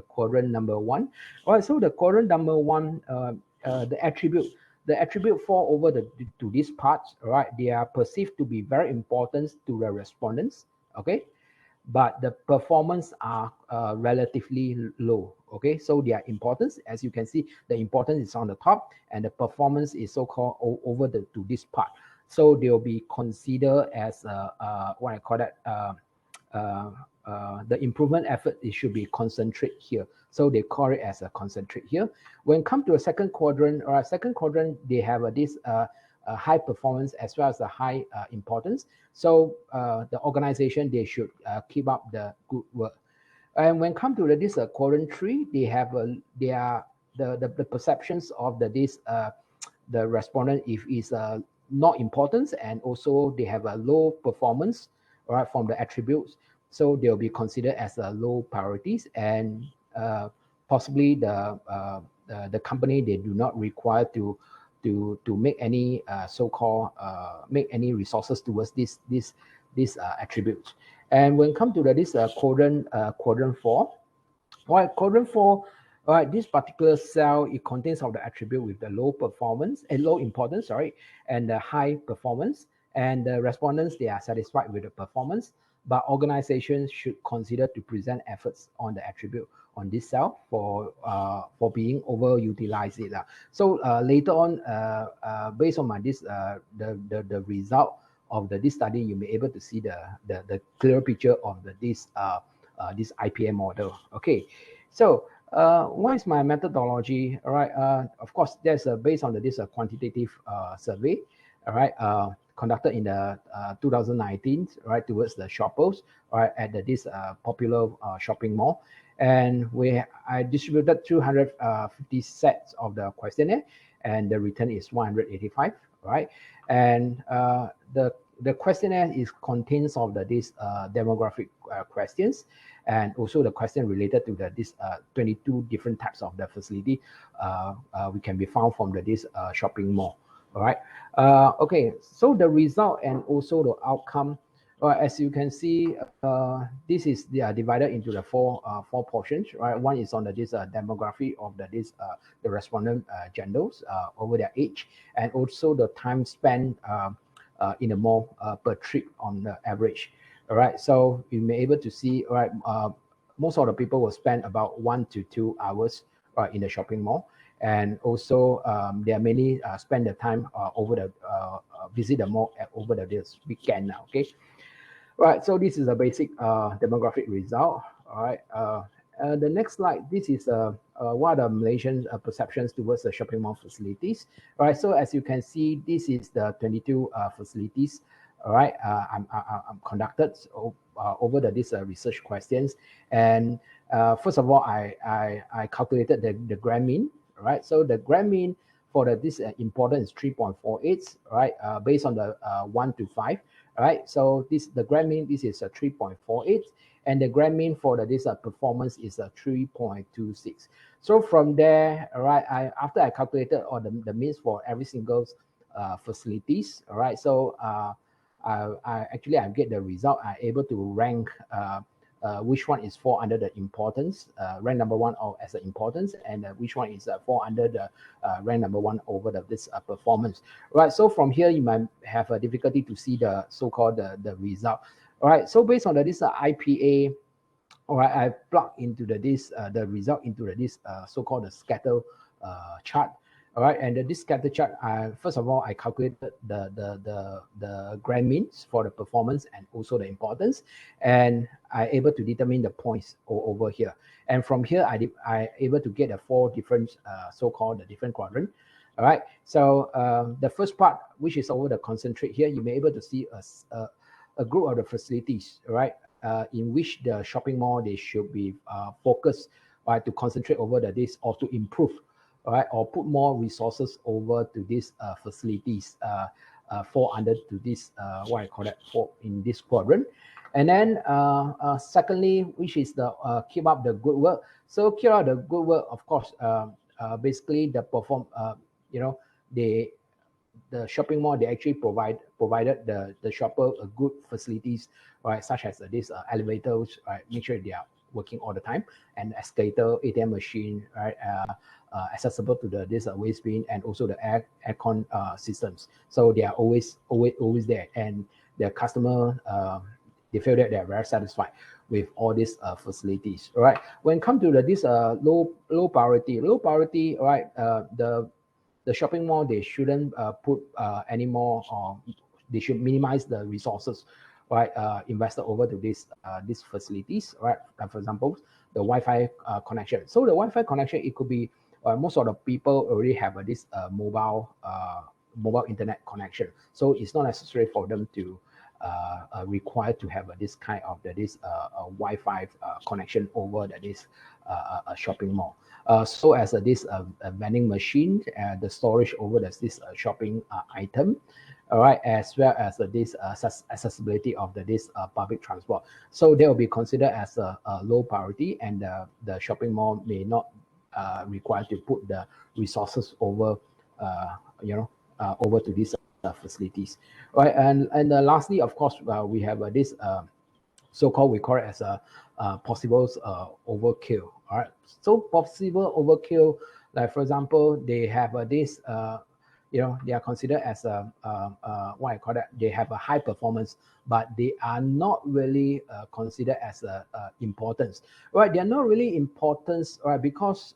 quadrant number one. All right, so the quadrant number one, the attribute fall over to these parts. All right, they are perceived to be very important to the respondents. Okay, but the performance are relatively low. Okay, so their importance, as you can see, the importance is on the top, and the performance is so-called over to this part. So they'll be considered as what I call that the improvement effort. It should be concentrate here. So they call it as a concentrate here. When it comes to a second quadrant, they have this high performance as well as a high importance. So the organization, they should keep up the good work. And when come to this quadrant 3, they have the perceptions of the respondent if is not important, and also they have a low performance, right, from the attributes. So they'll be considered as low priorities. And possibly the company, they do not require to make any so-called make any resources towards this attributes. And when it comes to this quadrant 4, right, quadrant 4, right, this particular cell, it contains of the attribute with the low performance and low importance, sorry, and the high performance. And the respondents, they are satisfied with the performance, but organizations should consider to present efforts on the attribute on this cell for being overutilized. So later on, based on the result of this study, you may able to see the clear picture of this IPM model. Okay, so what is my methodology? All right, of course, there's based on this quantitative survey, all right, conducted in the 2019, right, towards the shoppers, right, at this popular shopping mall. And I distributed 250 sets of the questionnaire, and the return is 185, right? And the questionnaire contains of this demographic questions, and also the question related to this 22 different types of the facility we can be found from this shopping mall. All right. Okay. So the result and also the outcome, as you can see, this is they are divided into the four portions. Right. One is on this demography of the respondent genders over their age, and also the time spent in the mall per trip on the average. All right, so you may able to see, all right, most of the people will spend about 1 to 2 hours in the shopping mall, and also there are many spend the time over the visit the mall over this weekend now. Okay, right. So this is a basic demographic result. All right. The next slide. This is what are Malaysian perceptions towards the shopping mall facilities. All right. So as you can see, this is the 22 facilities. All right. I'm conducted over these research questions, and first of all, I calculated the grand mean. All right. So the grand mean for this important is 3.48. Right. Based on the 1 to 5. Right, so the grand mean, this is a 3.48, and the grand mean for this performance is a 3.26. So from there, all right, after I calculated all the means for every single facilities, all right, so I get the result. I'm able to rank which one is fall under the importance, rank number 1 as the importance, and which one is fall under the rank number 1 over this performance. Right. So from here, you might have a difficulty to see the so-called the result. All right. So based on this IPA, all right, I plug into the result into this so-called the scatter chart. All right, and this scatter chart, first of all, I calculated the grand means for the performance and also the importance, and I able to determine the points over here. And from here, I able to get 4 different so-called the different quadrant. All right, so the first part, which is over the concentrate here, you may able to see a group of the facilities, right, in which the shopping mall they should be focused, right, to concentrate over this or to improve. All right, or put more resources over to these facilities fall under to this what I call that for in this quadrant. And then secondly, which is the keep up the good work. So keep up the good work, of course, basically the the shopping mall, they actually provided the shopper a good facilities, right, such as this elevators, right, make sure they are working all the time, and escalator, ATM machine, right, accessible to this waste bin, and also the aircon systems. So they are always there, and the customer they feel that they are very satisfied with all these facilities. All right. When it comes to this low priority, all right, the shopping mall, they shouldn't put any more, they should minimize the resources, right, invested over to these facilities, right? For example, the Wi-Fi connection. So the Wi-Fi connection, it could be most of the people already have this mobile internet connection, so it's not necessary for them to required to have this kind of this Wi-Fi connection over this shopping mall. So as this vending machine, the storage over this shopping item, all right, as well as this accessibility of this public transport. So they will be considered as a low priority, and the shopping mall may not require to put the resources over, over to these facilities, right? And lastly, of course, we have this so-called, we call it as a possible overkill. All right, so possible overkill, like for example, they have this they are considered as what I call that, they have a high performance, but they are not really considered as importance, right? They are not really importance, right? Because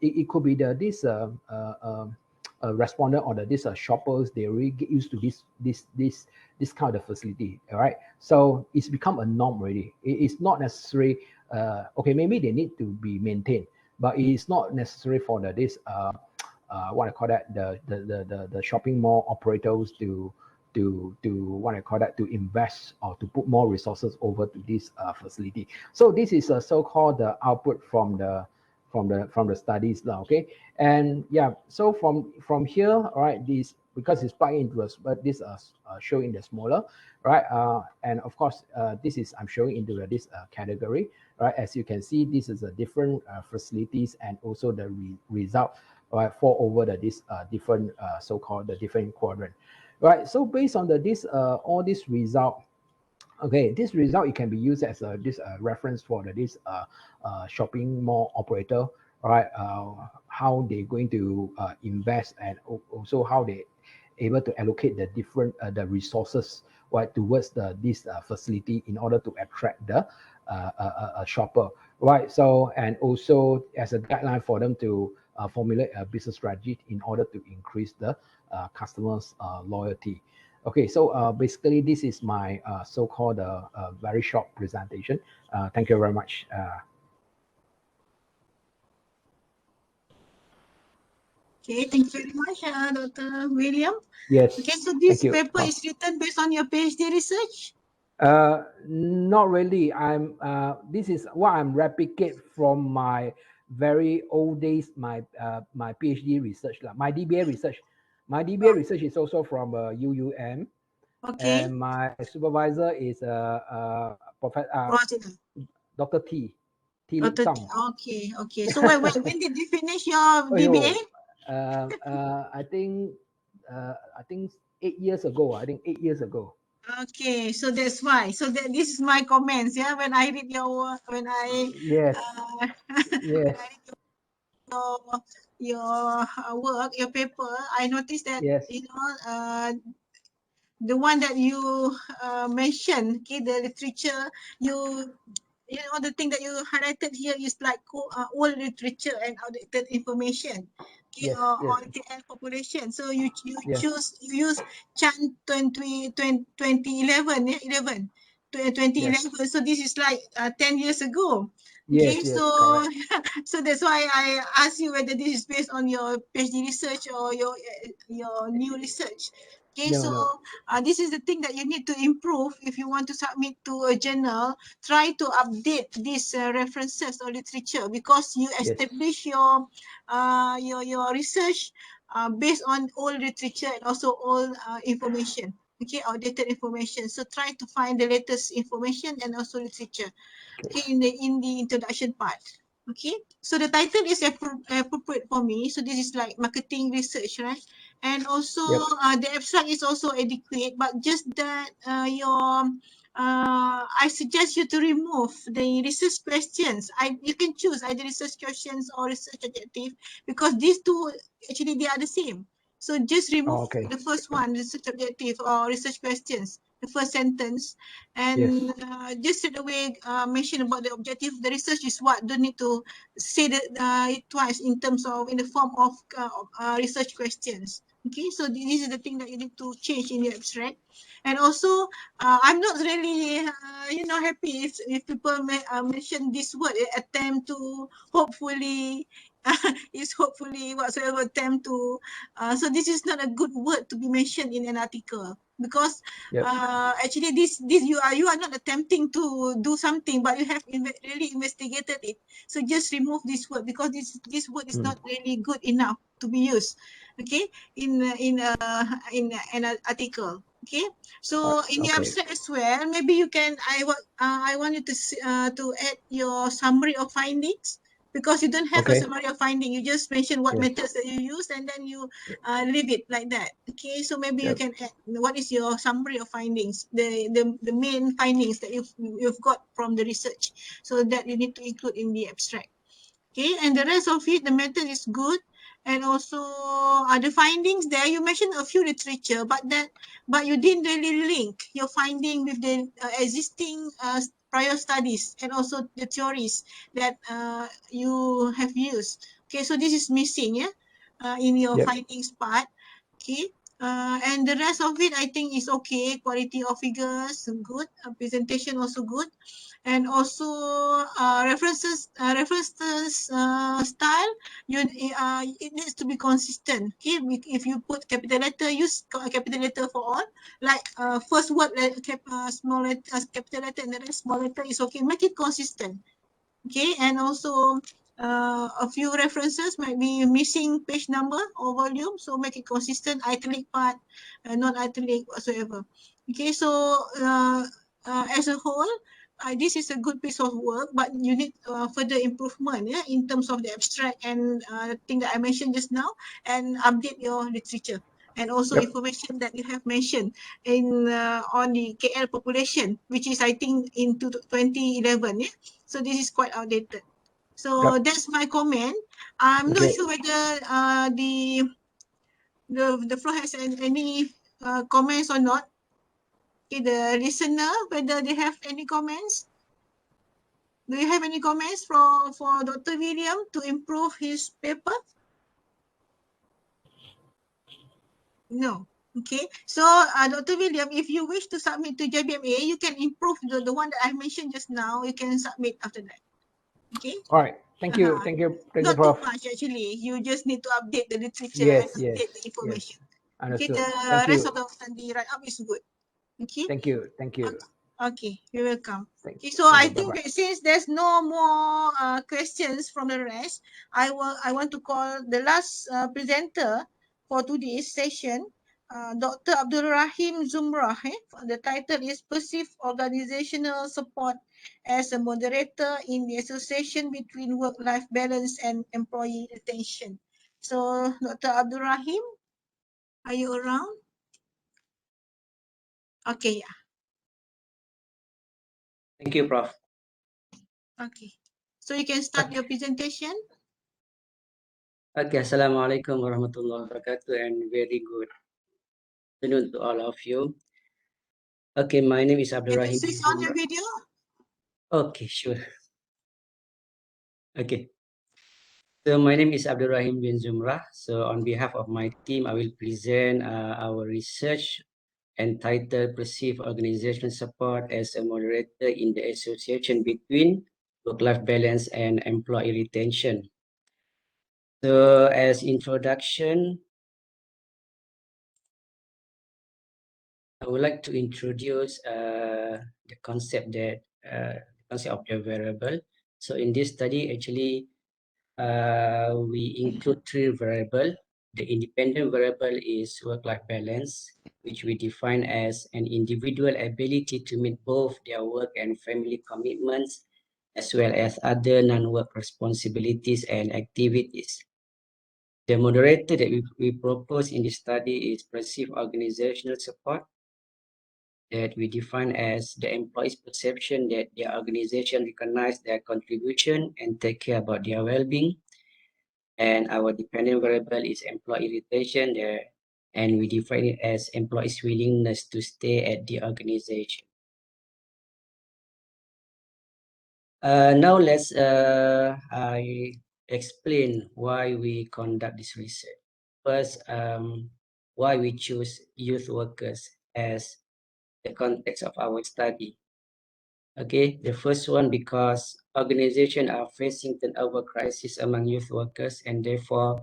it could be respondent or this shoppers, they really get used to this kind of facility, all right? So it's become a norm already. It's not necessary. Okay, maybe they need to be maintained, but it is not necessary for this what I call that, the shopping mall operators to what I call that, to invest or to put more resources over to this facility. So this is a so-called output from the studies now. Okay, and yeah, so from here, all right, this, because it's plugged into us, but this showing the smaller, right? And of course, this is, I'm showing into this category, right? As you can see, this is a different facilities, and also the result, right, fall over this different so-called the different quadrant, right? So based on this all this result, okay, this result, it can be used as this reference for this shopping mall operator, right? How they're going to invest, and also how they able to allocate the different the resources, right, towards this facility in order to attract the shopper, right? So, and also as a guideline for them to formulate a business strategy in order to increase the customers' loyalty. Okay, so basically this is my so-called very short presentation. Thank you very much. Okay, thank you very much, Dr. William. Yes. Okay, so this Thank you. paper is written based on your PhD research? Not really. This is what I'm replicate from my very old days, my PhD research, my DBA research. My DBA research is also from UUM. Okay. And my supervisor is Dr. T. Lik Song. Okay, okay. So when did you finish your DBA? I think 8 years ago. I think 8 years ago. Okay, so that's why. So this is my comments. Yeah, when I read your work, when I yes, yes, your work, your paper, I noticed that yes, the one that you mentioned, okay, the literature, the thing that you highlighted here is like old literature and outdated information, okay, yes, on yes, KL population. So you yes, use Chan 2011, yeah, 2011. yes. So this is like 10 years ago. Yes, Okay, yes, so correct. so that's why I asked you whether this is based on your PhD research or your new research. Okay, No, so no. this is the thing that you need to improve if you want to submit to a journal. Try to update these references or literature, because you Yes, establish your research based on old literature and also old information. Okay, outdated information. So try to find the latest information and also literature. Okay, in the introduction part. Okay, so the title is appropriate for me. So this is like marketing research, right? And also yep, the abstract is also adequate, but just that I suggest you to remove the research questions. You can choose either research questions or research objective, because these two actually they are the same. So just remove okay, the first one, research objective or research questions, the first sentence, yes, and just straight away mention about the objective of the research is what. Don't need to say that it twice in terms of in the form of research questions. Okay, so this is the thing that you need to change in the abstract. And also, I'm not really, happy if people mention this word, attempt to hopefully is hopefully whatsoever attempt to, so this is not a good word to be mentioned in an article, because Yep. actually this you are not attempting to do something, but you have really investigated it. So just remove this word, because this word is not really good enough to be used, okay, in an article. Okay, so in the Okay. abstract as well, maybe you can, I want you to add your summary of findings, because you don't have a Okay. summary of finding. You just mention what Yes. methods that you use, and then you leave it like that. Okay, so maybe you Yep. can add what is your summary of findings, the main findings that you've got from the research, so that you need to include in the abstract. Okay, and the rest of it, the method is good. And also other findings there, you mentioned a few literature, but you didn't really link your finding with the existing prior studies and also the theories that you have used. Okay, so this is missing, yeah, in your Yep. findings part. Okay, and the rest of it I think is okay. Quality of figures good, presentation also good, and also references style, it needs to be consistent. Okay, if you put capital letter, use capital letter for all, like first word small letter, capital letter, and the rest small letter is okay. Make it consistent. Okay, and also a few references might be missing page number or volume, so make it consistent, italic part, non-italic whatsoever. Okay, so as a whole, this is a good piece of work, but you need further improvement, yeah, in terms of the abstract and thing that I mentioned just now, and update your literature. And also Yep. information that you have mentioned in on the KL population, which is I think in 2011, yeah. So this is quite outdated. So Yep. that's my comment. I'm not Okay. sure whether the floor has any comments or not. Okay, the listener, whether they have any comments. Do you have any comments for Dr. William to improve his paper? No. Okay. So Dr. William, if you wish to submit to JBMA, you can improve the one that I mentioned just now. You can submit after that. Okay. All right. Thank you. Thank you. Thank you, Not too Prof. much actually. You just need to update the literature and Yes. Yes. update the Yes. information. Okay, Understood. the Thank rest you. of the write up is good. Okay. Thank you. Thank you. Okay, you're welcome. Thank, Okay, so thank I you. think Bye-bye. that since there's no more questions from the rest, I want to call the last presenter for today's session, Dr. Abdul Rahim Zumrah. The title is Perceived Organizational Support as a Moderator in the Association between Work-Life Balance and Employee Retention. So, Dr. Abdul Rahim, are you around? Okay, yeah. Thank you, Prof. Okay. So you can start your presentation. Okay, Assalamualaikum warahmatullahi wabarakatuh, and very good afternoon to all of you. Okay, my name is Abdul Can you Rahim switch bin on your Zumrah. video? Okay, sure. Okay. So my name is Abdul Rahim bin Zumrah. So on behalf of my team, I will present our research entitled Perceived Organizational Support as a Moderator in the Association between Work-Life Balance and Employee Retention. So as introduction, I would like to introduce the concept that concept of the variable. So in this study, actually, we include three variables. The independent variable is work-life balance, which we define as an individual ability to meet both their work and family commitments, as well as other non-work responsibilities and activities. The moderator that we propose in this study is perceived organizational support, that we define as the employee's perception that their organization recognize their contribution and take care about their well-being. And our dependent variable is employee retention there, and we define it as employees' willingness to stay at the organization. Now let's I explain why we conduct this research. First, why we choose youth workers as the context of our study. Okay, the first one, because organizations are facing turnover crisis among youth workers, and therefore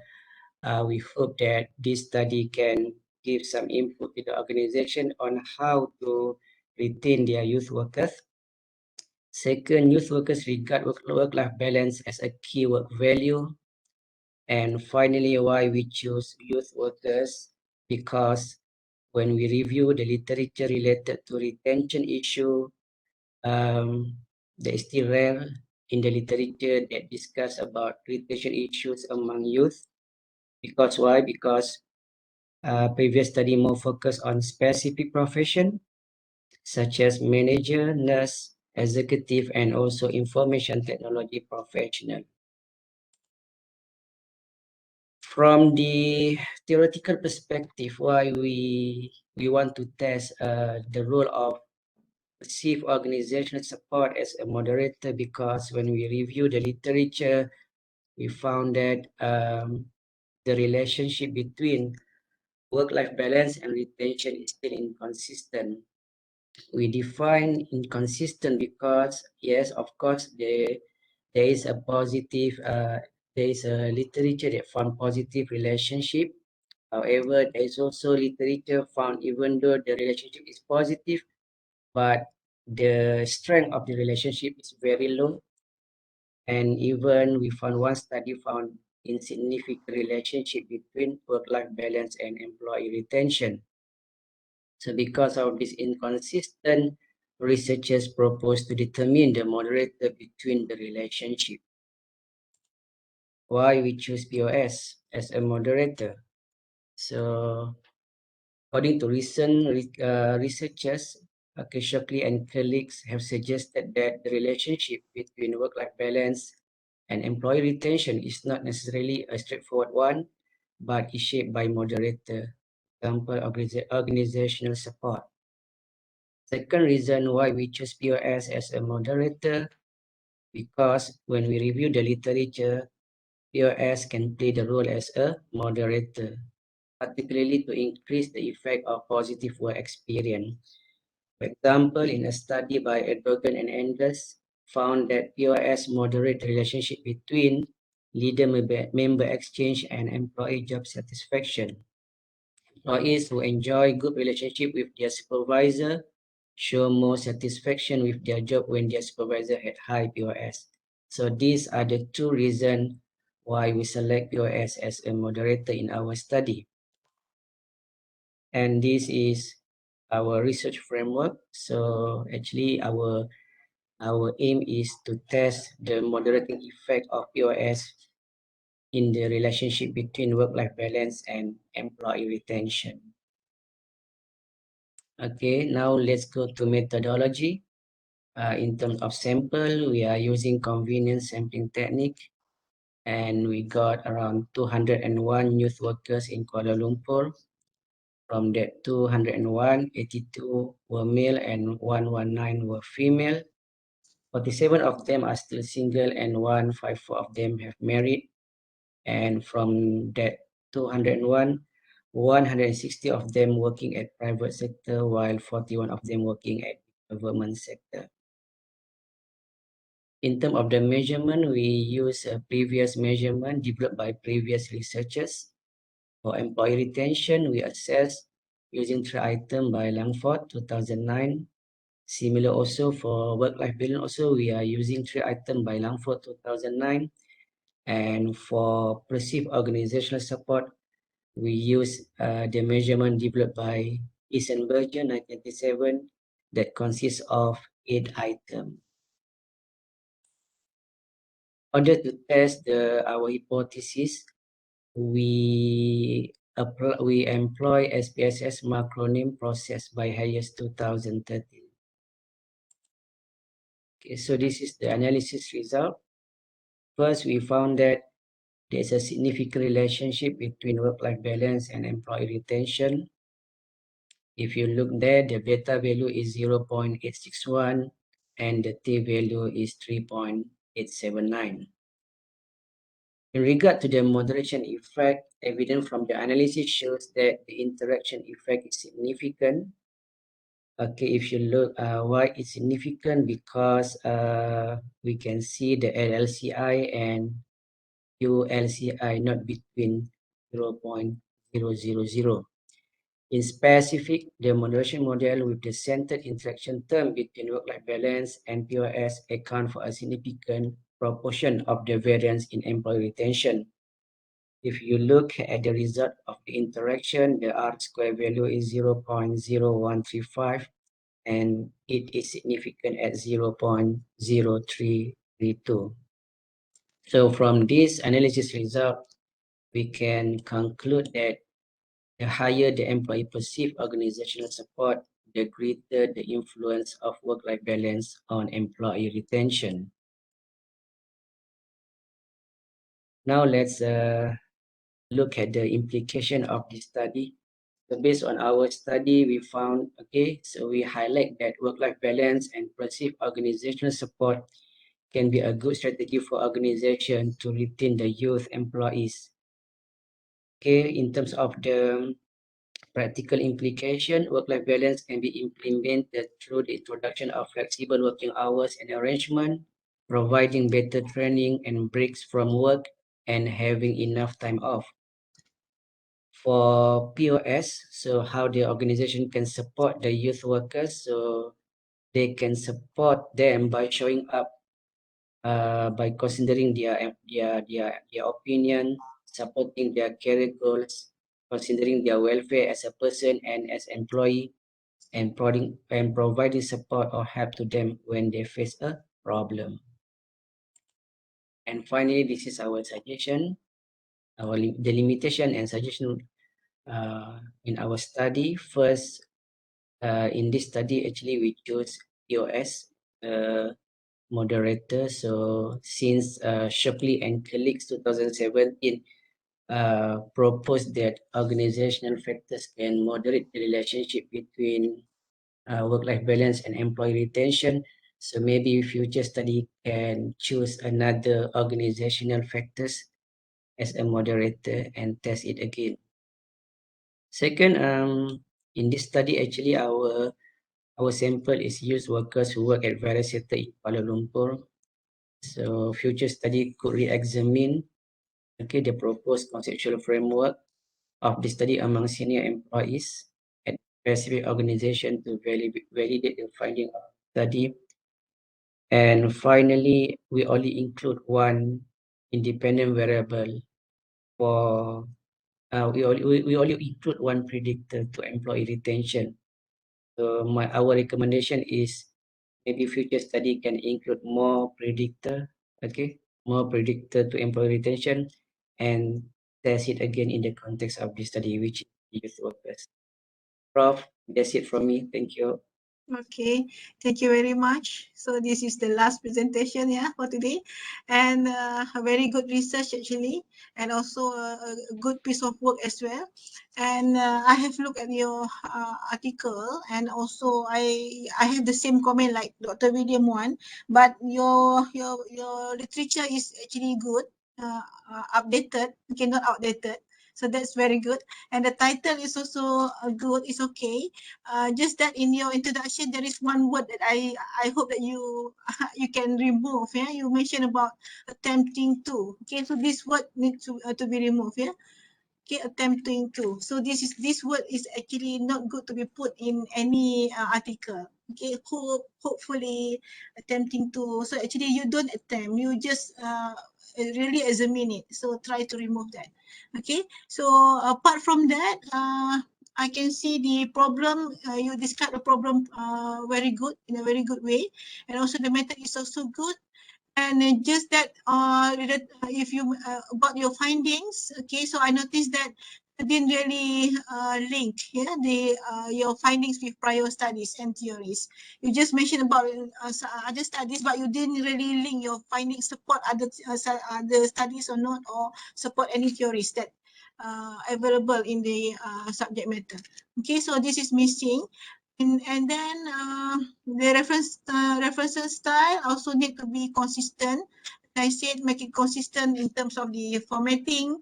we hope that this study can give some input to the organization on how to retain their youth workers. Second, youth workers regard work-life balance as a key work value. And finally, why we choose youth workers, because when we review the literature related to retention issue, there is still rare in the literature that discuss about retention issues among youth. Because why? Because previous study more focus on specific profession such as manager, nurse, executive, and also information technology professional. From the theoretical perspective, why we want to test the role of perceived organizational support as a moderator, because when we review the literature, we found that the relationship between work-life balance and retention is still inconsistent. We define inconsistent because, yes, of course, there is a positive, there is a literature that found positive relationship. However, there is also literature found even though the relationship is positive, but the strength of the relationship is very low. And even we found one study found insignificant relationship between work-life balance and employee retention. So because of this inconsistent, researchers propose to determine the moderator between the relationship. Why we choose POS as a moderator? So according to recent researchers, Shockley and colleagues have suggested that the relationship between work-life balance and employee retention is not necessarily a straightforward one, but is shaped by moderator, example, organizational support. Second reason why we choose POS as a moderator, because when we review the literature, POS can play the role as a moderator, particularly to increase the effect of positive work experience. For example, in a study by Erdogan and Enders, found that POS moderate the relationship between leader-member exchange and employee job satisfaction. Employees who enjoy good relationship with their supervisor show more satisfaction with their job when their supervisor had high POS. So these are the two reasons why we select POS as a moderator in our study. And this is our research framework. So actually our aim is to test the moderating effect of POS in the relationship between work-life balance and employee retention. Okay, now let's go to methodology. In terms of sample, we are using convenience sampling technique, and we got around 201 youth workers in Kuala Lumpur. From that 201, 82 were male and 119 were female. 47 of them are still single and 154 of them have married. And from that 201, 160 of them working at private sector, while 41 of them working at government sector. In terms of the measurement, we use a previous measurement developed by previous researchers. For employee retention, we assess using 3 items by Langford, 2009. Similar also for work-life balance, also we are using 3 items by Langford, 2009. And for perceived organizational support, we use the measurement developed by Isenberger, 1997, that consists of 8 items. In order to test our hypothesis, we employ SPSS macronym process by Hayes 2013. Okay, so this is the analysis result. First, we found that there's a significant relationship between work-life balance and employee retention. If you look there, the beta value is 0.861 and the T value is 3.879. In regard to the moderation effect, evidence from the analysis shows that the interaction effect is significant. Okay, if you look, why it's significant, because we can see the LLCI and ULCI not between 0.000. In specific, the moderation model with the centered interaction term between work-life balance and POS account for a significant proportion of the variance in employee retention. If you look at the result of the interaction, the R-square value is 0.0135 and it is significant at 0.0332. So from this analysis result, we can conclude that the higher the employee perceive organizational support, the greater the influence of work-life balance on employee retention. Now let's look at the implication of this study. So based on our study, we found, so we highlight that work-life balance and perceived organizational support can be a good strategy for organization to retain the youth employees. In terms of the practical implication, work-life balance can be implemented through the introduction of flexible working hours and arrangement, providing better training and breaks from work, and having enough time off. For POS, so how the organization can support the youth workers, so they can support them by showing up, by considering their opinion, supporting their career goals, considering their welfare as a person and as employee, and providing support or help to them when they face a problem. And finally, this is our suggestion, the limitation and suggestion in our study. First, in this study, actually we chose POS moderator. So since Shockley and colleagues 2017 proposed that organizational factors can moderate the relationship between work-life balance and employee retention. So maybe future study can choose another organizational factors as a moderator and test it again. Second, in this study, actually our sample is youth workers who work at various sectors in Kuala Lumpur. So future study could re-examine the proposed conceptual framework of the study among senior employees at specific organization to validate the finding of the study. And finally, we only include one independent variable for we only include one predictor to employee retention. So our recommendation is maybe future study can include more predictor, more predictor to employee retention, and test it again in the context of the study, which is youth workers. Prof, that's it from me. Thank you. Okay, thank you very much. So this is the last presentation, for today, and a very good research actually, and also a good piece of work as well. And I have looked at your article, and also I have the same comment like Dr. William one, but your literature is actually good, updated, okay, not outdated. So that's very good. And the title is also good, it's okay. Just that in your introduction, there is one word that I hope that you you can remove. Yeah, you mentioned about attempting to. Okay, so this word needs to be removed. Yeah. Okay, attempting to. So this word is actually not good to be put in any article. Okay, hopefully attempting to. So actually you don't attempt, you just really examine it. So try to remove that. Okay, so apart from that, I can see the problem, you describe the problem very good, in a very good way. And also the method is also good. And just that, if you about your findings, okay, so I noticed that you didn't really link, your findings with prior studies and theories. You just mentioned about other studies, but you didn't really link your findings support other studies or not, or support any theories that available in the subject matter. Okay, so this is missing. And then the references style also need to be consistent. I said make it consistent in terms of the formatting,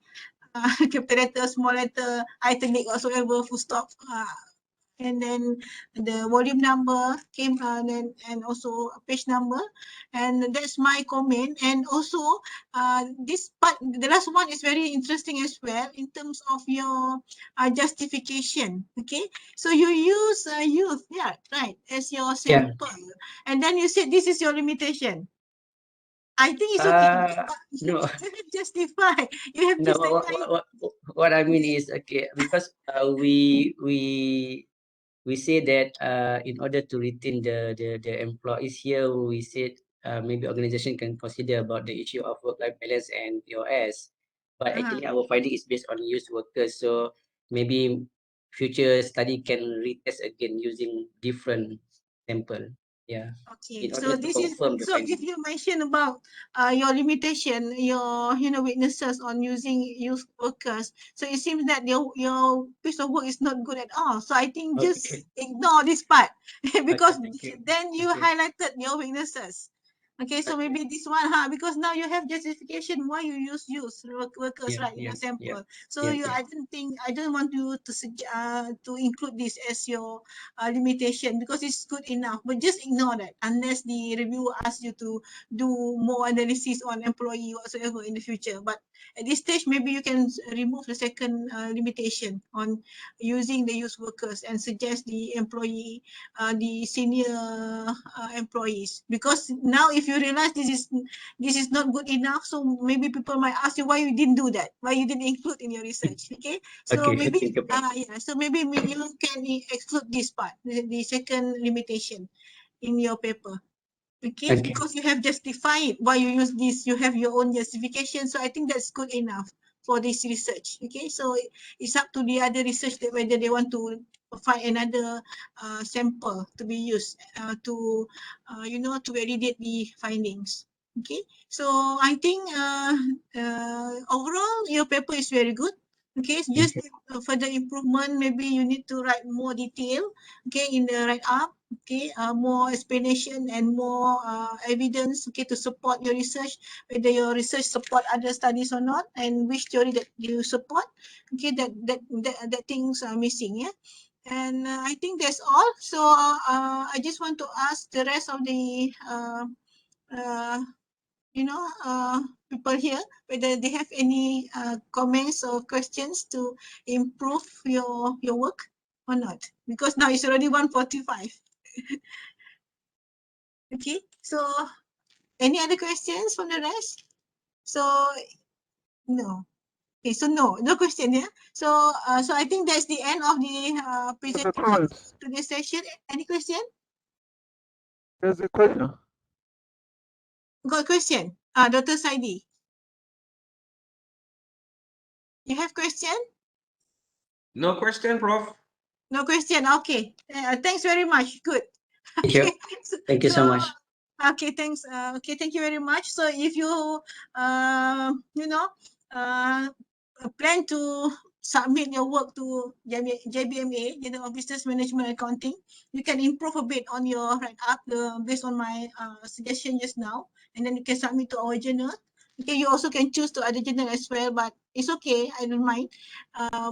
capital letter, small letter, italic, whatsoever, full stop, and then the volume number came, and also a page number, and that's my comment. And also this part, the last one is very interesting as well in terms of your justification. Okay, so you use youth, yeah, right, as your Yeah. sample, and then you said this is your limitation. I think it's okay, but you No, need to justify. You have no. justify. What I mean is okay because we say that in order to retain the employees here, we said maybe organization can consider about the issue of work-life balance and POS. But actually, our finding is based on youth workers. So maybe future study can retest again using different sample. Yeah, Okay, in so order to this is, confirm the so if finding. you mention about your limitation, your weaknesses on using youth workers, so it seems that your piece of work is not good at all. So I think Okay. just ignore this part Okay. because Thank you. then you Okay. highlighted your weaknesses. Okay, so Okay. maybe this one, because now you have justification why you use workers, Yeah. right, in Yeah. your Yeah. sample. So Yeah. you, Yeah. I don't want you to include this as your limitation because it's good enough. But just ignore that unless the reviewer asks you to do more analysis on employee whatsoever in the future. But at this stage, maybe you can remove the second limitation on using the youth workers and suggest the employee, the senior employees. Because now, if you realize this is not good enough, so maybe people might ask you why you didn't do that, why you didn't include in your research. Okay, so Okay. maybe Think about. yeah, so maybe you can exclude this part, the second limitation in your paper. Okay, Okay. because you have justified why you use this, you have your own justification. So I think that's good enough for this research. Okay, so it's up to the other research that whether they want to find another sample to be used to validate the findings. Okay, so I think overall your paper is very good. Okay, it's just further improvement. Maybe you need to write more detail. Okay, in the write up. Okay, more explanation and more evidence. Okay, to support your research, whether your research support other studies or not, and which theory that you support. Okay, that things are missing. Yeah. And I think that's all. So I just want to ask the rest of the uh, people here whether they have any comments or questions to improve your work or not, because now it's already 1:45. Okay, so any other questions from the rest? So no. Okay, so no question. Yeah. So so I think that's the end of the presentation to this session. Any question? There's a question. Got question? Dr. Saidi, you have question? No question, Prof. No question. Okay. Thanks very much. Good. Thank you. Okay. Thank you so much. Okay. Thanks. Okay. Thank you very much. So if you uh, plan to submit your work to JBMA, Journal of Business Management Accounting, you can improve a bit on your write up based on my suggestion just now, and then you can submit to our journal. Okay, you also can choose to other journal as well, but it's okay. I don't mind.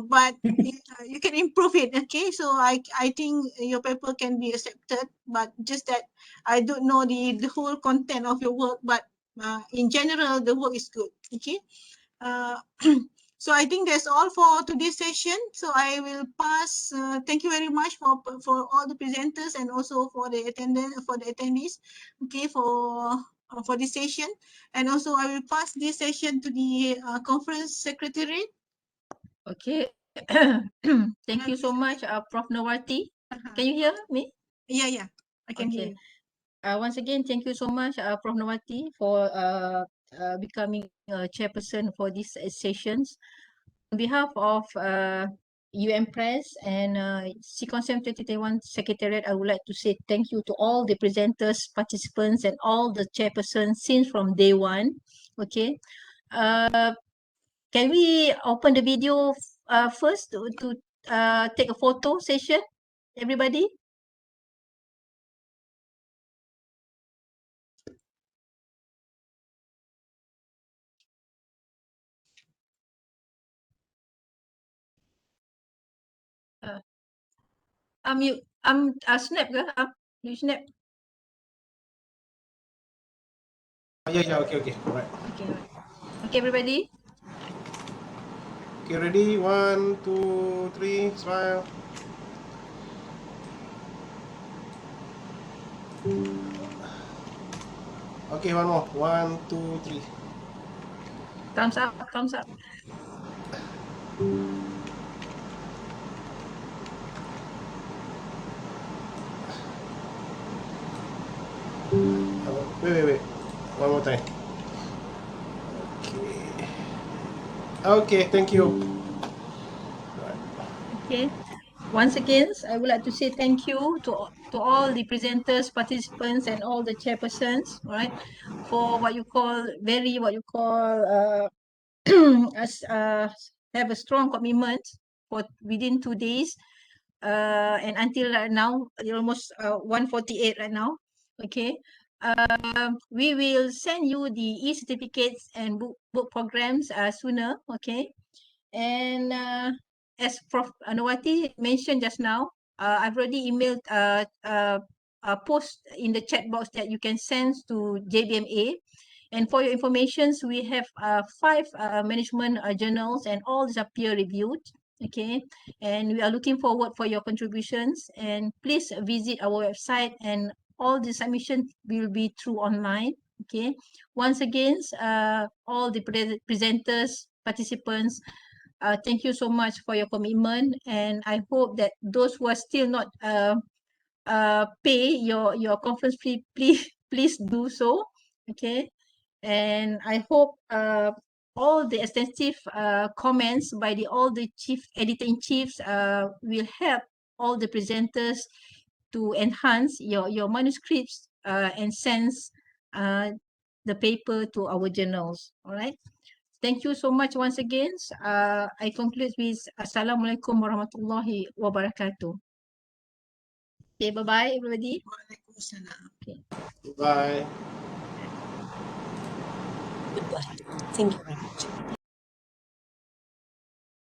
But you can improve it. Okay, so I think your paper can be accepted, but just that I don't know the whole content of your work, but in general the work is good. Okay. Uh, so I think that's all for today's session. So I will pass. Thank you very much for all the presenters and also for the attendees. Okay, for this session, and also I will pass this session to the conference secretary. Okay. Thank you so much, Prof. Nawati. Can you hear me? Yeah, I can hear Okay. you. Once again, thank you so much, Prof. Nawati, for becoming a chairperson for these sessions. On behalf of UM Press and SICONSEM 2021 Secretariat, I would like to say thank you to all the presenters, participants, and all the chairpersons since from day one. Okay. Can we open the video first to take a photo session, everybody? You snap ke? You snap. Yeah, okay, all right. Okay, all right. Okay, everybody. Okay, ready? 1, 2, 3, smile. Okay, one more. 1, 2, 3. Thumbs up, thumbs up. Wait. One more time. Okay, thank you. Okay. Once again, I would like to say thank you to all the presenters, participants, and all the chairpersons, right, for what you call as have a strong commitment for within 2 days, and until right now, almost 1:48 right now. Okay. We will send you the e-certificates and book programs sooner. Okay. And as Prof. Anwati mentioned just now, I've already emailed a post in the chat box that you can send to JBMA. And for your information, we have 5 management journals, and all these are peer reviewed. Okay, and we are looking forward for your contributions. And please visit our website, and all the submissions will be through online. Okay, once again, all the presenters, participants, thank you so much for your commitment, and I hope that those who are still not pay your conference fee, please do so. Okay, and I hope all the extensive comments by all the chief editor-in-chiefs will help all the presenters to enhance your manuscripts and sends the paper to our journals. All right. Thank you so much once again. I conclude with Assalamualaikum warahmatullahi wabarakatuh. Okay, bye-bye, everybody. Okay. Bye. Goodbye. Thank you very much.